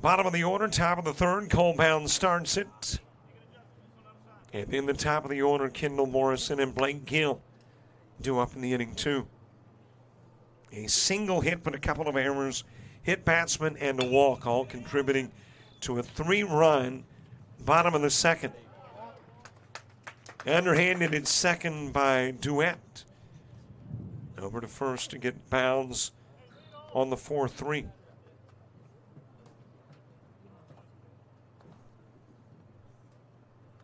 Bottom of the order, top of the third, Colebound starts it. And in the top of the order, Kendall Morrison and Blake Gill due up in the inning, too. A single hit, but a couple of errors, hit batsman, and a walk, all contributing to a 3-run bottom of the second. Underhanded at second by Duet. Over to first to get Bounds on the 4-3.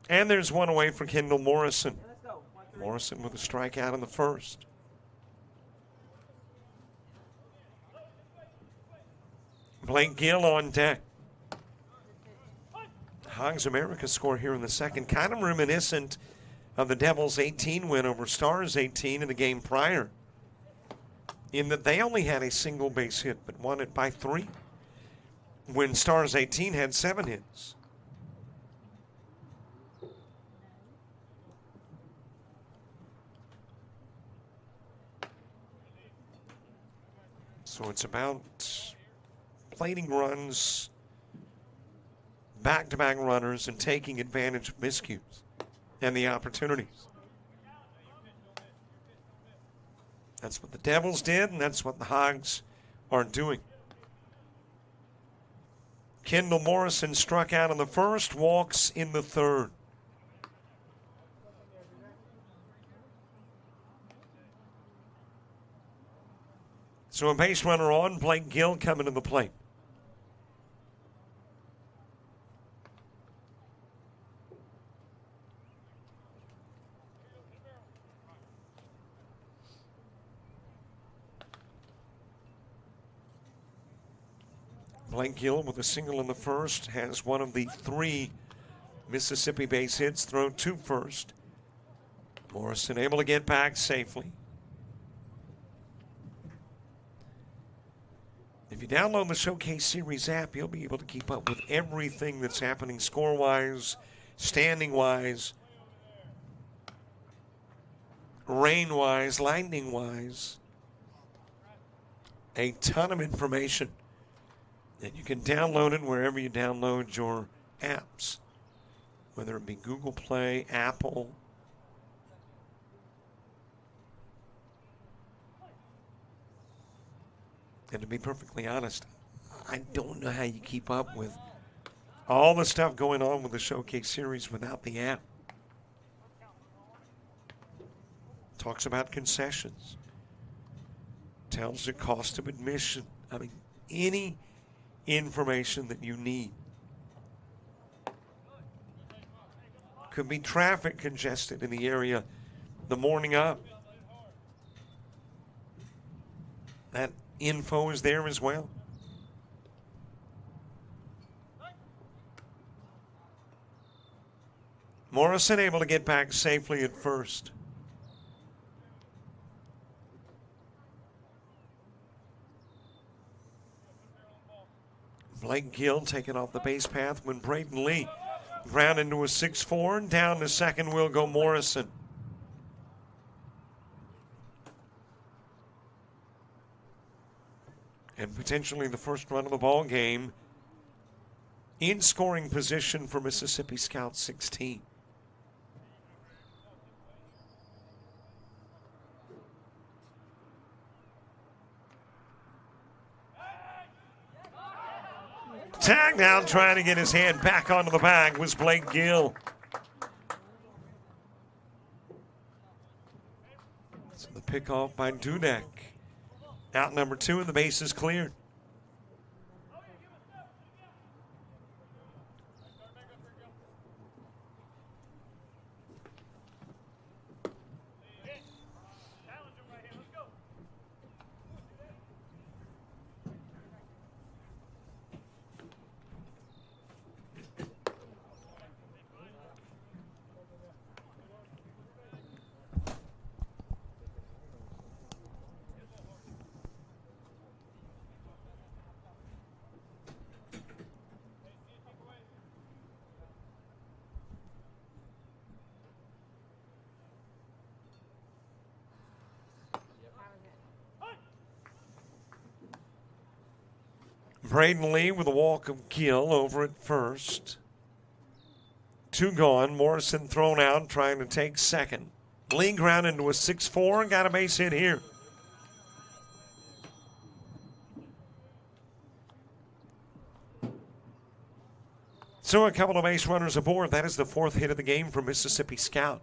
And there's one away for Kendall Morrison. Morrison with a strikeout in the first. Blake Gill on deck. Hogs America score here in the second. Kind of reminiscent of the Devils' 18 win over Stars 18 in the game prior, in that they only had a single base hit but won it by 3, when Stars 18 had 7 hits. So it's about plating runs, back-to-back runners, and taking advantage of miscues and the opportunities. That's what the Devils did, and that's what the Hogs are doing. Kendall Morrison struck out in the first, walks in the third. So a base runner on, Blake Gill coming to the plate. Blake Gill with a single in the first has one of the 3 Mississippi base hits, thrown to first. Morrison able to get back safely. If you download the Showcase Series app, you'll be able to keep up with everything that's happening score-wise, standing-wise, rain-wise, lightning-wise. A ton of information. And you can download it wherever you download your apps, whether it be Google Play, Apple. And to be perfectly honest, I don't know how you keep up with all the stuff going on with the Showcase Series without the app. Talks about concessions. Tells the cost of admission. I mean, any information that you need. Could be traffic congested in the area the morning of. That info is there as well. Morrison able to get back safely at first. Blake Gill taken off the base path when Braden Lee ground into a 6-4, and down to second will go Morrison. And potentially the first run of the ball game in scoring position for Mississippi Scout 16. Tagged out, trying to get his hand back onto the bag was Blake Gill. So the pickoff by Dudek. Out number 2, and the base is cleared. Braden Lee with a walk of Gill over at first. 2 gone. Morrison thrown out, trying to take second. Lee ground into a 6-4 and got a base hit here. So a couple of base runners aboard. That is the 4th hit of the game for Mississippi Scout.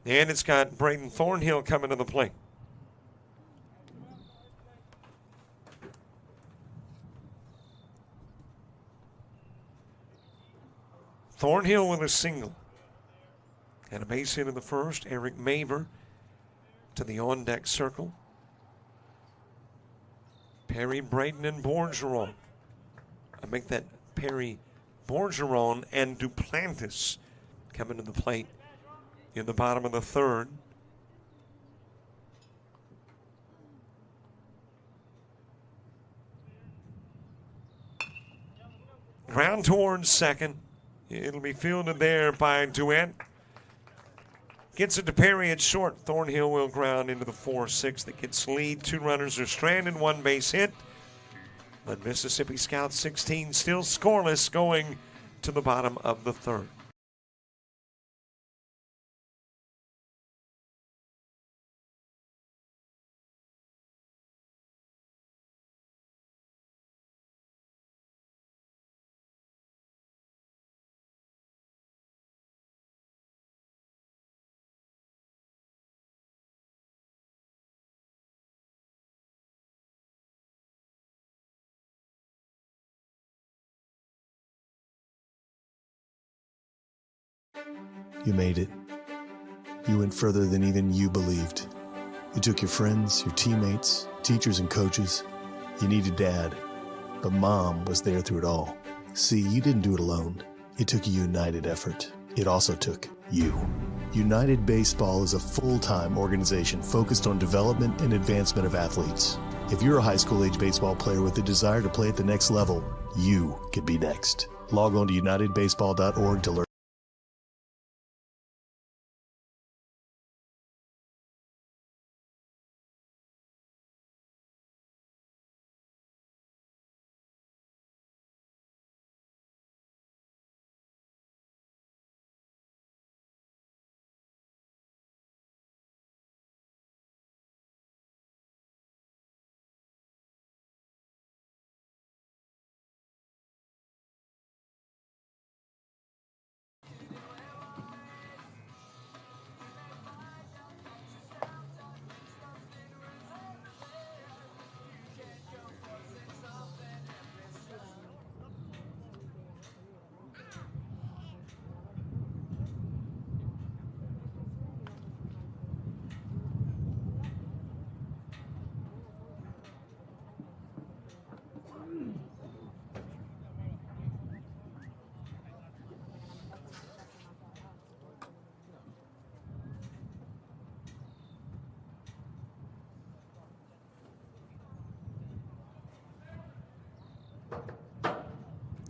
And it's got Braden Thornhill coming to the plate. Thornhill with a single. And a base hit in the first. Eric Maver to the on-deck circle. Perry, Braden, and Borgeron. I make that Perry, Borgeron, and Duplantis coming to the plate in the bottom of the 3rd. Ground towards second. It'll be fielded there by Duet. Gets it to Perry at short. Thornhill will ground into the 4-6 that gets lead. 2 runners are stranded, 1 base hit. But Mississippi Scout 16 still scoreless going to the bottom of the 3rd. You made it. You went further than even you believed. You took your friends, your teammates, teachers, and coaches. You needed Dad, but Mom was there through it all. See, you didn't do it alone. It took a united effort. It also took you. United Baseball is a full-time organization focused on development and advancement of athletes. If you're a high school-age baseball player with a desire to play at the next level, you could be next. Log on to unitedbaseball.org to learn.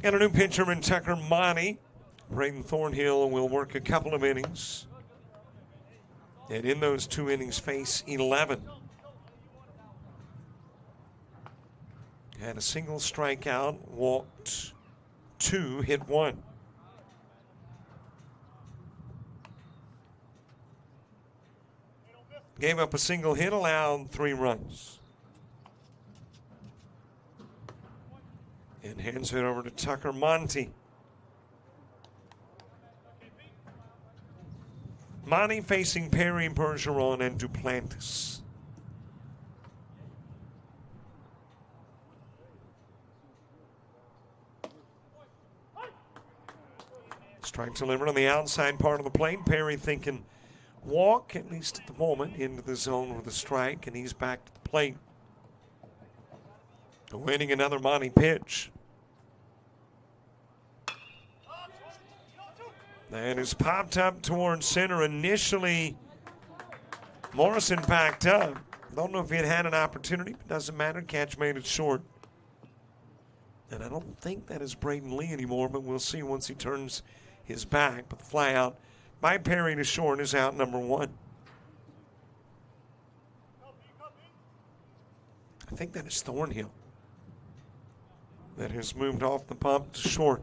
And a new pitcher in Tucker Monty. Braden Thornhill will work a couple of innings. And in those 2 innings, face 11. Had a single strikeout, walked 2, hit 1. Gave up a single hit, allowed 3 runs. And hands it over to Tucker Monty. Monty facing Perry, Bergeron, and Duplantis. Strike delivered on the outside part of the plate. Perry thinking walk, at least at the moment, into the zone with a strike, and he's back to the plate. Awaiting another Monty pitch. That is popped up towards center. Initially, Morrison backed up. Don't know if he had an opportunity, but doesn't matter. Catch made it short. And I don't think that is Braden Lee anymore, but we'll see once he turns his back. But the fly out by Perry to short is out number 1. I think that is Thornhill that has moved off the bump to short.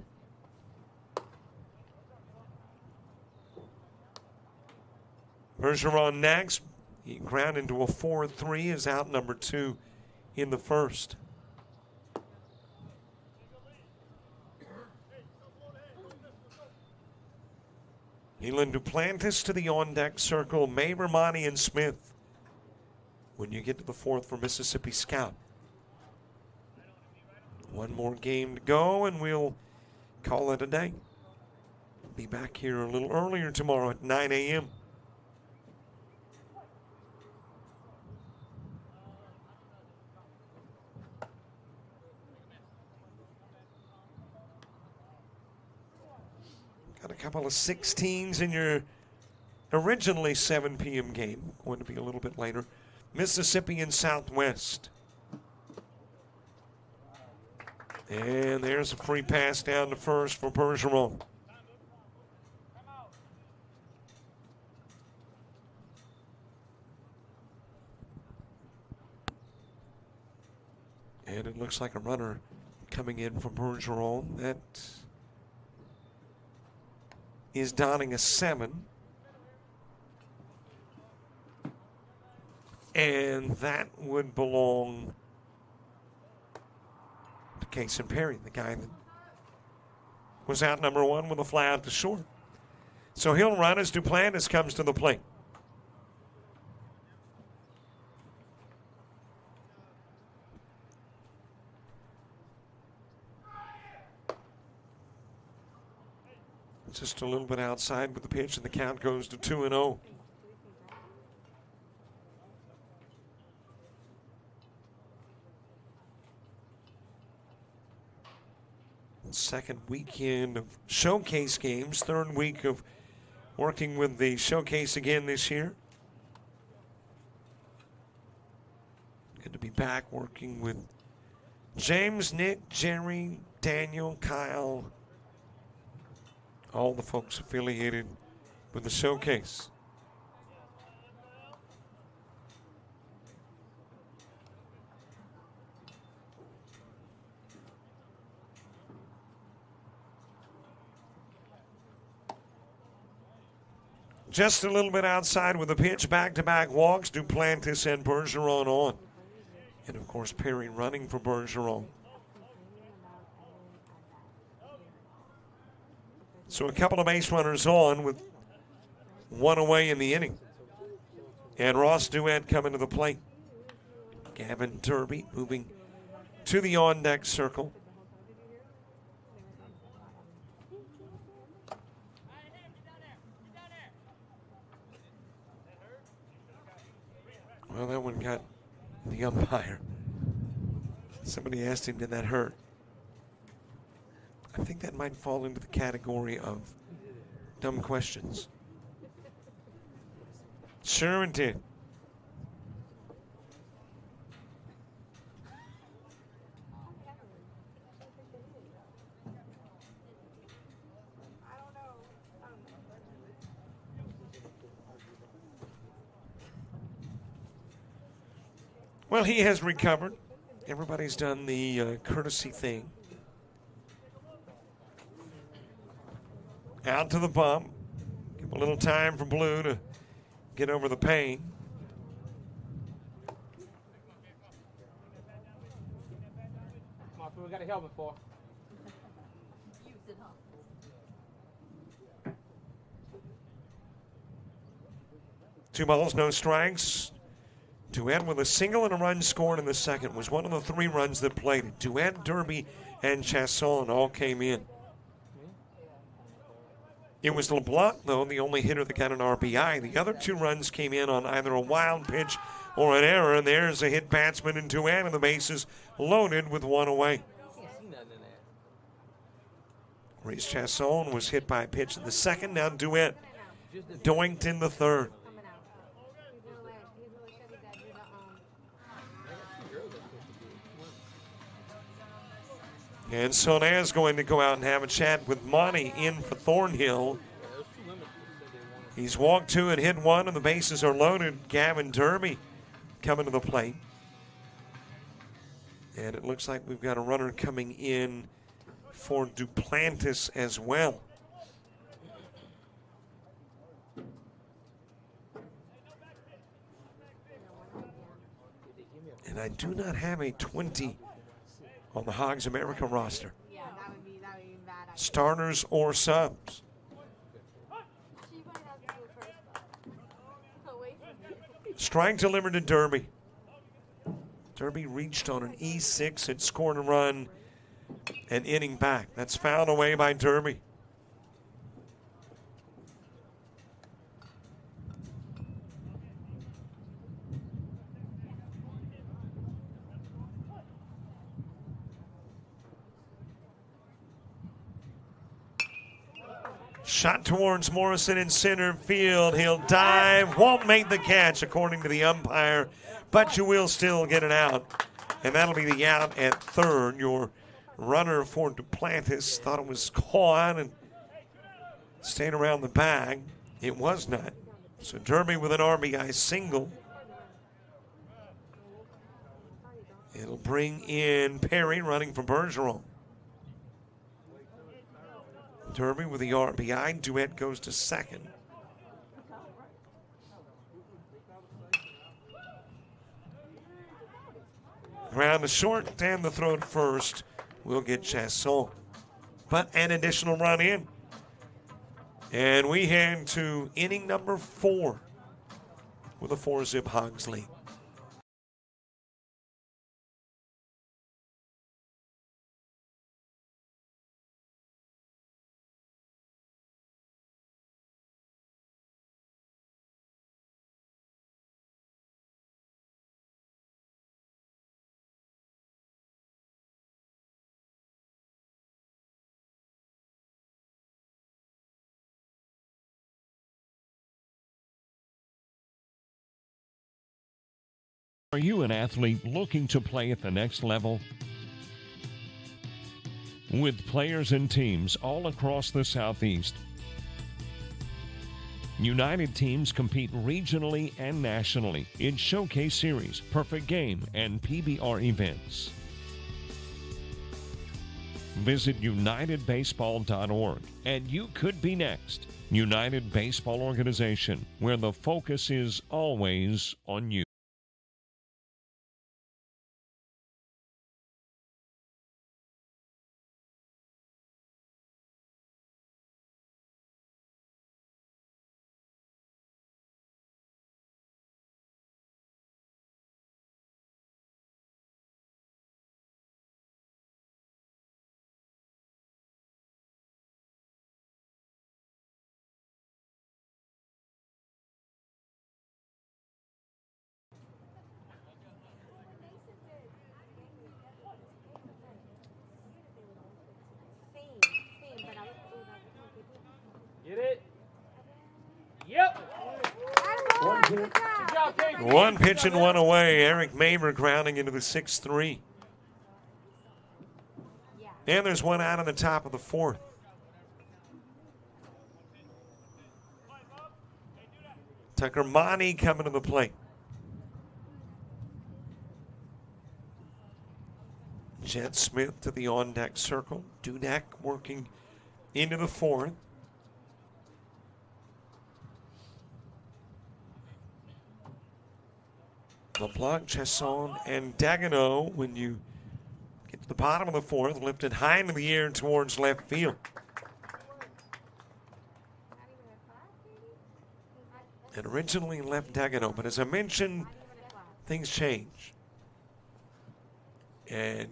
Bergeron next. He ground into a 4-3, is out number 2 in the 1st. Elin Duplantis to the on-deck circle. May, Romani, and Smith when you get to the 4th for Mississippi Scout. 1 more game to go, and we'll call it a day. Be back here a little earlier tomorrow at 9 a.m. Got a couple of 16s in your originally 7 p.m. game. Going to be a little bit later. Mississippi and Southwest. And there's a free pass down to first for Bergeron. And it looks like a runner coming in from Bergeron. That is donning a 7. And that would belong to Kason Perry, the guy that was out number 1 with a fly out to short. So he'll run as Duplantis comes to the plate. Just a little bit outside with the pitch, and the count goes to 2-0. Second weekend of showcase games, third week of working with the showcase again this year. Good to be back working with James, Nick, Jerry, Daniel, Kyle, all the folks affiliated with the showcase. Just a little bit outside with the pitch, back-to-back walks, Duplantis and Bergeron on. And, of course, Perry running for Bergeron. So a couple of base runners on with 1 away in the inning. And Ross Duett coming to the plate. Gavin Derby moving to the on-deck circle. Well, that one got the umpire. Somebody asked him, did that hurt? I think that might fall into the category of dumb questions. Sure it did. Well, he has recovered. Everybody's done the courtesy thing. Out to the bump. Give a little time for Blue to get over the pain. Come on, we got a helmet for. Use it, huh? 2 balls, no strikes. Duett with a single and a run scored in the second was one of the 3 runs that played it. Duett, Derby, and Chasson all came in. It was LeBlanc, though, the only hitter that got an RBI. The other 2 runs came in on either a wild pitch or an error, and there's a hit batsman in Duett, and the bases loaded with 1 away. Reese Chasson was hit by a pitch in the second. Now Duett doinked in the third. And Sonaz going to go out and have a chat with Monty in for Thornhill. He's walked 2 and hit 1, and the bases are loaded. Gavin Derby coming to the plate. And it looks like we've got a runner coming in for Duplantis as well. And I do not have a 20 on the Hogs America roster. Yeah, that would be bad. Starters or subs. Strike delivered to Derby. Derby reached on an E6 and scored a run an inning back. That's fouled away by Derby. Shot towards Morrison in center field. He'll dive, won't make the catch according to the umpire, but you will still get it out. And that'll be the out at third. Your runner for Duplantis thought it was caught and stayed around the bag. It was not. So Derby with an RBI single. It'll will bring in Perry running for Bergeron. Derby with the RBI. Duet goes to second. Ground to short and the throw at first will get Chasson. But an additional run in. And we head to inning number 4 with a 4-zip Hogs lead. Are you an athlete looking to play at the next level? With players and teams all across the Southeast, United teams compete regionally and nationally in Showcase Series, Perfect Game, and PBR events. Visit UnitedBaseball.org and you could be next. United Baseball Organization, where the focus is always on you. Get it? Yep. Good job, Kate. One pitch and one away. Eric Maber grounding into the 6-3. And there's one out on the top of the 4th. Tucker Monty coming to the plate. Jet Smith to the on-deck circle. Dudek working into the 4th. LeBlanc, Chasson, and Dagenot, when you get to the bottom of the 4th, lifted high into the air towards left field. And originally left Dagenot, but as I mentioned, things change. And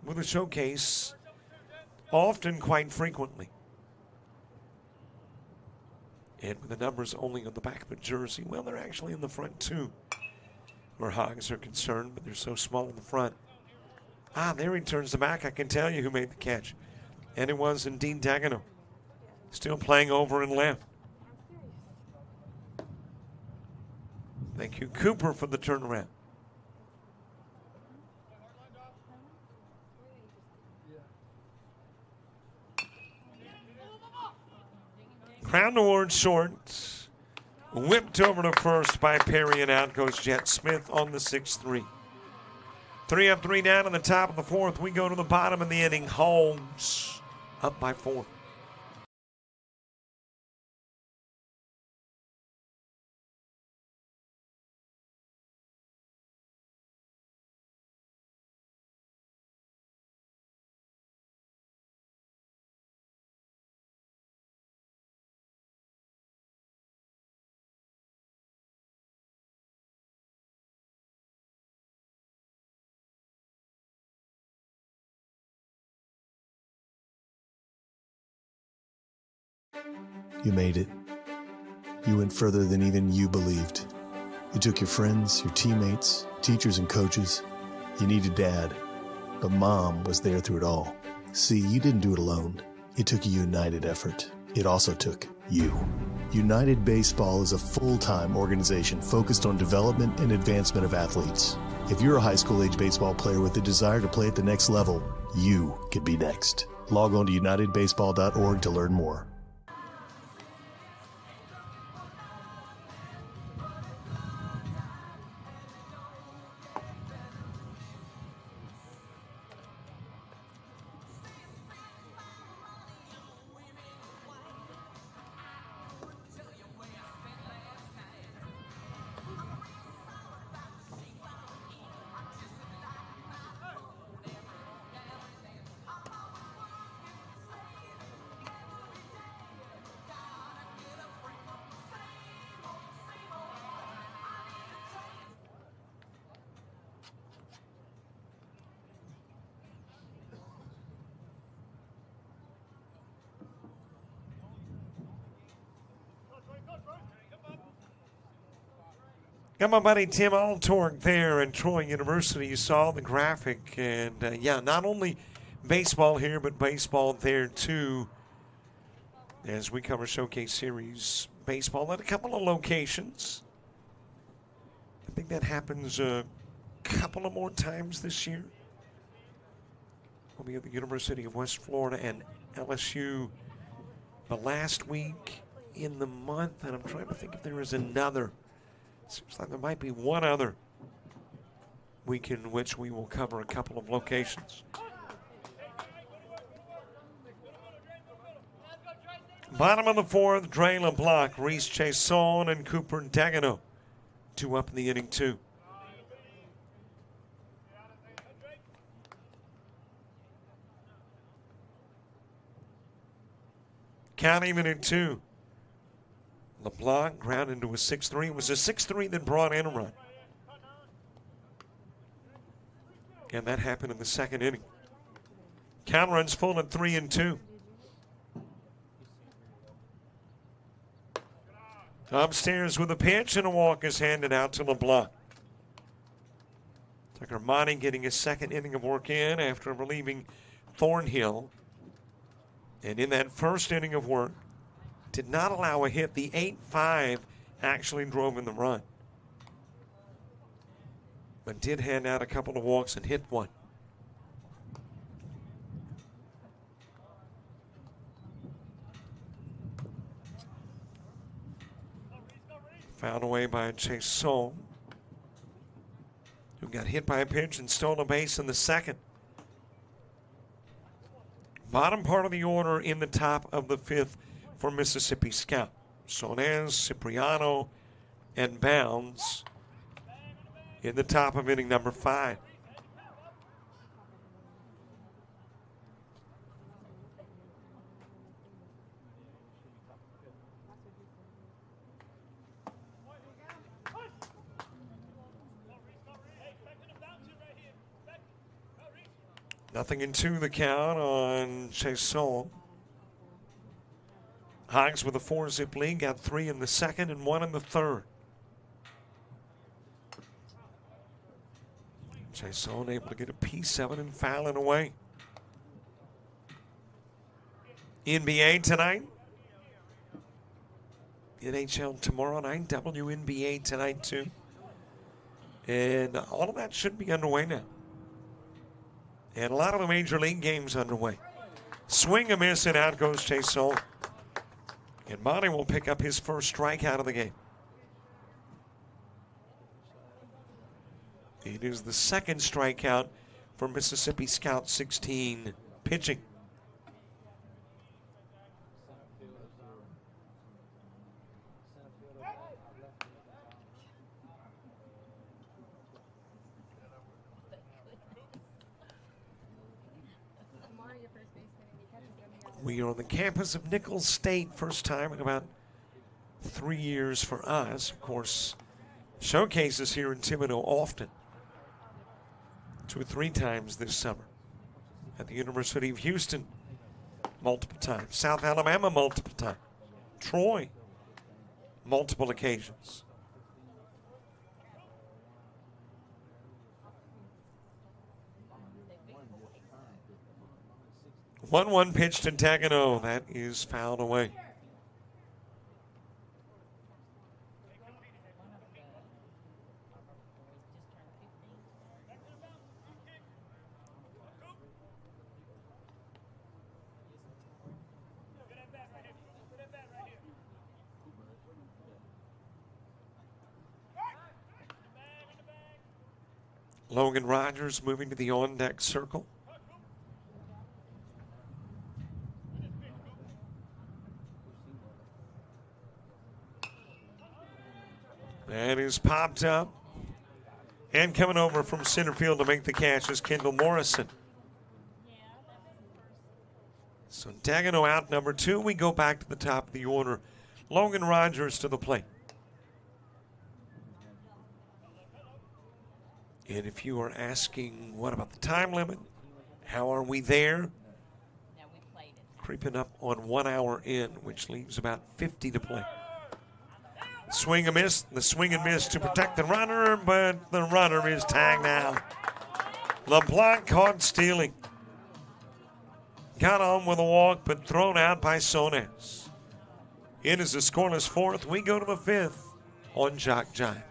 with a showcase, often quite frequently. And with the numbers only on the back of the jersey, well, they're actually in the front too, where Hogs are concerned, but they're so small in the front. Ah, there he turns the back. I can tell you who made the catch. And it was indeed Dagenot. Still playing over and left. Thank you, Cooper, for the turnaround. Crown award short. Whipped over to first by Perry, and out goes Jet Smith on the 6-3. 3 up, 3 down on the top of the 4th. We go to the bottom of the inning. Hogs up by 4. You made it. You went further than even you believed. You took your friends, your teammates, teachers, and coaches. You needed Dad, but Mom was there through it all. See, you didn't do it alone. It took a united effort. It also took you. United Baseball is a full-time organization focused on development and advancement of athletes. If you're a high school-age baseball player with a desire to play at the next level, you could be next. Log on to UnitedBaseball.org to learn more. Got my buddy Tim Altork there at Troy University. You saw the graphic. And, yeah, not only baseball here, but baseball there, too. As we cover Showcase Series baseball at a couple of locations. I think that happens a couple of more times this year. We'll be at the University of West Florida and LSU the last week in the month. And I'm trying to think if there is another. Seems like there might be one other week in which we will cover a couple of locations. Bottom of the fourth, Dre LeBlanc, Reese Chason, and Cooper Dagenot. 2 up in the inning, 2. Count even in 2. LeBlanc ground into a 6-3. It was a 6-3 that brought in a run. And that happened in the second inning. Count runs full at 3-2. Upstairs with a pitch and a walk is handed out to LeBlanc. Tucker Monty getting his second inning of work in after relieving Thornhill. And in that first inning of work, did not allow a hit. The 8-5 actually drove in the run. But did hand out a couple of walks and hit one. Fouled away by Chason, who got hit by a pitch and stole a base in the second. Bottom part of the order in the top of the fifth for Mississippi Scout. Sonez, Cipriano, and Bounds in the top of inning number 5. Nothing in 2 the count on Chason. Hogs with a 4-zip lead, got 3 in the second and 1 in the third. Chason able to get a piece of it and foul it away. NBA tonight. NHL tomorrow night. WNBA tonight too. And all of that should be underway now. And a lot of the major league games underway. Swing a miss and out goes Chason. And Monty will pick up his first strikeout of the game. It is the second strikeout for Mississippi Scout 16 pitching. We are on the campus of Nicholls State, first time in about 3 years for us. Of course, showcases here in Thibodaux often. 2 or 3 times this summer. At the University of Houston, multiple times. South Alabama, multiple times. Troy, multiple occasions. 1-1 pitch to Dagenot. That is fouled away. Logan Rogers moving to the on-deck circle. That is popped up. And coming over from center field to make the catch is Kendall Morrison. So Dagenot out number 2. We go back to the top of the order. Logan Rogers to the plate. And if you are asking, what about the time limit? How are we there? Creeping up on 1 hour in, which leaves about 50 to play. Swing and miss. The swing and miss to protect the runner, but the runner is tagged now. LeBlanc caught stealing. Got on with a walk, but thrown out by Sones. It is a scoreless fourth. We go to the fifth on JockJive.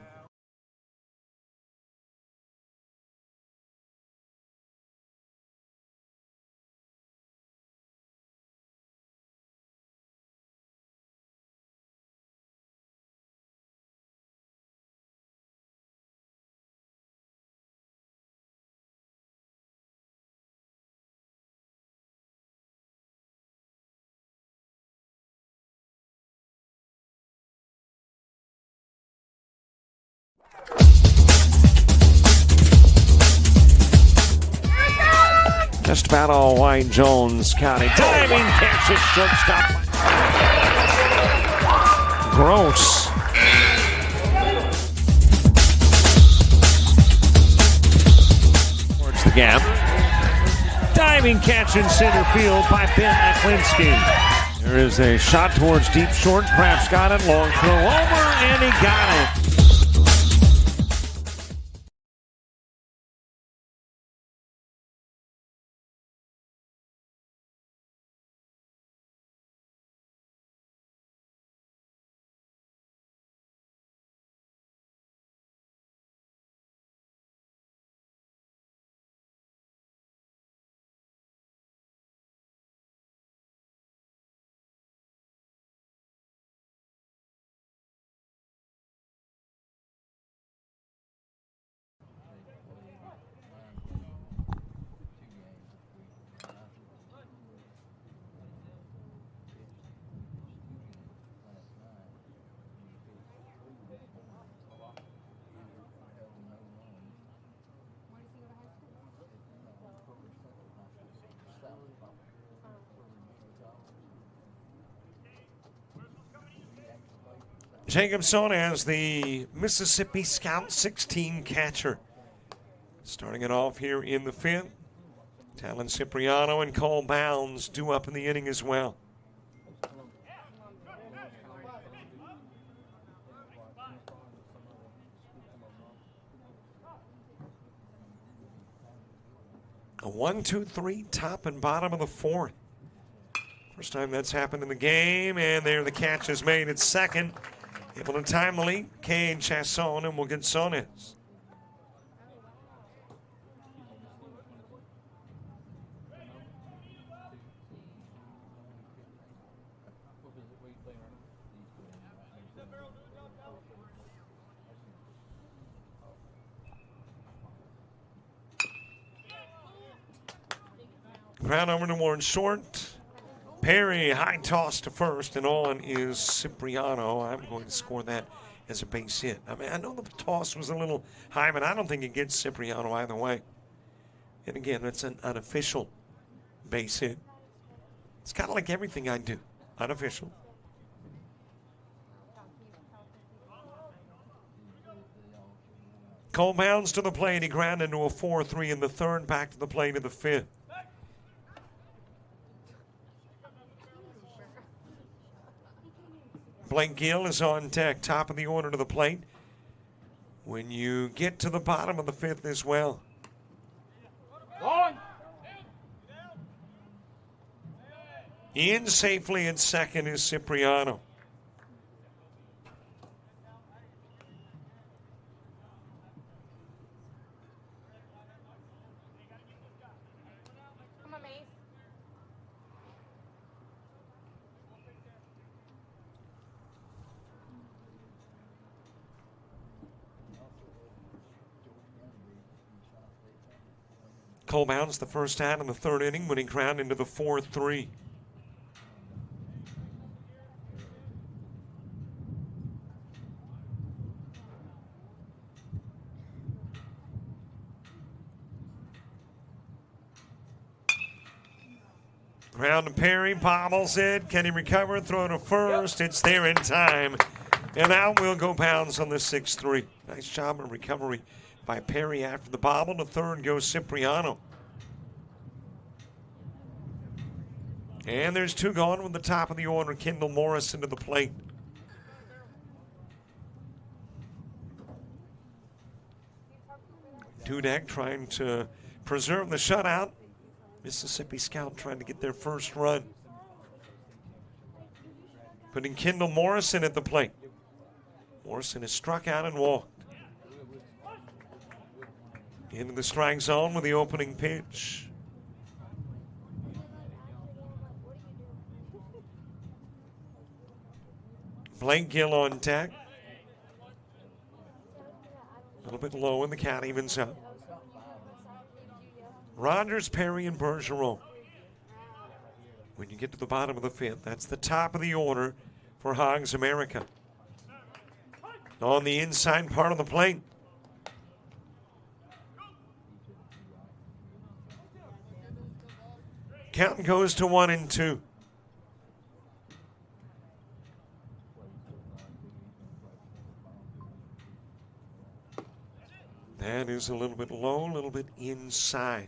Just about all Wayne Jones County. Diving catch at shortstop. Gross. Towards the gap. Diving catch in center field by Ben Aklinski. There is a shot towards deep short. Kraft's got it. Long throw over, and he got it. Jacobson as the Mississippi Scout 16 catcher. Starting it off here in the fifth. Talon Cipriano and Cole Bounds due up in the inning as well. A 1-2-3 top and bottom of the fourth. First time that's happened in the game, and there the catch is made at second. Able to time the lead, Cade Chasson, and we'll get Sones. Ground over to Warren Short. Perry, high toss to first, and on is Cipriano. I'm going to score that as a base hit. I mean, I know the toss was a little high, but I don't think it gets Cipriano either way. And again, that's an unofficial base hit. It's kind of like everything I do, unofficial. Cole Bounds to the plate. He grounded into a 4-3 in the third, back to the plate in the fifth. Blake Gill is on deck, top of the order to the plate. When you get to the bottom of the fifth as well. In safely at second is Cipriano. Cole Bounds the first out in the third inning, winning ground into the 4-3. Ground to Perry, bobbles it. Can he recover? Throw to first. It's there in time. And out will go Bounds on the 6-3. Nice job of recovery by Perry after the bobble. To third goes Cipriano. And there's two gone with the top of the order. Kendall Morris into the plate. Thibodaux trying to preserve the shutout. Mississippi Scout trying to get their first run. Putting Kendall Morrison at the plate. Morrison is struck out and walked. Into the strike zone with the opening pitch. Blake Gill on deck. A little bit low and the count evens up. Rogers, Perry, and Bergeron. When you get to the bottom of the fifth, that's the top of the order for Hogs America. On the inside part of the plate. Count goes to 1-2. That is a little bit low, a little bit inside.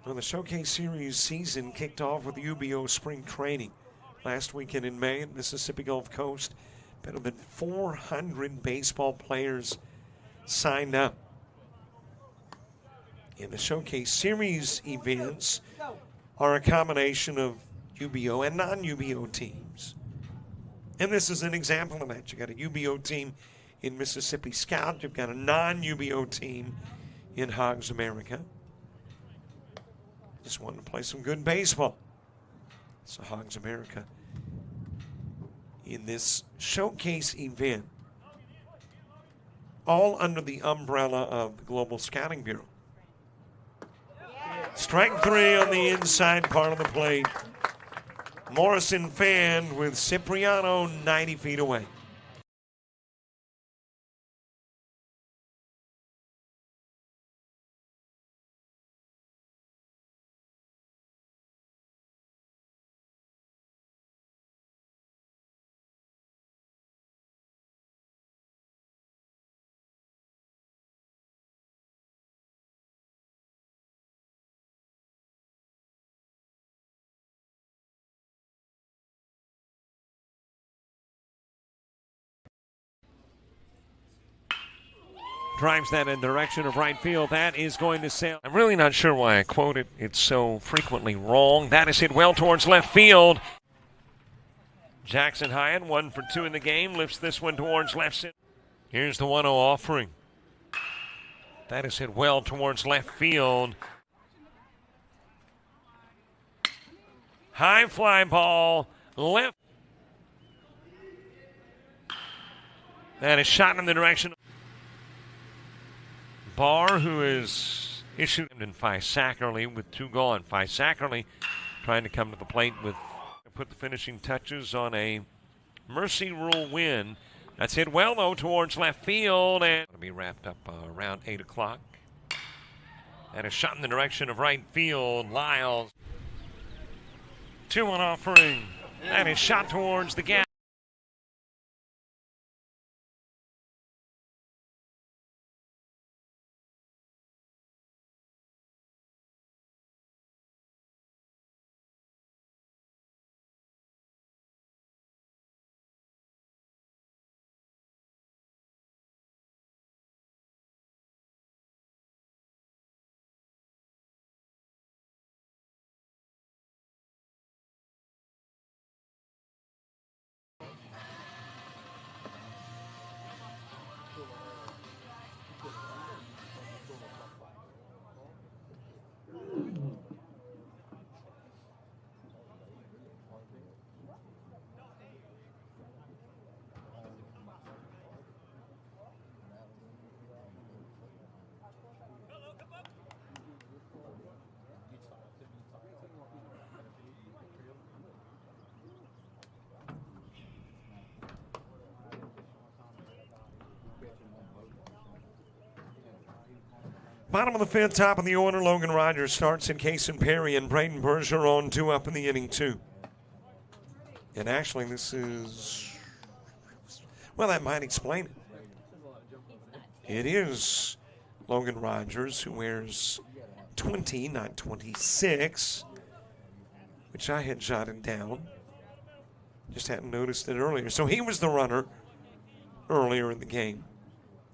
Well, the Showcase Series season kicked off with UBO spring training last weekend in May at Mississippi Gulf Coast. Better than 400 baseball players signed up. And the Showcase Series events are a combination of UBO and non-UBO teams. And this is an example of that. You got a UBO team in Mississippi Scout. You've got a non-UBO team in Hogs America. Just wanted to play some good baseball. So Hogs America in this showcase event, all under the umbrella of the Global Scouting Bureau. Strike three on the inside part of the plate. Morrison fanned with Cipriano 90 feet away. Drives that in the direction of right field. That is going to sail. I'm really not sure why I quote it. It's so frequently wrong. That is hit well towards left field. Jackson Hyatt, 1 for 2 in the game, lifts this one towards left center. Here's the 1-0 offering. That is hit well towards left field. High fly ball, left. That is shot in the direction. Barr, who is issued in Sackerly with 2 gone. Sackerly trying to come to the plate with put the finishing touches on a Mercy Rule win. That's hit well, though, towards left field, and it'll be wrapped up around 8 o'clock. And a shot in the direction of right field. Lyles. 2-1 offering. That is shot towards the gap. Bottom of the fifth, top of the order. Logan Rogers starts in case and Perry, and Braden Bergeron 2 up in the inning 2. And actually, this is, well, that might explain it. It is Logan Rogers, who wears 20, not 26, which I had jotted down. Just hadn't noticed it earlier. So he was the runner earlier in the game.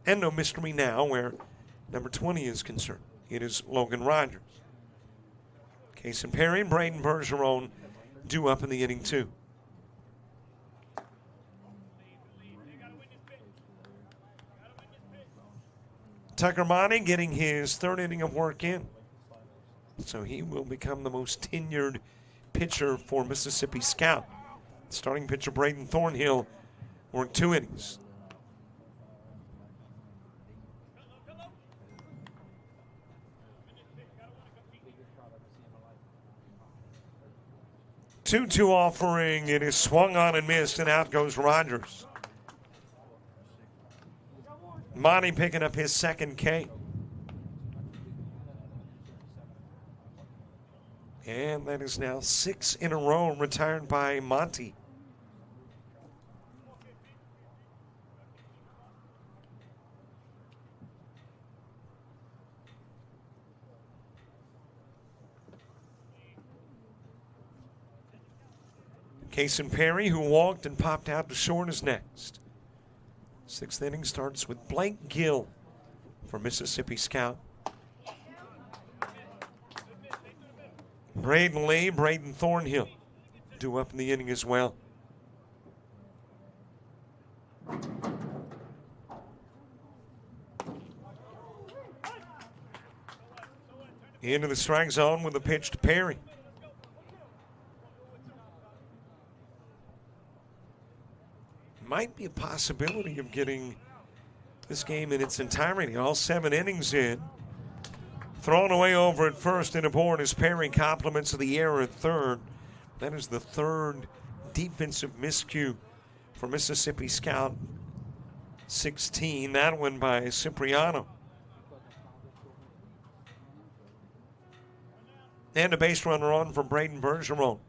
And no mystery now where number 20 is concerned. It is Logan Rogers. Kason Perry and Braden Bergeron due up in the inning, too. Tucker Monty getting his third inning of work in. So he will become the most tenured pitcher for Mississippi Scout. Starting pitcher Braden Thornhill worked 2 innings. Two offering. It is swung on and missed, and out goes Rogers. Monty picking up his second K. And that is now 6 in a row retired by Monty. Kason Perry, who walked and popped out to short, is next. 6th inning starts with Blake Gill for Mississippi Scout. Braden Lee, Braden Thornhill due up in the inning as well. Into the strike zone with a pitch to Perry. Might be a possibility of getting this game in its entirety. All 7 innings in. Thrown away over at first and aboard as Perry compliments of the error at third. That is the 3rd defensive miscue for Mississippi Scout 16. That one by Cipriano. And a base runner on for Braden Bergeron.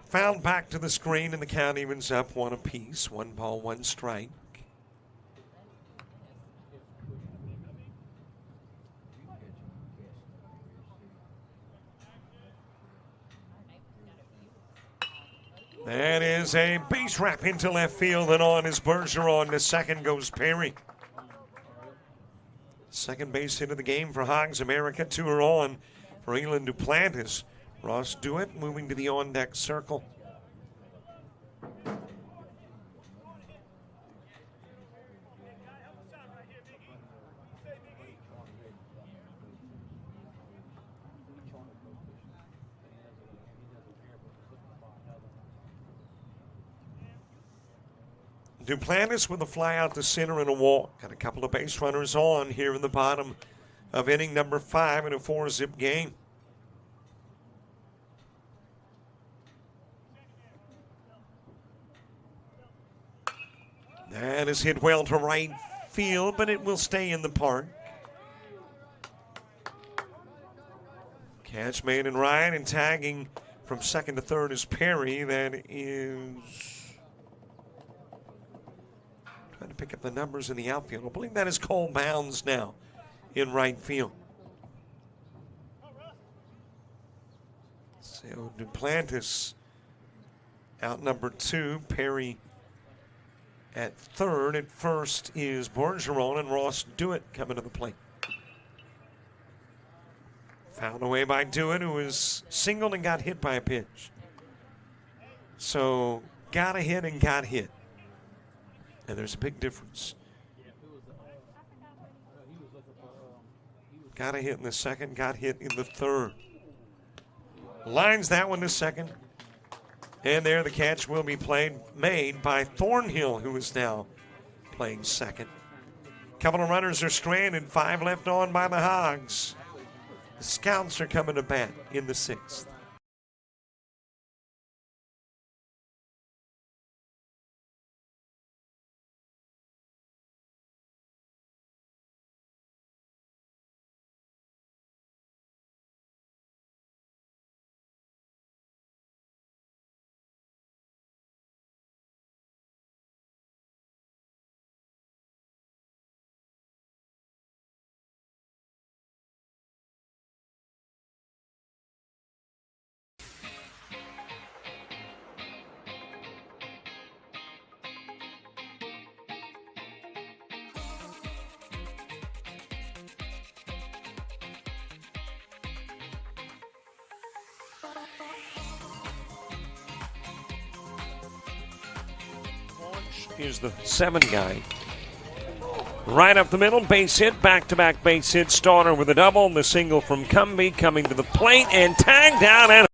Fouled back to the screen, and the count evens up 1 apiece. 1 ball, 1 strike. That is a base wrap into left field, and on is Bergeron. To second goes Perry. Second base hit of the game for Hogs America. 2 are on for Elon Duplantis. Ross Dewitt moving to the on-deck circle. Duplantis with a fly out to center and a walk. Got a couple of base runners on here in the bottom of inning number 5 in a 4-zip game. That is hit well to right field, but it will stay in the park. Catch made in right, and tagging from second to third is Perry. That is trying to pick up the numbers in the outfield. I believe that is Cole Bounds now in right field. So Duplantis out number 2, Perry at third. At first is Bergeron, and Ross Dewitt coming to the plate. Fouled away by Dewitt, who was singled and got hit by a pitch. So got a hit and got hit. And there's a big difference. Got a hit in the second, got hit in the third. Lines that one to second. And there the catch will be made by Thornhill, who is now playing second. Couple of runners are stranded, 5 left on by the Hogs. The Scouts are coming to bat in the 6th. is the 7 guy. Right up the middle, base hit, back-to-back base hit. Starter with a double, the single from Cumbie coming to the plate and tagged down and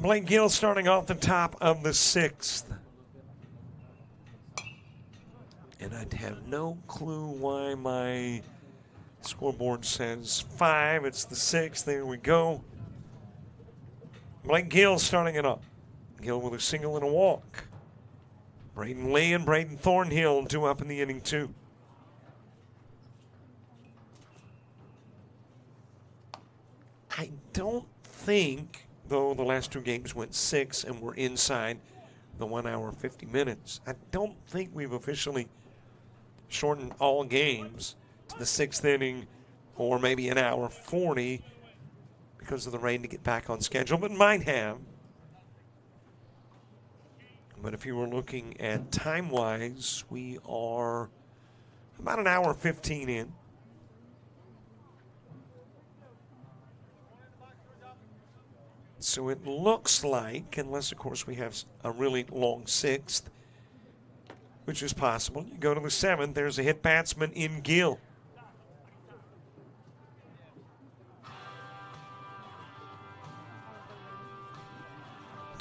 Blake Gill starting off the top of the 6th. And I have no clue why my scoreboard says 5. It's the 6th. There we go. Blake Gill starting it up. Gill with a single and a walk. Braden Lee and Braden Thornhill due up in the inning, too. I don't think, though the last 2 games went 6 and we're inside the 1 hour 50 minutes, I don't think we've officially shortened all games to the 6th inning or maybe 1 hour 40 because of the rain to get back on schedule, but might have. But if you were looking at time-wise, we are about 1 hour 15 in. So it looks like, unless of course we have a really long 6th, which is possible. You go to the 7th, there's a hit batsman in Gill.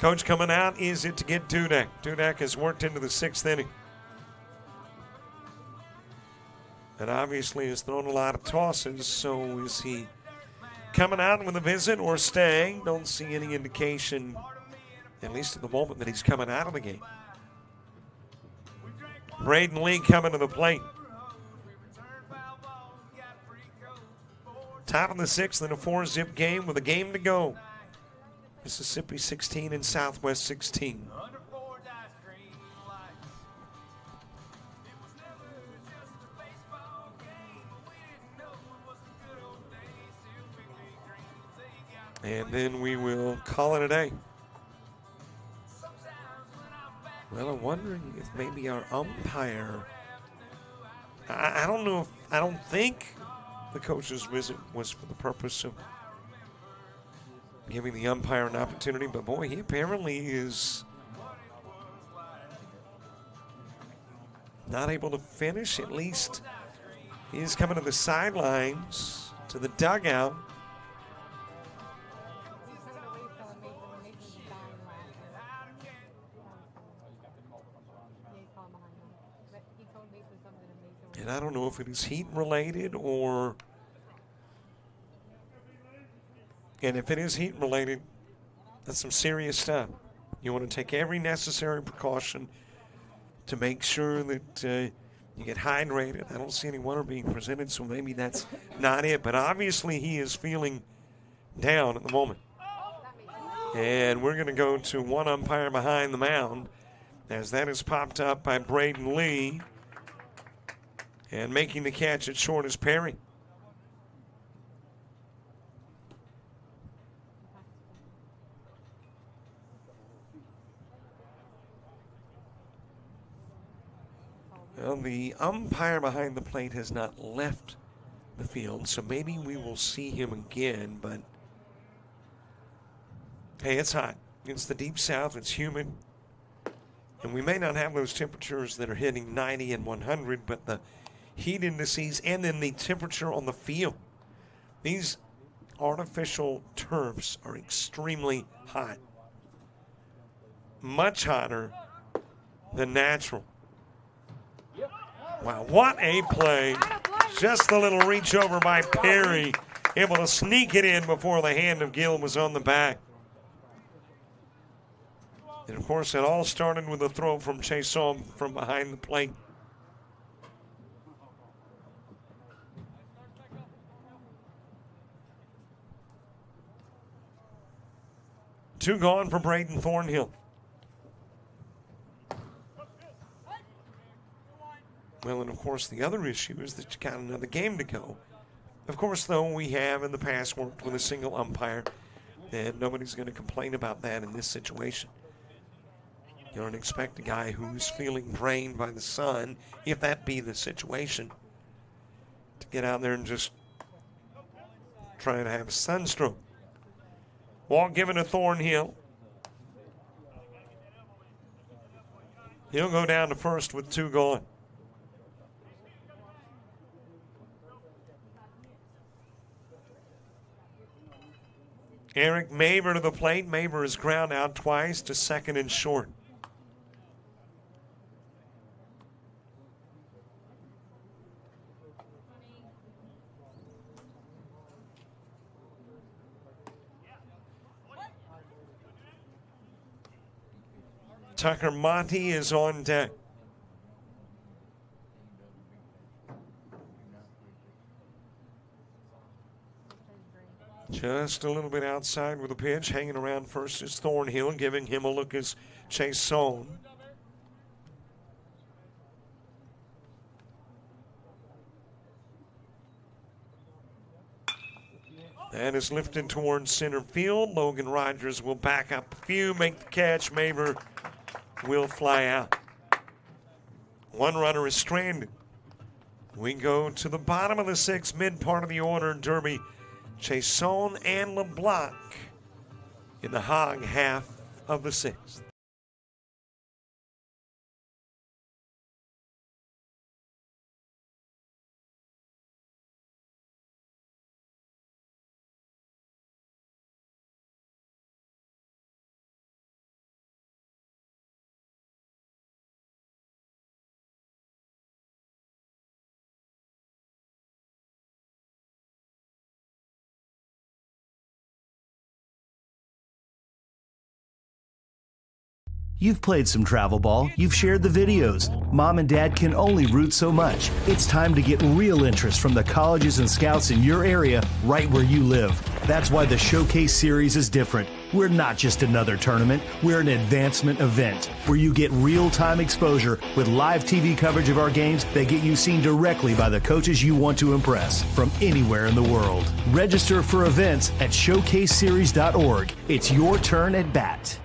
Coach coming out, is it to get Thibodaux? Thibodaux has worked into the 6th inning. And obviously has thrown a lot of tosses, so is he coming out with a visit or staying? Don't see any indication, at least at the moment, that he's coming out of the game. Braden Lee coming to the plate. Top of the 6th in a 4-zip game with a game to go. Mississippi 16 and Southwest 16. And then we will call it a day. Well, I'm wondering if maybe our umpire, I don't know, I don't think the coach's visit was for the purpose of giving the umpire an opportunity, but boy, he apparently is not able to finish. At least he's coming to the sidelines, to the dugout. And I don't know if it is heat related or, and if it is heat related, that's some serious stuff. You want to take every necessary precaution to make sure that you get hydrated. I don't see any water being presented, so maybe that's not it. But obviously he is feeling down at the moment. And we're going to go to one umpire behind the mound, as that is popped up by Braden Lee. And making the catch at short is Perry. Well, the umpire behind the plate has not left the field, so maybe we will see him again, but hey, it's hot. It's the deep south, it's humid, and we may not have those temperatures that are hitting 90 and 100, but the heat indices and then the temperature on the field. These artificial turfs are extremely hot. Much hotter the natural. Wow, what a play. Just a little reach over by Perry. Able to sneak it in before the hand of Gill was on the back. And of course, it all started with a throw from Chason from behind the plate. Two gone for Braden Thornhill. Well, and of course, the other issue is that you got another game to go. Of course, though, we have in the past worked with a single umpire, and nobody's going to complain about that in this situation. You don't expect a guy who's feeling drained by the sun, if that be the situation, to get out there and just try to have a sunstroke. Walk given to Thornhill. He'll go down to first with two gone. Eric Maver to the plate. Maver is ground out twice to second and short. Tucker Monty is on deck. Just a little bit outside with a pitch. Hanging around first is Thornhill, giving him a look as Chason. That is lifted towards center field. Logan Rogers will back up a few, make the catch. Maver will fly out. One runner is stranded. We go to the bottom of the sixth, mid part of the order. Derby, Chason and LeBlanc in the hog half of the sixth. You've played some travel ball, you've shared the videos. Mom and Dad can only root so much. It's time to get real interest from the colleges and scouts in your area, right where you live. That's why the Showcase Series is different. We're not just another tournament, we're an advancement event where you get real-time exposure with live TV coverage of our games that get you seen directly by the coaches you want to impress from anywhere in the world. Register for events at showcaseseries.org. It's your turn at bat.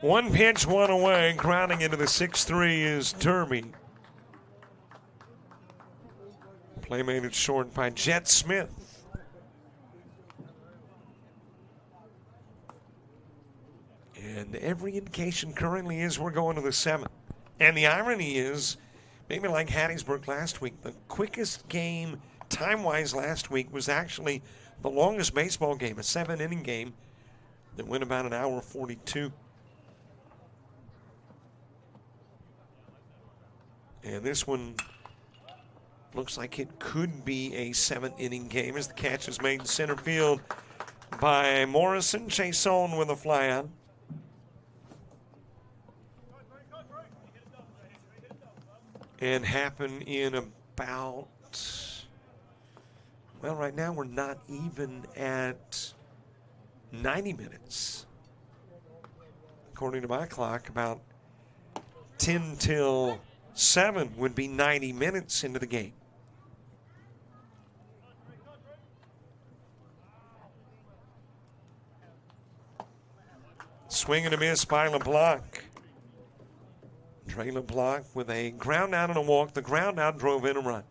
One pitch, one away. Grounding into the 6-3 is Derby. Play made it short by Jet Smith. And every indication currently is we're going to the seventh. And the irony is, maybe like Hattiesburg last week, the quickest game time-wise last week was actually the longest baseball game, a 7-inning game that went about an hour 42. And this one looks like it could be a 7-inning game as the catch is made in center field by Morrison. Chase on with a fly out. And happen in about, well, right now we're not even at 90 minutes. According to my clock, about 10 till 7 would be 90 minutes into the game. Swing and a miss by LeBlanc. Trey LeBlanc with a ground out and a walk. The ground out drove in a run.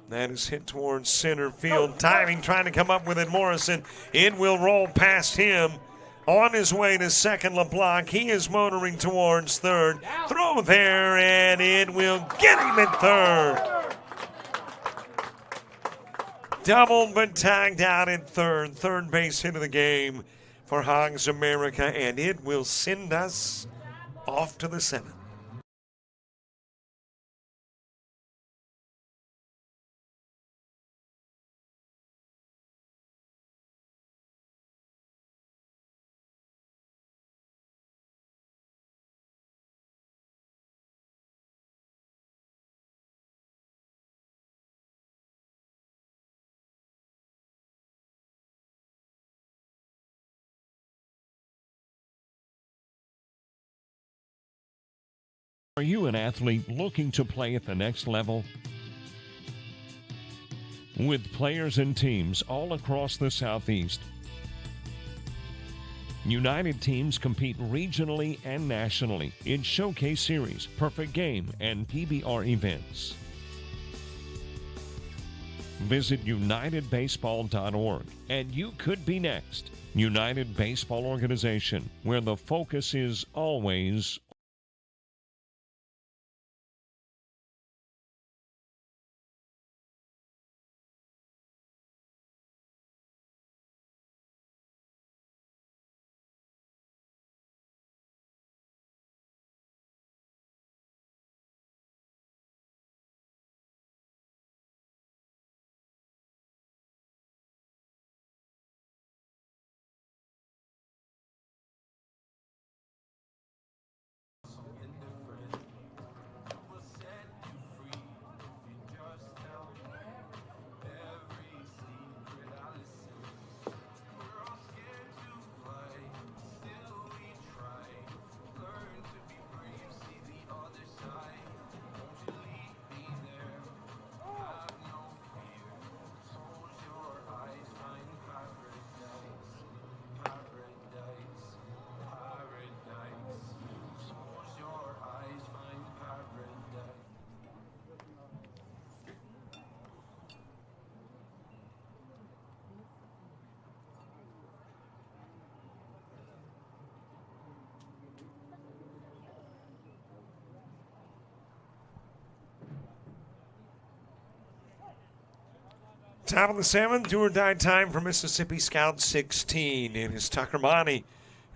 That is hit towards center field. Timing, trying to come up with it. Morrison. It will roll past him. On his way to second, LeBlanc. He is motoring towards third. Throw there, and it will get him at third. Doubled but tagged out at third. Third base hit of the game for Hogs America, and it will send us off to the 7th. Are you an athlete looking to play at the next level? With players and teams all across the Southeast, United teams compete regionally and nationally in Showcase Series, Perfect Game, and PBR events. Visit UnitedBaseball.org and you could be next. United Baseball Organization, where the focus is always top of the 7th, do or die time for Mississippi Scout 16. It is Tucker Monty,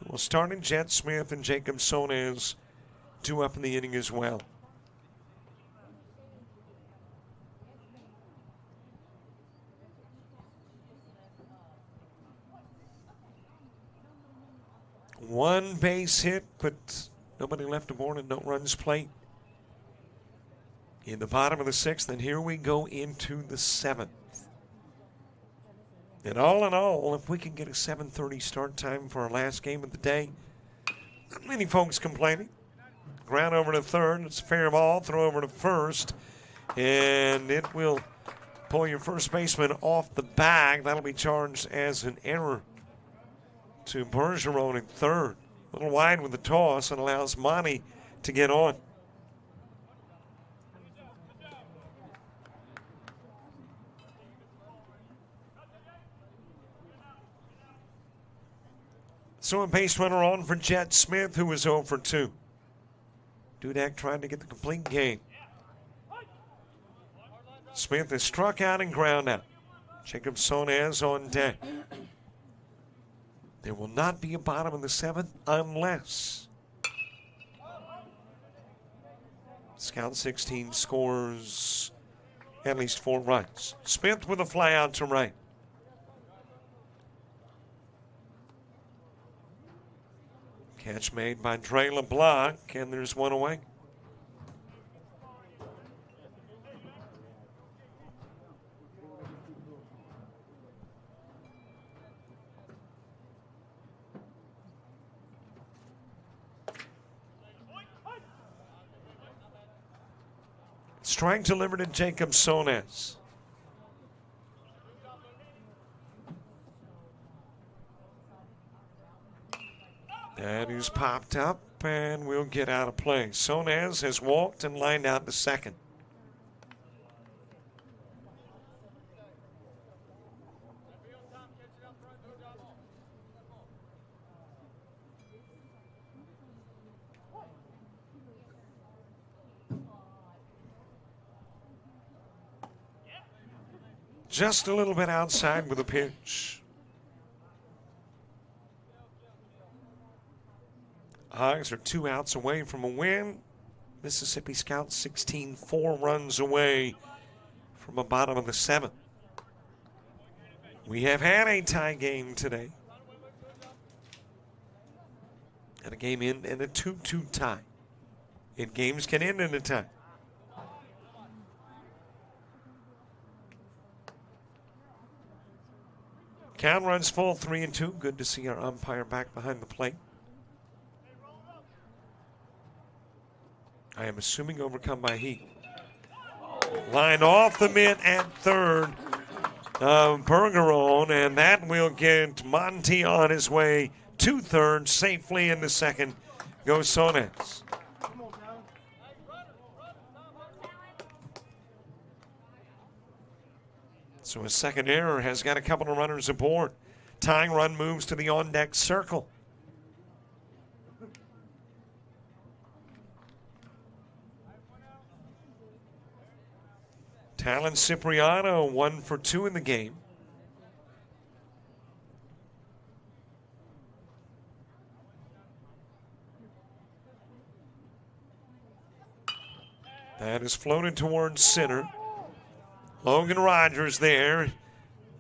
who will start in Jet Smith and Jacob Sonez, 2 up in the inning as well. One base hit, but nobody left aboard and no runs played. In the bottom of the 6th, and here we go into the 7th. And all in all, if we can get a 7:30 start time for our last game of the day, not many folks complaining. Ground over to third, it's a fair ball, throw over to first, and it will pull your first baseman off the bag. That'll be charged as an error to Bergeron in third. A little wide with the toss and allows Monty to get on. So a base runner on for Jet Smith, who was 0 for 2. Dudek trying to get the complete game. Smith is struck out and ground out. Jacob Sonez on deck. There will not be a bottom of the 7th unless Scout 16 scores at least 4 runs. Smith with a fly out to right. Catch made by Dre LeBlanc, and there's one away. Strike delivered to Jacob Sonez. That is popped up and will get out of play. Sonez has walked and lined out to second. Just a little bit outside with a pitch. Hogs are 2 outs away from a win. Mississippi Scouts 16, 4 runs away from a bottom of the 7th. We have had a tie game today. And a game in and a 2-2 tie. And games can end in a tie. Count runs full, 3-2. Good to see our umpire back behind the plate. I am assuming overcome by heat. Line off the mitt at third. Bergeron, and that will get Monty on his way to third. Safely into second goes Sonez. So a second error has got a couple of runners aboard. Tying run moves to the on-deck circle. Talon Cipriano, 1 for 2 in the game. That is floated towards center. Logan Rogers there,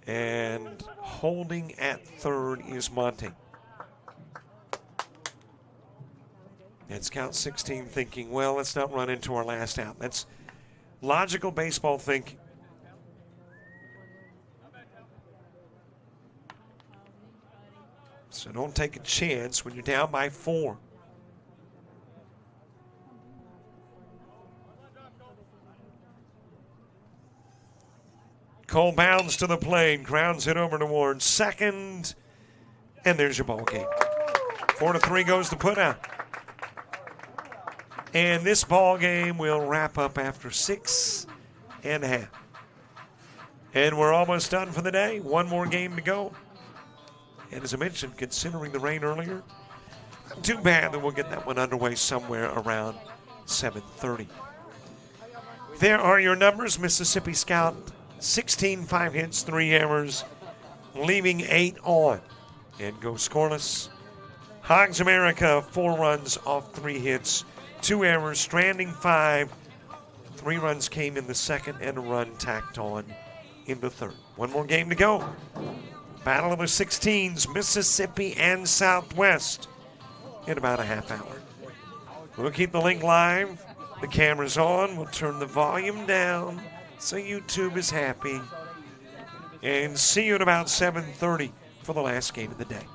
and holding at third is Monte. And Scout 16 thinking, well, let's not run into our last out. That's logical baseball thinking. So don't take a chance when you're down by 4. Cole bounds to the plate, grounds it over towards second, and there's your ball game. 4-3 goes the putout. And this ball game will wrap up after 6.5. And we're almost done for the day. One more game to go. And as I mentioned, considering the rain earlier, too bad that we'll get that one underway somewhere around 7:30. There are your numbers. Mississippi Scout 16, 5 hits, 3 errors, leaving 8 on and go scoreless. Hogs America, 4 runs off 3 hits, 2 errors, stranding 5. 3 runs came in the second and a run tacked on in the third. One more game to go. Battle of the 16s, Mississippi and Southwest in about a half hour. We'll keep the link live. The camera's on. We'll turn the volume down so YouTube is happy. And see you at about 7:30 for the last game of the day.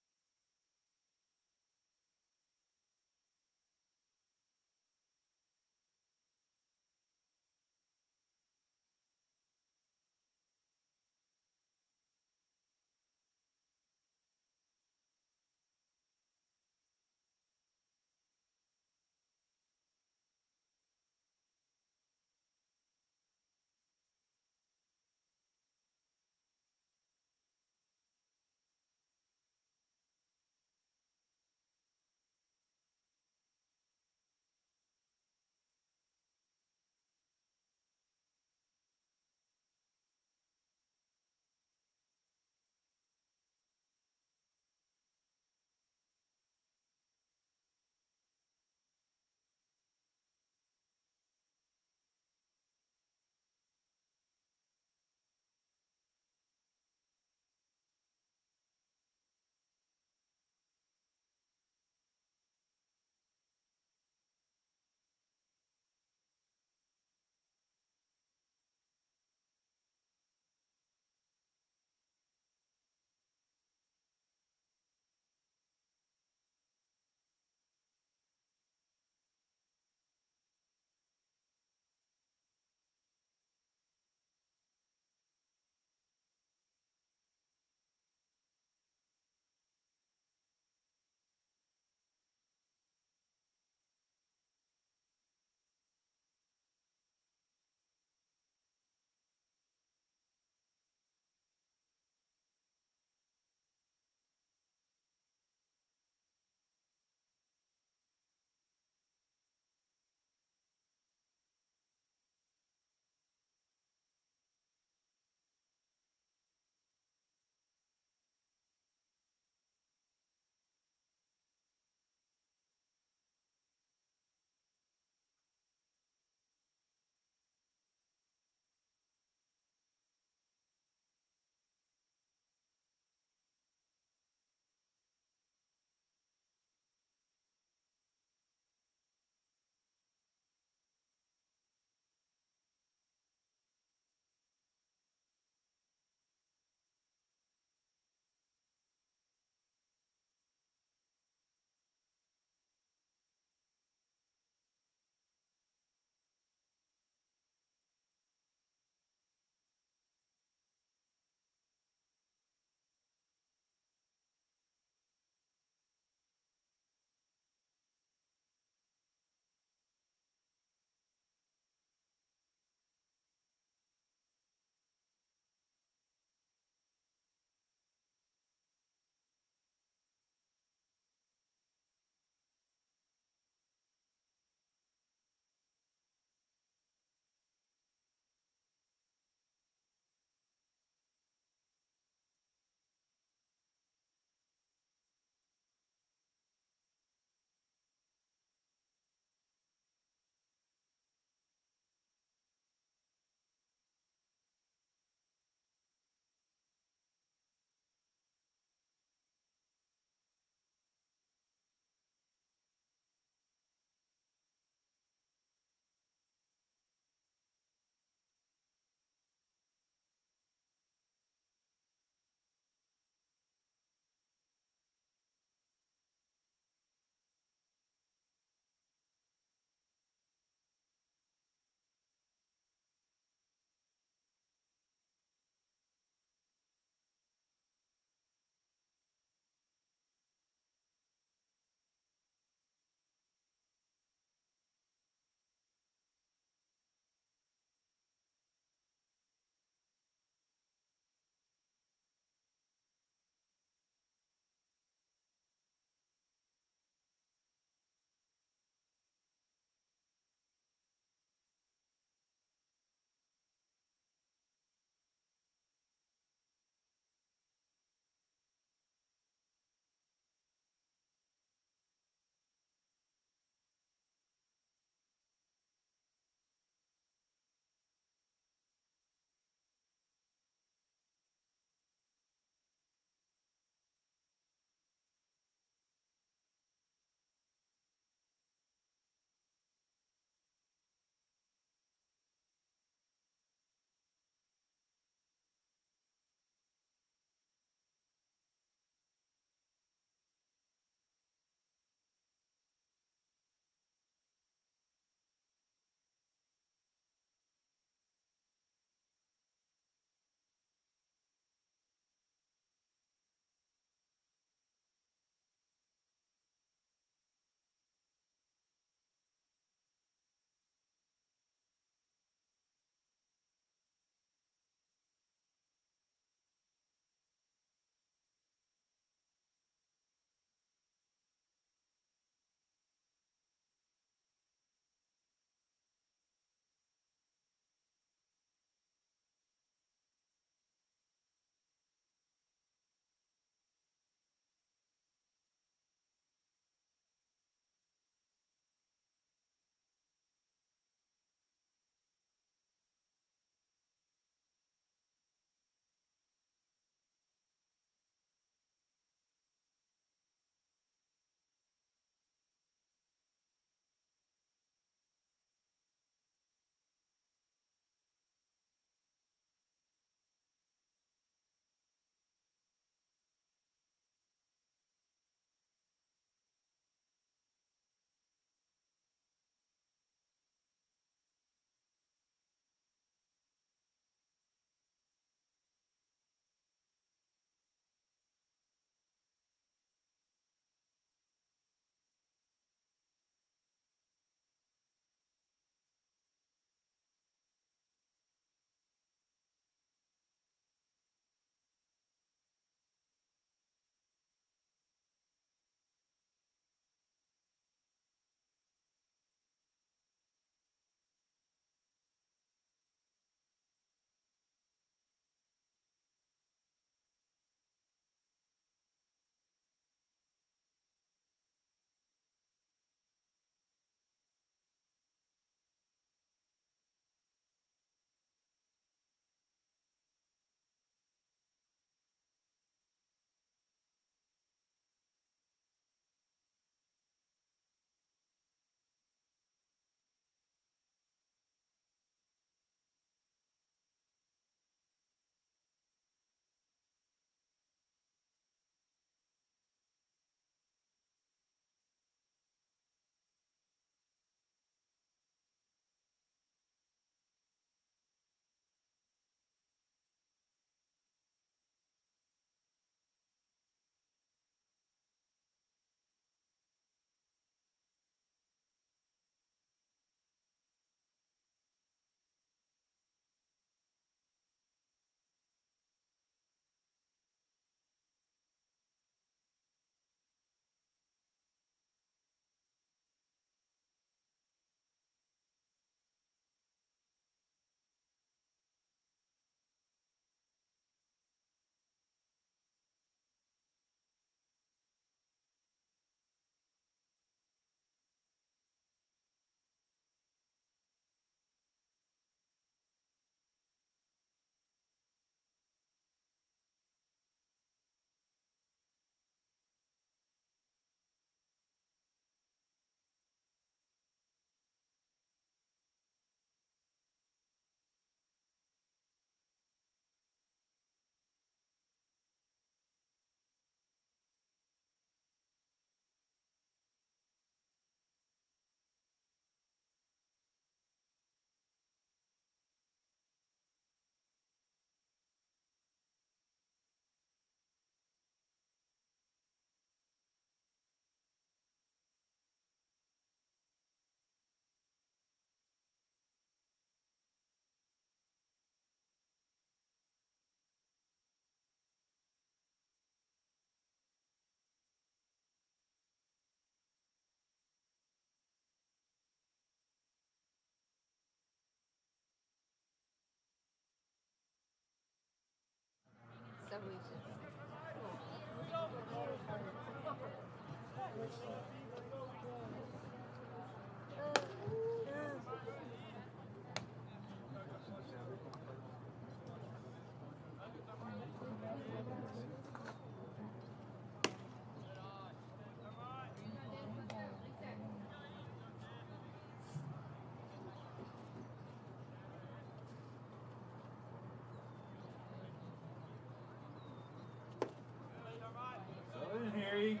Harry.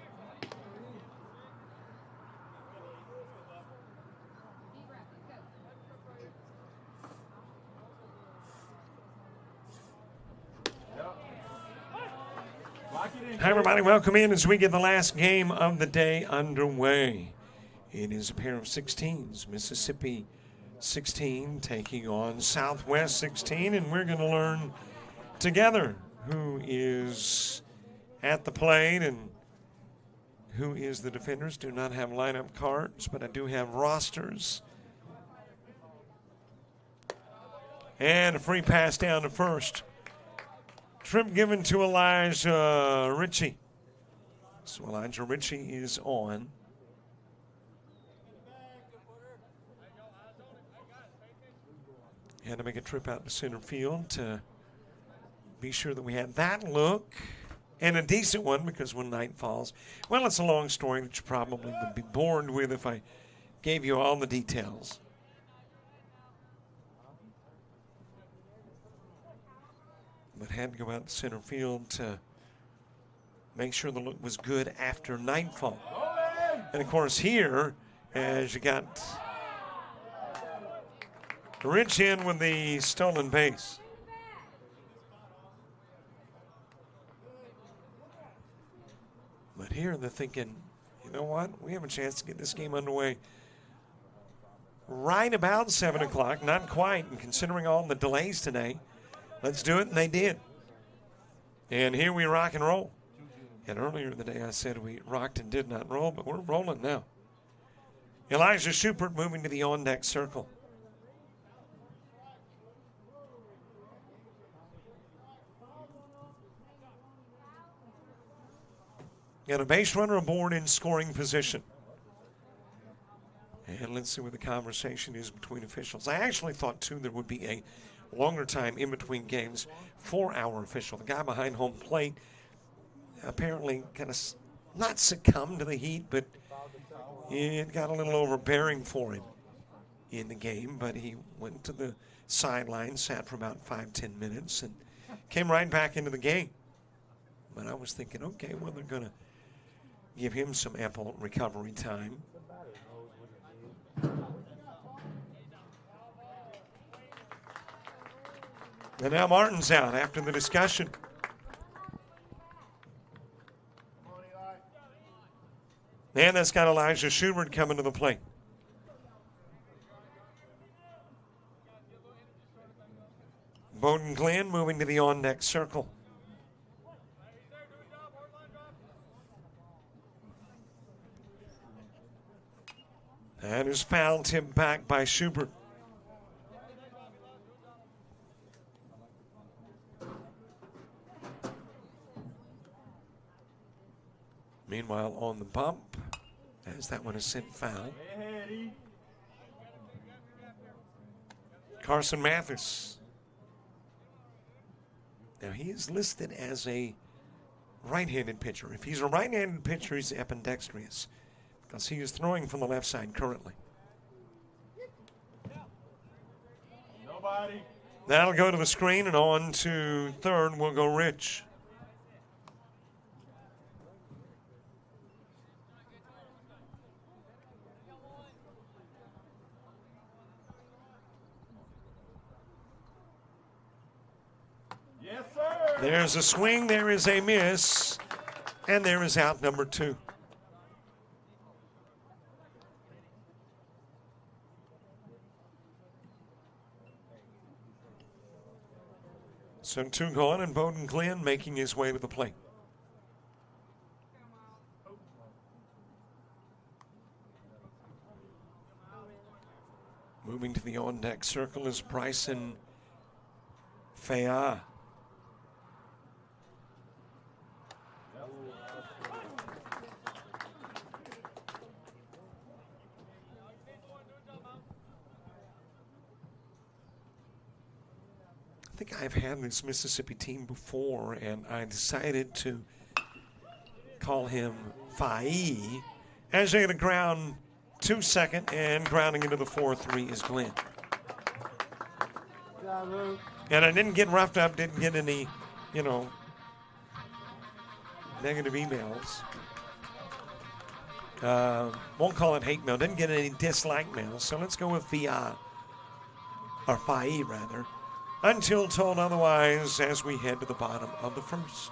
Hi, everybody. Welcome in as we get the last game of the day underway. It is a pair of 16s. Mississippi 16 taking on Southwest 16, and we're going to learn together who is at the plate and who is the defenders. Do not have lineup cards, but I do have rosters. And a free pass down to first. Trip given to Elijah Ritchie. So Elijah Ritchie is on. Had to make a trip out to center field to be sure that we had that look. And a decent one, because when night falls, well, it's a long story that you probably would be bored with if I gave you all the details. But had to go out to center field to make sure the look was good after nightfall. And of course here, as you got Rich in with the stolen base. But here they're thinking, you know what? We have a chance to get this game underway right about 7 o'clock. Not quite, and considering all the delays today, let's do it, and they did. And here we rock and roll. And earlier in the day I said we rocked and did not roll, but we're rolling now. Elijah Schubert moving to the on-deck circle. Got a base runner aboard in scoring position. And let's see what the conversation is between officials. I actually thought, too, there would be a longer time in between games for our official. The guy behind home plate apparently kind of not succumbed to the heat, but it got a little overbearing for him in the game. But he went to the sideline, sat for about 5-10 minutes, and came right back into the game. But I was thinking, okay, well, they're going to give him some ample recovery time. And now Martin's out after the discussion. And that's got Elijah Schubert coming to the plate. Bowden Glenn moving to the on-deck circle. That is foul tipped back by Schubert. Meanwhile, on the bump, as that one is sent foul. Carson Mathis. Now, he is listed as a right-handed pitcher. If he's a right-handed pitcher, he's ambidextrous, because he is throwing from the left side currently. Nobody. That'll go to the screen, and on to third will go Rich. Yes, sir. There's a swing, there is a miss, and there is out number 2. So 2 gone, and Bowden Glenn making his way to the plate. Moving to the on-deck circle is Bryson Faya. think I've had this Mississippi team before, and I decided to call him Faye. As they hit a ground 2 second, and grounding into the 4-3 is Glenn. And I didn't get roughed up, didn't get any, negative emails. Won't call it hate mail, didn't get any dislike mail, so let's go with VI, or Faye rather, until told otherwise as we head to the bottom of the first.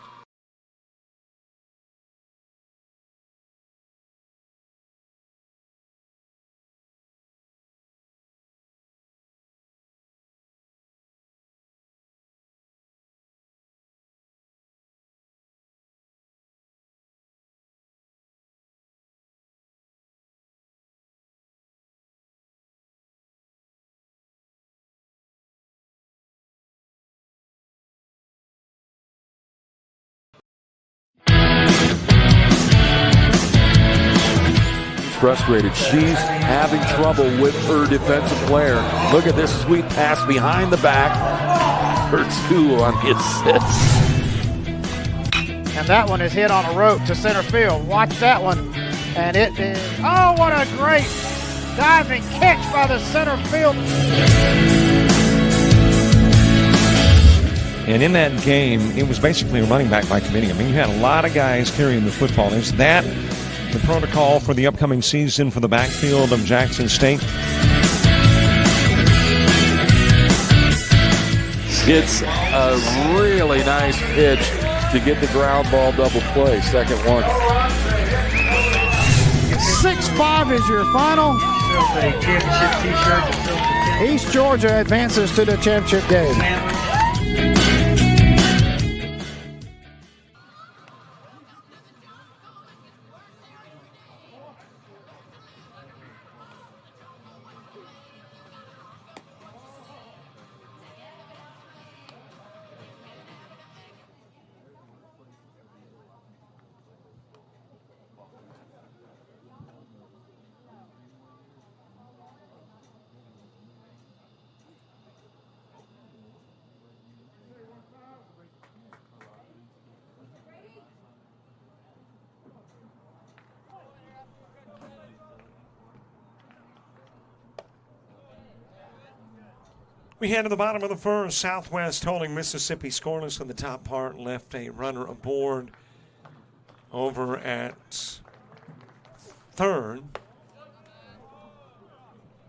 Frustrated. She's having trouble with her defensive player. Look at this sweet pass behind the back for 2 on the assist. And that one is hit on a rope to center field. Watch that one. And it is, oh, what a great diving catch by the center field. And in that game, it was basically a running back by committee. I mean, you had a lot of guys carrying the football. Is that the protocol for the upcoming season for the backfield of Jackson State? It's a really nice pitch to get the ground ball double play. Second one. 6-5 is your final. East Georgia advances to the championship game. We head to the bottom of the first. Southwest holding Mississippi scoreless in the top part. Left a runner aboard over at third.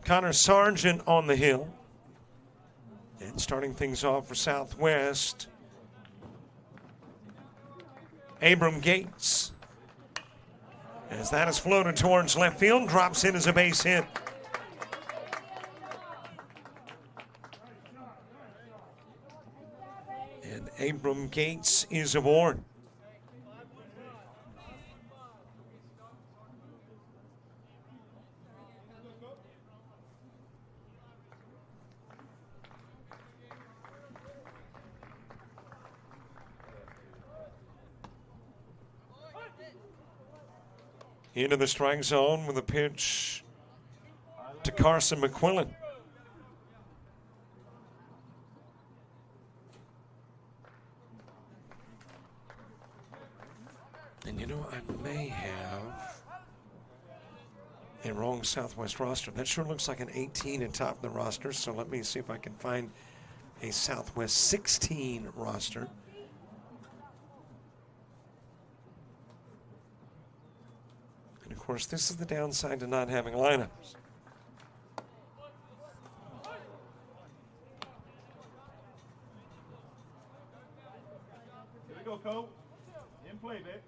Connor Sargent on the hill. And starting things off for Southwest, Abram Gates. As that is floated towards left field, drops in as a base hit. And Abram Gates is aboard. Into the strike zone with a pitch to Carson McQuillan. And you know, I may have a wrong Southwest roster. That sure looks like an 18 atop the roster, so let me see if I can find a Southwest 16 roster. And of course, this is the downside to not having lineups. Here we go, Cole. In play, babe.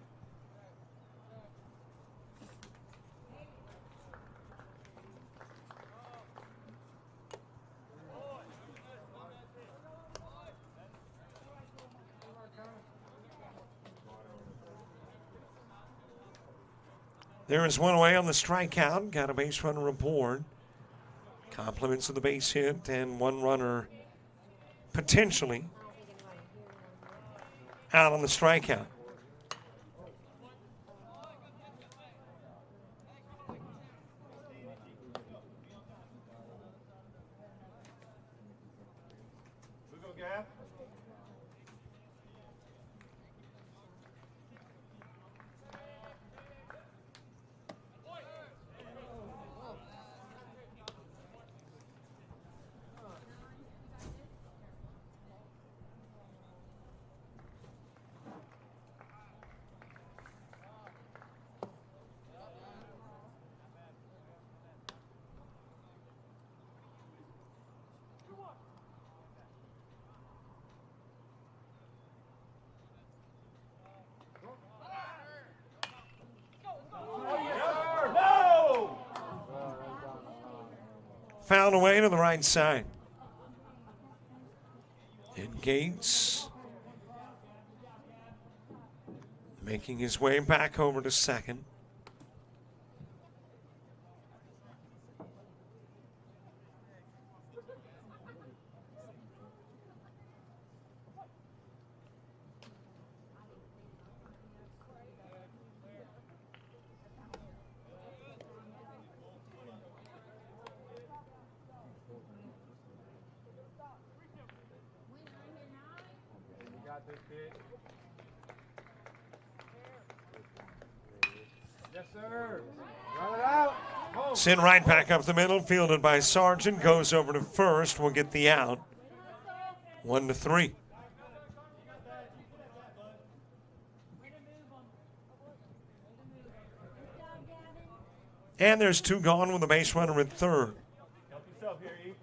There is one away on the strikeout. Got a base runner aboard. Compliments of the base hit and one runner potentially out on the strikeout. We go, Gav. Fouled away to the right side. And Gates making his way back over to second. Yes, sir. Run it out. Sent right back up the middle, fielded by Sargent, goes over to first, will get the out. 1-3. And there's two gone with a base runner at third. Help yourself here, E.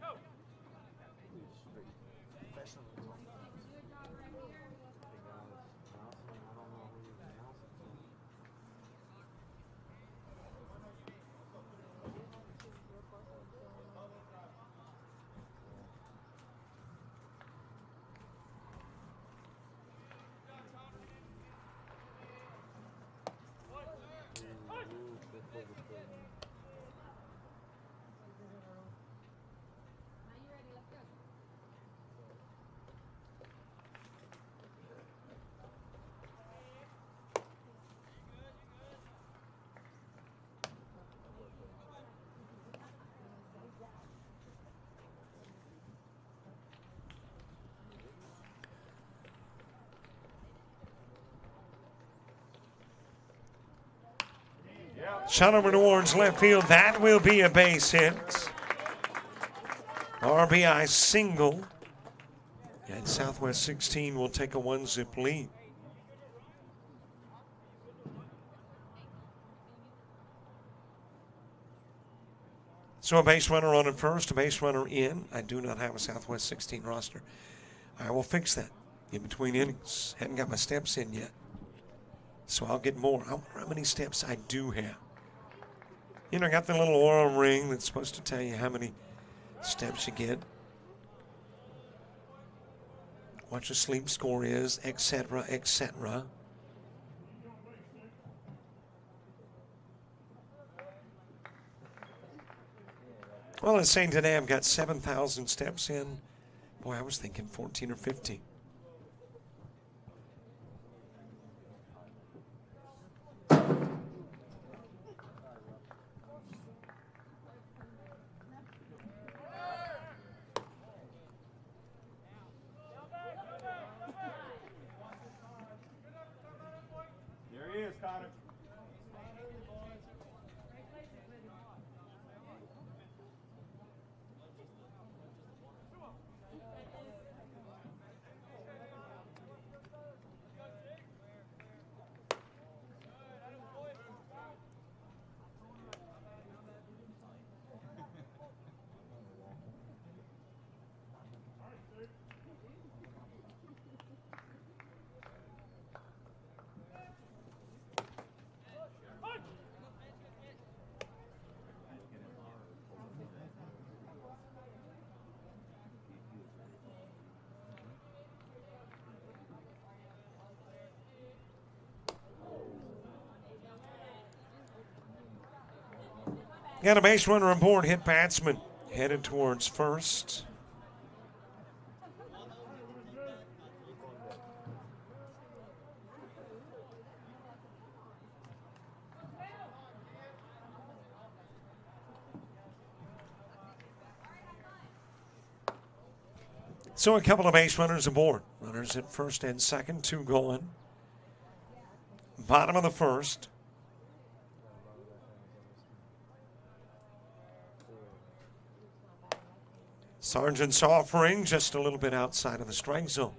Shot over towards left field. That will be a base hit. RBI single. And Southwest 16 will take a 1-zip lead. So a base runner on at first, a base runner in. I do not have a Southwest 16 roster. I will fix that in between innings. Hadn't got my steps in yet. So I'll get more. I wonder how many steps I do have. You know, I got the little oil ring that's supposed to tell you how many steps you get, what your sleep score is, etc., etc. Well, it's saying today I've got 7,000 steps in. Boy, I was thinking 14 or 15. There he is, Connor. Got a base runner aboard, hit batsman, headed towards first. So a couple of base runners aboard. Runners at first and second, two going. Bottom of the first. Sargent's offering just a little bit outside of the strike zone.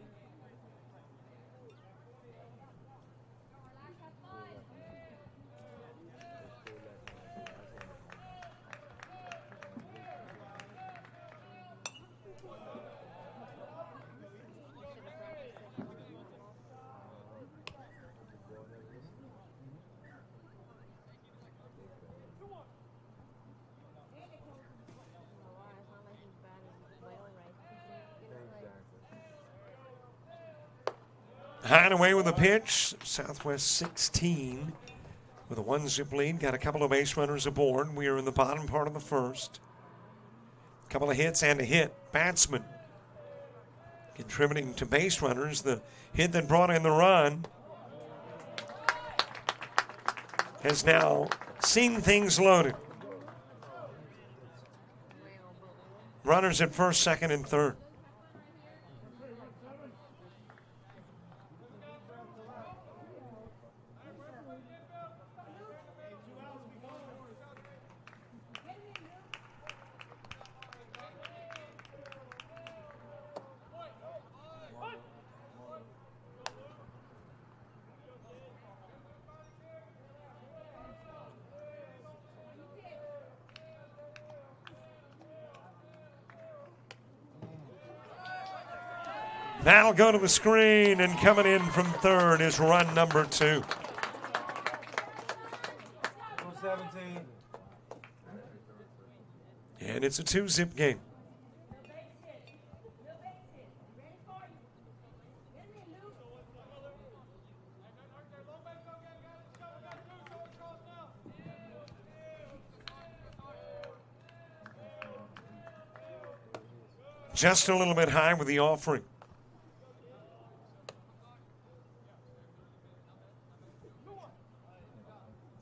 High and away with a pitch. Southwest 16 with a 1-zip lead. Got a couple of base runners aboard. We are in the bottom part of the first. A couple of hits and a hit. Batsman contributing to base runners. The hit that brought in the run has now seen things loaded. Runners at first, second, and third. That'll go to the screen, and coming in from third is run number 2. 17. And it's a 2-zip game. Just a little bit high with the offering.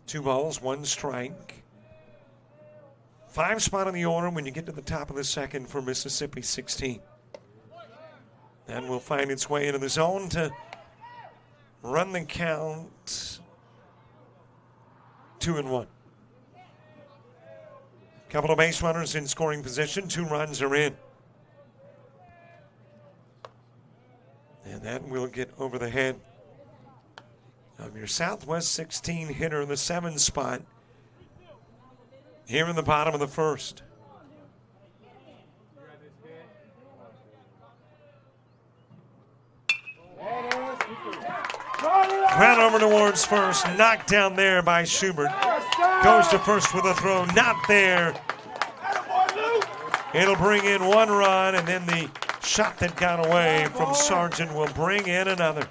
Two balls, one strike. 5 spot in the order when you get to the top of the second for Mississippi 16. That will find its way into the zone to run the count 2-1. Couple of base runners in scoring position. 2 runs are in. And that will get over the head of your Southwest 16 hitter in the 7 spot here in the bottom of the first. Ground over towards first, knocked down there by Schubert. Goes to first with a throw, not there. It'll bring in 1 run, and then the shot that got away from Sargent will bring in another.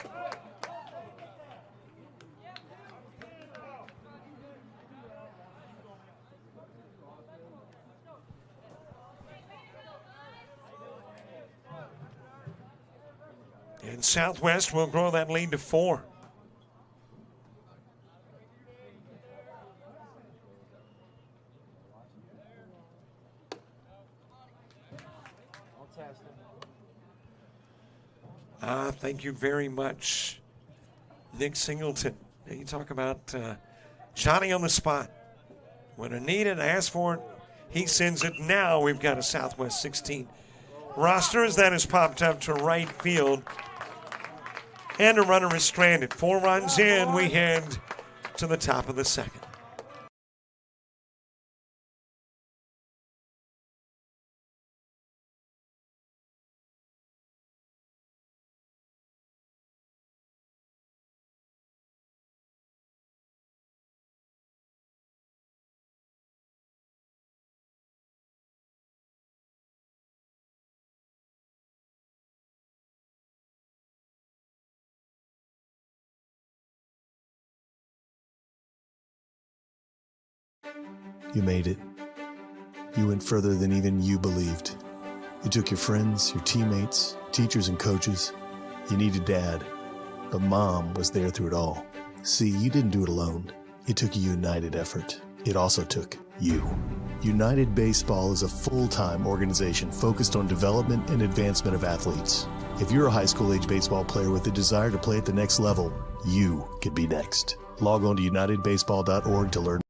And Southwest will grow that lead to 4. Thank you very much, Nick Singleton. You talk about Johnny on the spot. When I need it, ask for it, he sends it. Now we've got a Southwest 16 roster as that has popped up to right field. And a runner is stranded. 4 runs in, we head to the top of the second. You made it. You went further than even you believed. You took your friends, your teammates, teachers, and coaches. You needed Dad, but Mom was there through it all. See, you didn't do it alone. It took a united effort. It also took you. United Baseball is a full-time organization focused on development and advancement of athletes. If you're a high school-age baseball player with a desire to play at the next level, you could be next. Log on to unitedbaseball.org to learn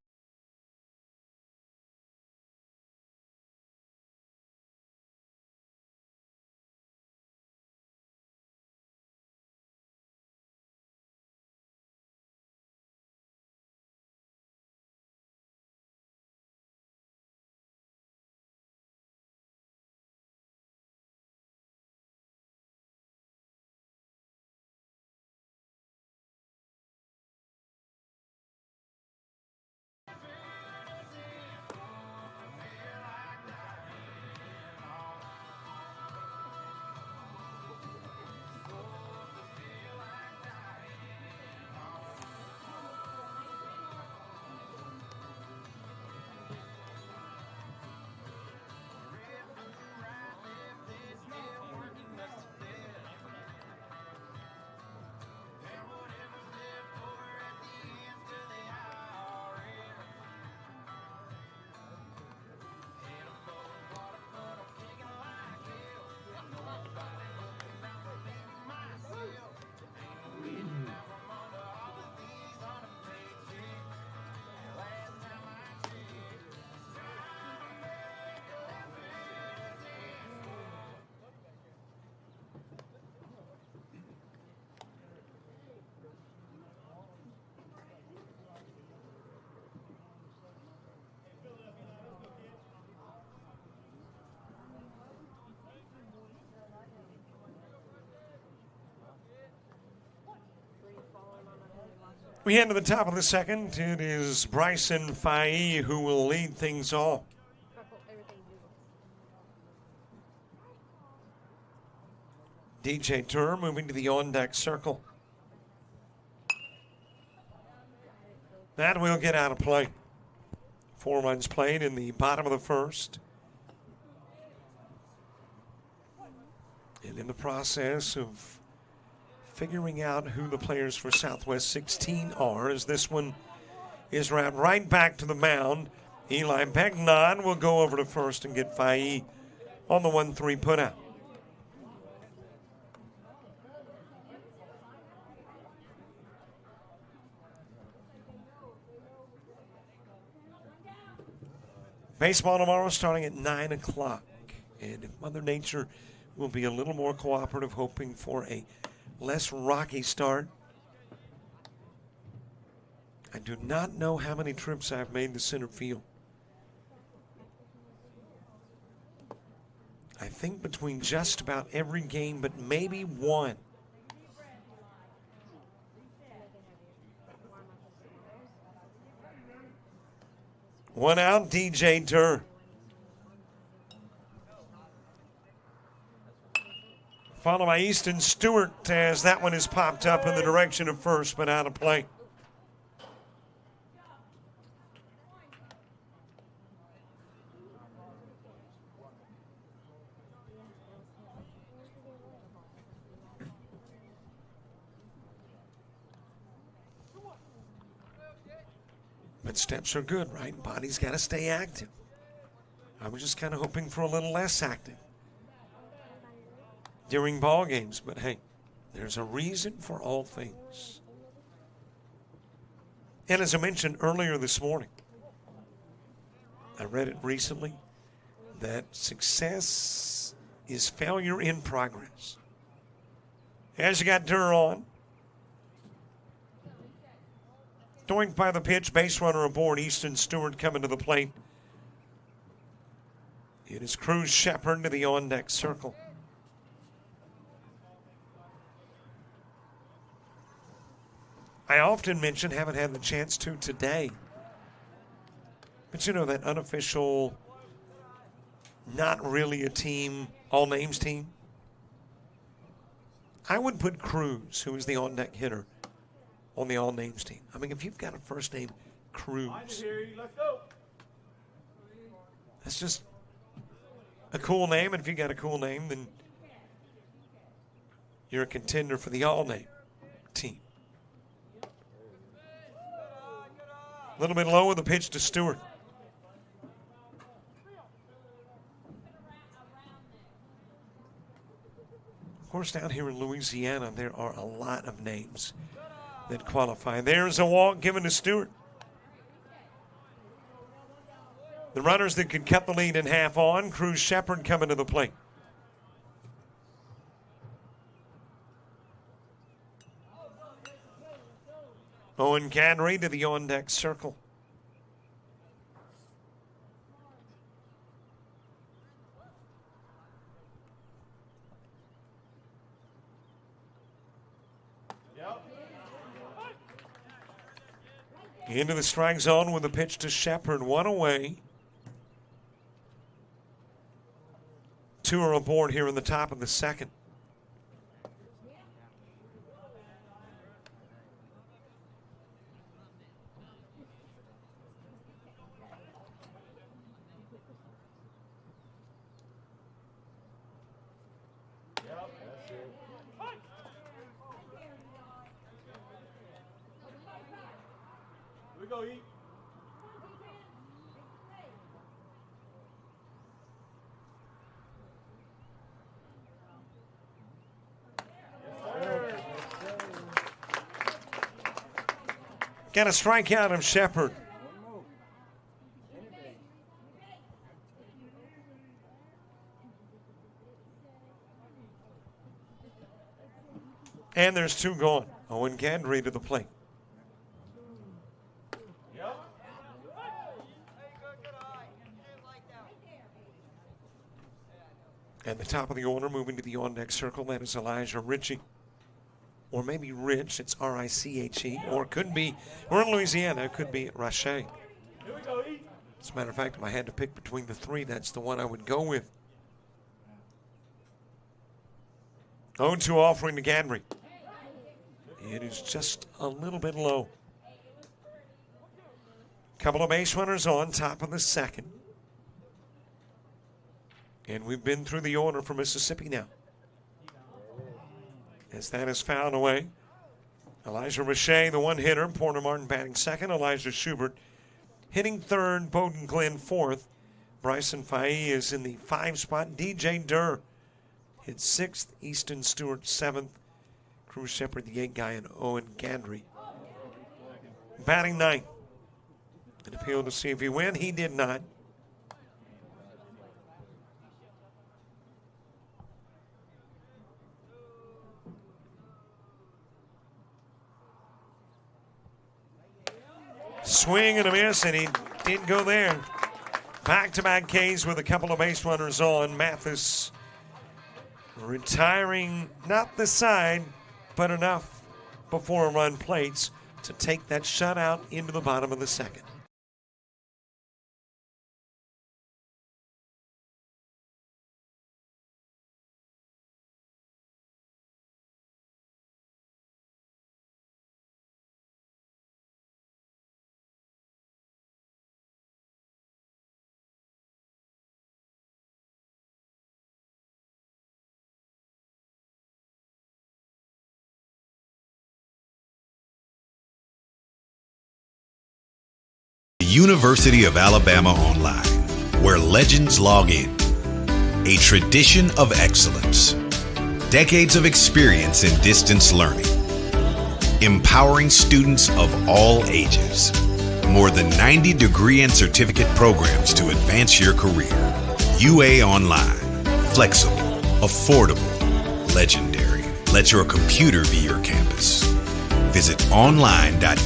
We head to the top of the second. It is Bryson Faye who will lead things off. DJ Tur moving to the on-deck circle. That will get out of play. 4 runs played in the bottom of the first. And in the process of figuring out who the players for Southwest 16 are, as this one is round right back to the mound. Eli Begnon will go over to first and get Faye on the 1-3 putout. Baseball tomorrow starting at 9 o'clock. And if Mother Nature will be a little more cooperative, hoping for a less rocky start. I do not know how many trips I've made to center field. I think between just about every game, but maybe one. One out, DJ Tur. Followed by Easton Stewart as that one is popped up in the direction of first, but out of play. But steps are good, right? Body's got to stay active. I was just kind of hoping for a little less active during ball games, but hey, there's a reason for all things. And as I mentioned earlier this morning, I read it recently, that success is failure in progress. As you got Durr on, doinked by the pitch, base runner aboard, Easton Stewart coming to the plate. It is Cruz Shepard to the on-deck circle. I often mention, haven't had the chance to today, but you know that unofficial, not really a team, all names team? I would put Cruz, who is the on-deck hitter, on the all names team. I mean, if you've got a first name, Cruz, that's just a cool name, and if you got a cool name, then you're a contender for the all name team. A little bit low with the pitch to Stewart. Of course, down here in Louisiana, there are a lot of names that qualify. There's a walk given to Stewart. The runners that could cut the lead in half on, Cruz Shepard coming to the plate. Owen Cadre to the on-deck circle. Into the strike zone with a pitch to Shepard. One away. Two are aboard here in the top of the second. Go eat. Got a strikeout of Shepard. And there's two gone. Owen Cadre to the plate. At the top of the order, moving to the on-deck circle, that is Elijah Ritchie. or maybe Rich. It's R-I-C-H-E, or it could be, we're in Louisiana, it could be Rache. As a matter of fact, if I had to pick between the three, that's the one I would go with. 0-2 offering to Gadry. It is just a little bit low. Couple of base runners on, top of the second. And we've been through the order for Mississippi now. As that is fouled away. Elijah Rache, the one hitter. Porter Martin batting second. Elijah Schubert hitting third. Bowden Glenn fourth. Bryson Faye is in the 5 spot. DJ Durr hit 6th. Easton Stewart 7th. Cruz Shepard the 8 guy, and Owen Gadry batting 9th. An appeal to see if he win. He did not. Swing and a miss, and he did go there. Back-to-back Ks with a couple of base runners on. Mathis retiring not the side, but enough before a run plates to take that shutout into the bottom of the second. University of Alabama Online, where legends log in. A tradition of excellence. Decades of experience in distance learning. Empowering students of all ages. More than 90 degree and certificate programs to advance your career. UA Online. Flexible, affordable, legendary. Let your computer be your campus. Visit online.ua.edu.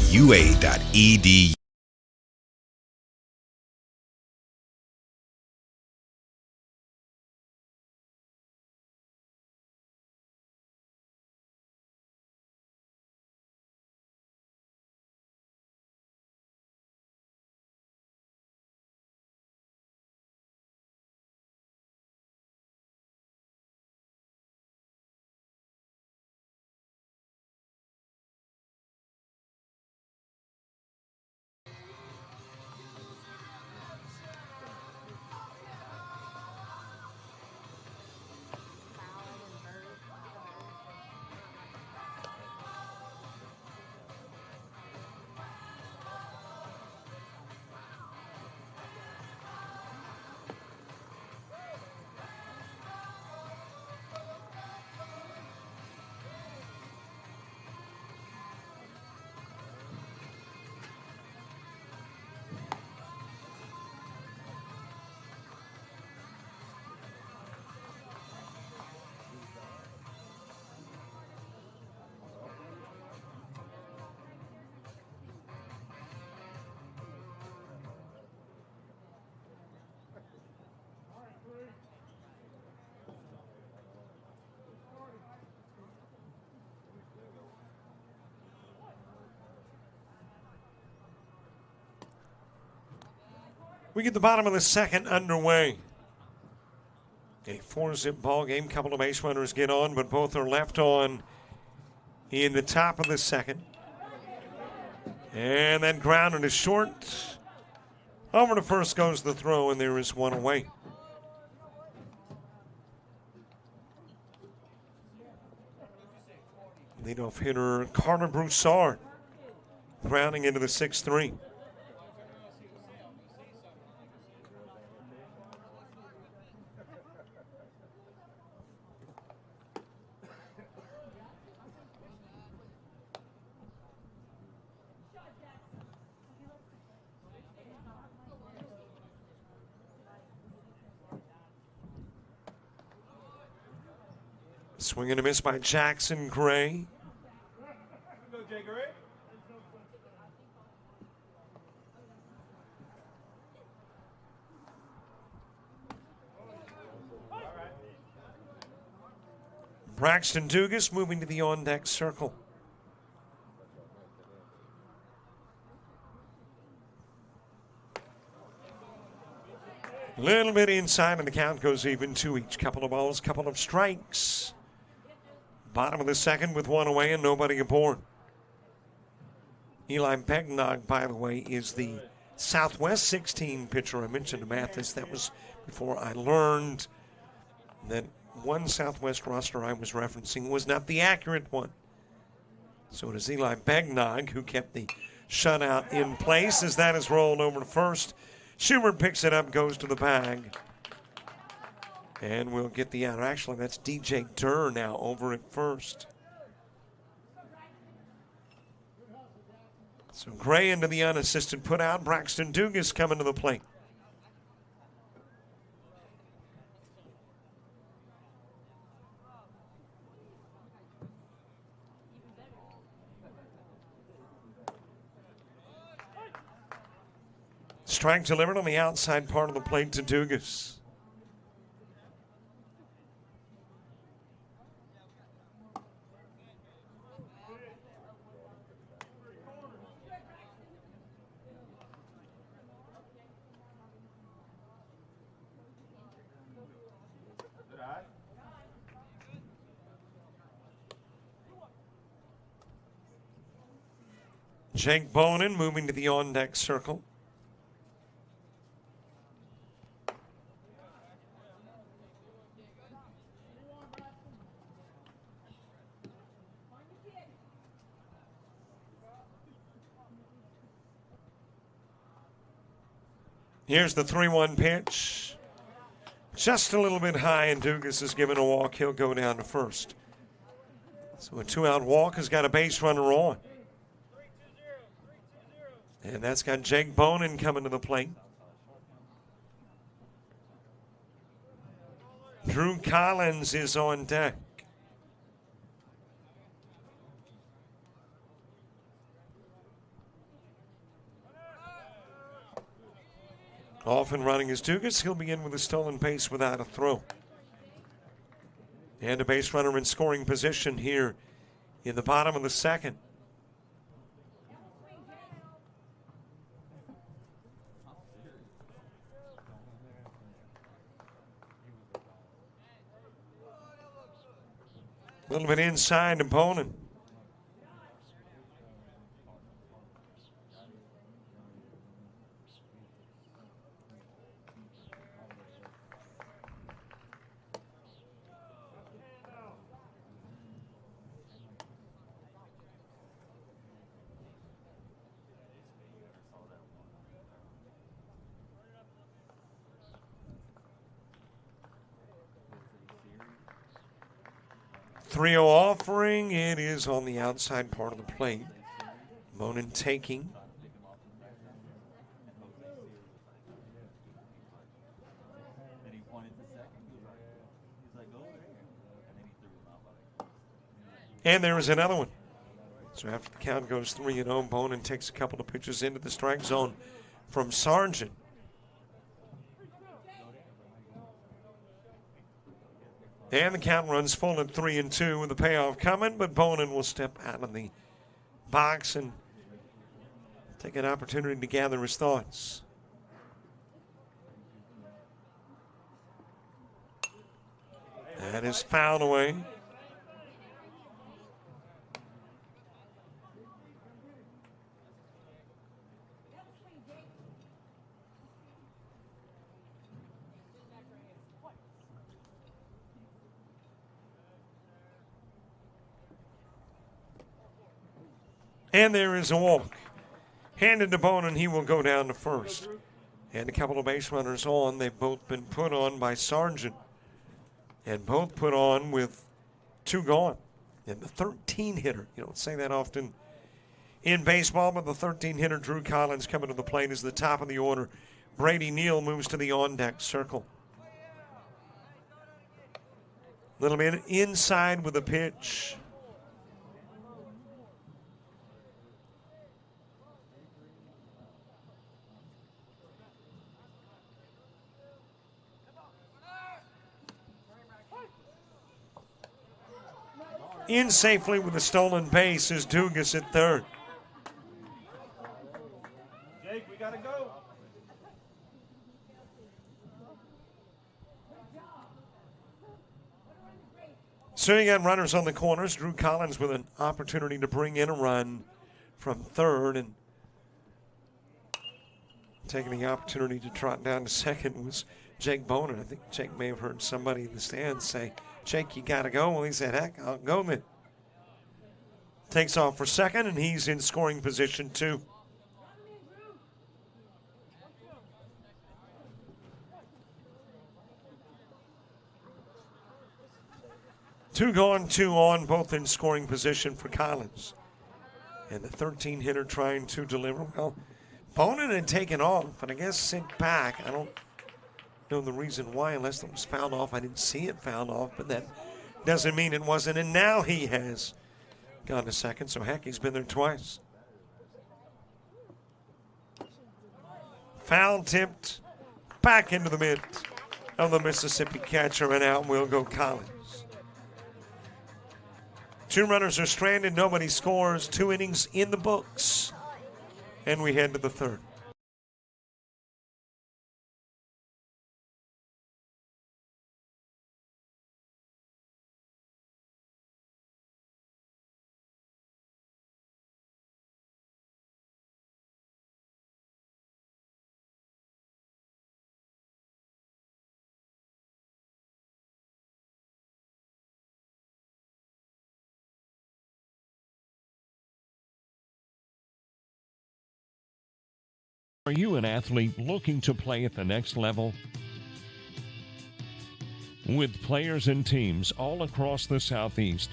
We get the bottom of the second underway. A 4-zip ball game. Couple of base runners get on, but both are left on in the top of the second. And then grounded is short. Over to first goes the throw, and there is one away. Leadoff hitter Carter Broussard grounding into the 6-3. Swing and a miss by Jackson Gray. Braxton Dugas moving to the on-deck circle. Little bit inside, and the count goes even to each. Couple of balls, couple of strikes. Bottom of the second with one away and nobody aboard. Eli Begnog, by the way, is the Southwest 16 pitcher. I mentioned to Mathis that was before I learned that one Southwest roster I was referencing was not the accurate one. So it is Eli Begnog who kept the shutout in place as that is rolled over to first. Schubert picks it up, goes to the bag, and we'll get the out. Actually, that's DJ Durr now over at first. So Gray into the unassisted put out. Braxton Dugas coming to the plate. Strike delivered on the outside part of the plate to Dugas. Jake Bonin moving to the on-deck circle. Here's the 3-1 pitch. Just a little bit high, and Dugas is given a walk. He'll go down to first. So a 2-out walk has got a base runner on. And that's got Jake Bonin coming to the plate. Drew Collins is on deck. Off and running is Dugas. He'll begin with a stolen base without a throw. And a base runner in scoring position here in the bottom of the second. A little bit inside to Bonin. .30 offering. It is on the outside part of the plate. Bonin taking. And there is another one. So after the count goes 3-0, Bonin takes a couple of pitches into the strike zone from Sargent. And the count runs full at 3-2 with the payoff coming, but Bonin will step out of the box and take an opportunity to gather his thoughts. That is fouled away. And there is a walk. Handed to Bonin, he will go down to first. And a couple of base runners on. They've both been put on by Sargent. And both put on with 2 gone. And the 13-hitter, you don't say that often in baseball, but the 13-hitter, Drew Collins, coming to the plate is the top of the order. Brady Neal moves to the on-deck circle. Little bit inside with a pitch. in safely with a stolen base is Dugas at third. Jake, we gotta go. So you got runners on the corners. Drew Collins with an opportunity to bring in a run from third, and taking the opportunity to trot down to second was Jake Boner. I think Jake may have heard somebody in the stands say, Jake, you got to go. Well, he said, heck, I'll go then. Takes off for second, and he's in scoring position too. Two gone, two on, both in scoring position for Collins. And the 13-hitter trying to deliver. Well, Bonin had taken off, and I guess sent back. I don't know the reason why, unless it was fouled off. I didn't see it fouled off, but that doesn't mean it wasn't. And now he has gone to second, so heck, he's been there twice. Foul tipped back into the mitt of the Mississippi catcher, and out will go Collins. Two runners are stranded, nobody scores, 2 innings in the books, and we head to the third. Are you an athlete looking to play at the next level? With players and teams all across the Southeast,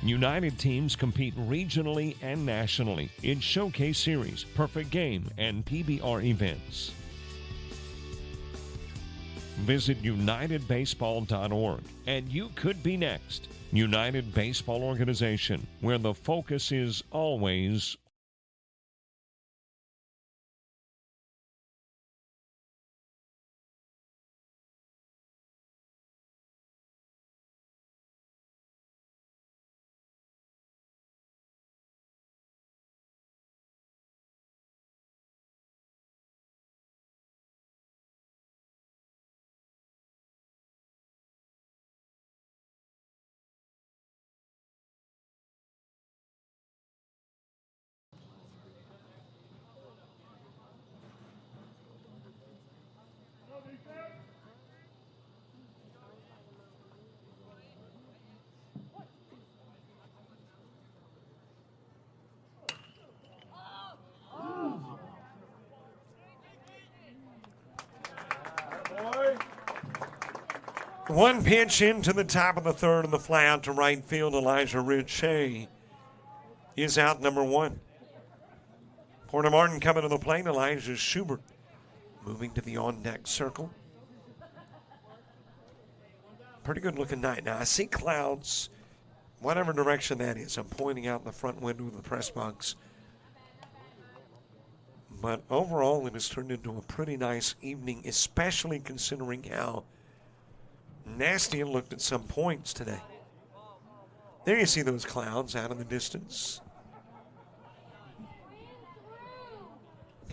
United teams compete regionally and nationally in Showcase Series, Perfect Game, and PBR events. Visit UnitedBaseball.org and you could be next. United Baseball Organization, where the focus is always One pitch into the top of the third, and the fly out to right field. Elijah Ritchie is out, number one. Porter Martin coming to the plate. Elijah Schubert moving to the on-deck circle. Pretty good looking night. Now I see clouds, whatever direction that is. I'm pointing out the front window of the press box. But overall, it has turned into a pretty nice evening, especially considering how nasty it looked at some points today. There you see those clouds out in the distance.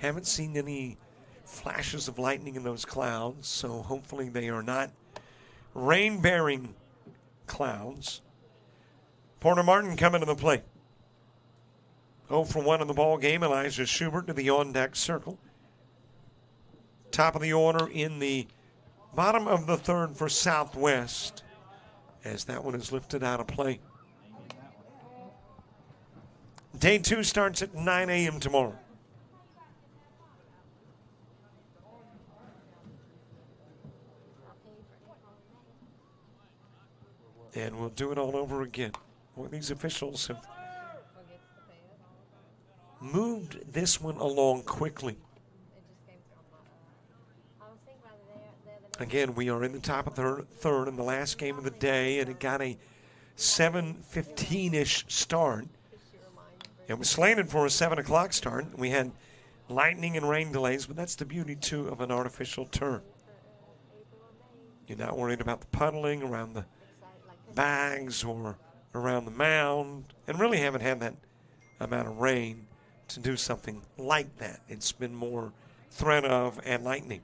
Haven't seen any flashes of lightning in those clouds, so hopefully they are not rain-bearing clouds. Porter Martin coming to the plate. 0 for 1 in the ball game. Elijah Schubert to the on-deck circle. Top of the order in the bottom of the third for Southwest, as that one is lifted out of play. Day 2 starts at 9 a.m. tomorrow. And we'll do it all over again. Well, these officials have moved this one along quickly. Again, we are in the top of the third in the last game of the day, and it got a 7:15-ish start. It was slated for a 7 o'clock start. We had lightning and rain delays, but that's the beauty, too, of an artificial turf. You're not worried about the puddling around the bags or around the mound, and really haven't had that amount of rain to do something like that. It's been more threat of and lightning.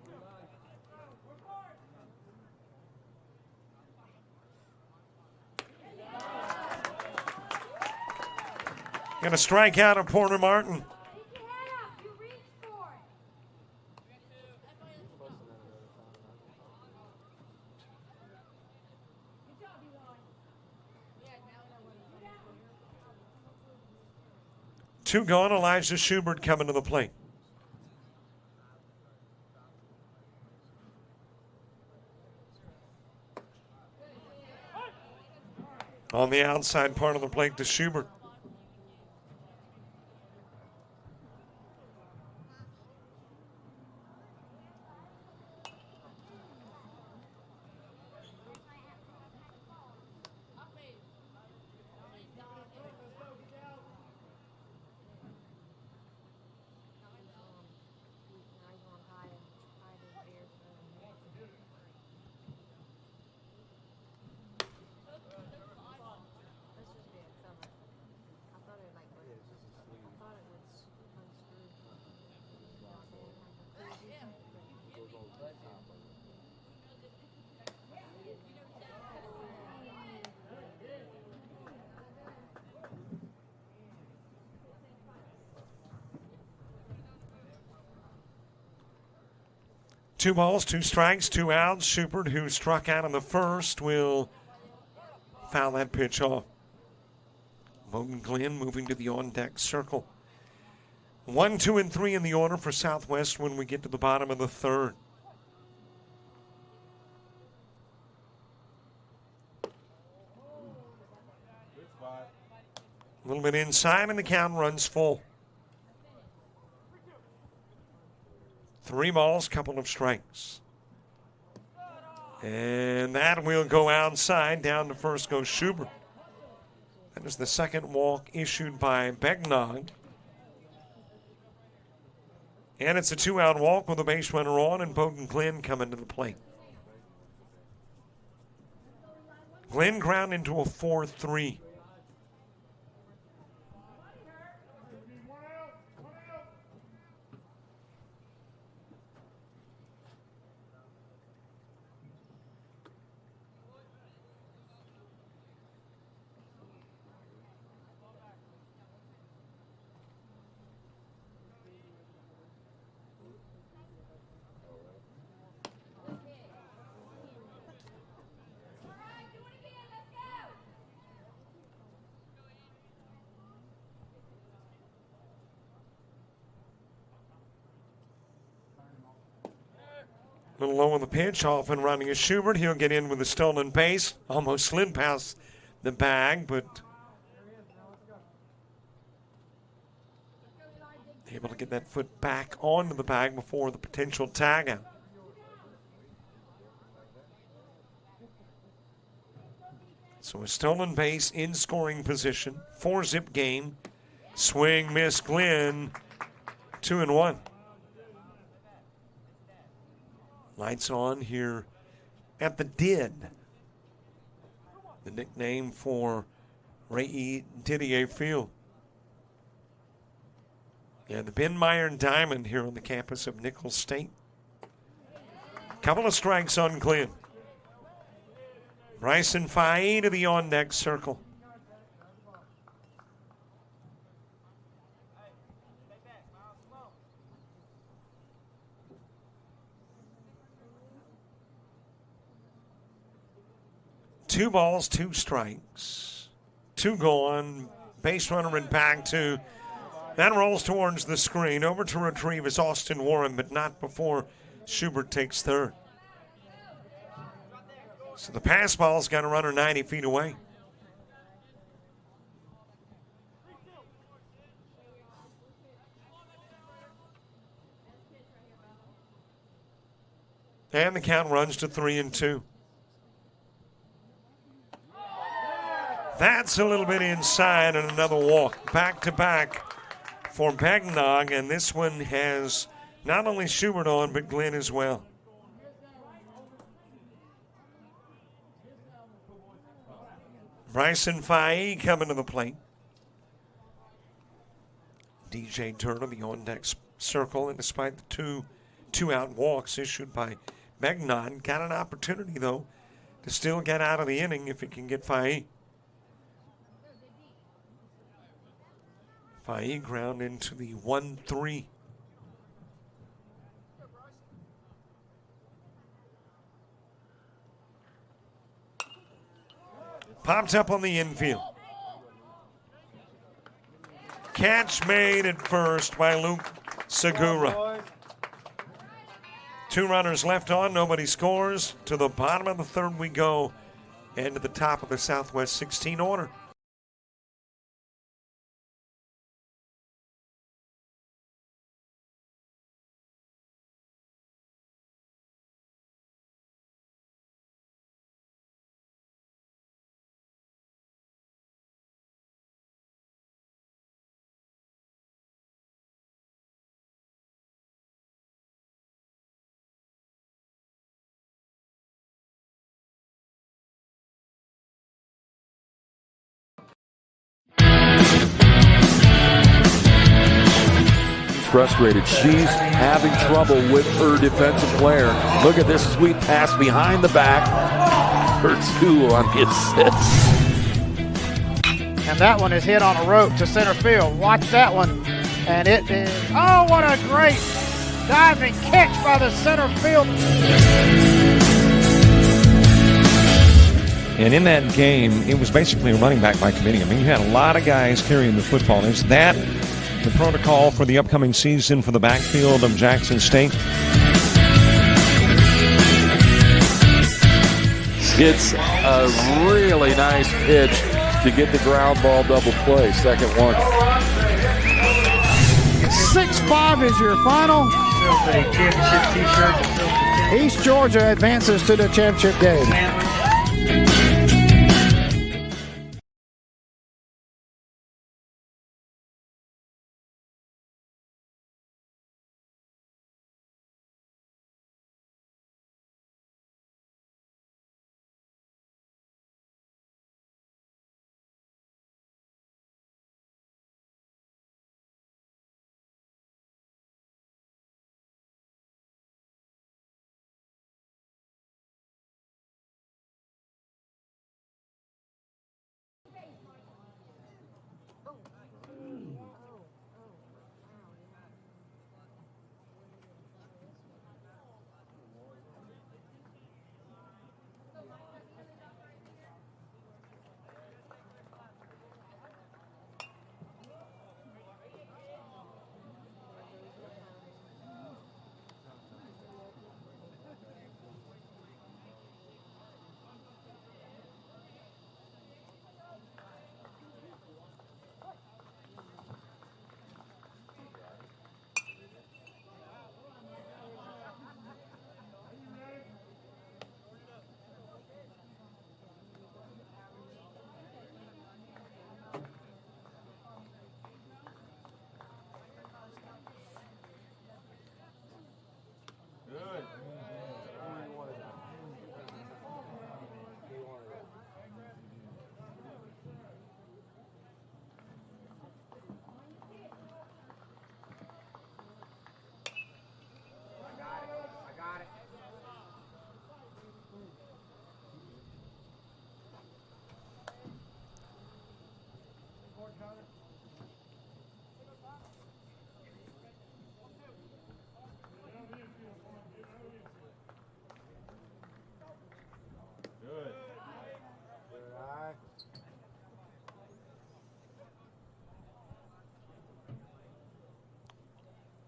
Got a strikeout of Porter Martin. Two gone. Elijah Schubert coming to the plate. On the outside part of the plate to Schubert. Two balls, two strikes, two outs. Schubert, who struck out in the first, will foul that pitch off. Bowden Glenn moving to the on-deck circle. 1, 2, and 3 in the order for Southwest when we get to the bottom of the third. A little bit inside, and the count runs full. 3 balls, couple of strikes. And that will go outside. Down to first goes Schubert. That is the second walk issued by Begnog. And it's a 2-out walk with a base runner on and Bowden Glenn coming to the plate. Glenn ground into a 4-3. A little low on the pitch, off and running is Schubert. He'll get in with a stolen base. Almost slid past the bag, but able to get that foot back onto the bag before the potential tag out. So a stolen base in scoring position. 4-zip game. Swing, miss, Glenn. 2-1. Lights on here at the Did, the nickname for Ray E. Didier Field. Yeah, the Ben Meyer Diamond here on the campus of Nicholls State. Couple of strikes on Glenn. Bryson Faye to the on-deck circle. Two balls, two strikes. 2 gone. Base runner in bag 2. That rolls towards the screen. Over to retrieve is Austin Warren, but not before Schubert takes third. So the pass ball's got a runner 90 feet away. And the count runs to 3-2. That's a little bit inside and another walk. Back to back for Begnog, and this one has not only Schubert on, but Glenn as well. Bryson Faye coming to the plate. DJ Turner, the on-deck circle, and despite the two-out walks issued by Megnon, got an opportunity, though, to still get out of the inning if he can get Faye. Faye ground into the 1-3. Popped up on the infield. Catch made at first by Luke Segura. 2 runners left on, nobody scores. To the bottom of the 3rd we go, and to the top of the Southwest 16 order. Frustrated. She's having trouble with her defensive player. Look at this sweet pass behind the back for 2 on the assist. And that one is hit on a rope to center field. Watch that one. And it is, oh, what a great diving catch by the center field. And in that game, it was basically a running back by committee. I mean, you had a lot of guys carrying the football. Is that the protocol for the upcoming season for the backfield of Jackson State? It's a really nice pitch to get the ground ball double play. Second one. 6-5 is your final. East Georgia advances to the championship game.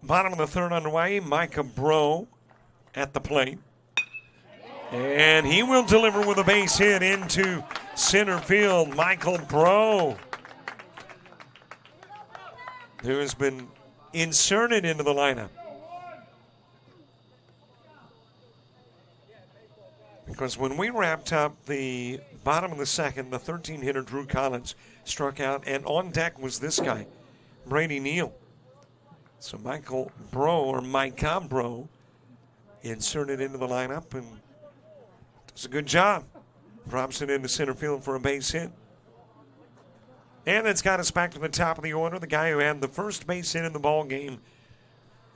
Bottom of the 3rd underway, Micah Bro at the plate. And he will deliver with a base hit into center field. Michael Bro, who has been inserted into the lineup. Because when we wrapped up the bottom of the 2nd, the 13-hitter Drew Collins struck out, and on deck was this guy, Brady Neal. So Michael Bro, or Micah Bro, inserted into the lineup and does a good job. Drops it into center field for a base hit. And that's got us back to the top of the order, the guy who had the first base hit in the ball game,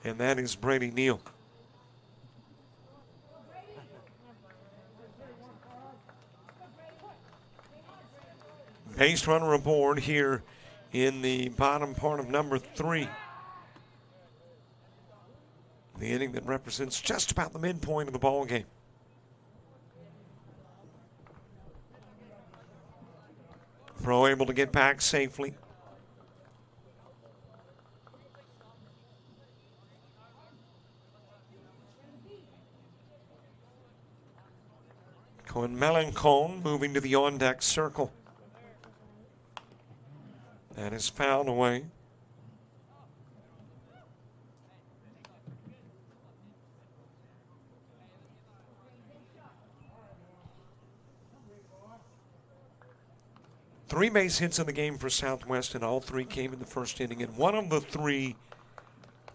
and that is Brady Neal. Base runner aboard here in the bottom part of number 3. The inning that represents just about the midpoint of the ball game. Pro able to get back safely. Cohen Melancon moving to the on-deck circle. That is fouled away. Three base hits in the game for Southwest, and all 3 came in the first inning, and one of the 3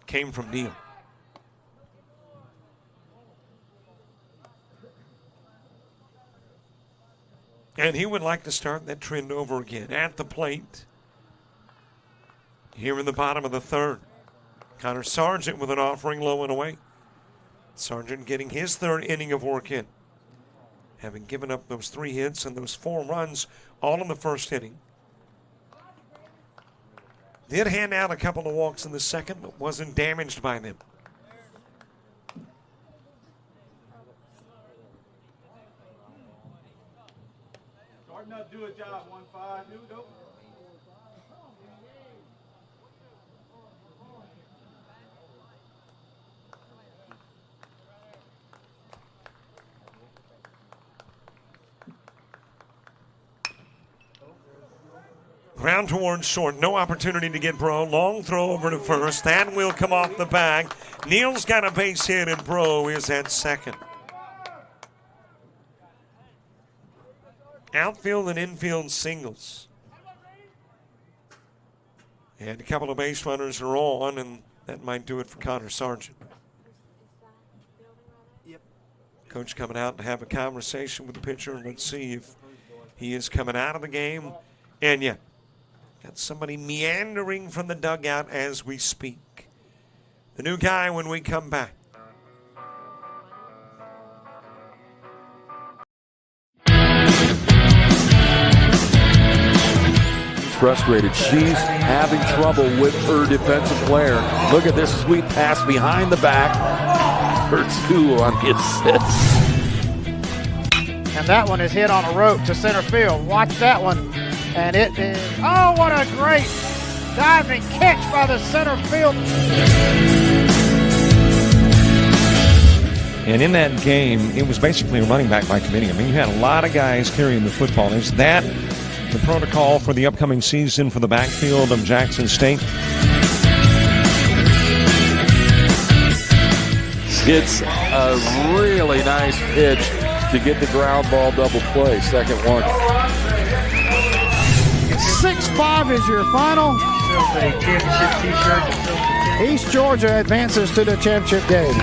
came from Neal. And he would like to start that trend over again at the plate. Here in the bottom of the 3rd, Connor Sargent with an offering low and away. Sargent getting his 3rd inning of work in, having given up those 3 hits and those 4 runs all in the first inning. Did hand out a couple of walks in the second, but wasn't damaged by them. Starting up, do a job, 1-5, here we go. Ground towards short. No opportunity to get Bro. Long throw over to first. That will come off the bag. Neal's got a base hit, and Bro is at second. Outfield and infield singles. And a couple of base runners are on, and that might do it for Connor Sargent. Yep. Coach coming out to have a conversation with the pitcher. Let's see if he is coming out of the game. And yeah, got somebody meandering from the dugout as we speak. The new guy when we come back. Frustrated. She's having trouble with her defensive player. Look at this sweet pass behind the back for 2 on the assist. And that one is hit on a rope to center field. Watch that one. And it is, oh, what a great diving catch by the center field. And in that game, it was basically a running back by committee. I mean, you had a lot of guys carrying the football. Is that the protocol for the upcoming season for the backfield of Jackson State? It's a really nice pitch to get the ground ball double play. Second one. 6-5 is your final. East Georgia advances to the championship game.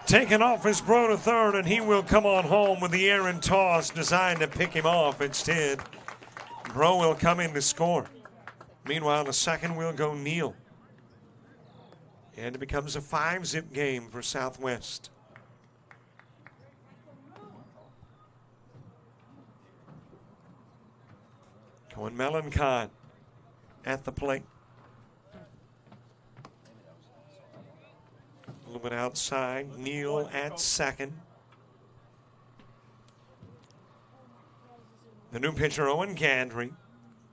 Taken off his bro to third, and he will come on home with the errant toss designed to pick him off. Instead, Bro will come in to score. Meanwhile, the second will go Neal. And it becomes a 5-zip game for Southwest. Going Melancon at the plate. A little bit outside. Neal at second. The new pitcher, Owen Gandry.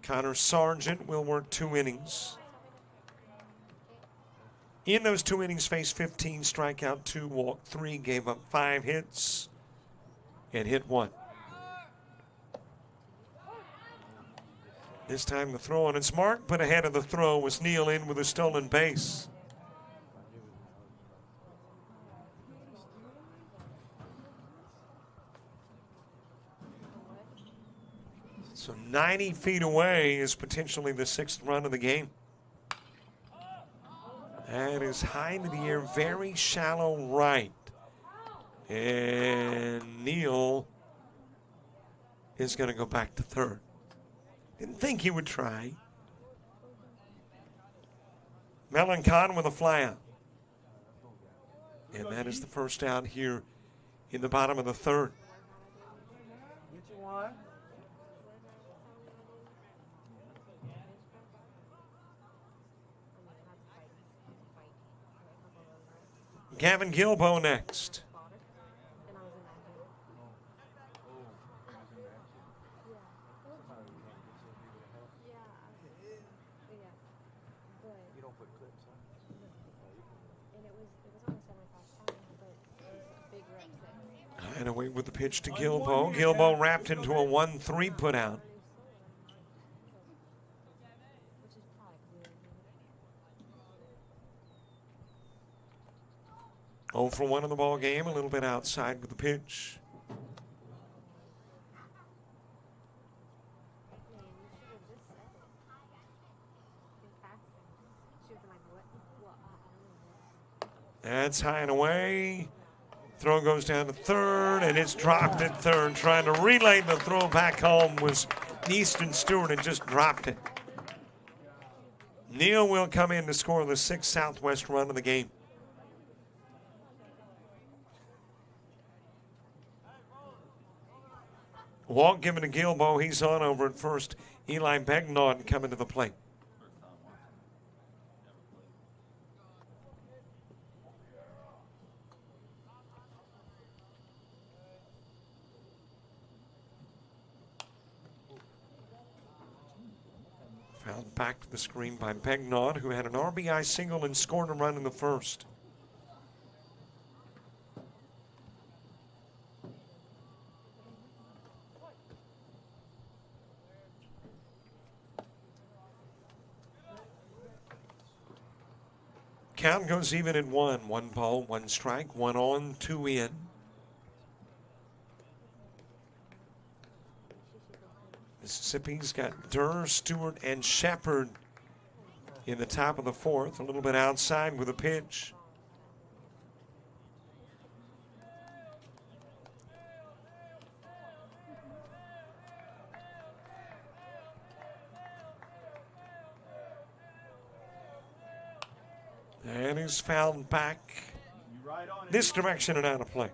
Connor Sargent will work 2 innings. In those 2 innings, faced 15, strikeout 2, walked 3, gave up 5 hits, and hit 1. This time the throw on its mark, but ahead of the throw was Neal in with a stolen base. So 90 feet away is potentially the 6th run of the game. That is high into the air, very shallow right. And Neal is going to go back to third. Didn't think he would try. Melancon with a fly out. And that is the first out here in the bottom of the third. Gavin Guilbeau next. And away with the pitch to Guilbeau. Guilbeau wrapped into a 1-3 put out. Oh for 1 in the ball game, a little bit outside with the pitch. That's high and away. Throw goes down to third, and it's dropped at third. Trying to relay the throw back home was Easton Stewart and just dropped it. Neal will come in to score the 6th Southwest run of the game. Walk given to Guilbeau. He's on over at first. Eli Begnaud coming to the plate. Fouled back to the screen by Begnaud, who had an RBI single and scored a run in the first. Count goes even at 1. 1 ball, 1 strike, 1 on, 2 in. Mississippi's got Durr, Stewart, and Shepard in the top of the 4th. A little bit outside with a pitch. And he's fouled back this direction and out of play.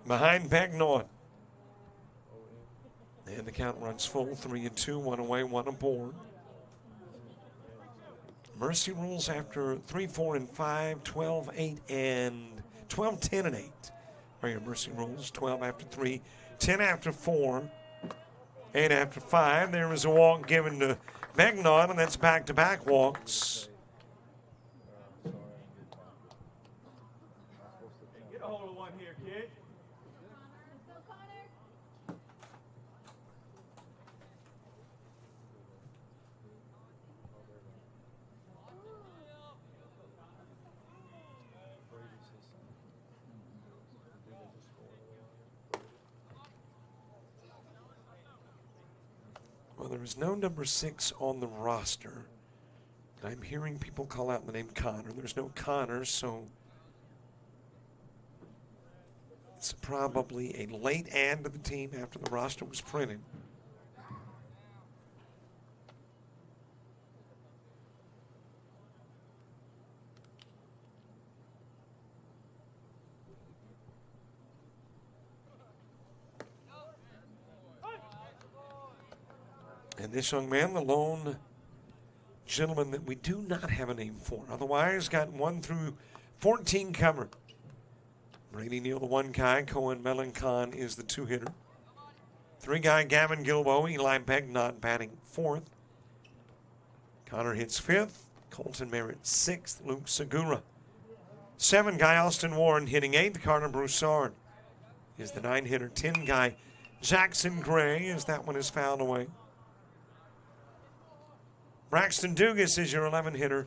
Behind Begnaud. And the count runs full, 3-2, 1 away, 1 aboard. Mercy rules after 3, 4, and 5, 12, 8, and 12, 10, and 8 are your mercy rules. 12 after 3, 10 after 4, 8 after 5. There is a walk given to Begnaud, and that's back-to-back walks. Get a hold of one here, kid. there is no number 6 on the roster. I'm hearing people call out the name Connor. There's no Connor, so it's probably a late add to the team after the roster was printed. And this young man, the lone gentleman that we do not have a name for. Otherwise, got 1 through 14 covered. Brady Neal, the 1 guy. Cohen Melancon is the 2 hitter. 3 guy, Gavin Gilbo. Eli Begnot batting 4th. Connor hits 5th. Colton Merritt 6th. Luke Segura. 7 guy, Austin Warren hitting 8th. Carter Broussard is the 9 hitter. 10 guy, Jackson Gray, as that one is fouled away. Braxton Dugas is your 11 hitter.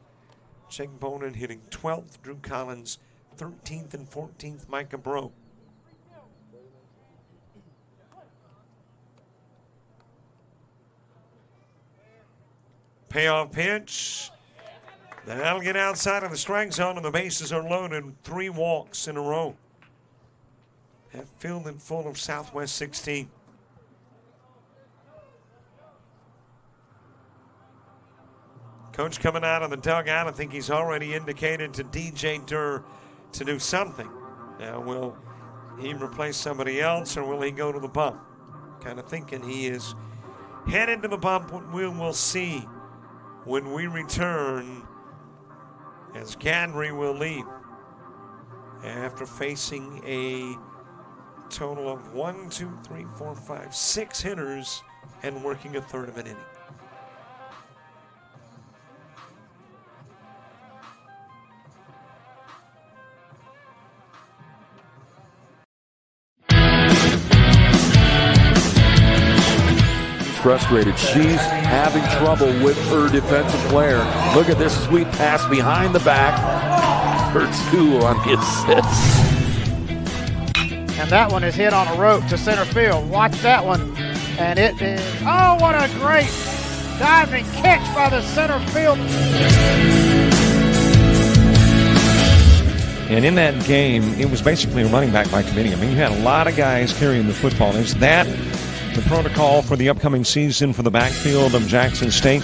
Jake Bonin hitting 12th. Drew Collins 13th and 14th. Micah Bro. Payoff pitch. That'll get outside of the strike zone and the bases are loaded. 3 walks in a row. Have filled in full of Southwest 16. Coach coming out of the dugout. I think he's already indicated to DJ Durr to do something. Now, will he replace somebody else or will he go to the bump? Kind of thinking he is headed to the bump. What we'll see when we return, as Gadry will lead after facing a total of 1, 2, 3, 4, 5, 6 hitters and working a third of an inning. Frustrated. She's having trouble with her defensive player. Look at this sweet pass behind the back for 2 on the assist. And that one is hit on a rope to center field. Watch that one. And it is, oh, what a great diving catch by the center field. And in that game, it was basically a running back by committee. I mean, you had a lot of guys carrying the football. Is that the protocol for the upcoming season for the backfield of Jackson State?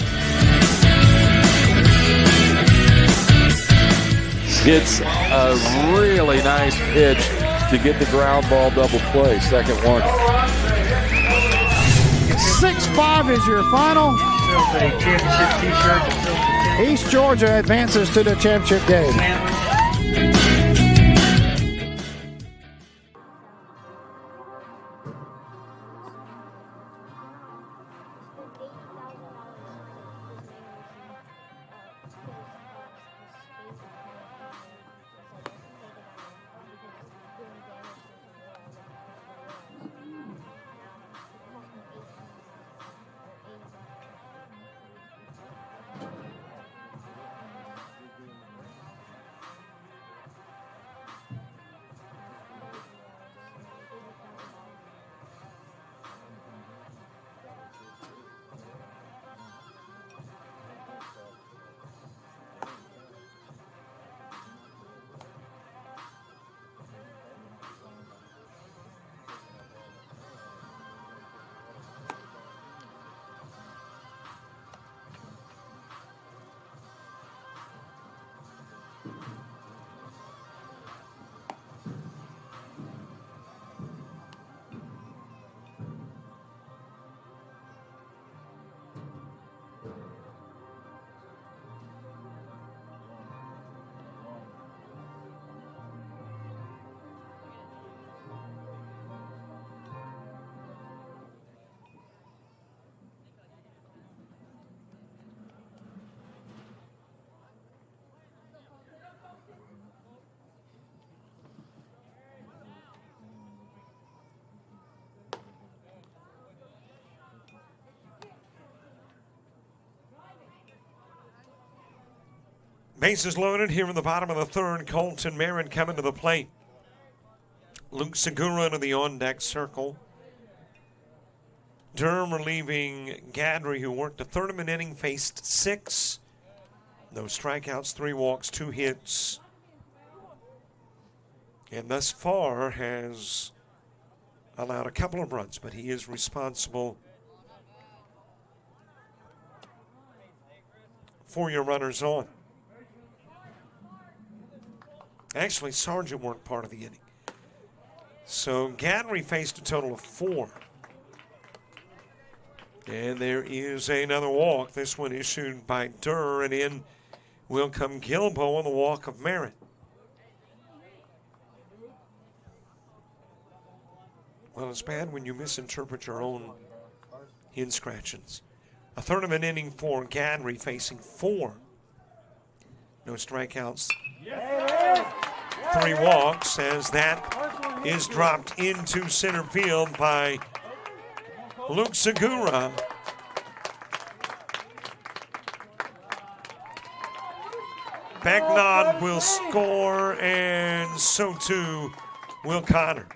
It's a really nice pitch to get the ground ball double play. Second one. 6-5 is your final. East Georgia advances to the championship game. Bases loaded here in the bottom of the 3rd. Colton Merritt coming to the plate. Luke Segura into the on-deck circle. Durham relieving Gadry, who worked the third of an inning, faced 6. No strikeouts, 3 walks, 2 hits. And thus far has allowed a couple of runs, but he is responsible for your runners on. Actually, Sargent worked part of the inning. So Gadry faced a total of 4. And there is another walk. This one issued by Durr, and in will come Gilbo on the walk of Merritt. Well, it's bad when you misinterpret your own in scratchings. A third of an inning for Gadry, facing 4. No strikeouts. 3 walks, as that is dropped into center field by Luke Segura. Bagnod will score, and so too will Connor.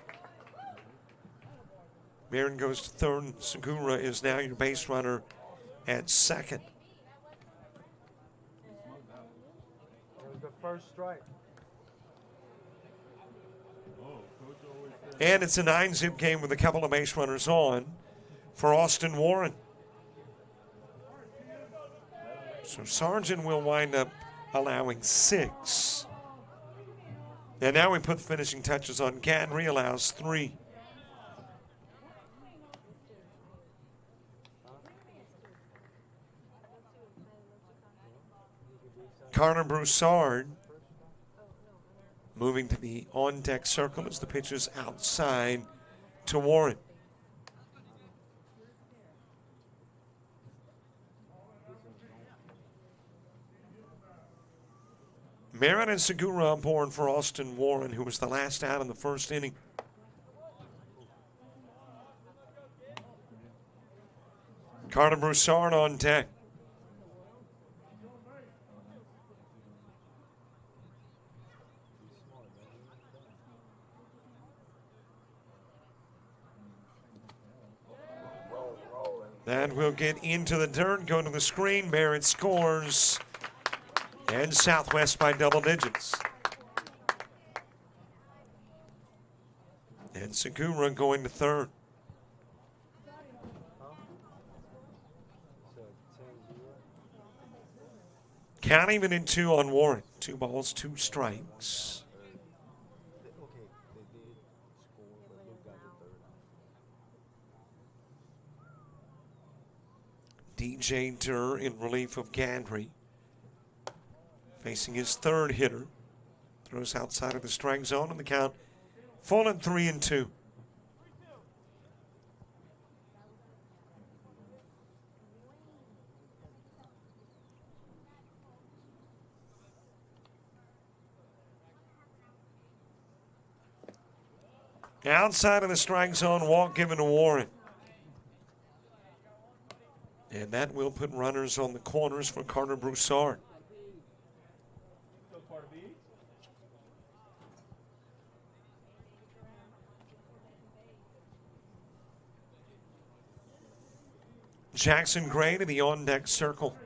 Marin goes to third. Segura is now your base runner at second. The first strike. And it's a 9-zip game with a couple of base runners on for Austin Warren. So Sargent will wind up allowing 6. And now we put the finishing touches on Gadry, allows 3. Carter Broussard moving to the on-deck circle as the pitch is outside to Warren. Merritt and Segura on board for Austin Warren, who was the last out in the first inning. Carter Broussard on deck. That will get into the dirt, go to the screen. Merritt scores, and Southwest by double digits. And Segura going to third. Count even in 2 on Warren. 2 balls, 2 strikes. DJ Durr in relief of Gadry, facing his third hitter. Throws outside of the strike zone, and the count full at 3-2. Outside of the strike zone, walk given to Warren. And that will put runners on the corners for Carter Broussard. Jackson Gray to the on-deck circle.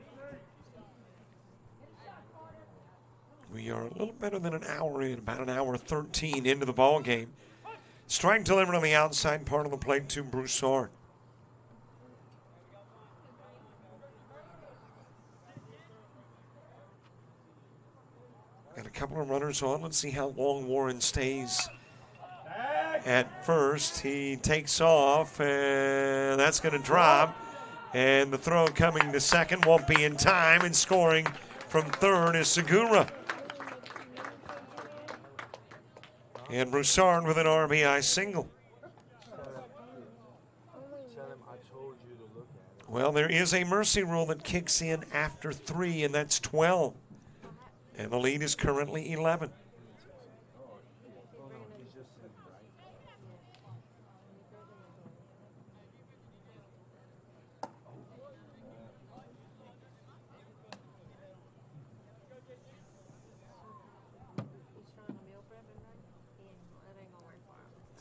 We are a little better than an hour in, about an hour 13 into the ball game. Strike delivered on the outside part of the plate to Broussard. Got a couple of runners on. Let's see how long Warren stays at first. He takes off, and that's going to drop. And the throw coming to second won't be in time, and scoring from third is Segura. And Broussard with an RBI single. Well, there is a mercy rule that kicks in after 3, and that's 12. And the lead is currently 11.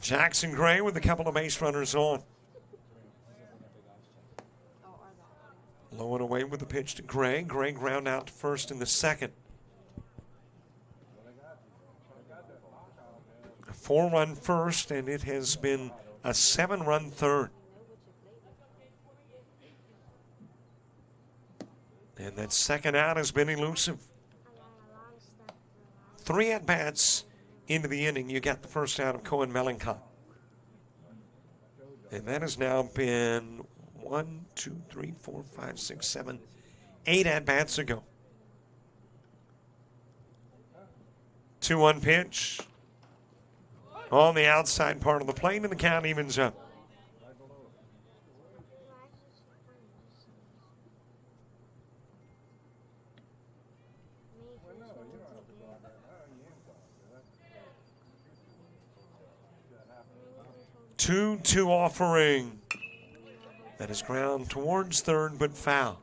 Jackson Gray with a couple of base runners on. pitch to Gray. Gray ground out to first in the second. A 4-run first, and it has been a 7-run third. And that second out has been elusive. 3 at-bats into the inning. You got the first out of Cohen Mellencamp. And that has now been 1, 2, 3, 4, 5, 6, 7, 8 at-bats ago. 2-1 pitch on the outside part of the plate, and the count evens up. Two offering. That is ground towards third, but foul.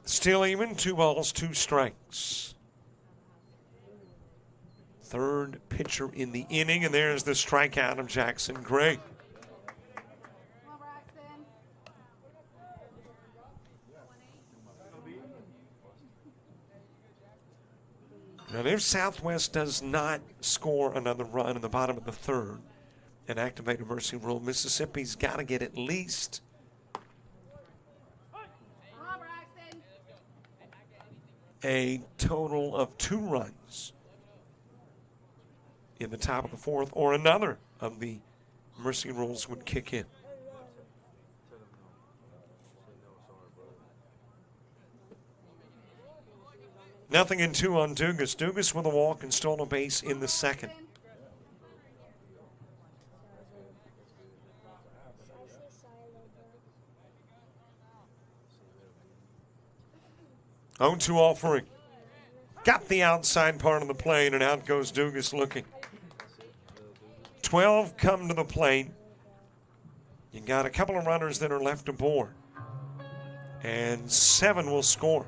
Still even, 2 balls, 2 strikes. Third pitcher in the inning, and there's the strikeout of Jackson Gray. Now, if Southwest does not score another run in the bottom of the third and activate a mercy rule, Mississippi's got to get at least a total of 2 runs in the top of the fourth, or another of the mercy rules would kick in. Nothing in 2 on Dugas. Dugas with a walk and stole a base in the second. Oh, 2 offering. Got the outside part of the plate, and out goes Dugas looking. 12 come to the plate. You got a couple of runners that are left aboard, and 7 will score.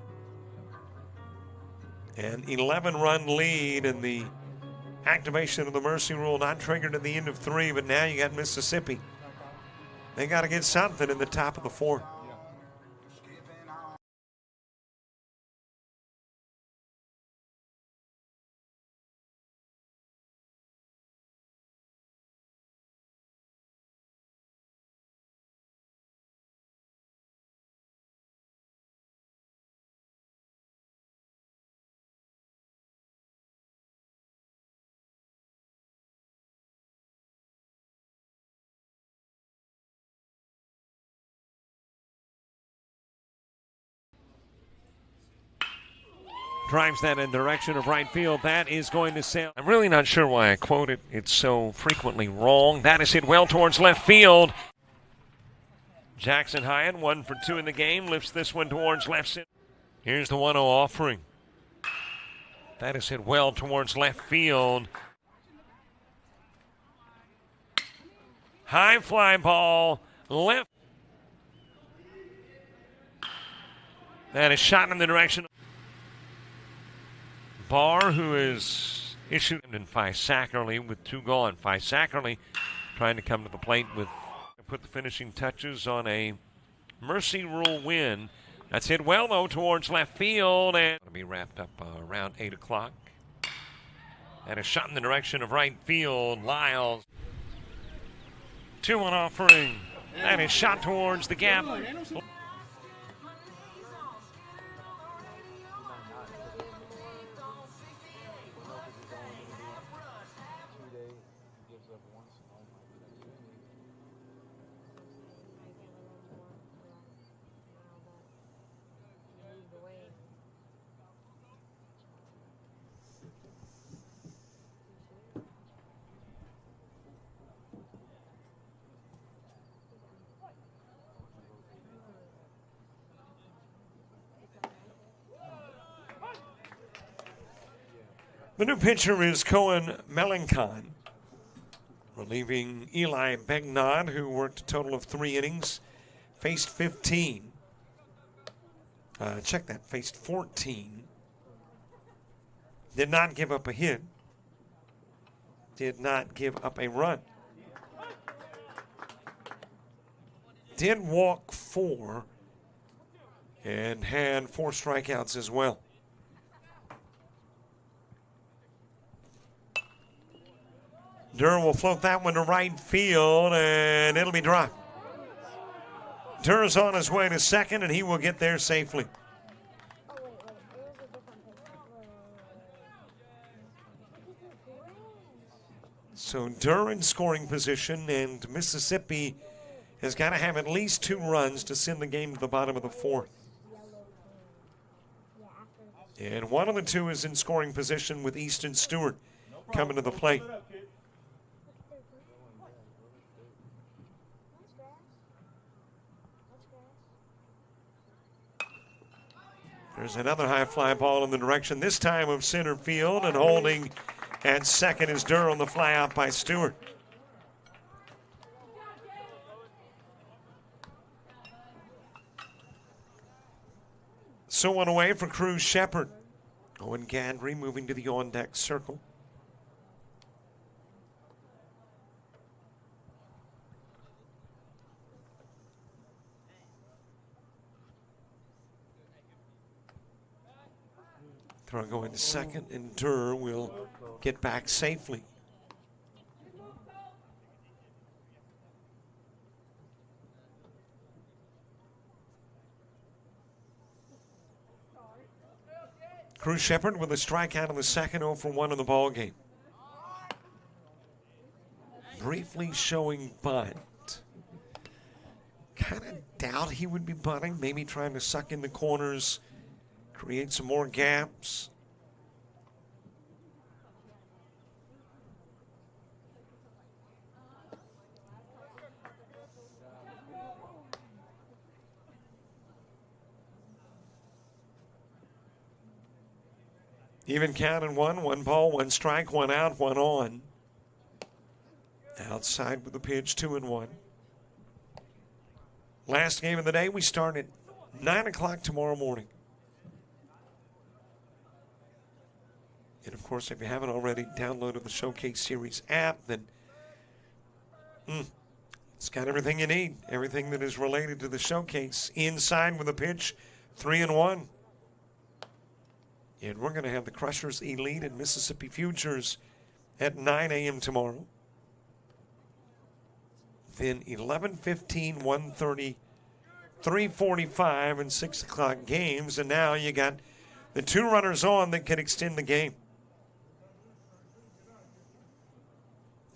An 11-run lead, and the activation of the mercy rule not triggered at the end of 3, but now you got Mississippi. They got to get something in the top of the fourth. Drives that in the direction of right field. That is going to sail. I'm really not sure why I quote it. It's so frequently wrong. That is hit well towards left field. Jackson Hyatt, 1 for 2 in the game, lifts this one towards left center. Here's the 1-0 offering. That is hit well towards left field. High fly ball, left. That is shot in the direction. Barr, who is issued in Sackerly with 2 gone. Sackerly trying to come to the plate with put the finishing touches on a mercy rule win. That's hit well, though, towards left field, and it'll be wrapped up around 8 o'clock. And a shot in the direction of right field. Lyles. 2-1 offering. And a shot towards the gap. The new pitcher is Cohen Mellencamp, relieving Eli Begnod, who worked a total of 3 innings, faced 15. Check that. Faced 14. Did not give up a hit. Did not give up a run. Did walk 4 and had 4 strikeouts as well. Durr will float that one to right field, and it'll be dropped. Durr's on his way to second, and he will get there safely. So Durr in scoring position, and Mississippi has got to have at least 2 runs to send the game to the bottom of the 4th. And one of the 2 is in scoring position with Easton Stewart coming to the plate. There's another high fly ball in the direction, this time of center field, and holding at second is Durr on the fly out by Stewart. So one away for Cruz Shepard. Owen Gandry moving to the on-deck circle. Throw going to second, and Durr will get back safely. Cruz Shepard with a strikeout in the second, 0 for 1 in the ball game. Briefly showing bunt. Kind of doubt he would be bunting, maybe trying to suck in the corners, create some more gaps. Even count in 1 ball, 1 strike, 1 out, 1 on. Outside with the pitch, 2-1. Last game of the day, we start at 9 o'clock tomorrow morning. And of course, if you haven't already downloaded the Showcase Series app, then it's got everything you need. Everything that is related to the Showcase. Inside with a pitch, 3-1. And we're going to have the Crushers Elite and Mississippi Futures at 9 a.m. tomorrow. Then 11:15, 1:30, 3:45, and 6 o'clock games. And now you got the 2 runners on that can extend the game.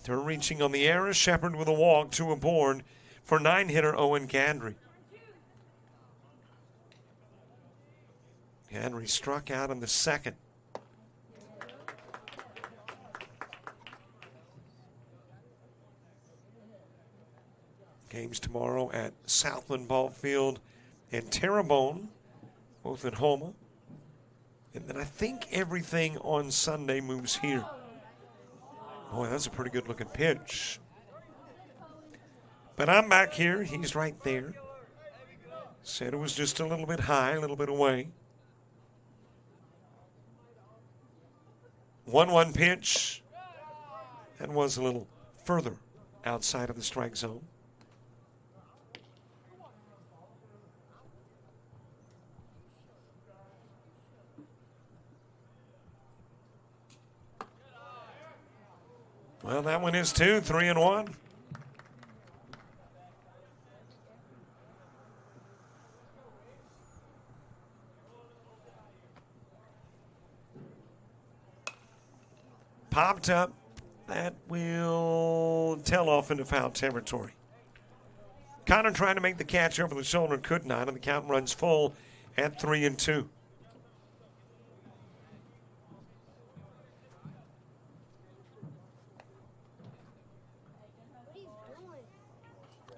They're reaching on the air. Shepard with a walk, 2 aboard for 9-hitter Owen Gandry. Henry struck out in the second. Games tomorrow at Southland Ball Field and Terrebonne, both at Houma. And then I think everything on Sunday moves here. Boy, that's a pretty good looking pitch. But I'm back here. He's right there. Said it was just a little bit high, a little bit away. 1-1 pitch. That was a little further outside of the strike zone. Well, that one is 2, 3-1. Popped up. That will tail off into foul territory. Connor trying to make the catch over the shoulder, could not, and the count runs full at 3-2.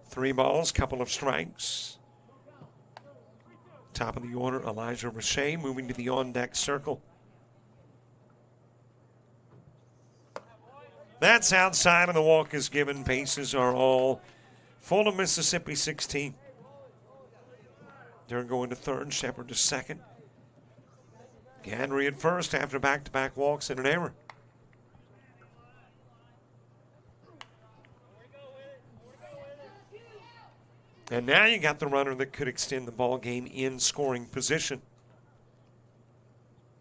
Three balls, couple of strikes. Top of the order, Elijah Richey moving to the on-deck circle. That's outside, and the walk is given. Bases are all full of Mississippi 16. They're going to third, Shepard to second. Gandry at first after back-to-back walks and an error. And now you got the runner that could extend the ball game in scoring position.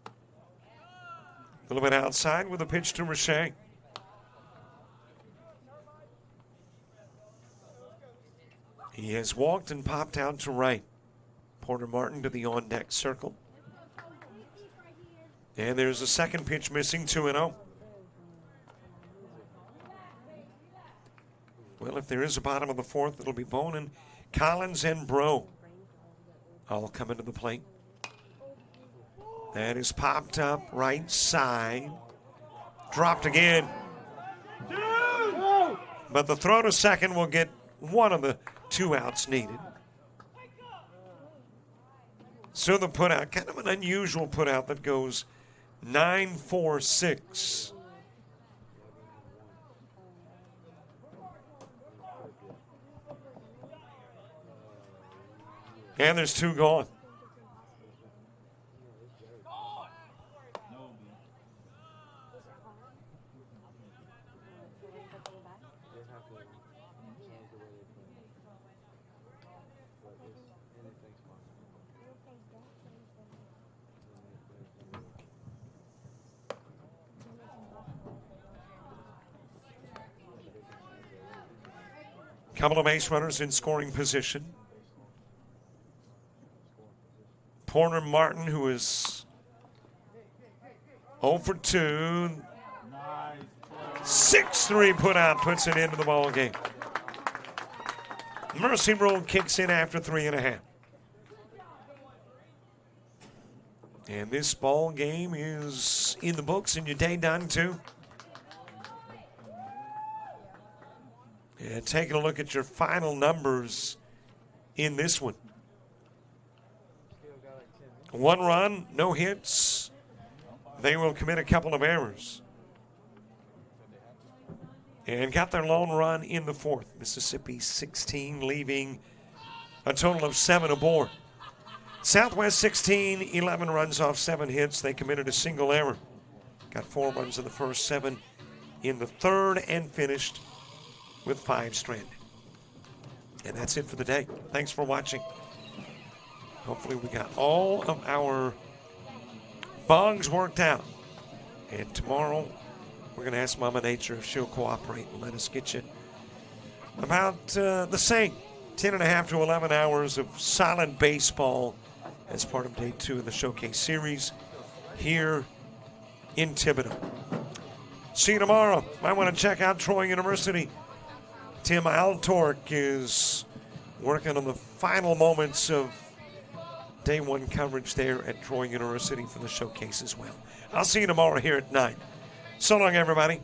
A little bit outside with a pitch to Richey. He has walked and popped out to right. Porter Martin to the on-deck circle. And there's a second pitch missing, 2-0. Well, if there is a bottom of the fourth, it'll be Bonin, Collins, and Bro all coming to the plate. That is popped up right side. Dropped again. But the throw to second will get one of the 2 outs needed. So the put out, kind of an unusual put out that goes 9-4-6. And there's 2 gone. Couple of base runners in scoring position. Porter Martin, who is 0 for 2. 6-3 put out, puts it into the ball game. Mercy Rule kicks in after 3.5. And this ball game is in the books and your day done too. And taking a look at your final numbers in this one. 1 run, no hits. They will commit a couple of errors. And got their lone run in the fourth. Mississippi 16, leaving a total of 7 aboard. Southwest 16, 11 runs off 7 hits. They committed a single error. Got 4 runs in the first, 7 in the third, and finished with 5 stranded. And that's it for the day. Thanks for watching. Hopefully we got all of our bugs worked out. And tomorrow we're going to ask Mama Nature if she'll cooperate and let us get you about the same 10.5 to 11 hours of solid baseball as part of day 2 of the Showcase Series here in Thibodaux. See you tomorrow. Might want to check out Troy University. Tim Altork is working on the final moments of day 1 coverage there at Troy University for the Showcase as well. I'll see you tomorrow here at 9. So long, everybody.